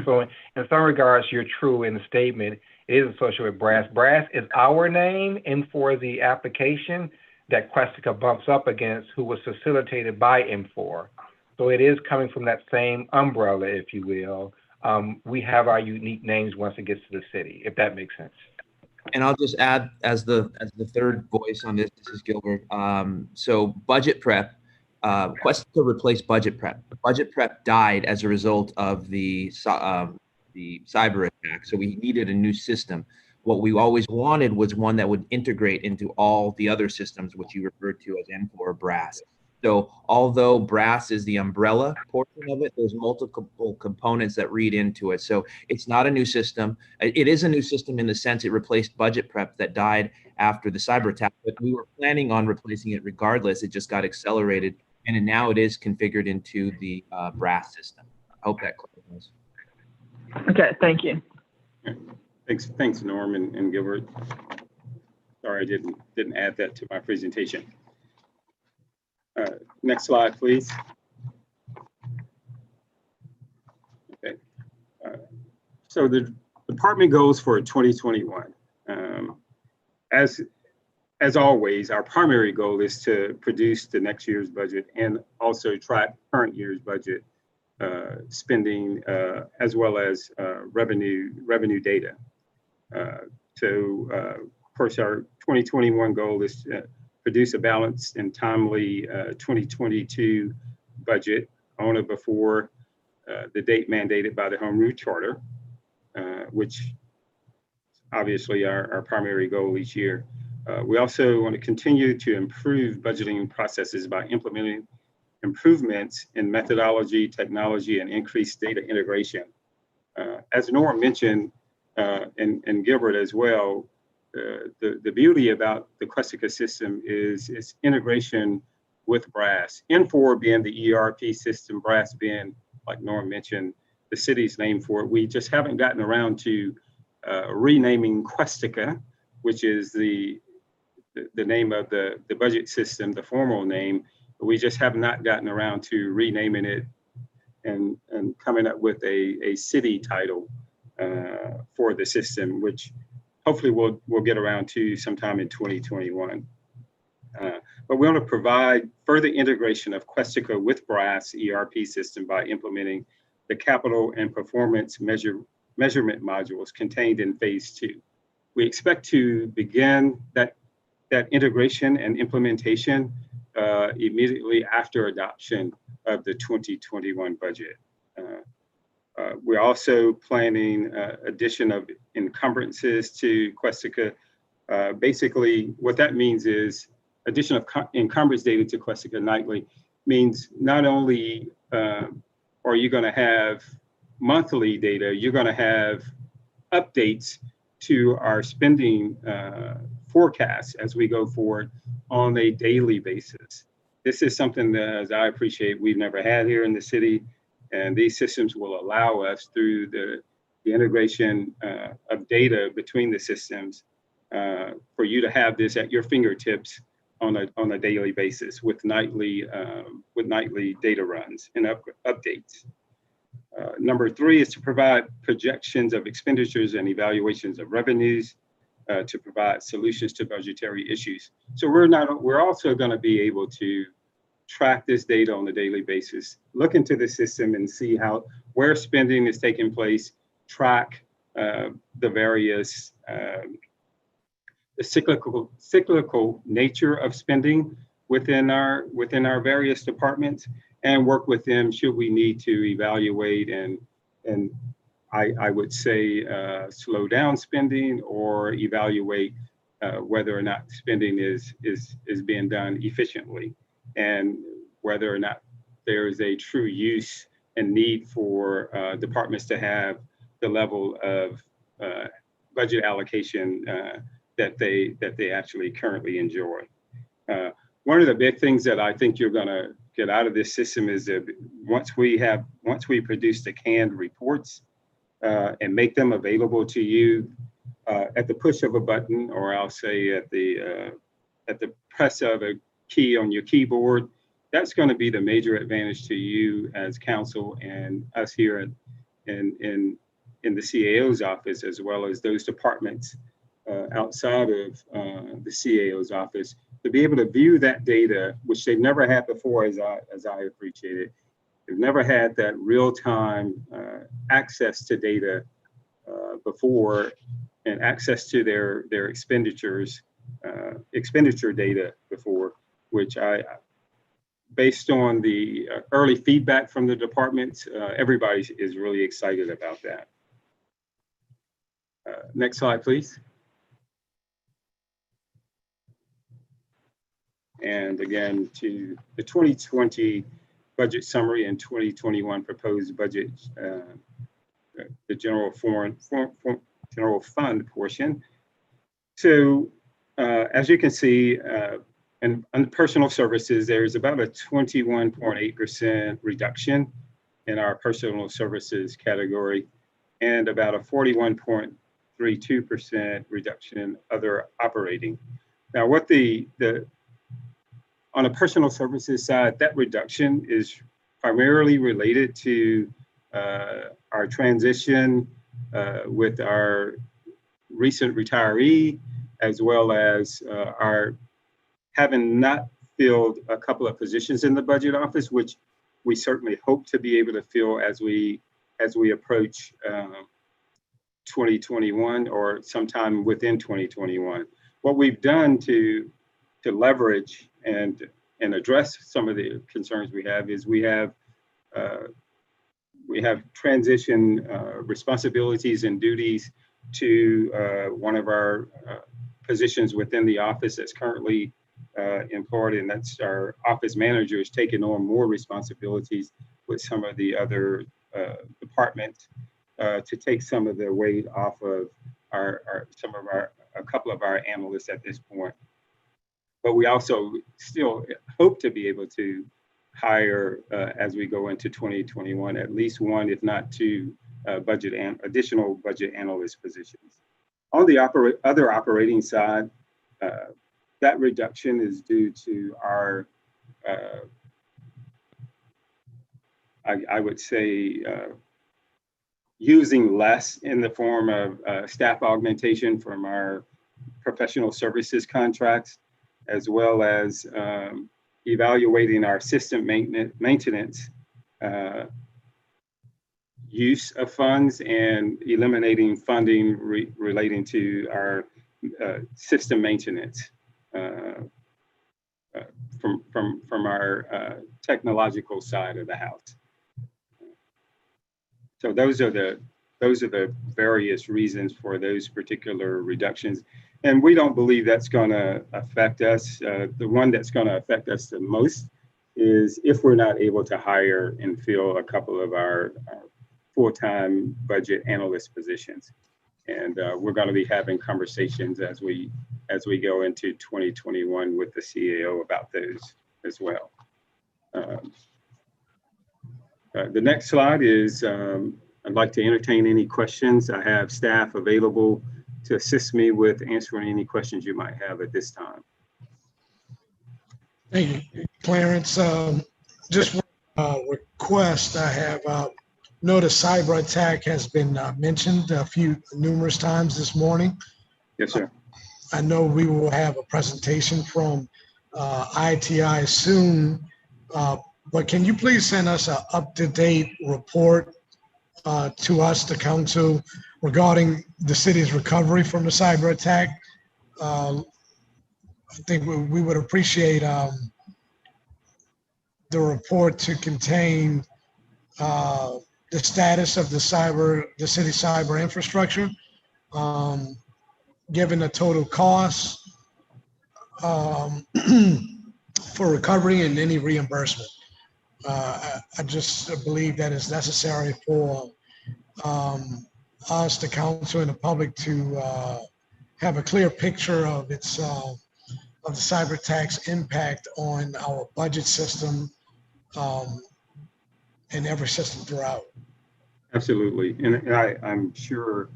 So in some regards, you're true in the statement. It is associated with BRAS. BRAS is our name, N4 is the application that Questica bumps up against, who was facilitated by N4. So it is coming from that same umbrella, if you will. We have our unique names once it gets to the city, if that makes sense. And I'll just add as the third voice on this is Gilbert. So budget prep, Questica replaced budget prep. Budget prep died as a result of the cyber attack. So we needed a new system. What we always wanted was one that would integrate into all the other systems, which you referred to as N4 or BRAS. So although BRAS is the umbrella portion of it, there's multiple components that read into it. So it's not a new system. It is a new system in the sense it replaced budget prep that died after the cyber attack, but we were planning on replacing it regardless. It just got accelerated, and now it is configured into the BRAS system. I hope that clarifies. Okay, thank you. Thanks, Norm and Gilbert. Sorry, I didn't add that to my presentation. Next slide, please. Okay. So the department goals for 2021. As always, our primary goal is to produce the next year's budget and also track current year's budget spending as well as revenue data. Of course, our 2021 goal is to produce a balanced and timely 2022 budget on or before the date mandated by the Home Rule Charter, which obviously our primary goal each year. We also want to continue to improve budgeting processes by implementing improvements in methodology, technology, and increased data integration. As Norm mentioned, and Gilbert as well, the beauty about the Questica system is its integration with BRAS. N4 being the ERP system, BRAS being, like Norm mentioned, the city's name for it. We just haven't gotten around to renaming Questica, which is the name of the budget system, the formal name. We just have not gotten around to renaming it and coming up with a city title for the system, which hopefully we'll get around to sometime in 2021. But we want to provide further integration of Questica with BRAS ERP system by implementing the capital and performance measurement modules contained in phase 2. We expect to begin that integration and implementation immediately after adoption of the 2021 budget. We're also planning addition of encumbrances to Questica. Basically, what that means is addition of encumbrance data to Questica nightly means not only are you going to have monthly data, you're going to have updates to our spending forecasts as we go forward on a daily basis. This is something that, as I appreciate, we've never had here in the city. And these systems will allow us through the integration of data between the systems for you to have this at your fingertips on a daily basis with nightly data runs and updates. Number 3 is to provide projections of expenditures and evaluations of revenues to provide solutions to budgetary issues. So we're also going to be able to track this data on a daily basis, look into the system and see how where spending is taking place, track the various the cyclical nature of spending within our various departments, and work with them should we need to evaluate and I would say slow down spending or evaluate whether or not spending is being done efficiently, and whether or not there is a true use and need for departments to have the level of budget allocation that they actually currently enjoy. One of the big things that I think you're going to get out of this system is that once we produce the canned reports and make them available to you at the push of a button, or I'll say at the press of a key on your keyboard, that's going to be the major advantage to you as council and us here in the CAO's office, as well as those departments outside of the CAO's office, to be able to view that data, which they've never had before, as I appreciate it. They've never had that real-time access to data before, and access to their expenditures, expenditure data before, which based on the early feedback from the departments, everybody is really excited about that. Next slide, please. And again, to the 2020 budget summary and 2021 proposed budget, the general fund portion. So as you can see, and on personal services, there's about a 21.8% reduction in our personal services category, and about a 41.32% reduction in other operating. Now, what on a personal services side, that reduction is primarily related to our transition with our recent retiree, as well as our having not filled a couple of positions in the budget office, which we certainly hope to be able to fill as we approach 2021 or sometime within 2021. What we've done to leverage and address some of the concerns we have is we have transition responsibilities and duties to one of our positions within the office that's currently employed, and that's our office manager is taking on more responsibilities with some of the other departments to take some of the weight off of a couple of our analysts at this point. But we also still hope to be able to hire as we go into 2021, at least one, if not two, additional budget analyst positions. On the other operating side, that reduction is due to our, I would say, using less in the form of staff augmentation from our professional services contracts, as well as evaluating our system maintenance use of funds, and eliminating funding relating to our system maintenance from our technological side of the house. So those are the various reasons for those particular reductions. And we don't believe that's going to affect us. The one that's going to affect us the most is if we're not able to hire and fill a couple of our full-time budget analyst positions. And we're going to be having conversations as we go into 2021 with the CAO about those as well. The next slide is, I'd like to entertain any questions. I have staff available to assist me with answering any questions you might have at this time. Thank you, Clarence. Just one request I have. Notice cyber attack has been mentioned numerous times this morning. Yes, sir. I know we will have a presentation from ITI soon, but can you please send us an up-to-date report to us, the council, regarding the city's recovery from the cyber attack. I think we would appreciate the report to contain the status of the city cyber infrastructure, given the total cost for recovery and any reimbursement. I just believe that it's necessary for us, the council, and the public to have a clear picture of the cyber attack's impact on our budget system and every system throughout. Absolutely. And I'm sure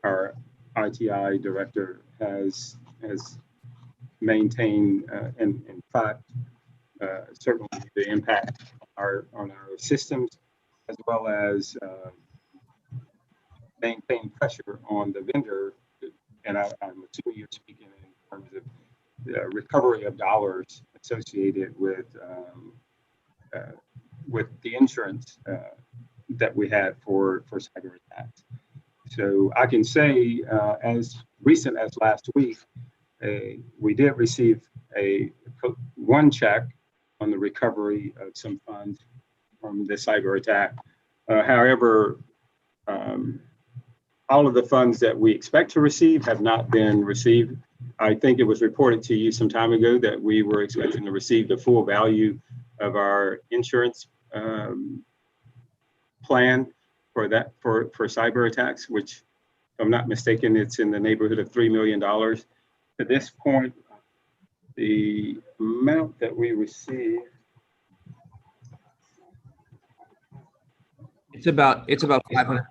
our ITI director has maintained, and in fact, certainly the impact on our systems, as well as maintain pressure on the vendor. And I'm assuming you're speaking in terms of the recovery of dollars associated with the insurance that we had for cyber attacks. So I can say, as recent as last week, we did receive one check on the recovery of some funds from the cyber attack. However, all of the funds that we expect to receive have not been received. I think it was reported to you some time ago that we were expecting to receive the full value of our insurance plan for cyber attacks, which, if I'm not mistaken, it's in the neighborhood of $3 million. To this point, the amount that we received, It's about 500, a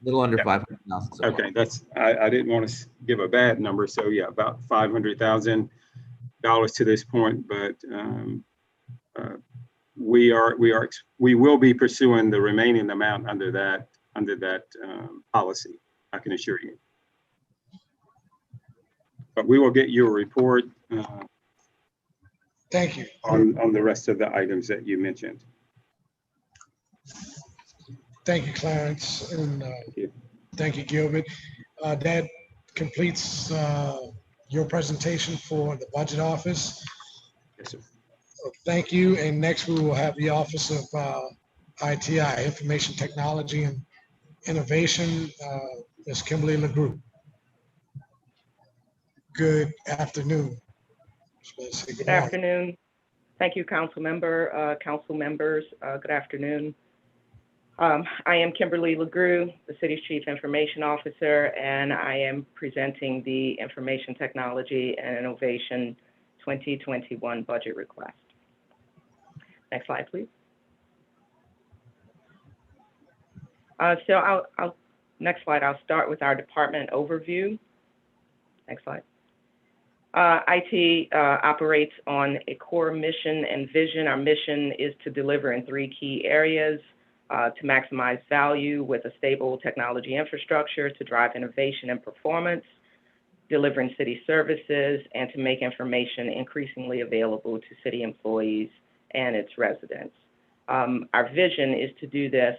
little under 500,000. So okay, I didn't want to give a bad number, so yeah, about $500,000 to this point, but we will be pursuing the remaining amount under that policy, I can assure you. But we will get you a report. Thank you. On the rest of the items that you mentioned. Thank you, Clarence, and thank you, Gilbert. That completes your presentation for the budget office. Yes, sir. Thank you. And next we will have the Office of ITI, Information Technology and Innovation, Ms. Kimberly LeGroux. Good afternoon. Good afternoon. Thank you, council member, council members. Good afternoon. I am Kimberly LeGroux, the city's Chief Information Officer, and I am presenting the Information Technology and Innovation 2021 budget request. Next slide, please. Next slide, I'll start with our department overview. Next slide. IT operates on a core mission and vision. Our mission is to deliver in 3 key areas: to maximize value with a stable technology infrastructure, to drive innovation and performance, delivering city services, and to make information increasingly available to city employees and its residents. Our vision is to do this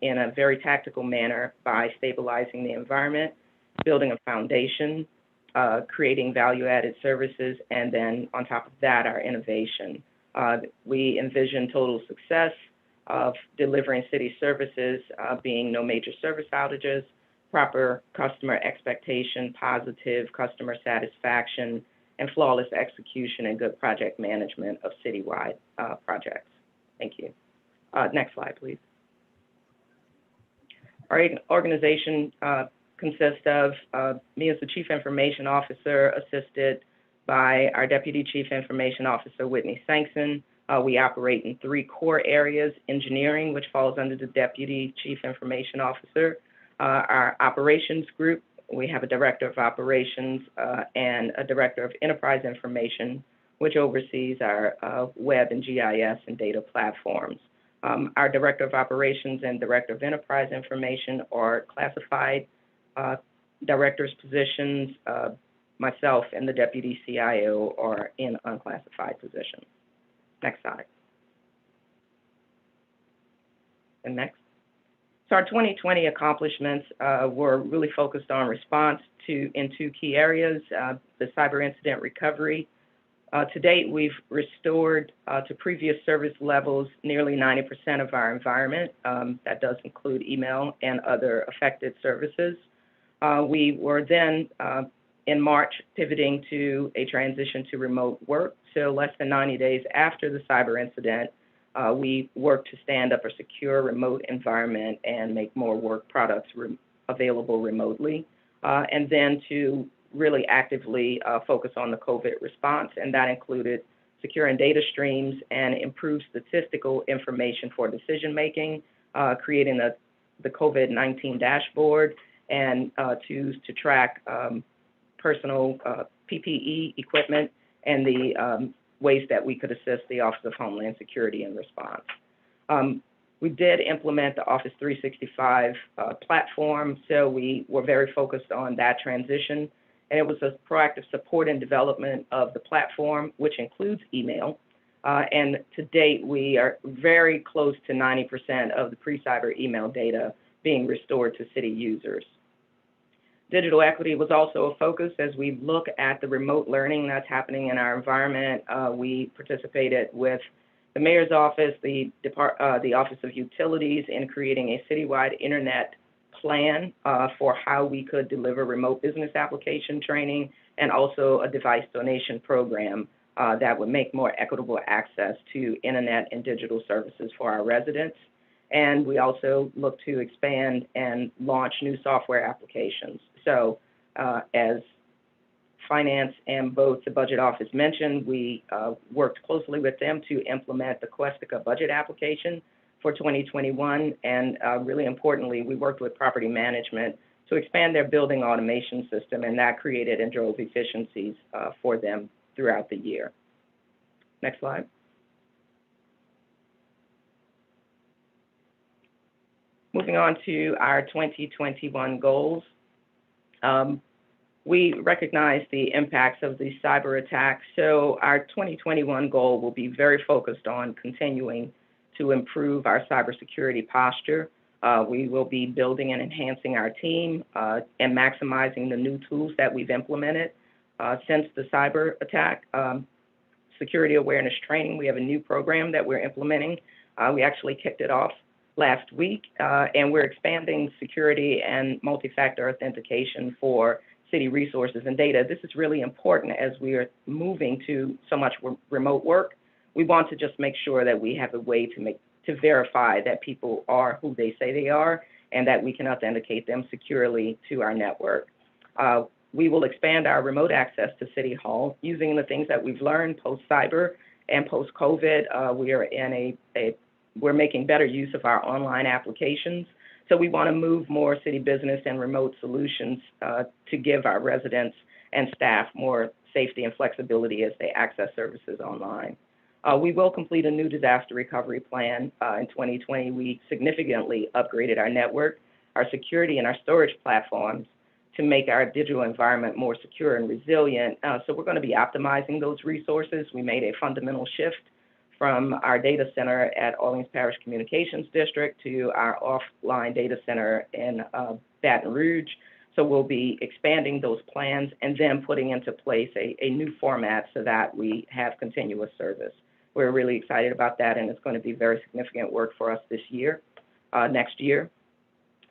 in a very tactical manner by stabilizing the environment, building a foundation, creating value-added services, and then on top of that, our innovation. We envision total success of delivering city services being no major service outages, proper customer expectation, positive customer satisfaction, and flawless execution and good project management of citywide projects. Thank you. Next slide, please. Our organization consists of me as the Chief Information Officer, assisted by our Deputy Chief Information Officer, Whitney Sankson. We operate in 3 core areas: engineering, which falls under the Deputy Chief Information Officer, our operations group. We have a Director of Operations and a Director of Enterprise Information, which oversees our web and GIS and data platforms. Our Director of Operations and Director of Enterprise Information are classified directors' positions. Myself and the Deputy CIO are in unclassified positions. Next slide. And next. So our 2020 accomplishments were really focused on response in two key areas, the cyber incident recovery. To date, we've restored to previous service levels nearly 90% of our environment. That does include email and other affected services. We were then, in March, pivoting to a transition to remote work. So less than 90 days after the cyber incident, we worked to stand up a secure remote environment and make more work products available remotely, and then to really actively focus on the COVID response, and that included securing data streams and improved statistical information for decision-making, creating the COVID-19 dashboard, and to track personal PPE equipment and the ways that we could assist the Office of Homeland Security in response. We did implement the Office 365 platform, so we were very focused on that transition. And it was a proactive support and development of the platform, which includes email. And to date, we are very close to 90% of the pre-cyber email data being restored to city users. Digital equity was also a focus as we look at the remote learning that's happening in our environment. We participated with the Mayor's Office, the Office of Utilities in creating a citywide internet plan for how we could deliver remote business application training, and also a device donation program that would make more equitable access to internet and digital services for our residents. And we also look to expand and launch new software applications. So as Finance and both the Budget Office mentioned, we worked closely with them to implement the Questica budget application for 2021. And really importantly, we worked with property management to expand their building automation system, and that created and drove efficiencies for them throughout the year. Next slide. Moving on to our 2021 goals. We recognize the impacts of the cyber attack, so our 2021 goal will be very focused on continuing to improve our cybersecurity posture. We will be building and enhancing our team and maximizing the new tools that we've implemented since the cyber attack. Security awareness training, we have a new program that we're implementing. We actually kicked it off last week, and we're expanding security and multi-factor authentication for city resources and data. This is really important as we are moving to so much remote work. We want to just make sure that we have a way to verify that people are who they say they are, and that we can authenticate them securely to our network. We will expand our remote access to City Hall using the things that we've learned post-cyber and post-COVID. We're making better use of our online applications. So we want to move more city business and remote solutions to give our residents and staff more safety and flexibility as they access services online. We will complete a new disaster recovery plan in 2020. We significantly upgraded our network, our security, and our storage platforms to make our digital environment more secure and resilient. So we're going to be optimizing those resources. We made a fundamental shift from our data center at Orleans Parish Communications District to our offline data center in Baton Rouge. So we'll be expanding those plans and then putting into place a new format so that we have continuous service. We're really excited about that, and it's going to be very significant work for us this year, next year.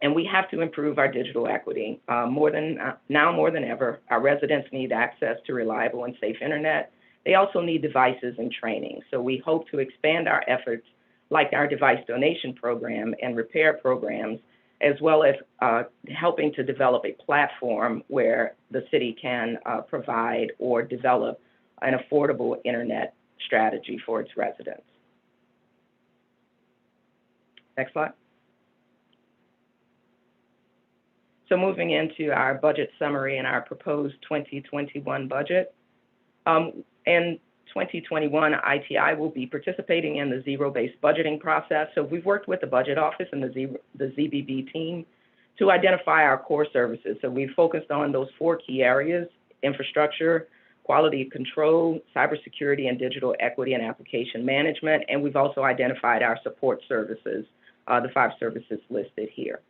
And we have to improve our digital equity. Now more than ever, our residents need access to reliable and safe internet. They also need devices and training. So we hope to expand our efforts like our device donation program and repair programs, as well as helping to develop a platform where the city can provide or develop an affordable internet strategy for its residents. Next slide. So moving into our budget summary and our proposed 2021 budget. In 2021, ITI will be participating in the zero-based budgeting process. So we've worked with the Budget Office and the ZBB team to identify our core services. So we've focused on those 4 key areas: infrastructure, quality control, cybersecurity, and digital equity and application management. And we've also identified our support services the 5 services listed here.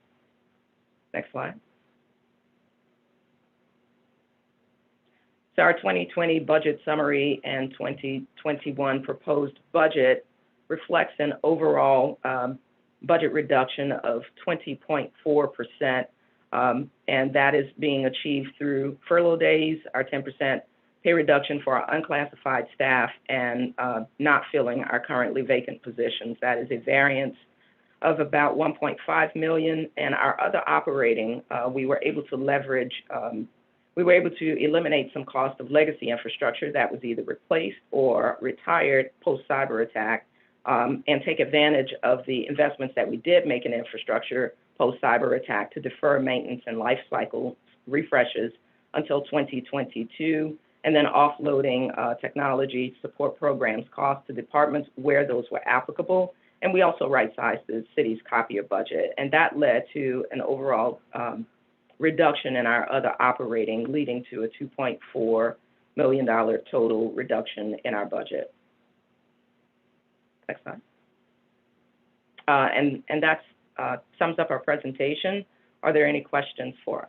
Next slide. So our 2020 budget summary and 2021 proposed budget reflects an overall budget reduction of 20.4%, and that is being achieved through furlough days, our 10% pay reduction for our unclassified staff, and not filling our currently vacant positions. That is a variance of about 1.5 million, and our other operating, we were able to leverage, we were able to eliminate some cost of legacy infrastructure that was either replaced or retired post-cyber attack, and take advantage of the investments that we did make in infrastructure post-cyber attack to defer maintenance and life cycle refreshes until 2022, and then offloading technology support programs costs to departments where those were applicable. And we also right-sized the city's copier budget, and that led to an overall reduction in our other operating, leading to a $2.4 million total reduction in our budget. Next slide. And that sums up our presentation. Are there any questions for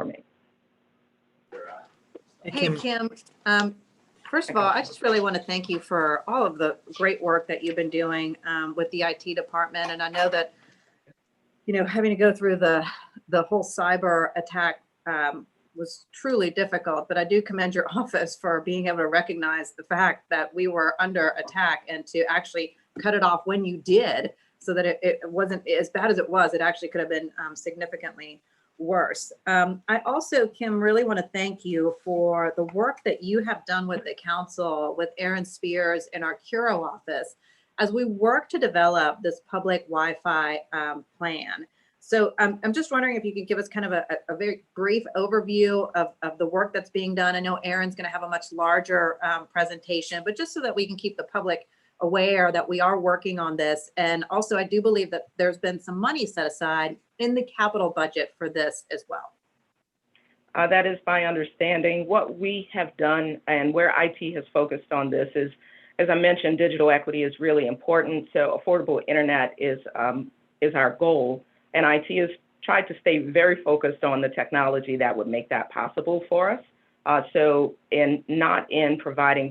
me? Hey, Kim. First of all, I just really want to thank you for all of the great work that you've been doing with the IT department. And I know that, you know, having to go through the whole cyber attack was truly difficult, but I do commend your office for being able to recognize the fact that we were under attack and to actually cut it off when you did, so that it wasn't as bad as it was. It actually could have been significantly worse. I also, Kim, really want to thank you for the work that you have done with the council, with Aaron Spears in our Curo office, as we work to develop this public Wi-Fi plan. So I'm just wondering if you could give us kind of a very brief overview of the work that's being done. I know Aaron's going to have a much larger presentation, but just so that we can keep the public aware that we are working on this. And also, I do believe that there's been some money set aside in the capital budget for this as well. That is my understanding. What we have done and where IT has focused on this is, as I mentioned, digital equity is really important. So affordable internet is our goal. And IT has tried to stay very focused on the technology that would make that possible for us. So not in providing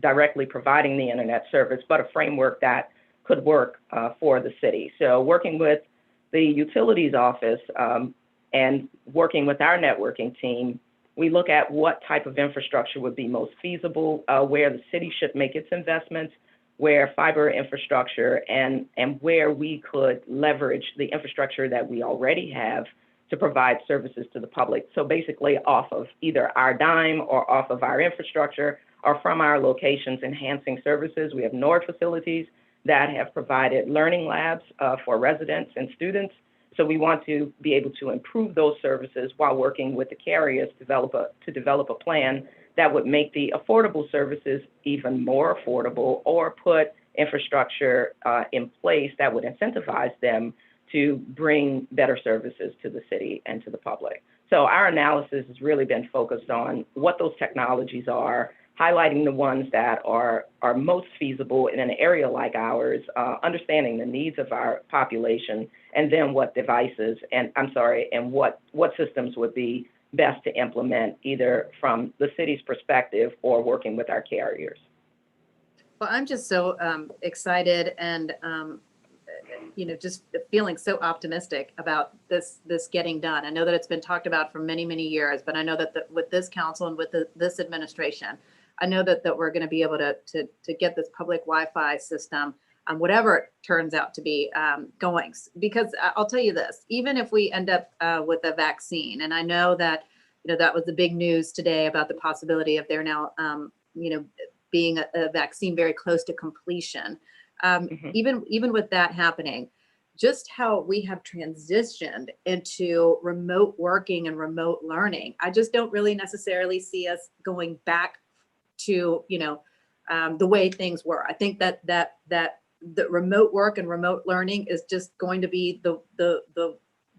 directly providing the internet service, but a framework that could work for the city. So working with the utilities office and working with our networking team, we look at what type of infrastructure would be most feasible, where the city should make its investments, where fiber infrastructure and where we could leverage the infrastructure that we already have to provide services to the public. So basically off of either our dime or off of our infrastructure or from our locations enhancing services. We have NORD facilities that have provided learning labs for residents and students. So we want to be able to improve those services while working with the carriers to develop a plan that would make the affordable services even more affordable, or put infrastructure in place that would incentivize them to bring better services to the city and to the public. So our analysis has really been focused on what those technologies are, highlighting the ones that are most feasible in an area like ours, understanding the needs of our population, and then what devices and what systems would be best to implement, either from the city's perspective or working with our carriers. Well, I'm just so excited and just feeling so optimistic about this getting done. I know that it's been talked about for many, many years, but I know that with this council and with this administration, I know that we're going to be able to get this public Wi-Fi system, whatever it turns out to be, going. Because I'll tell you this, even if we end up with a vaccine, and I know that that was the big news today about the possibility of there now being a vaccine very close to completion. Even with that happening, just how we have transitioned into remote working and remote learning, I just don't really necessarily see us going back to the way things were. I think that the remote work and remote learning is just going to be the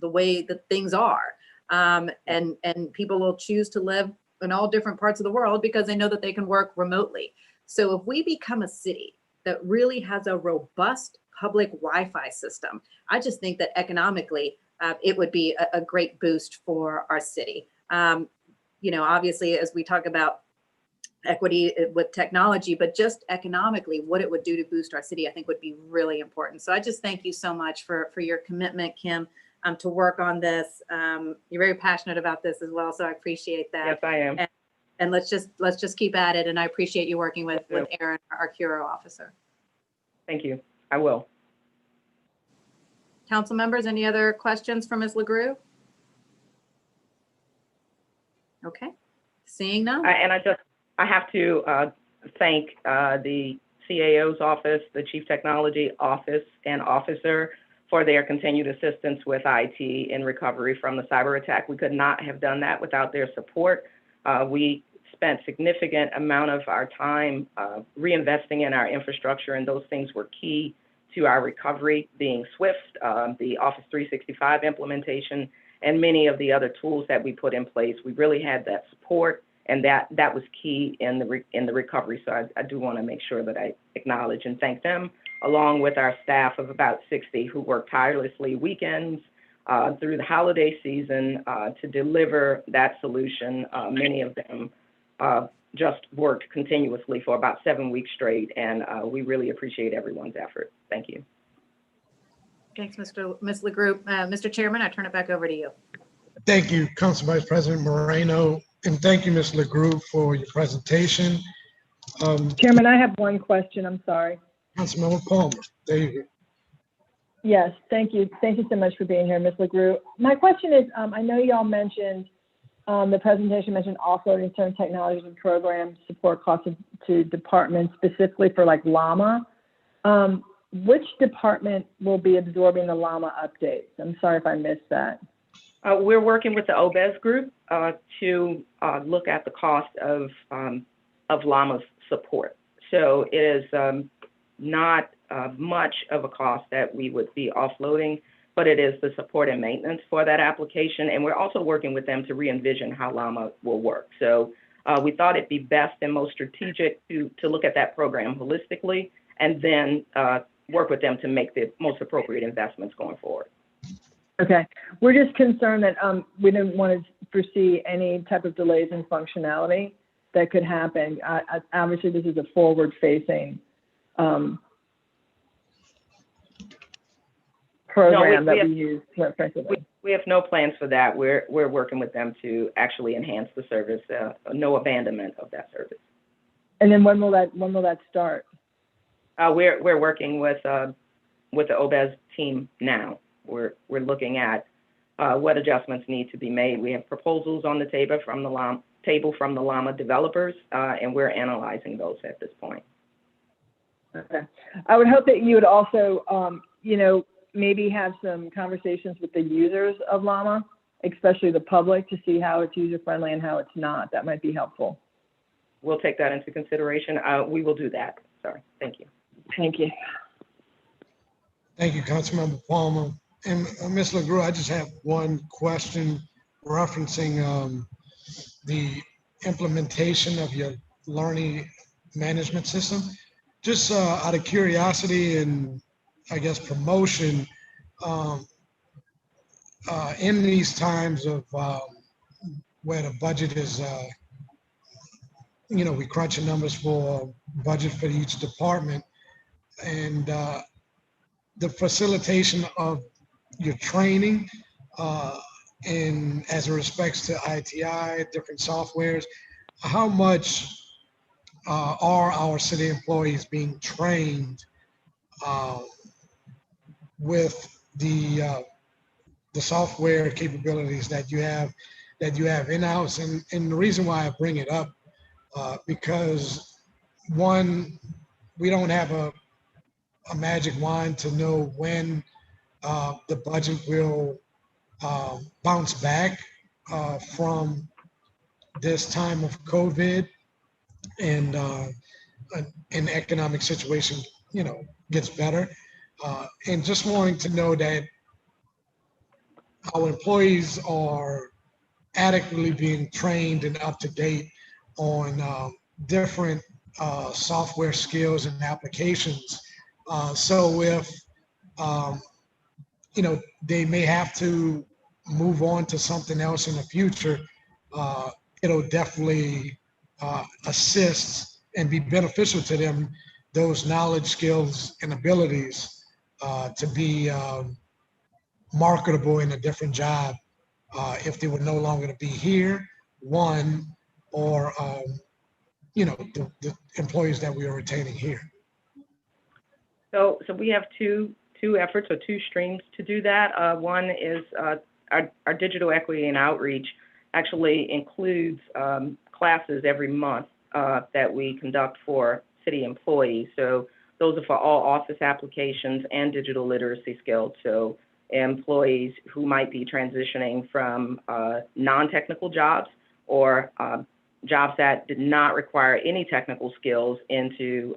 way that things are, and people will choose to live in all different parts of the world because they know that they can work remotely. So if we become a city that really has a robust public Wi-Fi system. I just think that economically, it would be a great boost for our city. You know, obviously, as we talk about equity with technology, but just economically, what it would do to boost our city, I think would be really important. So I just thank you so much for your commitment, Kim, to work on this. You're very passionate about this as well, so I appreciate that. Yes, I am. And let's just keep at it. And I appreciate you working with Aaron, our Curo officer. Thank you. I will. Council members, any other questions for Ms. LeGroux? Okay, seeing none. I have to thank the CAO's office, the Chief Technology Office and Officer for their continued assistance with IT in recovery from the cyber attack. We could not have done that without their support. We spent significant amount of our time reinvesting in our infrastructure, and those things were key to our recovery, being SWIFT, the Office 365 implementation, and many of the other tools that we put in place. We really had that support, and that was key in the recovery. So I do want to make sure that I acknowledge and thank them, along with our staff of about 60 who worked tirelessly weekends through the holiday season to deliver that solution. Many of them just worked continuously for about 7 weeks straight, and we really appreciate everyone's effort. Thank you. Thanks, Ms. LeGroux. Mr. Chairman, I turn it back over to you. Thank you, Council Vice President Moreno, and thank you, Ms. LeGroux, for your presentation. Chairman, I have one question. I'm sorry. Councilmember Palmer, there you go. Yes, thank you. Thank you so much for being here, Ms. LeGroux. My question is, I know y'all mentioned, the presentation mentioned offloading certain technologies and programs, support costs to departments, specifically for like Llama. Which department will be absorbing the Llama updates? I'm sorry if I missed that. We're working with the OBES group to look at the cost of Llama's support. So it is not much of a cost that we would be offloading, but it is the support and maintenance for that application. And we're also working with them to re-envision how Llama will work. So we thought it'd be best and most strategic to look at that program holistically, and then work with them to make the most appropriate investments going forward. Okay, we're just concerned that we didn't want to foresee any type of delays in functionality that could happen. Obviously, this is a forward-facing program that we use effectively. We have no plans for that. We're working with them to actually enhance the service, no abandonment of that service. And then when will that start? We're working with the OBES team now. We're looking at what adjustments need to be made. We have proposals on the table from the Llama developers, and we're analyzing those at this point. Okay. I would hope that you would also, maybe have some conversations with the users of Llama, especially the public, to see how it's user-friendly and how it's not. That might be helpful. We'll take that into consideration. We will do that. Sorry. Thank you. Thank you. Thank you, Councilmember Palmer. And Ms. LeGroux, I just have one question referencing the implementation of your learning management system. Just out of curiosity and I guess promotion, in these times of where the budget is, we crunching numbers for budget for each department, and the facilitation of your training and as it respects to ITI, different softwares, how much are our city employees being trained with the software capabilities that you have in-house? And the reason why I bring it up, because one, we don't have a magic wand to know when the budget will bounce back from this time of COVID, and an economic situation, gets better. And just wanting to know that our employees are adequately being trained and up to date on different software skills and applications. So if um, you know, they may have to move on to something else in the future, it'll definitely assist and be beneficial to them, those knowledge, skills, and abilities to be marketable in a different job if they were no longer to be here, one, or, you know, the employees that we are retaining here. So we have two efforts or two streams to do that. One is our digital equity and outreach actually includes classes every month that we conduct for city employees. So those are for all office applications and digital literacy skills. So employees who might be transitioning from non-technical jobs or jobs that did not require any technical skills into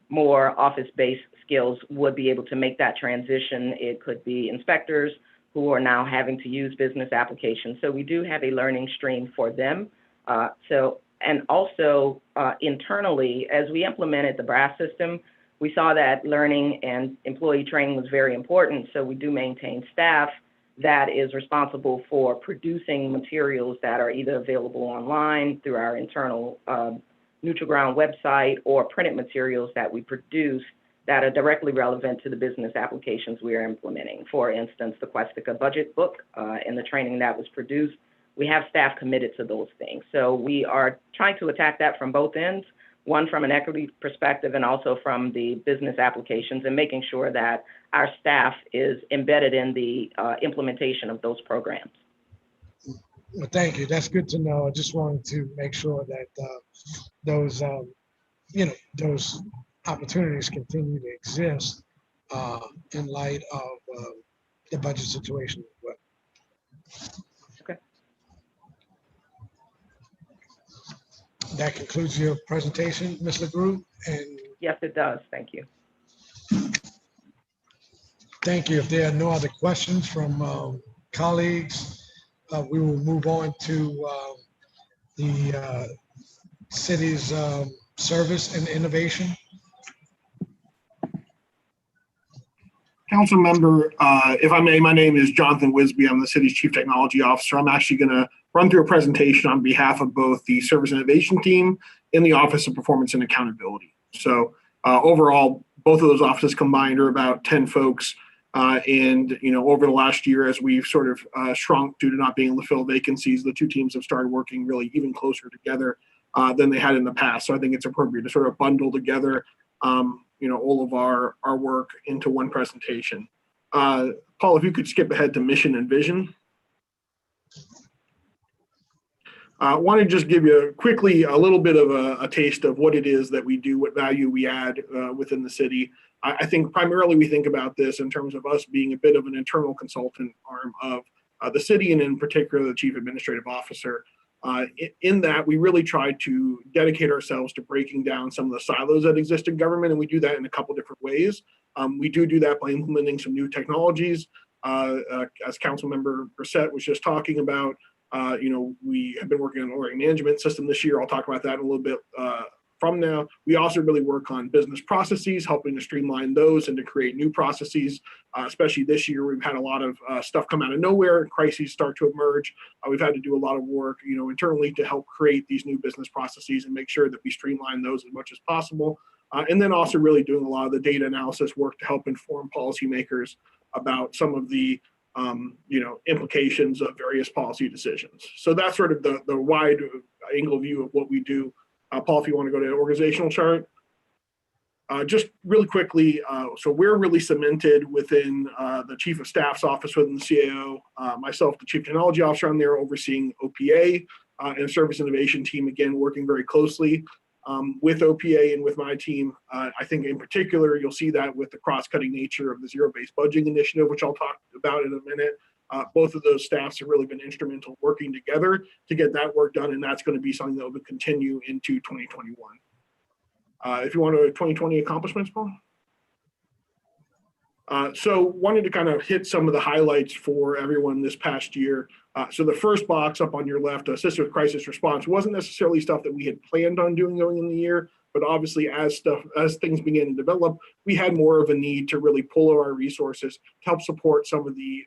more office-based skills would be able to make that transition. It could be inspectors who are now having to use business applications. So we do have a learning stream for them. And also internally, as we implemented the BRASS system, we saw that learning and employee training was very important. So we do maintain staff that is responsible for producing materials that are either available online through our internal Neutral Ground website or printed materials that we produce that are directly relevant to the business applications we are implementing. For instance, the Questica budget book and the training that was produced, we have staff committed to those things. So we are trying to attack that from both ends, one from an equity perspective and also from the business applications, and making sure that our staff is embedded in the implementation of those programs. Well, thank you. That's good to know. I just wanted to make sure that those, you know, those opportunities continue to exist in light of the budget situation as well. Okay. That concludes your presentation, Ms. LaGrue, and yes, it does. Thank you. Thank you. If there are no other questions from colleagues, we will move on to the city's service and innovation. Council member, if I may, my name is Jonathan Wisby. I'm the city's Chief Technology Officer. I'm actually going to run through a presentation on behalf of both the Service Innovation Team and the Office of Performance and Accountability. So overall, both of those offices combined are about 10 folks. And, you know, over the last year, as we've sort of shrunk due to not being able to fill vacancies, the two teams have started working really even closer together than they had in the past. So I think it's appropriate to sort of bundle together you know, all of our work into one presentation. Paul, if you could skip ahead to mission and vision. I want to just give you quickly a little bit of a taste of what it is that we do, what value we add within the city. I think primarily we think about this in terms of us being a bit of an internal consultant arm of the city, and in particular, the Chief Administrative Officer. In that, we really try to dedicate ourselves to breaking down some of the silos that exist in government, and we do that in a couple different ways. We do that by implementing some new technologies. As Councilmember Brissett was just talking about, you know, we have been working on an ordering management system this year. I'll talk about that in a little bit from now. We also really work on business processes, helping to streamline those and to create new processes. Especially this year, we've had a lot of stuff come out of nowhere and crises start to emerge. We've had to do a lot of work, you know, internally to help create these new business processes and make sure that we streamline those as much as possible. And then also really doing a lot of the data analysis work to help inform policymakers about some of the you know, implications of various policy decisions. So that's sort of the wide angle view of what we do. Paul, if you want to go to the organizational chart. Just really quickly, so we're really cemented within the Chief of Staff's office within the CAO. Myself, the Chief Technology Officer, I'm there overseeing OPA and Service Innovation Team, again, working very closely with OPA and with my team. I think in particular, you'll see that with the cross-cutting nature of the zero-based budgeting initiative, which I'll talk about in a minute. Both of those staffs have really been instrumental working together to get that work done, and that's going to be something that will continue into 2021. If you want to 2020 accomplishments, Paul. So wanted to kind of hit some of the highlights for everyone this past year. So the first box up on your left, assist with crisis response, wasn't necessarily stuff that we had planned on doing going in the year, But obviously, as things began to develop, we had more of a need to really pull our resources to help support some of the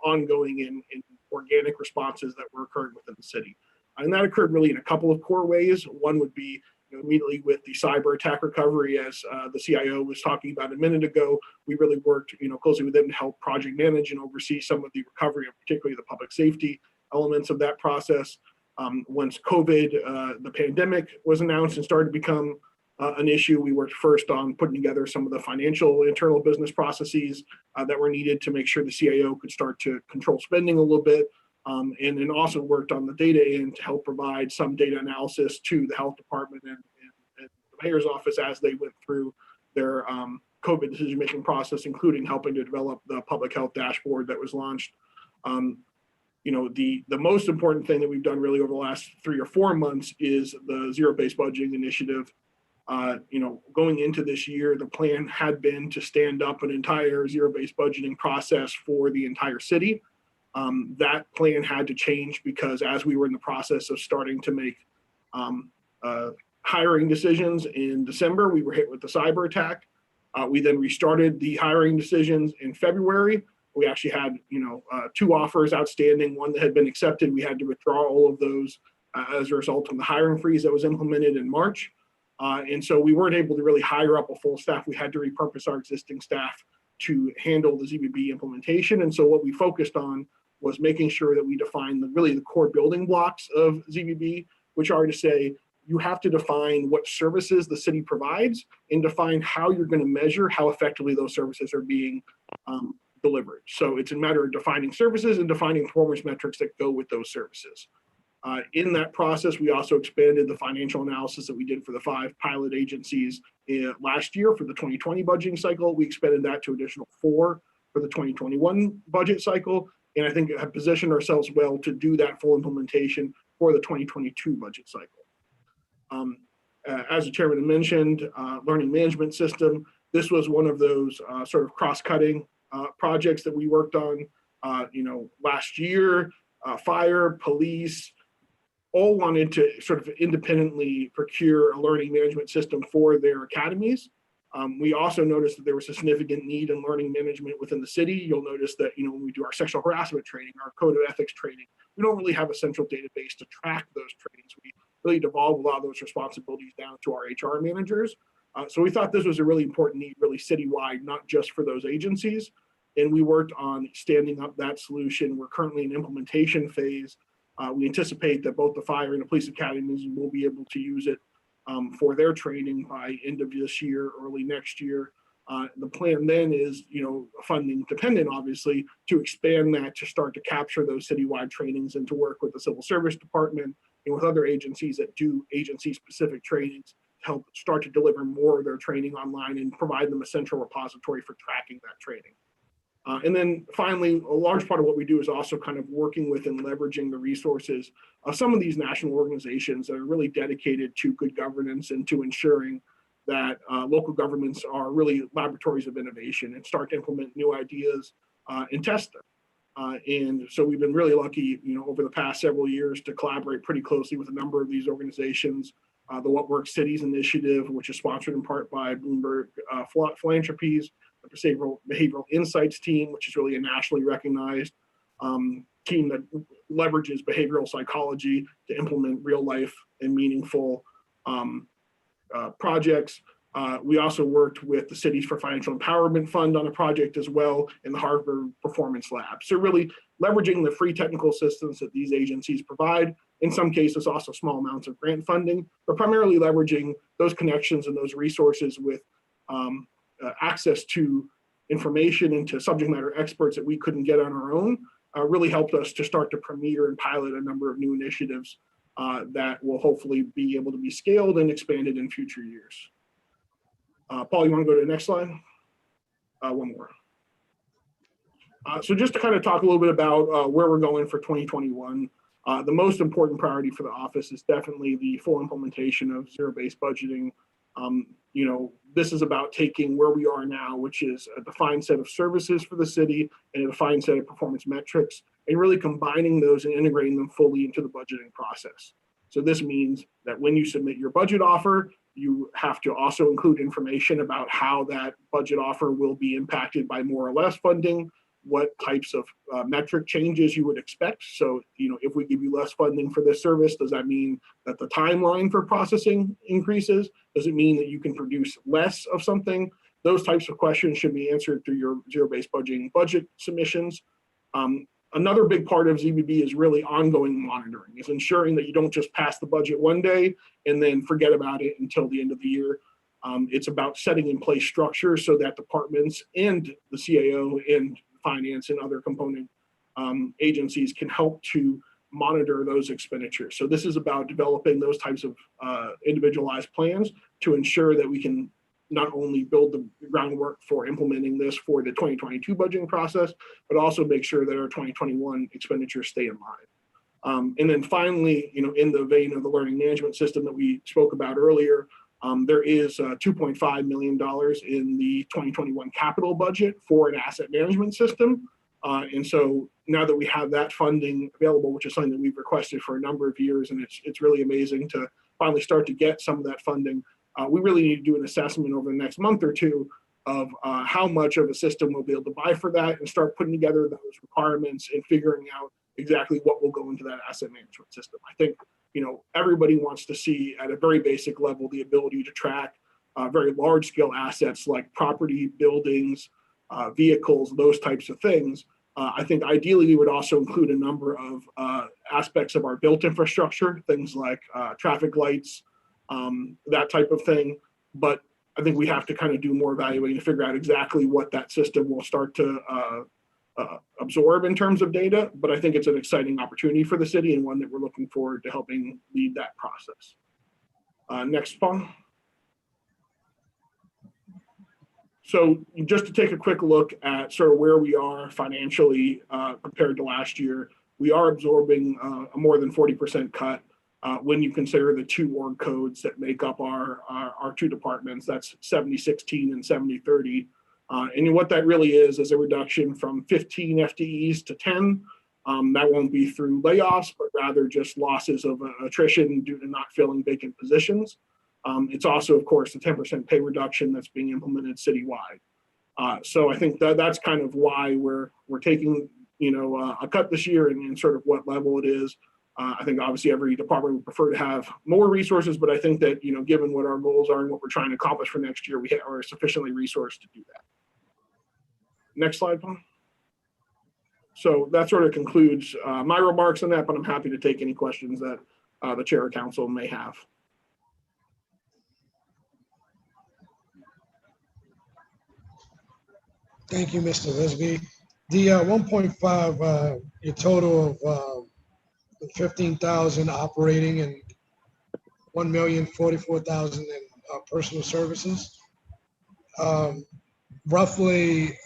ongoing and organic responses that were occurring within the city. And that occurred really in a couple of core ways. One would be immediately with the cyber attack recovery, as the CIO was talking about a minute ago. We really worked closely with them to help project manage and oversee some of the recovery of particularly the public safety elements of that process. Once COVID, the pandemic was announced and started to become an issue, we worked first on putting together some of the financial internal business processes that were needed to make sure the CIO could start to control spending a little bit. And then also worked on the data end to help provide some data analysis to the health department and the mayor's office as they went through their COVID decision-making process, including helping to develop the public health dashboard that was launched. The most important thing that we've done really over the last 3 or 4 months is the zero-based budgeting initiative. Going into this year, the plan had been to stand up an entire zero-based budgeting process for the entire city. That plan had to change because as we were in the process of starting to make hiring decisions in December, we were hit with the cyber attack. We then restarted the hiring decisions in February. We actually had, 2 offers outstanding, one that had been accepted. We had to withdraw all of those as a result of the hiring freeze that was implemented in March. And so we weren't able to really hire up a full staff. We had to repurpose our existing staff to handle the ZBB implementation. And so what we focused on was making sure that we define the core building blocks of ZBB, which are to say, you have to define what services the city provides and define how you're going to measure how effectively those services are being delivered. So it's a matter of defining services and defining performance metrics that go with those services. In that process, we also expanded the financial analysis that we did for the 5 pilot agencies last year for the 2020 budgeting cycle. We expanded that to additional 4 for the 2021 budget cycle. And I think have positioned ourselves well to do that full implementation for the 2022 budget cycle. As the chairman had mentioned, learning management system, this was one of those sort of cross-cutting projects that we worked on, last year. Fire, police, all wanted to sort of independently procure a learning management system for their academies. We also noticed that there was a significant need in learning management within the city. You'll notice that, when we do our sexual harassment training, our code of ethics training, we don't really have a central database to track those trainings. We really devolve a lot of those responsibilities down to our HR managers. So we thought this was a really important need, really citywide, not just for those agencies. And we worked on standing up that solution. We're currently in implementation phase. We anticipate that both the fire and the police academies will be able to use it for their training by end of this year, early next year. The plan then is, funding dependent, obviously, to expand that to start to capture those citywide trainings and to work with the Civil Service Department and with other agencies that do agency-specific trainings to help start to deliver more of their training online and provide them a central repository for tracking that training. And then finally, a large part of what we do is also kind of working with and leveraging the resources of some of these national organizations that are really dedicated to good governance and to ensuring that local governments are really laboratories of innovation and start to implement new ideas and test them. And so we've been really lucky, over the past several years to collaborate pretty closely with a number of these organizations. The What Works Cities Initiative, which is sponsored in part by Bloomberg Philanthropies, the Behavioral Insights team, which is really a nationally recognized team that leverages behavioral psychology to implement real life and meaningful projects. We also worked with the Cities for Financial Empowerment Fund on a project as well in the Harvard Performance Lab. So really leveraging the free technical assistance that these agencies provide, in some cases also small amounts of grant funding, but primarily leveraging those connections and those resources with access to information and to subject matter experts that we couldn't get on our own, really helped us to start to premiere and pilot a number of new initiatives that will hopefully be able to be scaled and expanded in future years. Paul, you want to go to the next slide? One more. So just to kind of talk a little bit about where we're going for 2021, the most important priority for the office is definitely the full implementation of zero-based budgeting. This is about taking where we are now, which is a defined set of services for the city and a defined set of performance metrics, and really combining those and integrating them fully into the budgeting process. So this means that when you submit your budget offer, You have to also include information about how that budget offer will be impacted by more or less funding, what types of metric changes you would expect. So, if we give you less funding for this service, does that mean that the timeline for processing increases? Does it mean that you can produce less of something? Those types of questions should be answered through your zero-based budgeting budget submissions. Another big part of ZBB is really ongoing monitoring, is ensuring that you don't just pass the budget one day and then forget about it until the end of the year. It's about setting in place structures so that departments and the CAO and finance and other component agencies can help to monitor those expenditures. So this is about developing those types of individualized plans to ensure that we can not only build the groundwork for implementing this for the 2022 budgeting process, but also make sure that our 2021 expenditures stay in line. And then finally, in the vein of the learning management system that we spoke about earlier, there is $2.5 million in the 2021 capital budget for an asset management system. And so now that we have that funding available, which is something that we've requested for a number of years, and it's really amazing to finally start to get some of that funding, we really need to do an assessment over the next month or two of how much of a system we'll be able to buy for that, and start putting together those requirements and figuring out exactly what will go into that asset management system. I think, everybody wants to see at a very basic level the ability to track very large scale assets like property, buildings, vehicles, those types of things. I think ideally we would also include a number of aspects of our built infrastructure, things like traffic lights, that type of thing. But I think we have to kind of do more evaluating to figure out exactly what that system will start to absorb in terms of data. But I think it's an exciting opportunity for the city, and one that we're looking forward to helping lead that process. Next, Paul. So just to take a quick look at sort of where we are financially compared to last year, we are absorbing a more than 40% cut when you consider the two org codes that make up our two departments. That's 7016 and 7030. And what that really is a reduction from 15 FTEs to 10. That won't be through layoffs, but rather just losses of attrition due to not filling vacant positions. It's also, of course, the 10% pay reduction that's being implemented citywide. So I think that's kind of why we're taking a cut this year, and sort of what level it is. I think obviously every department would prefer to have more resources, but I think that given what our goals are and what we're trying to accomplish for next year, we are sufficiently resourced to do that. Next slide, Paul. So that sort of concludes my remarks on that, but I'm happy to take any questions that the chair or council may have. Thank you, Mr. Lisby. The 1.5, your total of 15,000 operating and 1,044,000 in personal services. Roughly,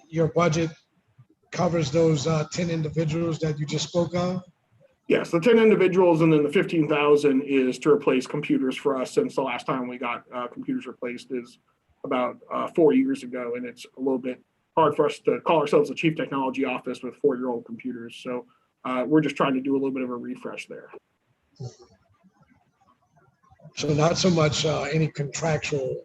your budget covers those 10 individuals that you just spoke of? Yes, the 10 individuals, and then the 15,000 is to replace computers for us, since the last time we got computers replaced is about 4 years ago, and it's a little bit hard for us to call ourselves a chief technology office with 4-year-old computers. So we're just trying to do a little bit of a refresh there. So not so much any contractual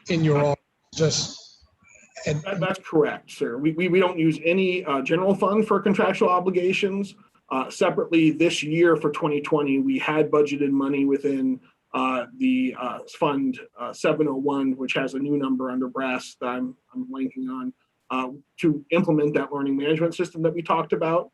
in your office, just. That's correct, sir. We don't use any general fund for contractual obligations. Separately, this year for 2020, we had budgeted money within the fund 701, which has a new number under brass that I'm blanking on, to implement that learning management system that we talked about.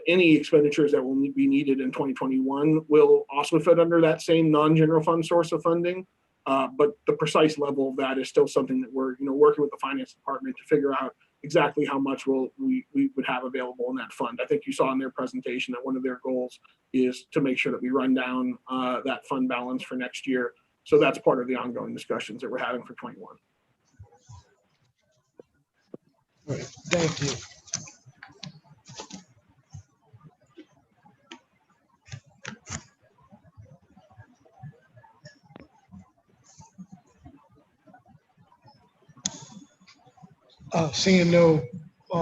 Any expenditures that will be needed in 2021 will also fit under that same non-general fund source of funding. But the precise level of that is still something that we're working with the finance department to figure out exactly how much we would have available in that fund. I think you saw in their presentation that one of their goals is to make sure that we run down that fund balance for next year. So that's part of the ongoing discussions that we're having for 21. All right, thank you.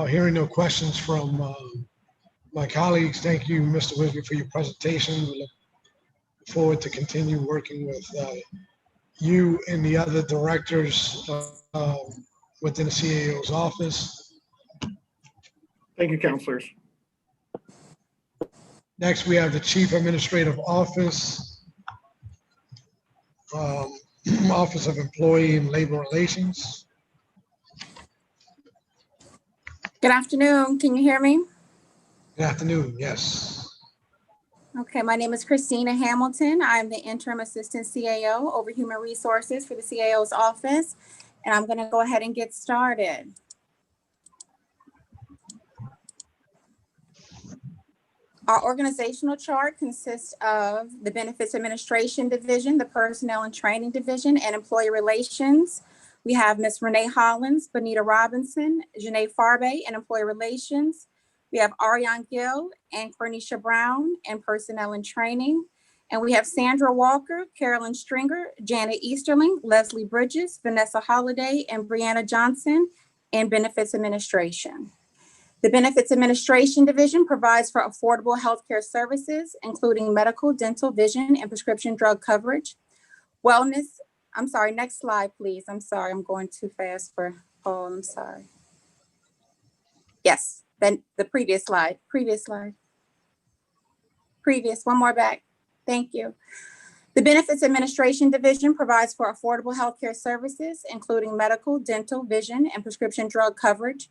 Hearing no questions from My colleagues, thank you, Mr. Wisby, for your presentation. We look forward to continue working with you and the other directors within the CAO's office. Thank you, counselors. Next, we have the Chief Administrative Office, Office of Employee and Labor Relations. Good afternoon. Can you hear me? Good afternoon. Yes. Okay, my name is Christina Hamilton. I'm the interim assistant CAO over human resources for the CAO's office, and I'm going to go ahead and get started. Our organizational chart consists of the Benefits Administration Division, the Personnel and Training Division, and Employee Relations. We have Ms. Renee Hollins, Bonita Robinson, Janae Farbe in Employee Relations. We have Ariane Gill and Cornisha Brown in Personnel and Training. And we have Sandra Walker, Carolyn Stringer, Janet Easterling, Leslie Bridges, Vanessa Holliday, and Brianna Johnson in Benefits Administration. The Benefits Administration Division provides for affordable healthcare services, including medical, dental, vision, and prescription drug coverage. Wellness, I'm sorry, next slide, please. I'm sorry, I'm going too fast for, oh, I'm sorry. Yes, then the previous slide, one more back. Thank you. The Benefits Administration Division provides for affordable healthcare services, including medical, dental, vision, and prescription drug coverage,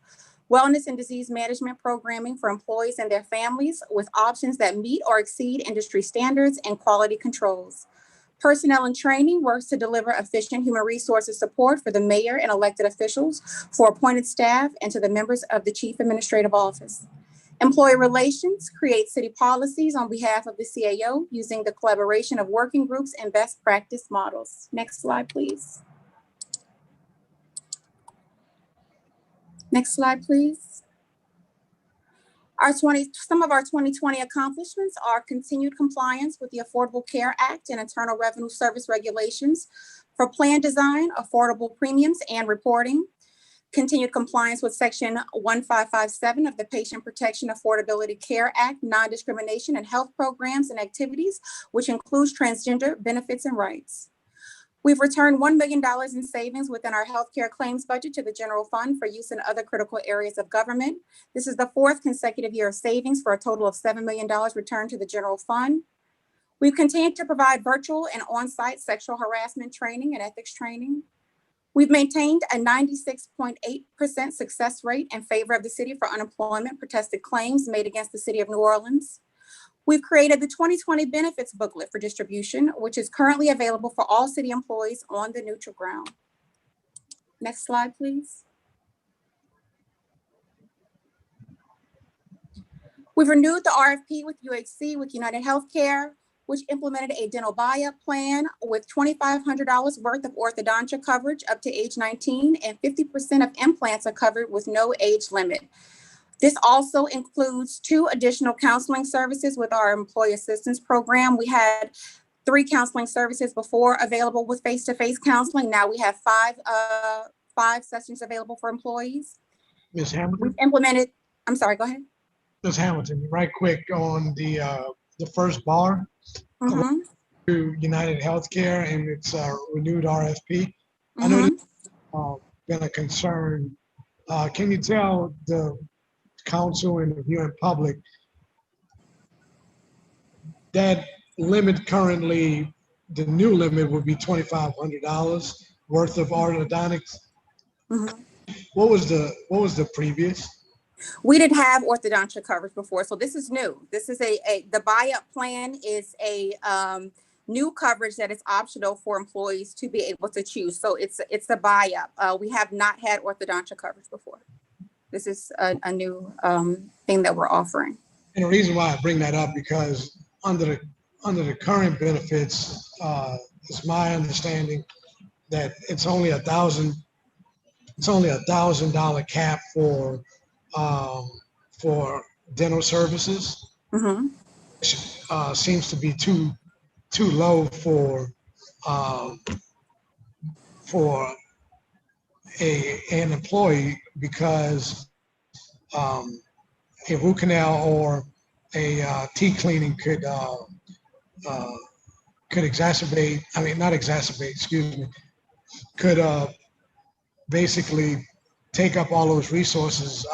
wellness and disease management programming for employees and their families with options that meet or exceed industry standards and quality controls. Personnel and Training works to deliver efficient human resources support for the mayor and elected officials, for appointed staff, and to the members of the Chief Administrative Office. Employee Relations creates city policies on behalf of the CAO using the collaboration of working groups and best practice models. Next slide, please. Next slide, please. Some of our 2020 accomplishments are continued compliance with the Affordable Care Act and Internal Revenue Service regulations for plan design, affordable premiums, and reporting. Continued compliance with Section 1557 of the Patient Protection Affordability Care Act, non-discrimination in health programs and activities, which includes transgender benefits and rights. We've returned $1 million in savings within our healthcare claims budget to the general fund for use in other critical areas of government. This is the 4th consecutive year of savings for a total of $7 million returned to the general fund. We've continued to provide virtual and on-site sexual harassment training and ethics training. We've maintained a 96.8% success rate in favor of the city for unemployment protested claims made against the city of New Orleans. We've created the 2020 benefits booklet for distribution, which is currently available for all city employees on the neutral ground. Next slide, please. We've renewed the RFP with UHC with United Healthcare, which implemented a dental buy-up plan with $2,500 worth of orthodontia coverage up to age 19, and 50% of implants are covered with no age limit. This also includes 2 additional counseling services with our employee assistance program. We had 3 counseling services before available with face-to-face counseling. Now we have 5 sessions available for employees. Ms. Hamilton? We've implemented, I'm sorry, go ahead. Ms. Hamilton, right quick on the first bar to United Healthcare and its renewed RFP. I know that's been a concern. Can you tell the council and the viewing public that limit currently, the new limit would be $2,500 worth of orthodontics? What was the previous? We didn't have orthodontia coverage before, so this is new. This is the buy-up plan is a new coverage that is optional for employees to be able to choose. So it's a buy-up. We have not had orthodontia coverage before. This is a new thing that we're offering. And the reason why I bring that up, because under the current benefits, it's my understanding that it's only $1,000 cap for dental services. Seems to be too low for an employee, because root canal or a teeth cleaning could exacerbate, I mean, not exacerbate, excuse me, could basically take up all those resources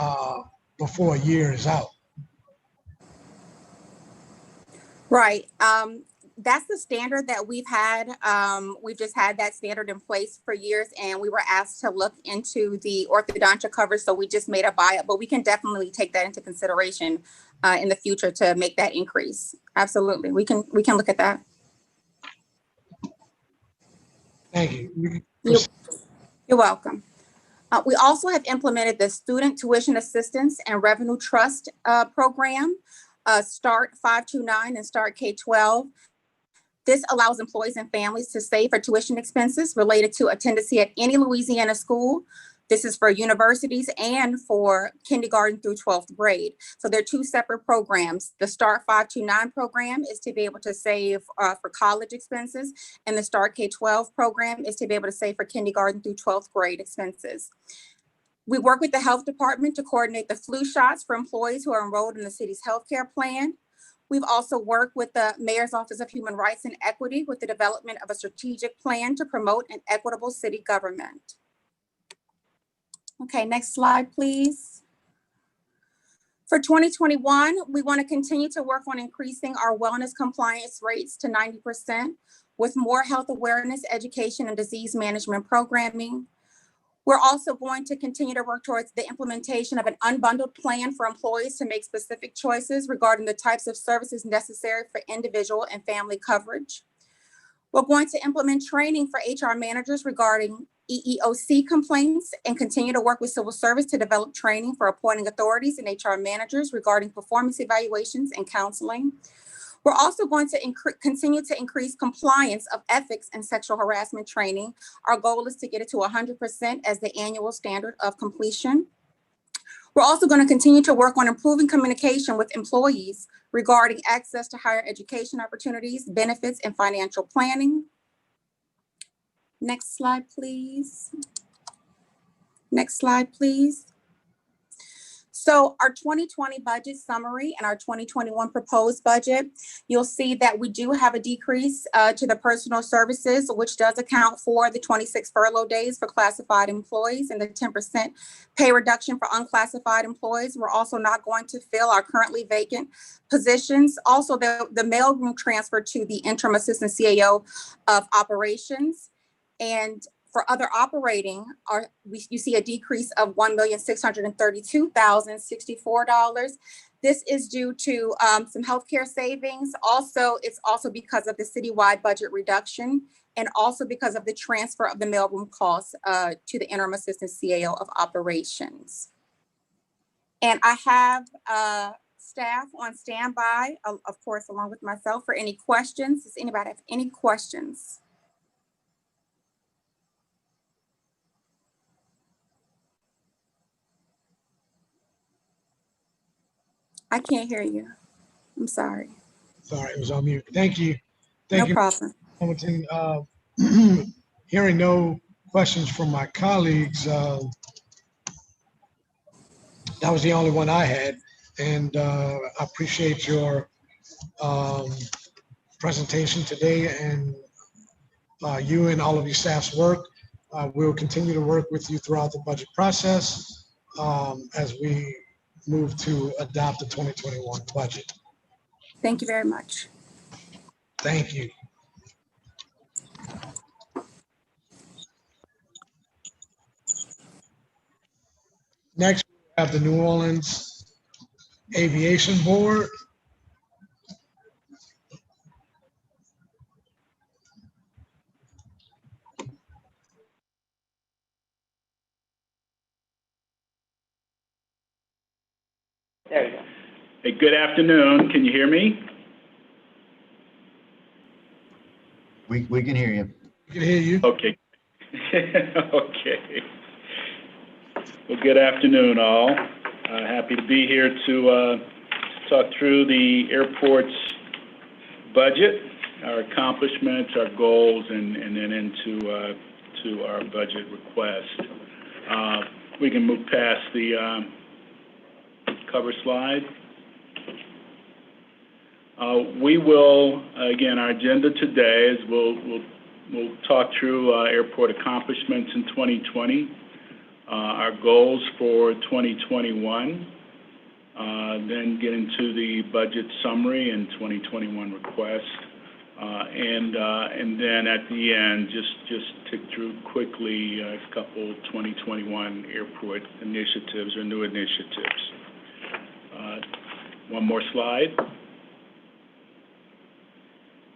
before a year is out. Right. That's the standard that we've had. We've just had that standard in place for years, and we were asked to look into the orthodontia coverage, so we just made a buy-up, but we can definitely take that into consideration in the future to make that increase. Absolutely. We can look at that. Thank you. You're welcome. We also have implemented the Student Tuition Assistance and Revenue Trust program, START 529 and START K-12. This allows employees and families to save for tuition expenses related to attendance at any Louisiana school. This is for universities and for kindergarten through 12th grade. So they're two separate programs. The START 529 program is to be able to save for college expenses, and the START K-12 program is to be able to save for kindergarten through 12th grade expenses. We work with the health department to coordinate the flu shots for employees who are enrolled in the city's healthcare plan. We've also worked with the Mayor's Office of Human Rights and Equity with the development of a strategic plan to promote an equitable city government. Okay, next slide, please. For 2021, we want to continue to work on increasing our wellness compliance rates to 90% with more health awareness, education, and disease management programming. We're also going to continue to work towards the implementation of an unbundled plan for employees to make specific choices regarding the types of services necessary for individual and family coverage. We're going to implement training for HR managers regarding EEOC complaints and continue to work with civil service to develop training for appointing authorities and HR managers regarding performance evaluations and counseling. We're also going to continue to increase compliance of ethics and sexual harassment training. Our goal is to get it to 100% as the annual standard of completion. We're also going to continue to work on improving communication with employees regarding access to higher education opportunities, benefits, and financial planning. Next slide, please. Next slide, please. So our 2020 budget summary and our 2021 proposed budget, you'll see that we do have a decrease to the personal services, which does account for the 26 furlough days for classified employees and the 10% pay reduction for unclassified employees. We're also not going to fill our currently vacant positions. Also, the mailroom transfer to the interim assistant CAO of operations. And for other operating, you see a decrease of $1,632,064. This is due to some healthcare savings. Also, it's also because of the citywide budget reduction and also because of the transfer of the mailroom costs to the interim assistant CAO of operations. And I have staff on standby, of course, along with myself for any questions. Does anybody have any questions? I can't hear you. I'm sorry. Sorry, it was on mute. Thank you. Thank you. No problem. Hamilton. Hearing no questions from my colleagues, that was the only one I had. And I appreciate your presentation today and you and all of your staff's work. We'll continue to work with you throughout the budget process as we move to adopt the 2021 budget. Thank you very much. Thank you. Next, we have the New Orleans Aviation Board. There you go. Hey, good afternoon. Can you hear me? We can hear you. We can hear you. Okay. Okay. Well, good afternoon, all. Happy to be here to talk through the airport's budget, our accomplishments, our goals, and then into to our budget request. We can move past the cover slide. We will, again, our agenda today is we'll talk through airport accomplishments in 2020, our goals for 2021, then get into the budget summary and 2021 request, and then at the end, just tick through quickly a couple 2021 airport initiatives or new initiatives. One more slide.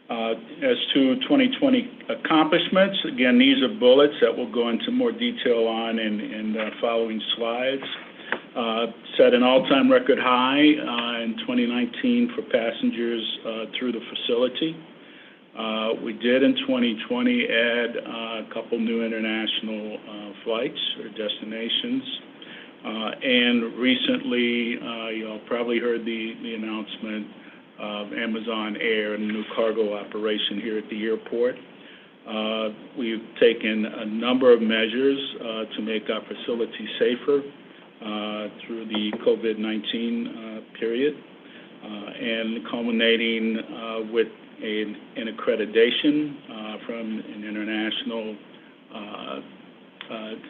As to 2020 accomplishments, again, these are bullets that we'll go into more detail on in the following slides. Set an all-time record high in 2019 for passengers through the facility. We did in 2020 add a couple new international flights or destinations. And recently, you all probably heard the announcement of Amazon Air and a new cargo operation here at the airport. We've taken a number of measures to make our facility safer through the COVID-19 period, and culminating with an accreditation from an international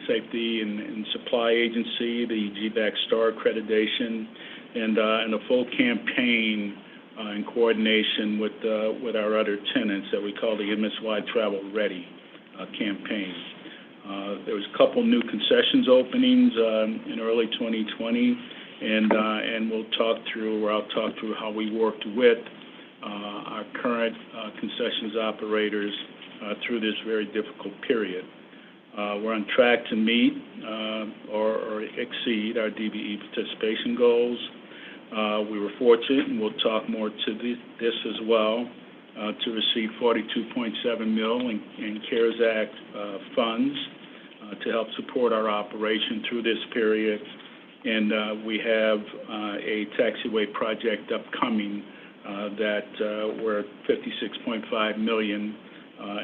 safety and supply agency, the GBAC Star accreditation, and a full campaign in coordination with our other tenants that we call the MSY Travel Ready campaign. There was a couple new concessions openings in early 2020, and I'll talk through how we worked with our current concessions operators through this very difficult period. We're on track to meet or exceed our DBE participation goals. We were fortunate, and we'll talk more to this as well, to receive $42.7 million in CARES Act funds to help support our operation through this period. And we have a taxiway project upcoming that where $56.5 million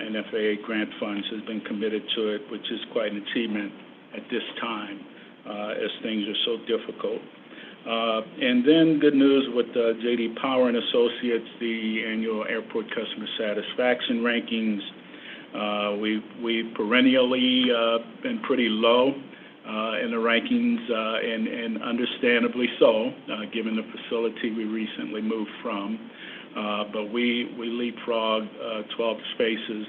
in FAA grant funds has been committed to it, which is quite an achievement at this time as things are so difficult. And then good news with J.D. Power and Associates, the annual airport customer satisfaction rankings. We've perennially been pretty low in the rankings, and understandably so, given the facility we recently moved from. But we leapfrogged 12 spaces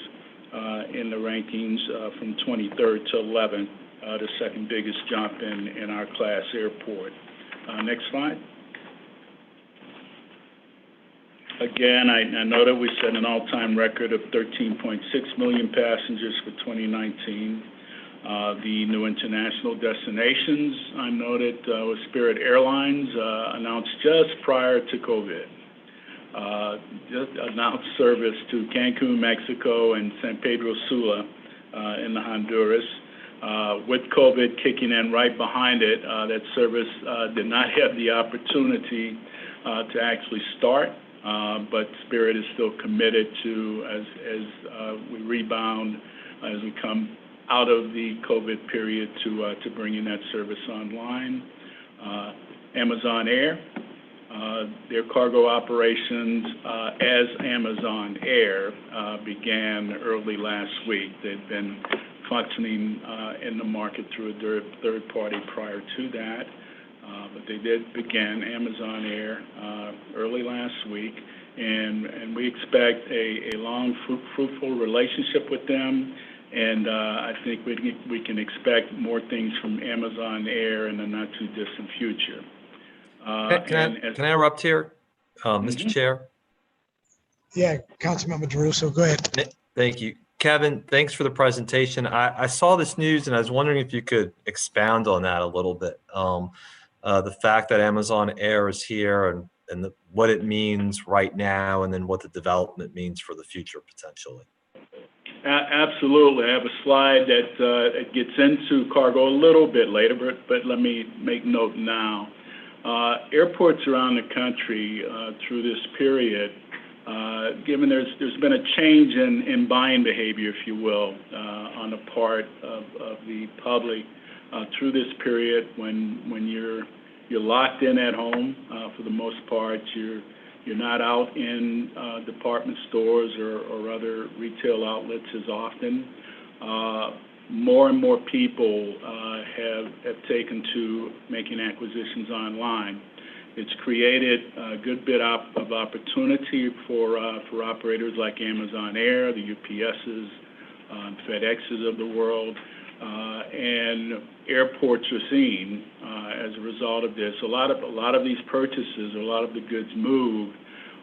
in the rankings from 23rd to 11th, the second biggest jump in our class airport. Next slide. Again, I know that we set an all-time record of 13.6 million passengers for 2019. The new international destinations, I noted, with Spirit Airlines, announced just prior to COVID. Just announced service to Cancun, Mexico, and San Pedro Sula in the Honduras. With COVID kicking in right behind it, that service did not have the opportunity to actually start, but Spirit is still committed to, as we rebound, as we come out of the COVID period, to bringing that service online. Amazon Air, their cargo operations as Amazon Air began early last week. They've been functioning in the market through a third party prior to that, but they did begin Amazon Air early last week, and we expect a long, fruitful relationship with them, and I think we can expect more things from Amazon Air in the not too distant future. Can I interrupt here, Mr. Chair? Yeah, Councilmember DeRusso, go ahead. Thank you. Kevin, thanks for the presentation. I saw this news and I was wondering if you could expound on that a little bit. The fact that Amazon Air is here and what it means right now, and then what the development means for the future potentially. Absolutely. I have a slide that it gets into cargo a little bit later, but let me make note now. Airports around the country through this period, given there's been a change in buying behavior, if you will, on the part of the public through this period when you're you're locked in at home for the most part. You're not out in department stores or other retail outlets as often. More and more people have taken to making acquisitions online. It's created a good bit of opportunity for operators like Amazon Air, the UPSs, FedExes of the world, and airports are seeing as a result of this. A lot of these purchases, a lot of the goods moved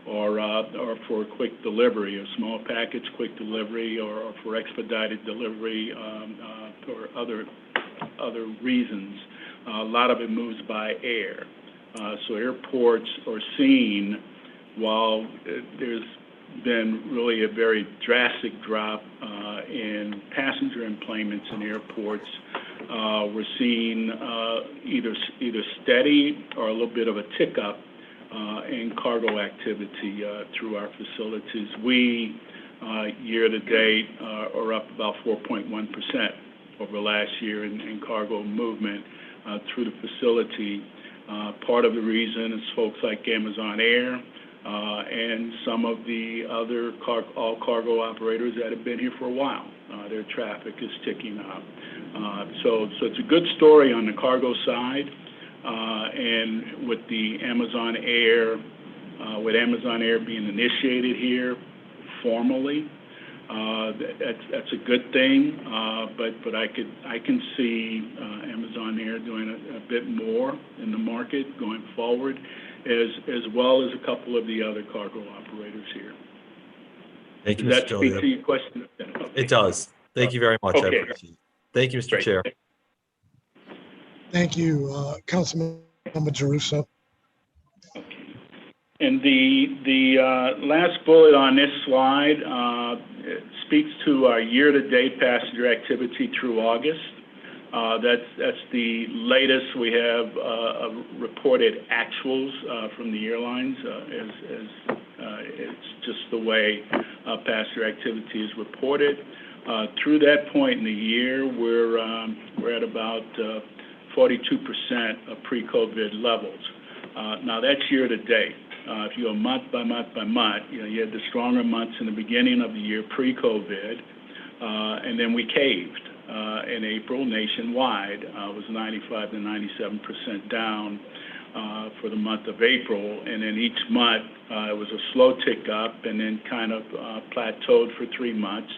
are for quick delivery, a small package quick delivery, or for expedited delivery for other reasons. A lot of it moves by air. So airports are seeing, while there's been really a very drastic drop in passenger enplanements in airports, we're seeing either steady or a little bit of a tick up in cargo activity through our facilities. We, year to date, are up about 4.1% over last year in cargo movement through the facility. Part of the reason is folks like Amazon Air and some of the other all cargo operators that have been here for a while. Their traffic is ticking up. So it's a good story on the cargo side. And with the Amazon Air, with Amazon Air being initiated here formally, that's a good thing. But I can see Amazon Air doing a bit more in the market going forward, as well as a couple of the other cargo operators here. Thank you, Does Mr. that speak Gilio. to your question? Okay. It does. Thank you very much. I Okay. appreciate it. Thank you, Mr. Great. Chair. Thank you, Councilmember Jeruso. And the last bullet on this slide speaks to our year-to-date passenger activity through August. That's the latest. We have reported actuals from the airlines. As it's just the way passenger activity is reported. Through that point in the year, we're at about 42% of pre-COVID levels. Now that's year to date. If you go month by month by month, you had the stronger months in the beginning of the year pre-COVID, and then we caved in April nationwide. It was 95 to 97% down for the month of April, and then each month it was a slow tick up, and then kind of plateaued for 3 months.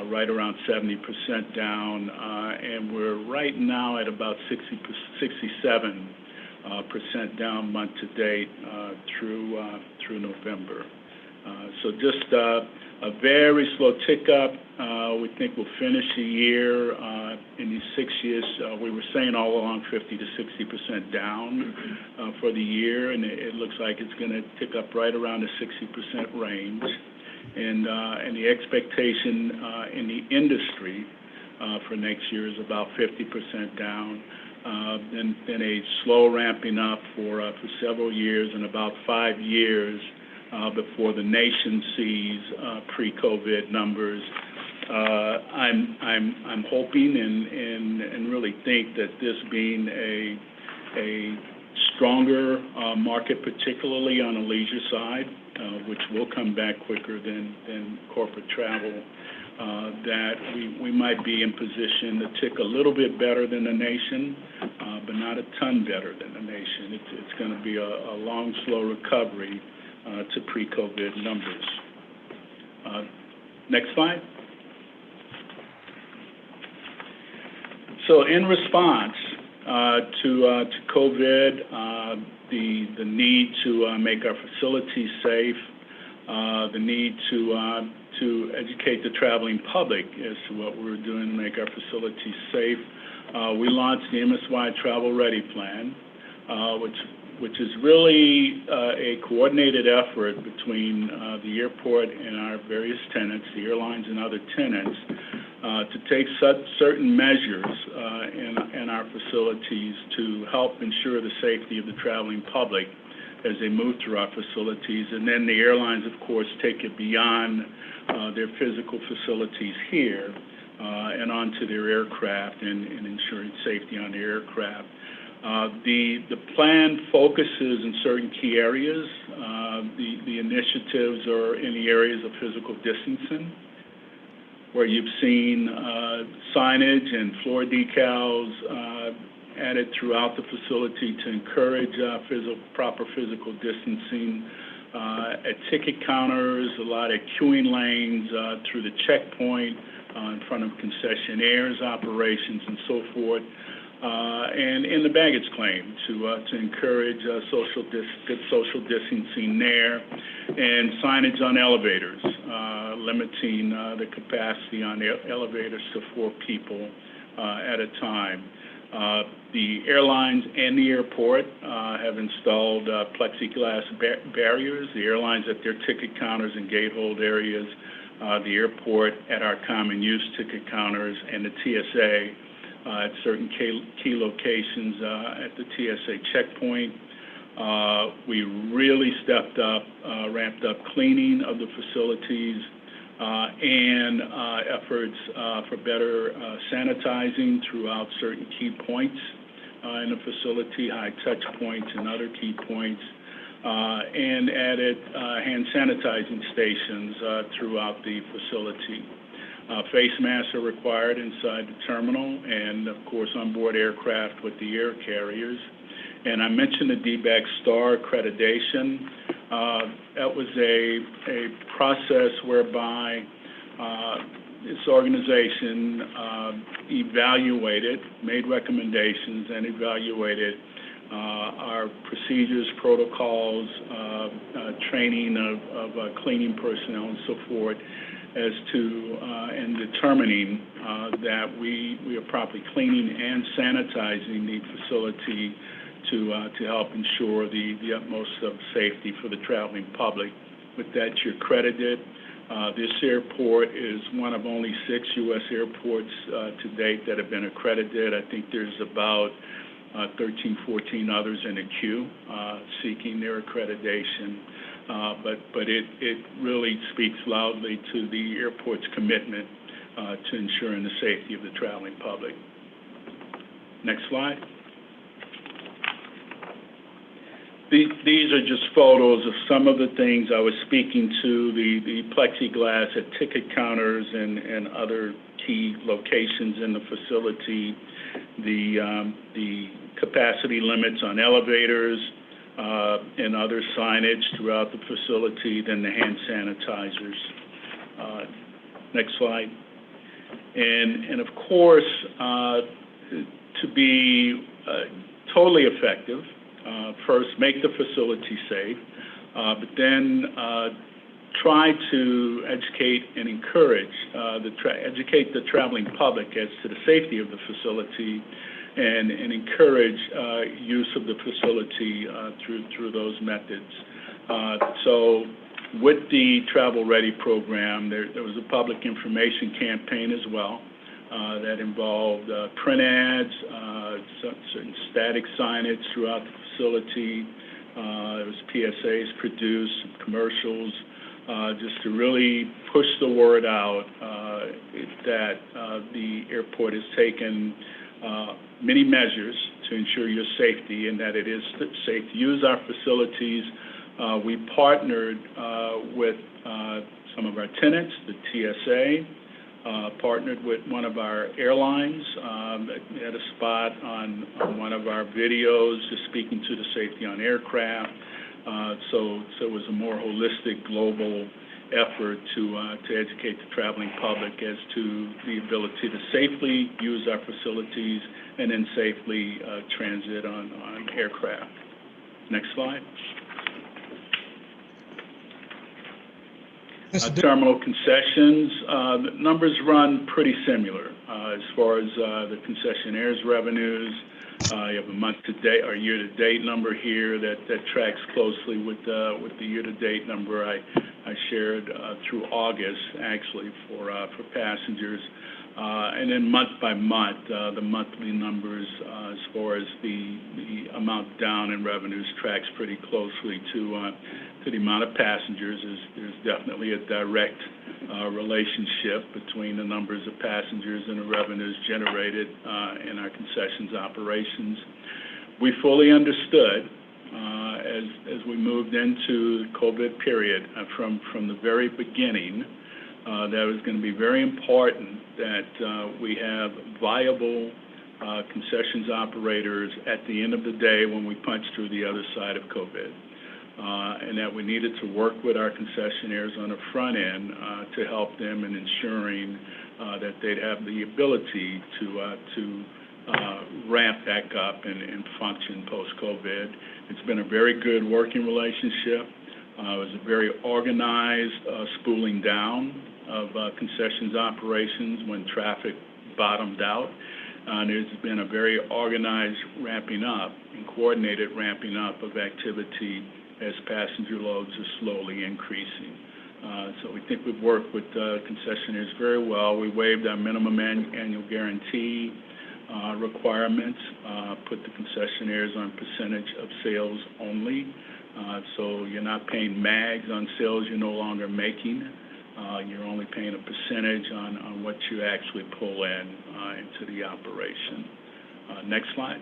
Right around 70% down, and we're right now at about 67% down month to date through November. So just a very slow tick up. We think we'll finish the year in these 6 years. We were saying all along 50 to 60% down for the year, and it looks like it's going to tick up right around the 60% range. And the expectation in the industry for next year is about 50% down, then a slow ramping up for several years, and about 5 years before the nation sees pre-COVID numbers. I'm hoping and really think that this being a stronger market, particularly on the leisure side, which will come back quicker than corporate travel, that we might be in position to tick a little bit better than the nation, but not a ton better than the nation. It's going to be a long, slow recovery to pre-COVID numbers. Next slide. So in response to COVID, the need to make our facilities safe, the need to educate the traveling public as to what we're doing to make our facilities safe, we launched the MSY Travel Ready Plan, which is really a coordinated effort between the airport and our various tenants, the airlines and other tenants, to take certain measures in our facilities to help ensure the safety of the traveling public as they move through our facilities. And then the airlines, of course, take it beyond their physical facilities here and onto their aircraft and ensuring safety on the aircraft. The plan focuses in certain key areas. The initiatives are in the areas of physical distancing, where you've seen signage and floor decals added throughout the facility to encourage proper physical distancing. At ticket counters, a lot of queuing lanes through the checkpoint in front of concessionaires, operations, and so forth. And in the baggage claim to encourage good social distancing there, and signage on elevators, limiting the capacity on the elevators to 4 people at a time. The airlines and the airport have installed plexiglass barriers, the airlines at their ticket counters and gate hold areas, the airport at our common use ticket counters, and the TSA at certain key locations at the TSA checkpoint. We really stepped up, ramped up cleaning of the facilities and efforts for better sanitizing throughout certain key points in the facility, high touch points and other key points, and added hand sanitizing stations throughout the facility. Face masks are required inside the terminal and, of course, on board aircraft with the air carriers. And I mentioned the DBAG STAR accreditation. That was a process whereby this organization evaluated, made recommendations, and evaluated our procedures, protocols, training of cleaning personnel, and so forth, as to and determining that we are properly cleaning and sanitizing the facility to help ensure the utmost of safety for the traveling public. With that, you're credited. This airport is one of only 6 U.S. airports to date that have been accredited. I think there's about 13, 14 others in a queue seeking their accreditation. But it really speaks loudly to the airport's commitment to ensuring the safety of the traveling public. Next slide. These are just photos of some of the things I was speaking to, the plexiglass at ticket counters and other key locations in the facility, the capacity limits on elevators, and other signage throughout the facility, then the hand sanitizers. Next slide. And of course, to be totally effective, first make the facility safe, but then try to educate and encourage, educate the traveling public as to the safety of the facility, and encourage use of the facility through those methods. So with the Travel Ready program, there was a public information campaign as well that involved print ads, certain static signage throughout the facility. There was PSAs produced, commercials, just to really push the word out that the airport has taken many measures to ensure your safety and that it is safe to use our facilities. We partnered with some of our tenants, the TSA, partnered with one of our airlines that had a spot on one of our videos just speaking to the safety on aircraft. So it was a more holistic global effort to educate the traveling public as to the ability to safely use our facilities and then safely transit on aircraft. Next slide. Terminal concessions, the numbers run pretty similar as far as the concessionaires revenues. You have a month-to-date or year-to-date number here that tracks closely with the year-to-date number I shared through August, actually, for passengers. And then month by month, the monthly numbers as far as the amount down in revenues tracks pretty closely to the amount of passengers. There's definitely a direct relationship between the numbers of passengers and the revenues generated in our concessions operations. We fully understood as we moved into the COVID period from the very beginning that it was going to be very important that we have viable concessions operators at the end of the day when we punch through the other side of COVID. And that we needed to work with our concessionaires on the front end to help them in ensuring that they'd have the ability to ramp back up and function post-COVID. It's been a very good working relationship. It was a very organized spooling down of concessions operations when traffic bottomed out. There's been a very organized ramping up and coordinated ramping up of activity as passenger loads are slowly increasing. So we think we've worked with concessionaires very well. We waived our minimum annual guarantee requirements, put the concessionaires on percentage of sales only. So you're not paying MAGs on sales you're no longer making. You're only paying a percentage on what you actually pull in into the operation. Next slide.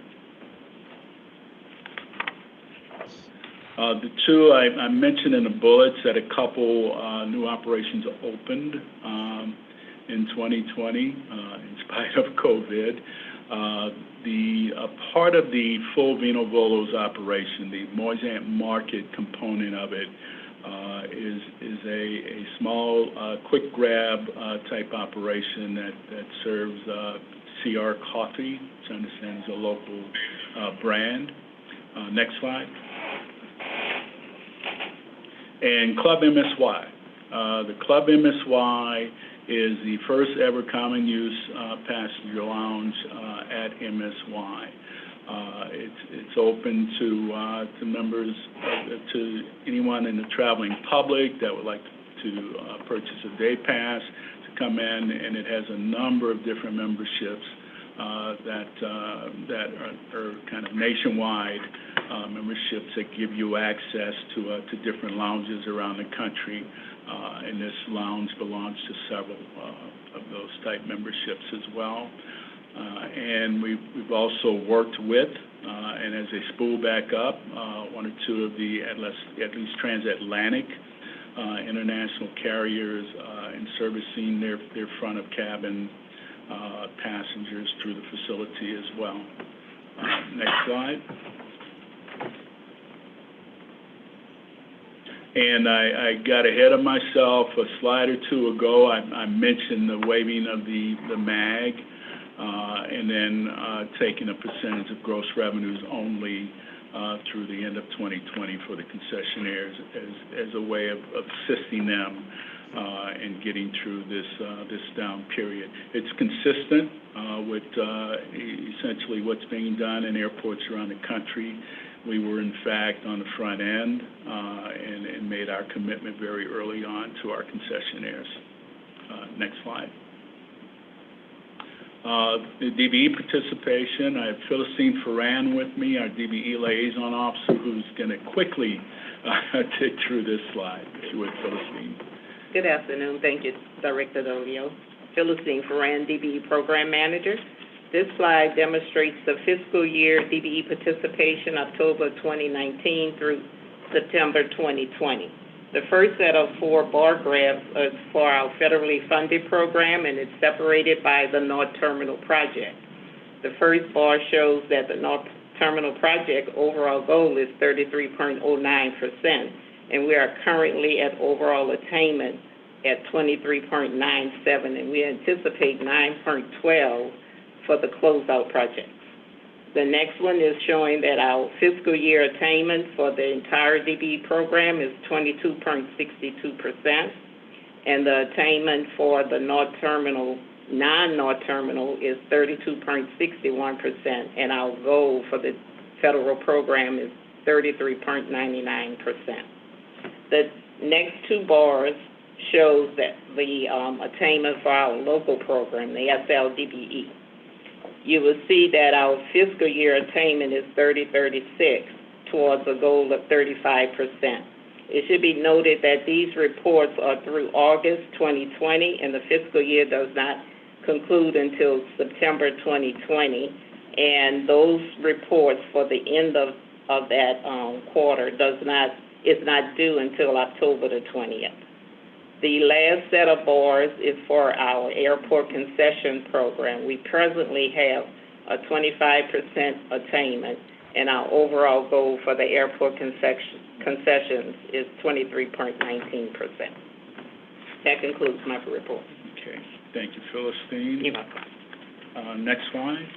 The two I mentioned in the bullets that a couple new operations opened in 2020 in spite of COVID. The part of the full Vino Volo's operation, the Moisant Market component of it, is a small quick grab type operation that serves CR Coffee, which I understand is a local brand. Next slide. And Club MSY. The Club MSY is the first ever common use passenger lounge at MSY. It's open to members, to anyone in the traveling public that would like to purchase a day pass to come in, and it has a number of different memberships that are kind of nationwide memberships that give you access to different lounges around the country. And this lounge belongs to several of those type memberships as well. And we've also worked with, and as they spool back up, one or two of the at least transatlantic international carriers in servicing their front of cabin passengers through the facility as well. Next slide. And I got ahead of myself a slide or two ago. I mentioned the waiving of the MAG, and then taking a percentage of gross revenues only through the end of 2020 for the concessionaires as a way of assisting them in getting through this down period. It's consistent with essentially what's being done in airports around the country. We were, in fact, on the front end and made our commitment very early on to our concessionaires. Next slide. The DBE participation, I have Philistine Ferran with me, our DBE liaison officer, who's going to quickly take through this slide. If you would, Philistine. Good afternoon. Thank you, Director Dolio. Philistine Ferran, DBE Program Manager. This slide demonstrates the fiscal year DBE participation October 2019 through September 2020. The first set of 4 bar graphs is for our federally funded program, and it's separated by the North Terminal Project. The first bar shows that the North Terminal Project overall goal is 33.09%, and we are currently at overall attainment at 23.97, and we anticipate 9.12 for the closeout projects. The next one is showing that our fiscal year attainment for the entire DBE program is 22.62%, and the attainment for the North Terminal, non-North Terminal, is 32.61%, and our goal for the federal program is 33.99%. The next 2 bars shows that the attainment for our local program, the SLDBE. You will see that our fiscal year attainment is 30.36 towards a goal of 35%. It should be noted that these reports are through August 2020, and the fiscal year does not conclude until September 2020. And those reports for the end of that quarter is not due until October the 20th. The last set of bars is for our airport concession program. We presently have a 25% attainment, and our overall goal for the airport concessions is 23.19%. That concludes my report. Okay, thank you, Philistine. You're welcome. Next slide.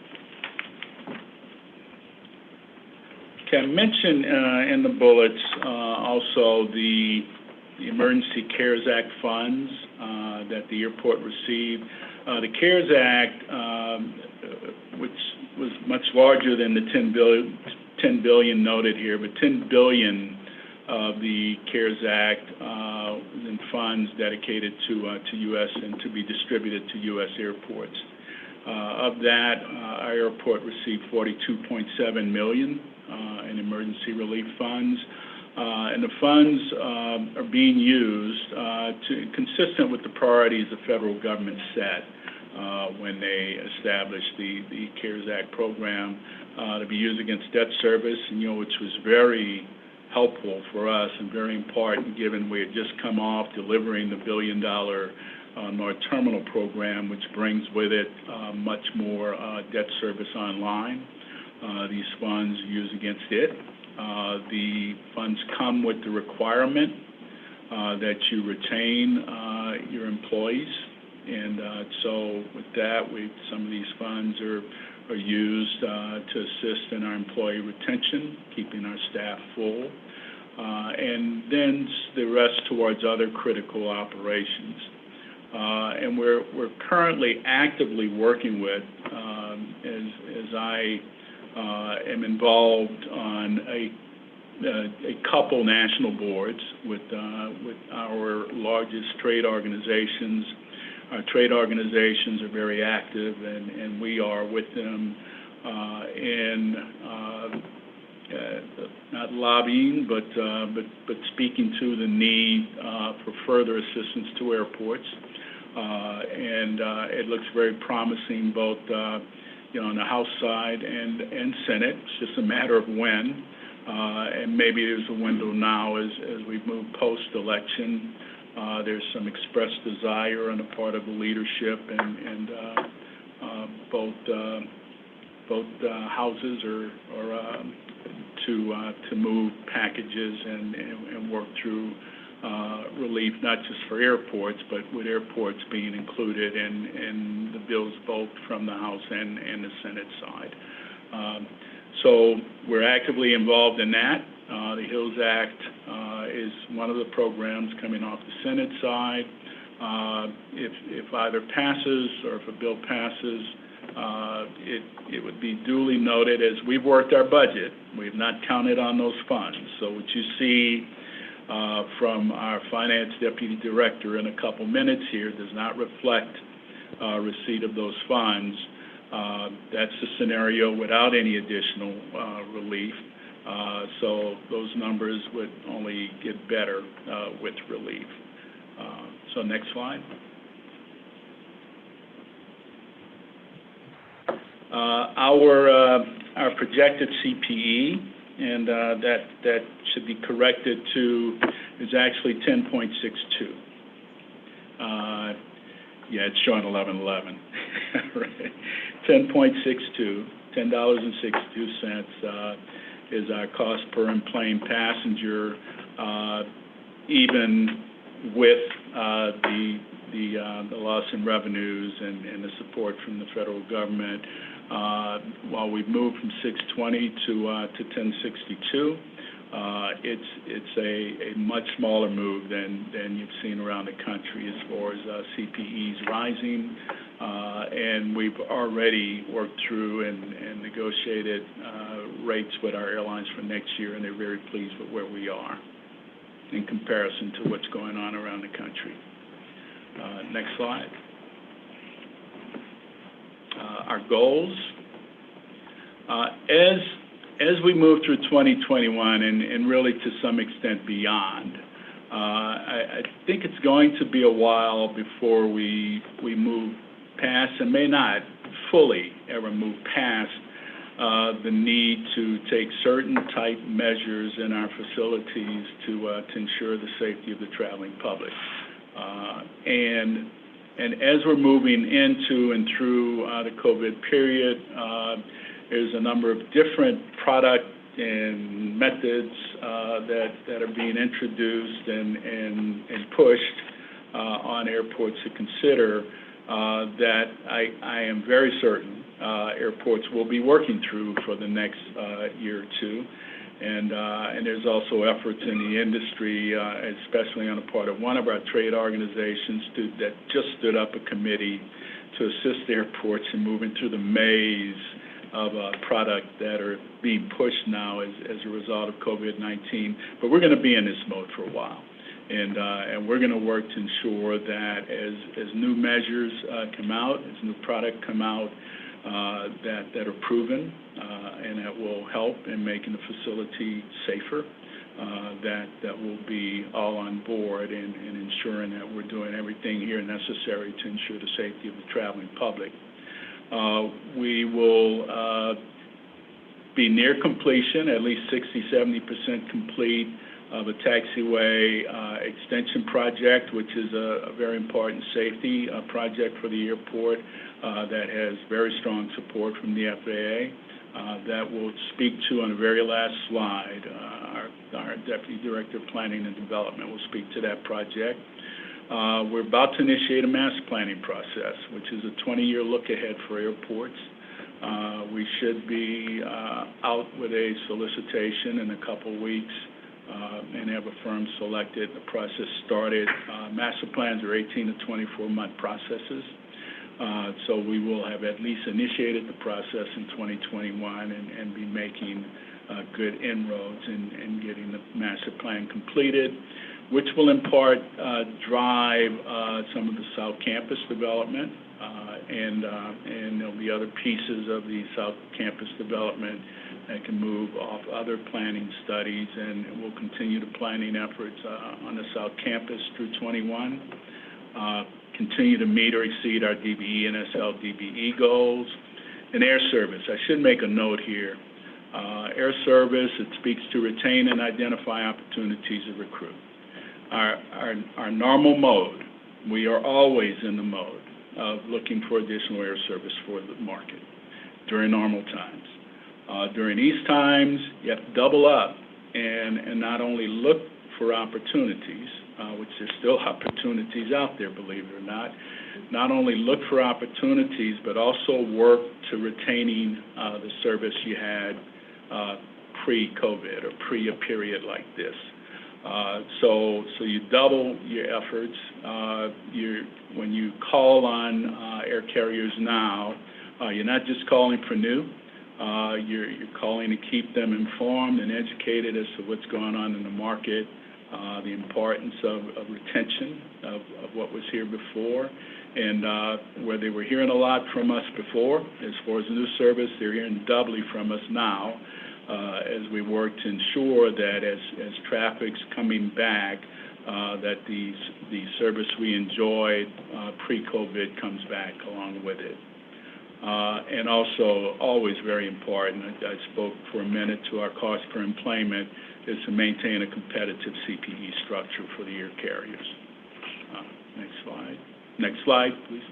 Okay, I mentioned in the bullets also the Emergency CARES Act funds that the airport received. The CARES Act, which was much larger than the 10 billion noted here, but 10 billion of the CARES Act was in funds dedicated to U.S. and to be distributed to U.S. airports. Of that, our airport received 42.7 million in emergency relief funds. And the funds are being used consistent with the priorities the federal government set when they established the CARES Act program to be used against debt service, and, which was very helpful for us and very important given we had just come off delivering the $1 billion North Terminal program, which brings with it much more debt service online. These funds are used against it. The funds come with the requirement that you retain your employees, and so with that, some of these funds are used to assist in our employee retention, keeping our staff full, and then the rest towards other critical operations. And we're currently actively working with, as I am involved on a couple national boards with our largest trade organizations. Our trade organizations are very active, and we are with them in not lobbying, but speaking to the need for further assistance to airports. And it looks very promising, both on the House side and Senate. It's just a matter of when, and maybe there's a window now as we move post-election. There's some expressed desire on the part of the leadership, and both houses are to move packages and work through relief, not just for airports, but with airports being included in the bills both from the House and the Senate side. So we're actively involved in that. The HILS Act is one of the programs coming off the Senate side. If either passes or if a bill passes, it would be duly noted as we've worked our budget. We've not counted on those funds. So what you see from our Finance Deputy Director in a couple minutes here does not reflect receipt of those funds. That's the scenario without any additional relief. So those numbers would only get better with relief. So next slide. Our projected CPE, and that should be corrected to, is actually 10.62. Yeah, it's showing 11.11. Right. 10.62, $10.62 is our cost per enplaned passenger, even with the loss in revenues and the support from the federal government. While we've moved from 620 to 1062, it's a much smaller move than you've seen around the country as far as CPEs rising, and we've already worked through and negotiated rates with our airlines for next year, and they're very pleased with where we are in comparison to what's going on around the country. Next slide. Our goals. As we move through 2021 and really to some extent beyond, I think it's going to be a while before we move past, and may not fully ever move past, the need to take certain type measures in our facilities to ensure the safety of the traveling public. And as we're moving into and through the COVID period, there's a number of different product and methods that are being introduced and pushed on airports to consider that I am very certain airports will be working through for the next year or two. And there's also efforts in the industry, especially on the part of one of our trade organizations that just stood up a committee to assist airports in moving through the maze of product that are being pushed now as a result of COVID-19. But we're going to be in this mode for a while. And we're going to work to ensure that as new measures come out, as new product come out, that are proven and that will help in making the facility safer, that will be all on board in ensuring that we're doing everything here necessary to ensure the safety of the traveling public. We will be near completion, at least 60-70% complete, of a taxiway extension project, which is a very important safety project for the airport that has very strong support from the FAA. That we'll speak to on the very last slide. Our Deputy Director of Planning and Development will speak to that project. We're about to initiate a master planning process, which is a 20-year look ahead for airports. We should be out with a solicitation in a couple weeks and have a firm selected. The process started. Master plans are 18 to 24-month processes. So we will have at least initiated the process in 2021 and be making good inroads in getting the master plan completed, which will in part drive some of the South Campus development. And there'll be other pieces of the South Campus development that can move off other planning studies, and we'll continue the planning efforts on the South Campus through 21. Continue to meet or exceed our DBE and SLDBE goals. And air service, I should make a note here. Air service, it speaks to retain and identify opportunities to recruit. Our normal mode, we are always in the mode of looking for additional air service for the market during normal times. During these times, you have to double up and not only look for opportunities, which there's still opportunities out there, believe it or not only look for opportunities, but also work to retaining the service you had pre-COVID or pre a period like this. So you double your efforts. When you call on air carriers now, you're not just calling for new. You're calling to keep them informed and educated as to what's going on in the market, the importance of retention of what was here before, and where they were hearing a lot from us before, as far as new service, they're hearing doubly from us now, as we work to ensure that as traffic's coming back, that the service we enjoyed pre-COVID comes back along with it. And also, always very important, I spoke for a minute to our cost per employment, is to maintain a competitive CPE structure for the air carriers. Next slide. Next slide, please.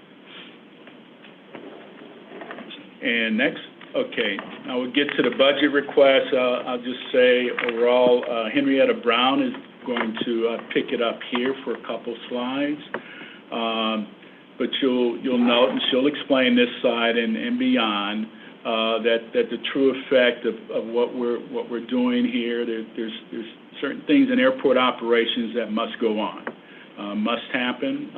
And next. Okay, now we'll get to the budget request. I'll just say overall, Henrietta Brown is going to pick it up here for a couple slides. But you'll note, and she'll explain this side and beyond, that the true effect of what we're doing here, there's certain things in airport operations that must go on, must happen.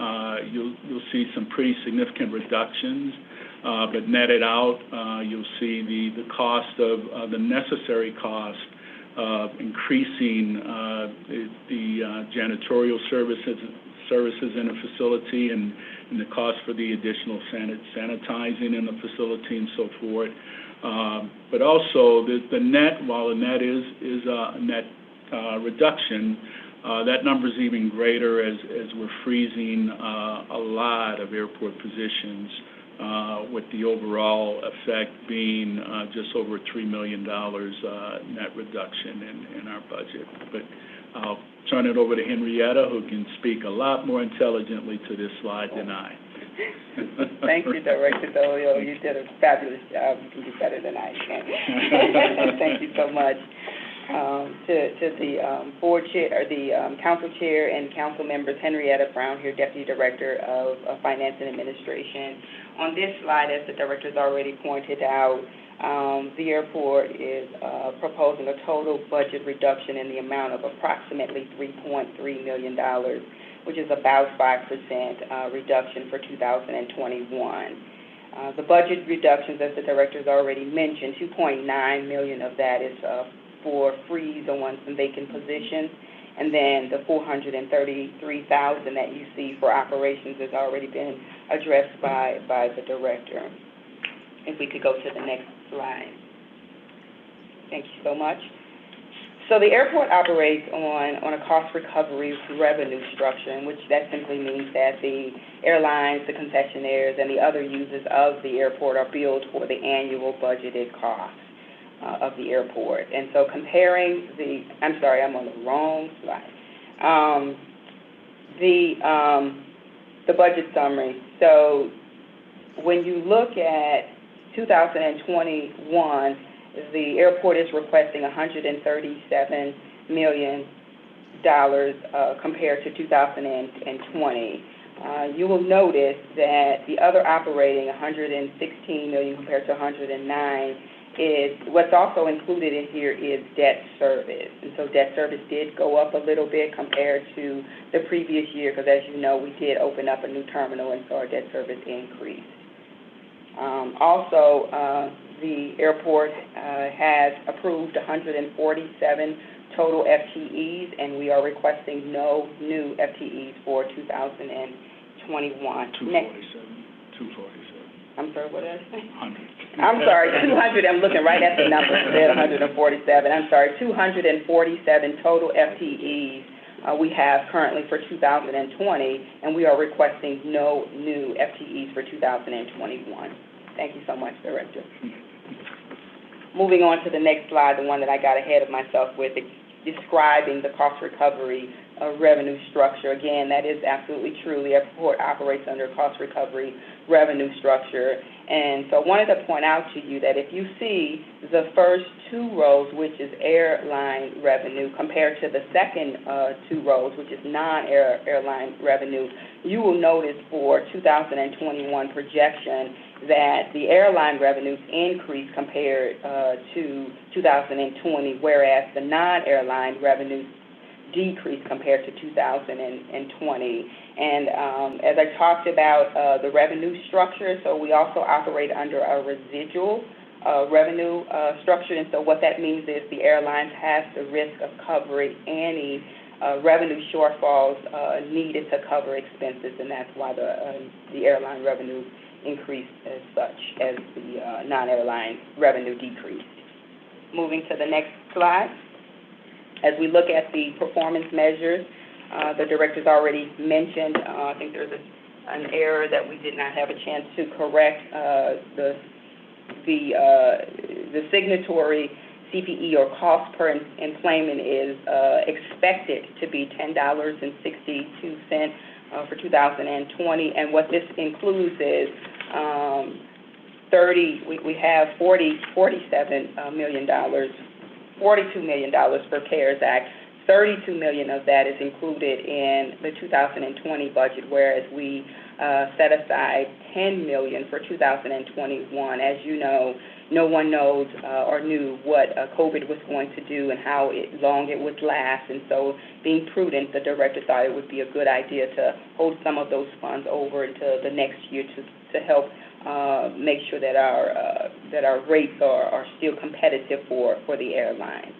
You'll see some pretty significant reductions, but netted out, you'll see the cost of the necessary cost of increasing the janitorial services in a facility and the cost for the additional sanitizing in the facility and so forth. But also the net, while the net is a net reduction, that number is even greater as we're freezing a lot of airport positions with the overall effect being just over $3 million net reduction in our budget. But I'll turn it over to Henrietta, who can speak a lot more intelligently to this slide than I. Thank you, Director Dolio. You did a fabulous job. You can do better than I can. Thank you so much. To the board chair, or the council chair and council members, Henrietta Brown here, Deputy Director of Finance and Administration. On this slide, as the director's already pointed out, the airport is proposing a total budget reduction in the amount of approximately $3.3 million, which is about 5% reduction for 2021. The budget reductions, as the director's already mentioned, $2.9 million of that is for freeze on some vacant positions, and then the $433,000 that you see for operations has already been addressed by the director. If we could go to the next slide. Thank you so much. So the airport operates on a cost recovery revenue structure, in which that simply means that the airlines, the concessionaires, and the other users of the airport are billed for the annual budgeted costs of the airport. And so comparing I'm sorry, I'm on the wrong slide. The budget summary. So when you look at 2021, the airport is requesting $137 million compared to 2020. You will notice that the other operating, $116 million compared to $109, is what's also included in here is debt service. And so debt service did go up a little bit compared to the previous year, because as you know, we did open up a new terminal, and so our debt service increased. Also, the airport has approved 147 total FTEs, and we are requesting no new FTEs for 2021. 247. I'm sorry, what did I say? 100. I'm sorry, 200, I'm looking right at the number, instead of 147. I'm sorry, 247 total FTEs we have currently for 2020, and we are requesting no new FTEs for 2021. Thank you so much, Director. Moving on to the next slide, the one that I got ahead of myself with, describing the cost recovery revenue structure. Again, that is absolutely true. The airport operates under cost recovery revenue structure. And so I wanted to point out to you that if you see the first two rows, which is airline revenue, compared to the second two rows, which is non-airline revenue, you will notice for 2021 projection that the airline revenues increase compared to 2020, whereas the non-airline revenues decrease compared to 2020. And as I talked about the revenue structure, so we also operate under a residual revenue structure. And so what that means is the airlines have the risk of covering any revenue shortfalls needed to cover expenses, and that's why the airline revenue increased as such as the non-airline revenue decreased. Moving to the next slide. As we look at the performance measures, the director's already mentioned, I think there's an error that we did not have a chance to correct. The signatory CPE, or cost per employment, is expected to be $10.62 for 2020, and what this includes is we have $42 million for CARES Act. $32 million of that is included in the 2020 budget, whereas we set aside $10 million for 2021. As you know, no one knows or knew what COVID was going to do and how long it would last. And so being prudent, the director thought it would be a good idea to hold some of those funds over into the next year to help make sure that our rates are still competitive for the airlines.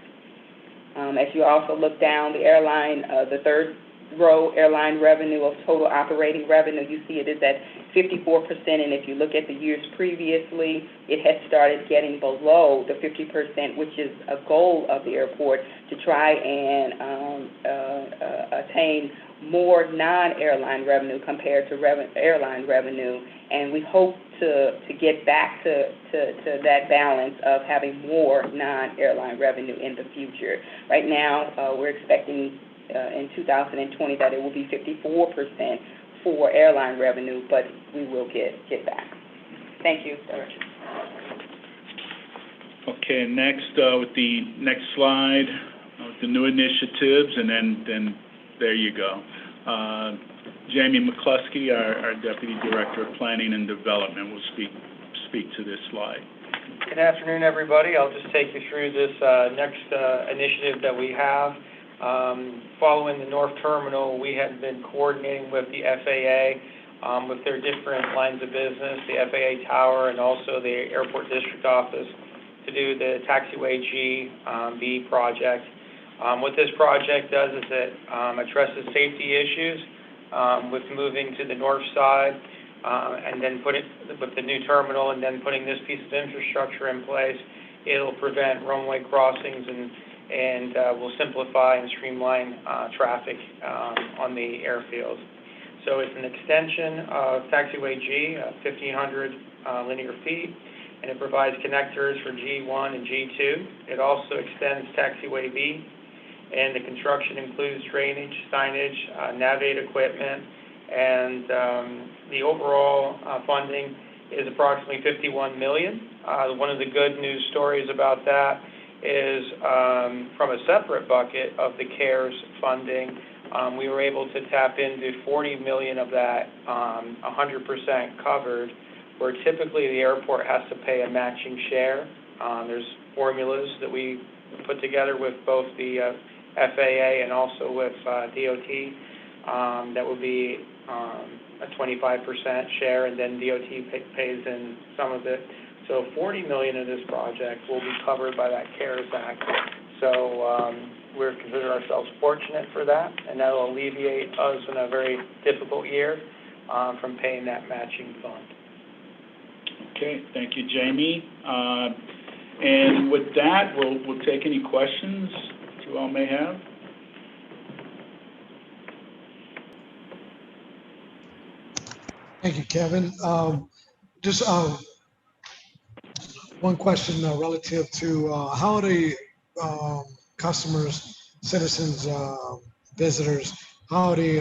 As you also look down, the airline, the third row airline revenue of total operating revenue. You see it is at 54%, and if you look at the years previously, it had started getting below the 50%, which is a goal of the airport to try and attain more non-airline revenue compared to airline revenue, and we hope to get back to that balance of having more non-airline revenue in the future. Right now, we're expecting in 2020 that it will be 54% for airline revenue, but we will get back. Thank you, Director. Okay, next, with the next slide, with the new initiatives, and then there you go. Jamie McCluskey, our Deputy Director of Planning and Development, will speak to this slide. Good afternoon, everybody. I'll just take you through this next initiative that we have. Following the North Terminal, we had been coordinating with the FAA with their different lines of business, the FAA Tower and also the Airport District Office, to do the Taxiway G project. What this project does is it addresses safety issues with moving to the north side and then with the new terminal and then putting this piece of infrastructure in place. It'll prevent runway crossings and will simplify and streamline traffic on the airfields. So it's an extension of Taxiway G, 1,500 linear feet, and it provides connectors for G1 and G2. It also extends Taxiway B, and the construction includes drainage, signage, navigate equipment, and the overall funding is approximately $51 million. One of the good news stories about that is from a separate bucket of the CARES funding, we were able to tap into $40 million of that, 100% covered, where typically the airport has to pay a matching share. There's formulas that we put together with both the FAA and also with DOT that will be a 25% share, and then DOT pays in some of it. So $40 million of this project will be covered by that CARES Act. So we're consider ourselves fortunate for that, and that will alleviate us in a very difficult year from paying that matching fund. Okay, thank you, Jamie. And with that, we'll take any questions that you all may have. Thank you, Kevin. Just one question relative to how are the customers, citizens, visitors, how are they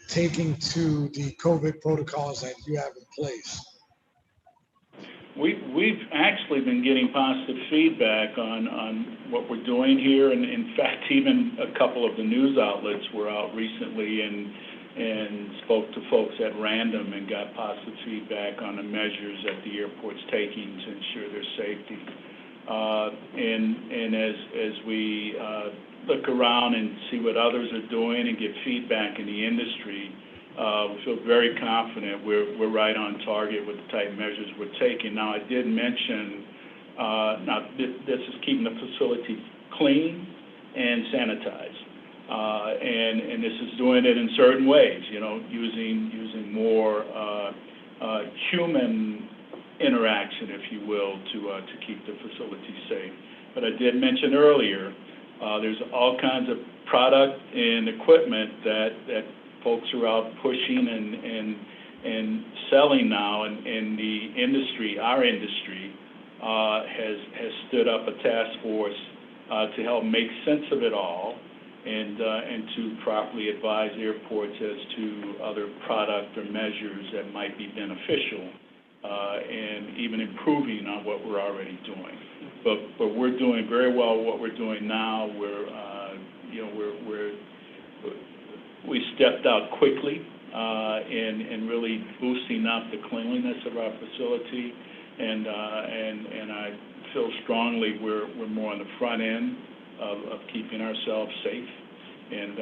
taking to the COVID protocols that you have in place? We've actually been getting positive feedback on what we're doing here, and in fact, even a couple of the news outlets were out recently and spoke to folks at random and got positive feedback on the measures that the airport's taking to ensure their safety. And as we look around and see what others are doing and get feedback in the industry, we feel very confident we're right on target with the type measures we're taking. Now, I did mention, this is keeping the facility clean and sanitized. And this is doing it in certain ways, you know, using more human interaction, if you will, to keep the facility safe. But I did mention earlier, there's all kinds of product and equipment that folks are out pushing and selling now, and the industry, our industry, has stood up a task force to help make sense of it all and to properly advise airports as to other product or measures that might be beneficial and even improving on what we're already doing. But we're doing very well what we're doing now. We stepped out quickly in really boosting up the cleanliness of our facility, and I feel strongly we're more on the front end of keeping ourselves safe, and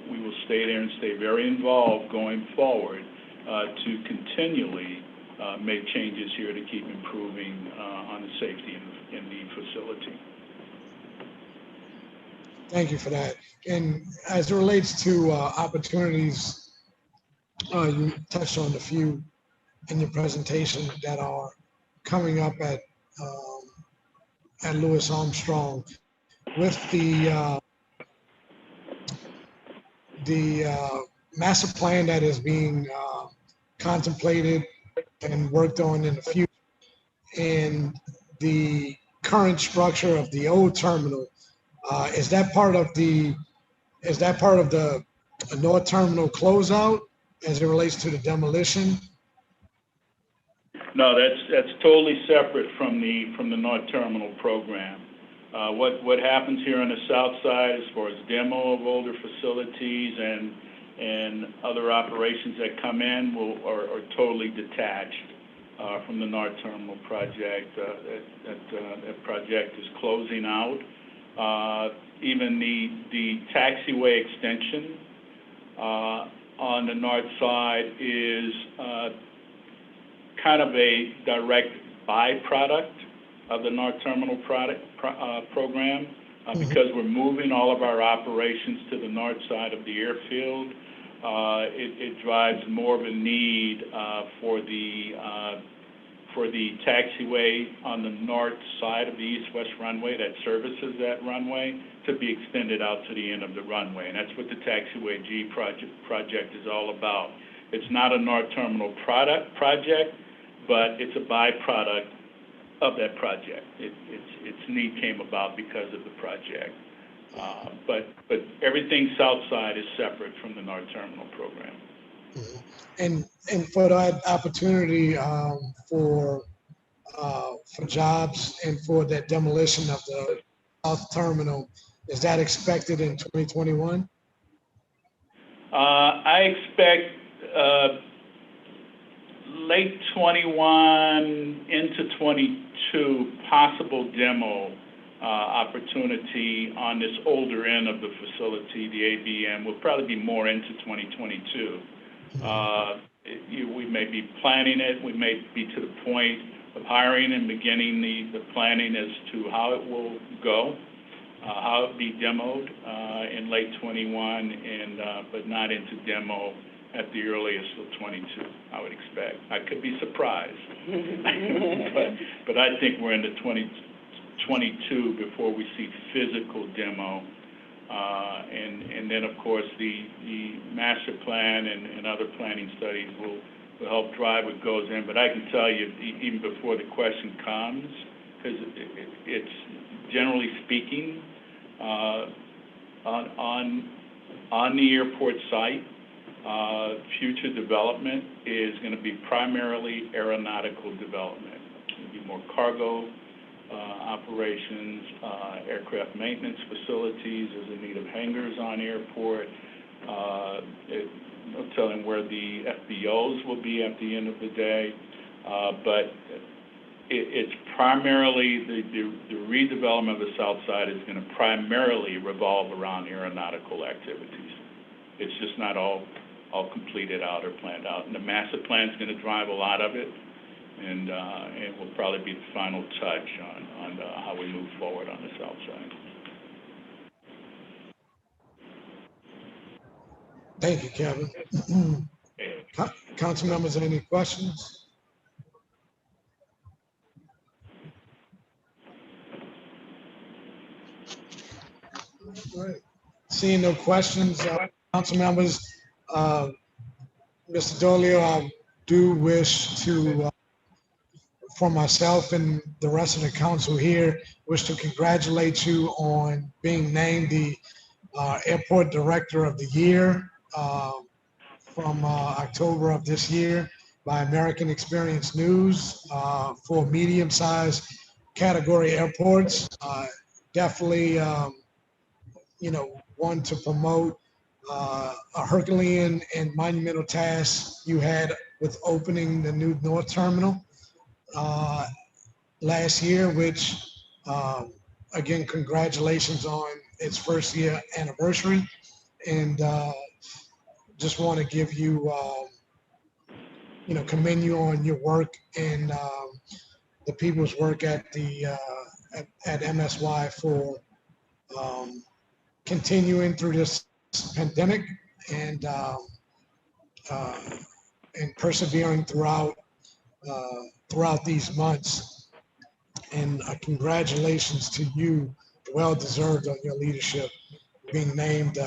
we will stay there and stay very involved going forward to continually make changes here to keep improving on the safety in the facility. Thank you for that. And as it relates to opportunities, you touched on a few in your presentation that are coming up at Louis Armstrong. With the master plan that is being contemplated and worked on in the future, and the current structure of the old terminal, is that part of the North Terminal closeout as it relates to the demolition? No, that's totally separate from the North Terminal program. What happens here on the south side as far as demo of older facilities and other operations that come in are totally detached from the North Terminal project. That project is closing out. Even the taxiway extension on the north side is kind of a direct byproduct of the North Terminal program because we're moving all of our operations to the north side of the airfield. It drives more of a need for the taxiway on the north side of the east-west runway that services that runway to be extended out to the end of the runway. And that's what the Taxiway G project is all about. It's not a North Terminal project, but it's a byproduct of that project. Its need came about because of the project. But everything south side is separate from the North Terminal program. And for that opportunity for jobs and for that demolition of the South Terminal, is that expected in 2021? I expect late 21 into 22 possible demo opportunity on this older end of the facility, the ABM, will probably be more into 2022. We may be planning it. We may be to the point of hiring and beginning the planning as to how it will go, how it be demoed in late 21, but not into demo at the earliest of 22, I would expect. I could be surprised, but I think we're into 2022 before we see physical demo. And then, of course, the master plan and other planning studies will help drive what goes in. But I can tell you, even before the question comes, because it's generally speaking, on the airport site, future development is going to be primarily aeronautical development. It's going to be more cargo operations, aircraft maintenance facilities. There's a need of hangars on airport. No telling where the FBOs will be at the end of the day, but it's primarily the redevelopment of the south side is going to primarily revolve around aeronautical activities. It's just not all completed out or planned out, and the master plan is going to drive a lot of it. And it will probably be the final touch on how we move forward on the south side. Thank you, Kevin. Council members, any questions? All right. Seeing no questions, council members, Mr. Dolio, I do wish to, for myself and the rest of the council here, wish to congratulate you on being named the Airport Director of the Year from October of this year by American Experience News for medium-sized category airports. Definitely, one to promote a Herculean and monumental task you had with opening the new North Terminal last year, which again, congratulations on its first year anniversary. And just want to give you, commend you on your work and the people's work at the at MSY for continuing through this pandemic and persevering throughout these months. And congratulations to you, well deserved on your leadership, being named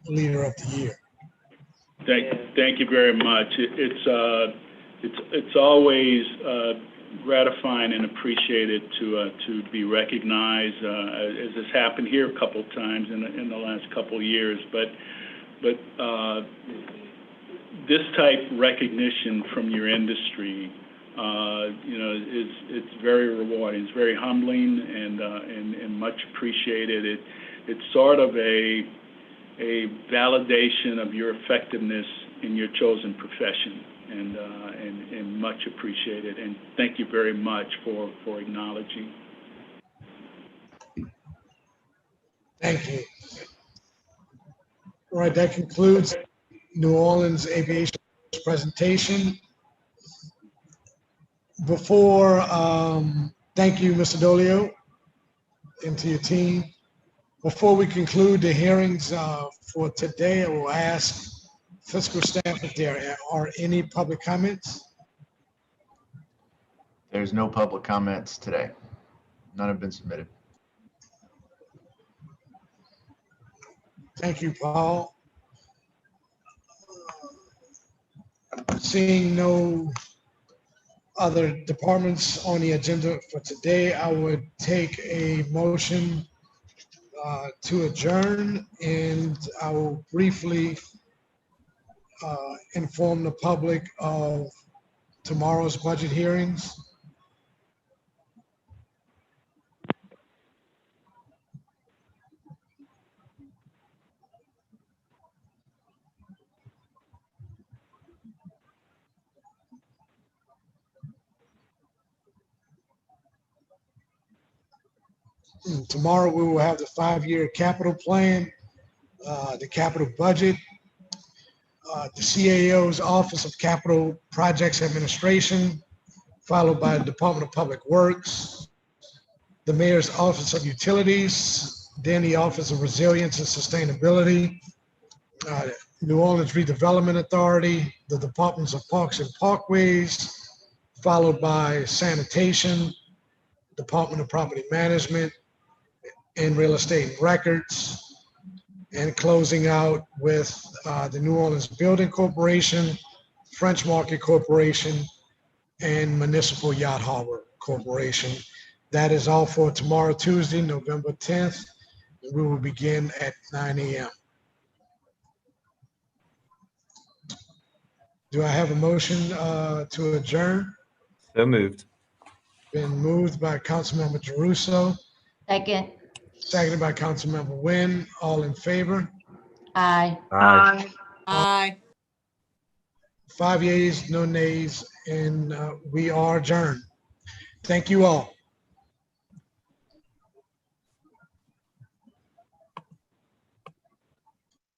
Leader of the Year. Thank you very much. It's always gratifying and appreciated to be recognized, as has happened here a couple of times in the last couple of years. But this type recognition from your industry, it's very rewarding. It's very humbling and much appreciated. It's sort of a validation of your effectiveness in your chosen profession, and much appreciated. And thank you very much for acknowledging. Thank you. All right, that concludes New Orleans Aviation presentation. Thank you, Mr. Dolio, and to your team. Before we conclude the hearings for today, I will ask fiscal staff if there are any public comments. There's no public comments today. None have been submitted. Thank you, Paul. Seeing no other departments on the agenda for today, I would take a motion to adjourn, and I will briefly inform the public of tomorrow's budget hearings. Tomorrow we will have the 5-year capital plan, the capital budget, the CAO's Office of Capital Projects Administration, followed by the Department of Public Works, the Mayor's Office of Utilities, then the Office of Resilience and Sustainability, New Orleans Redevelopment Authority, the Departments of Parks and Parkways, followed by Sanitation, Department of Property Management, and Real Estate and Records, and closing out with the New Orleans Building Corporation, French Market Corporation, and Municipal Yacht Harbor Corporation. That is all for tomorrow, Tuesday, November 10th. We will begin at 9 a.m. Do I have a motion to adjourn? So moved. Been moved by Councilmember Jeruso. Second. Seconded by Councilmember Nguyen. All in favor? Aye. Aye. Aye. 5 yeas, no nays, and we are adjourned. Thank you all.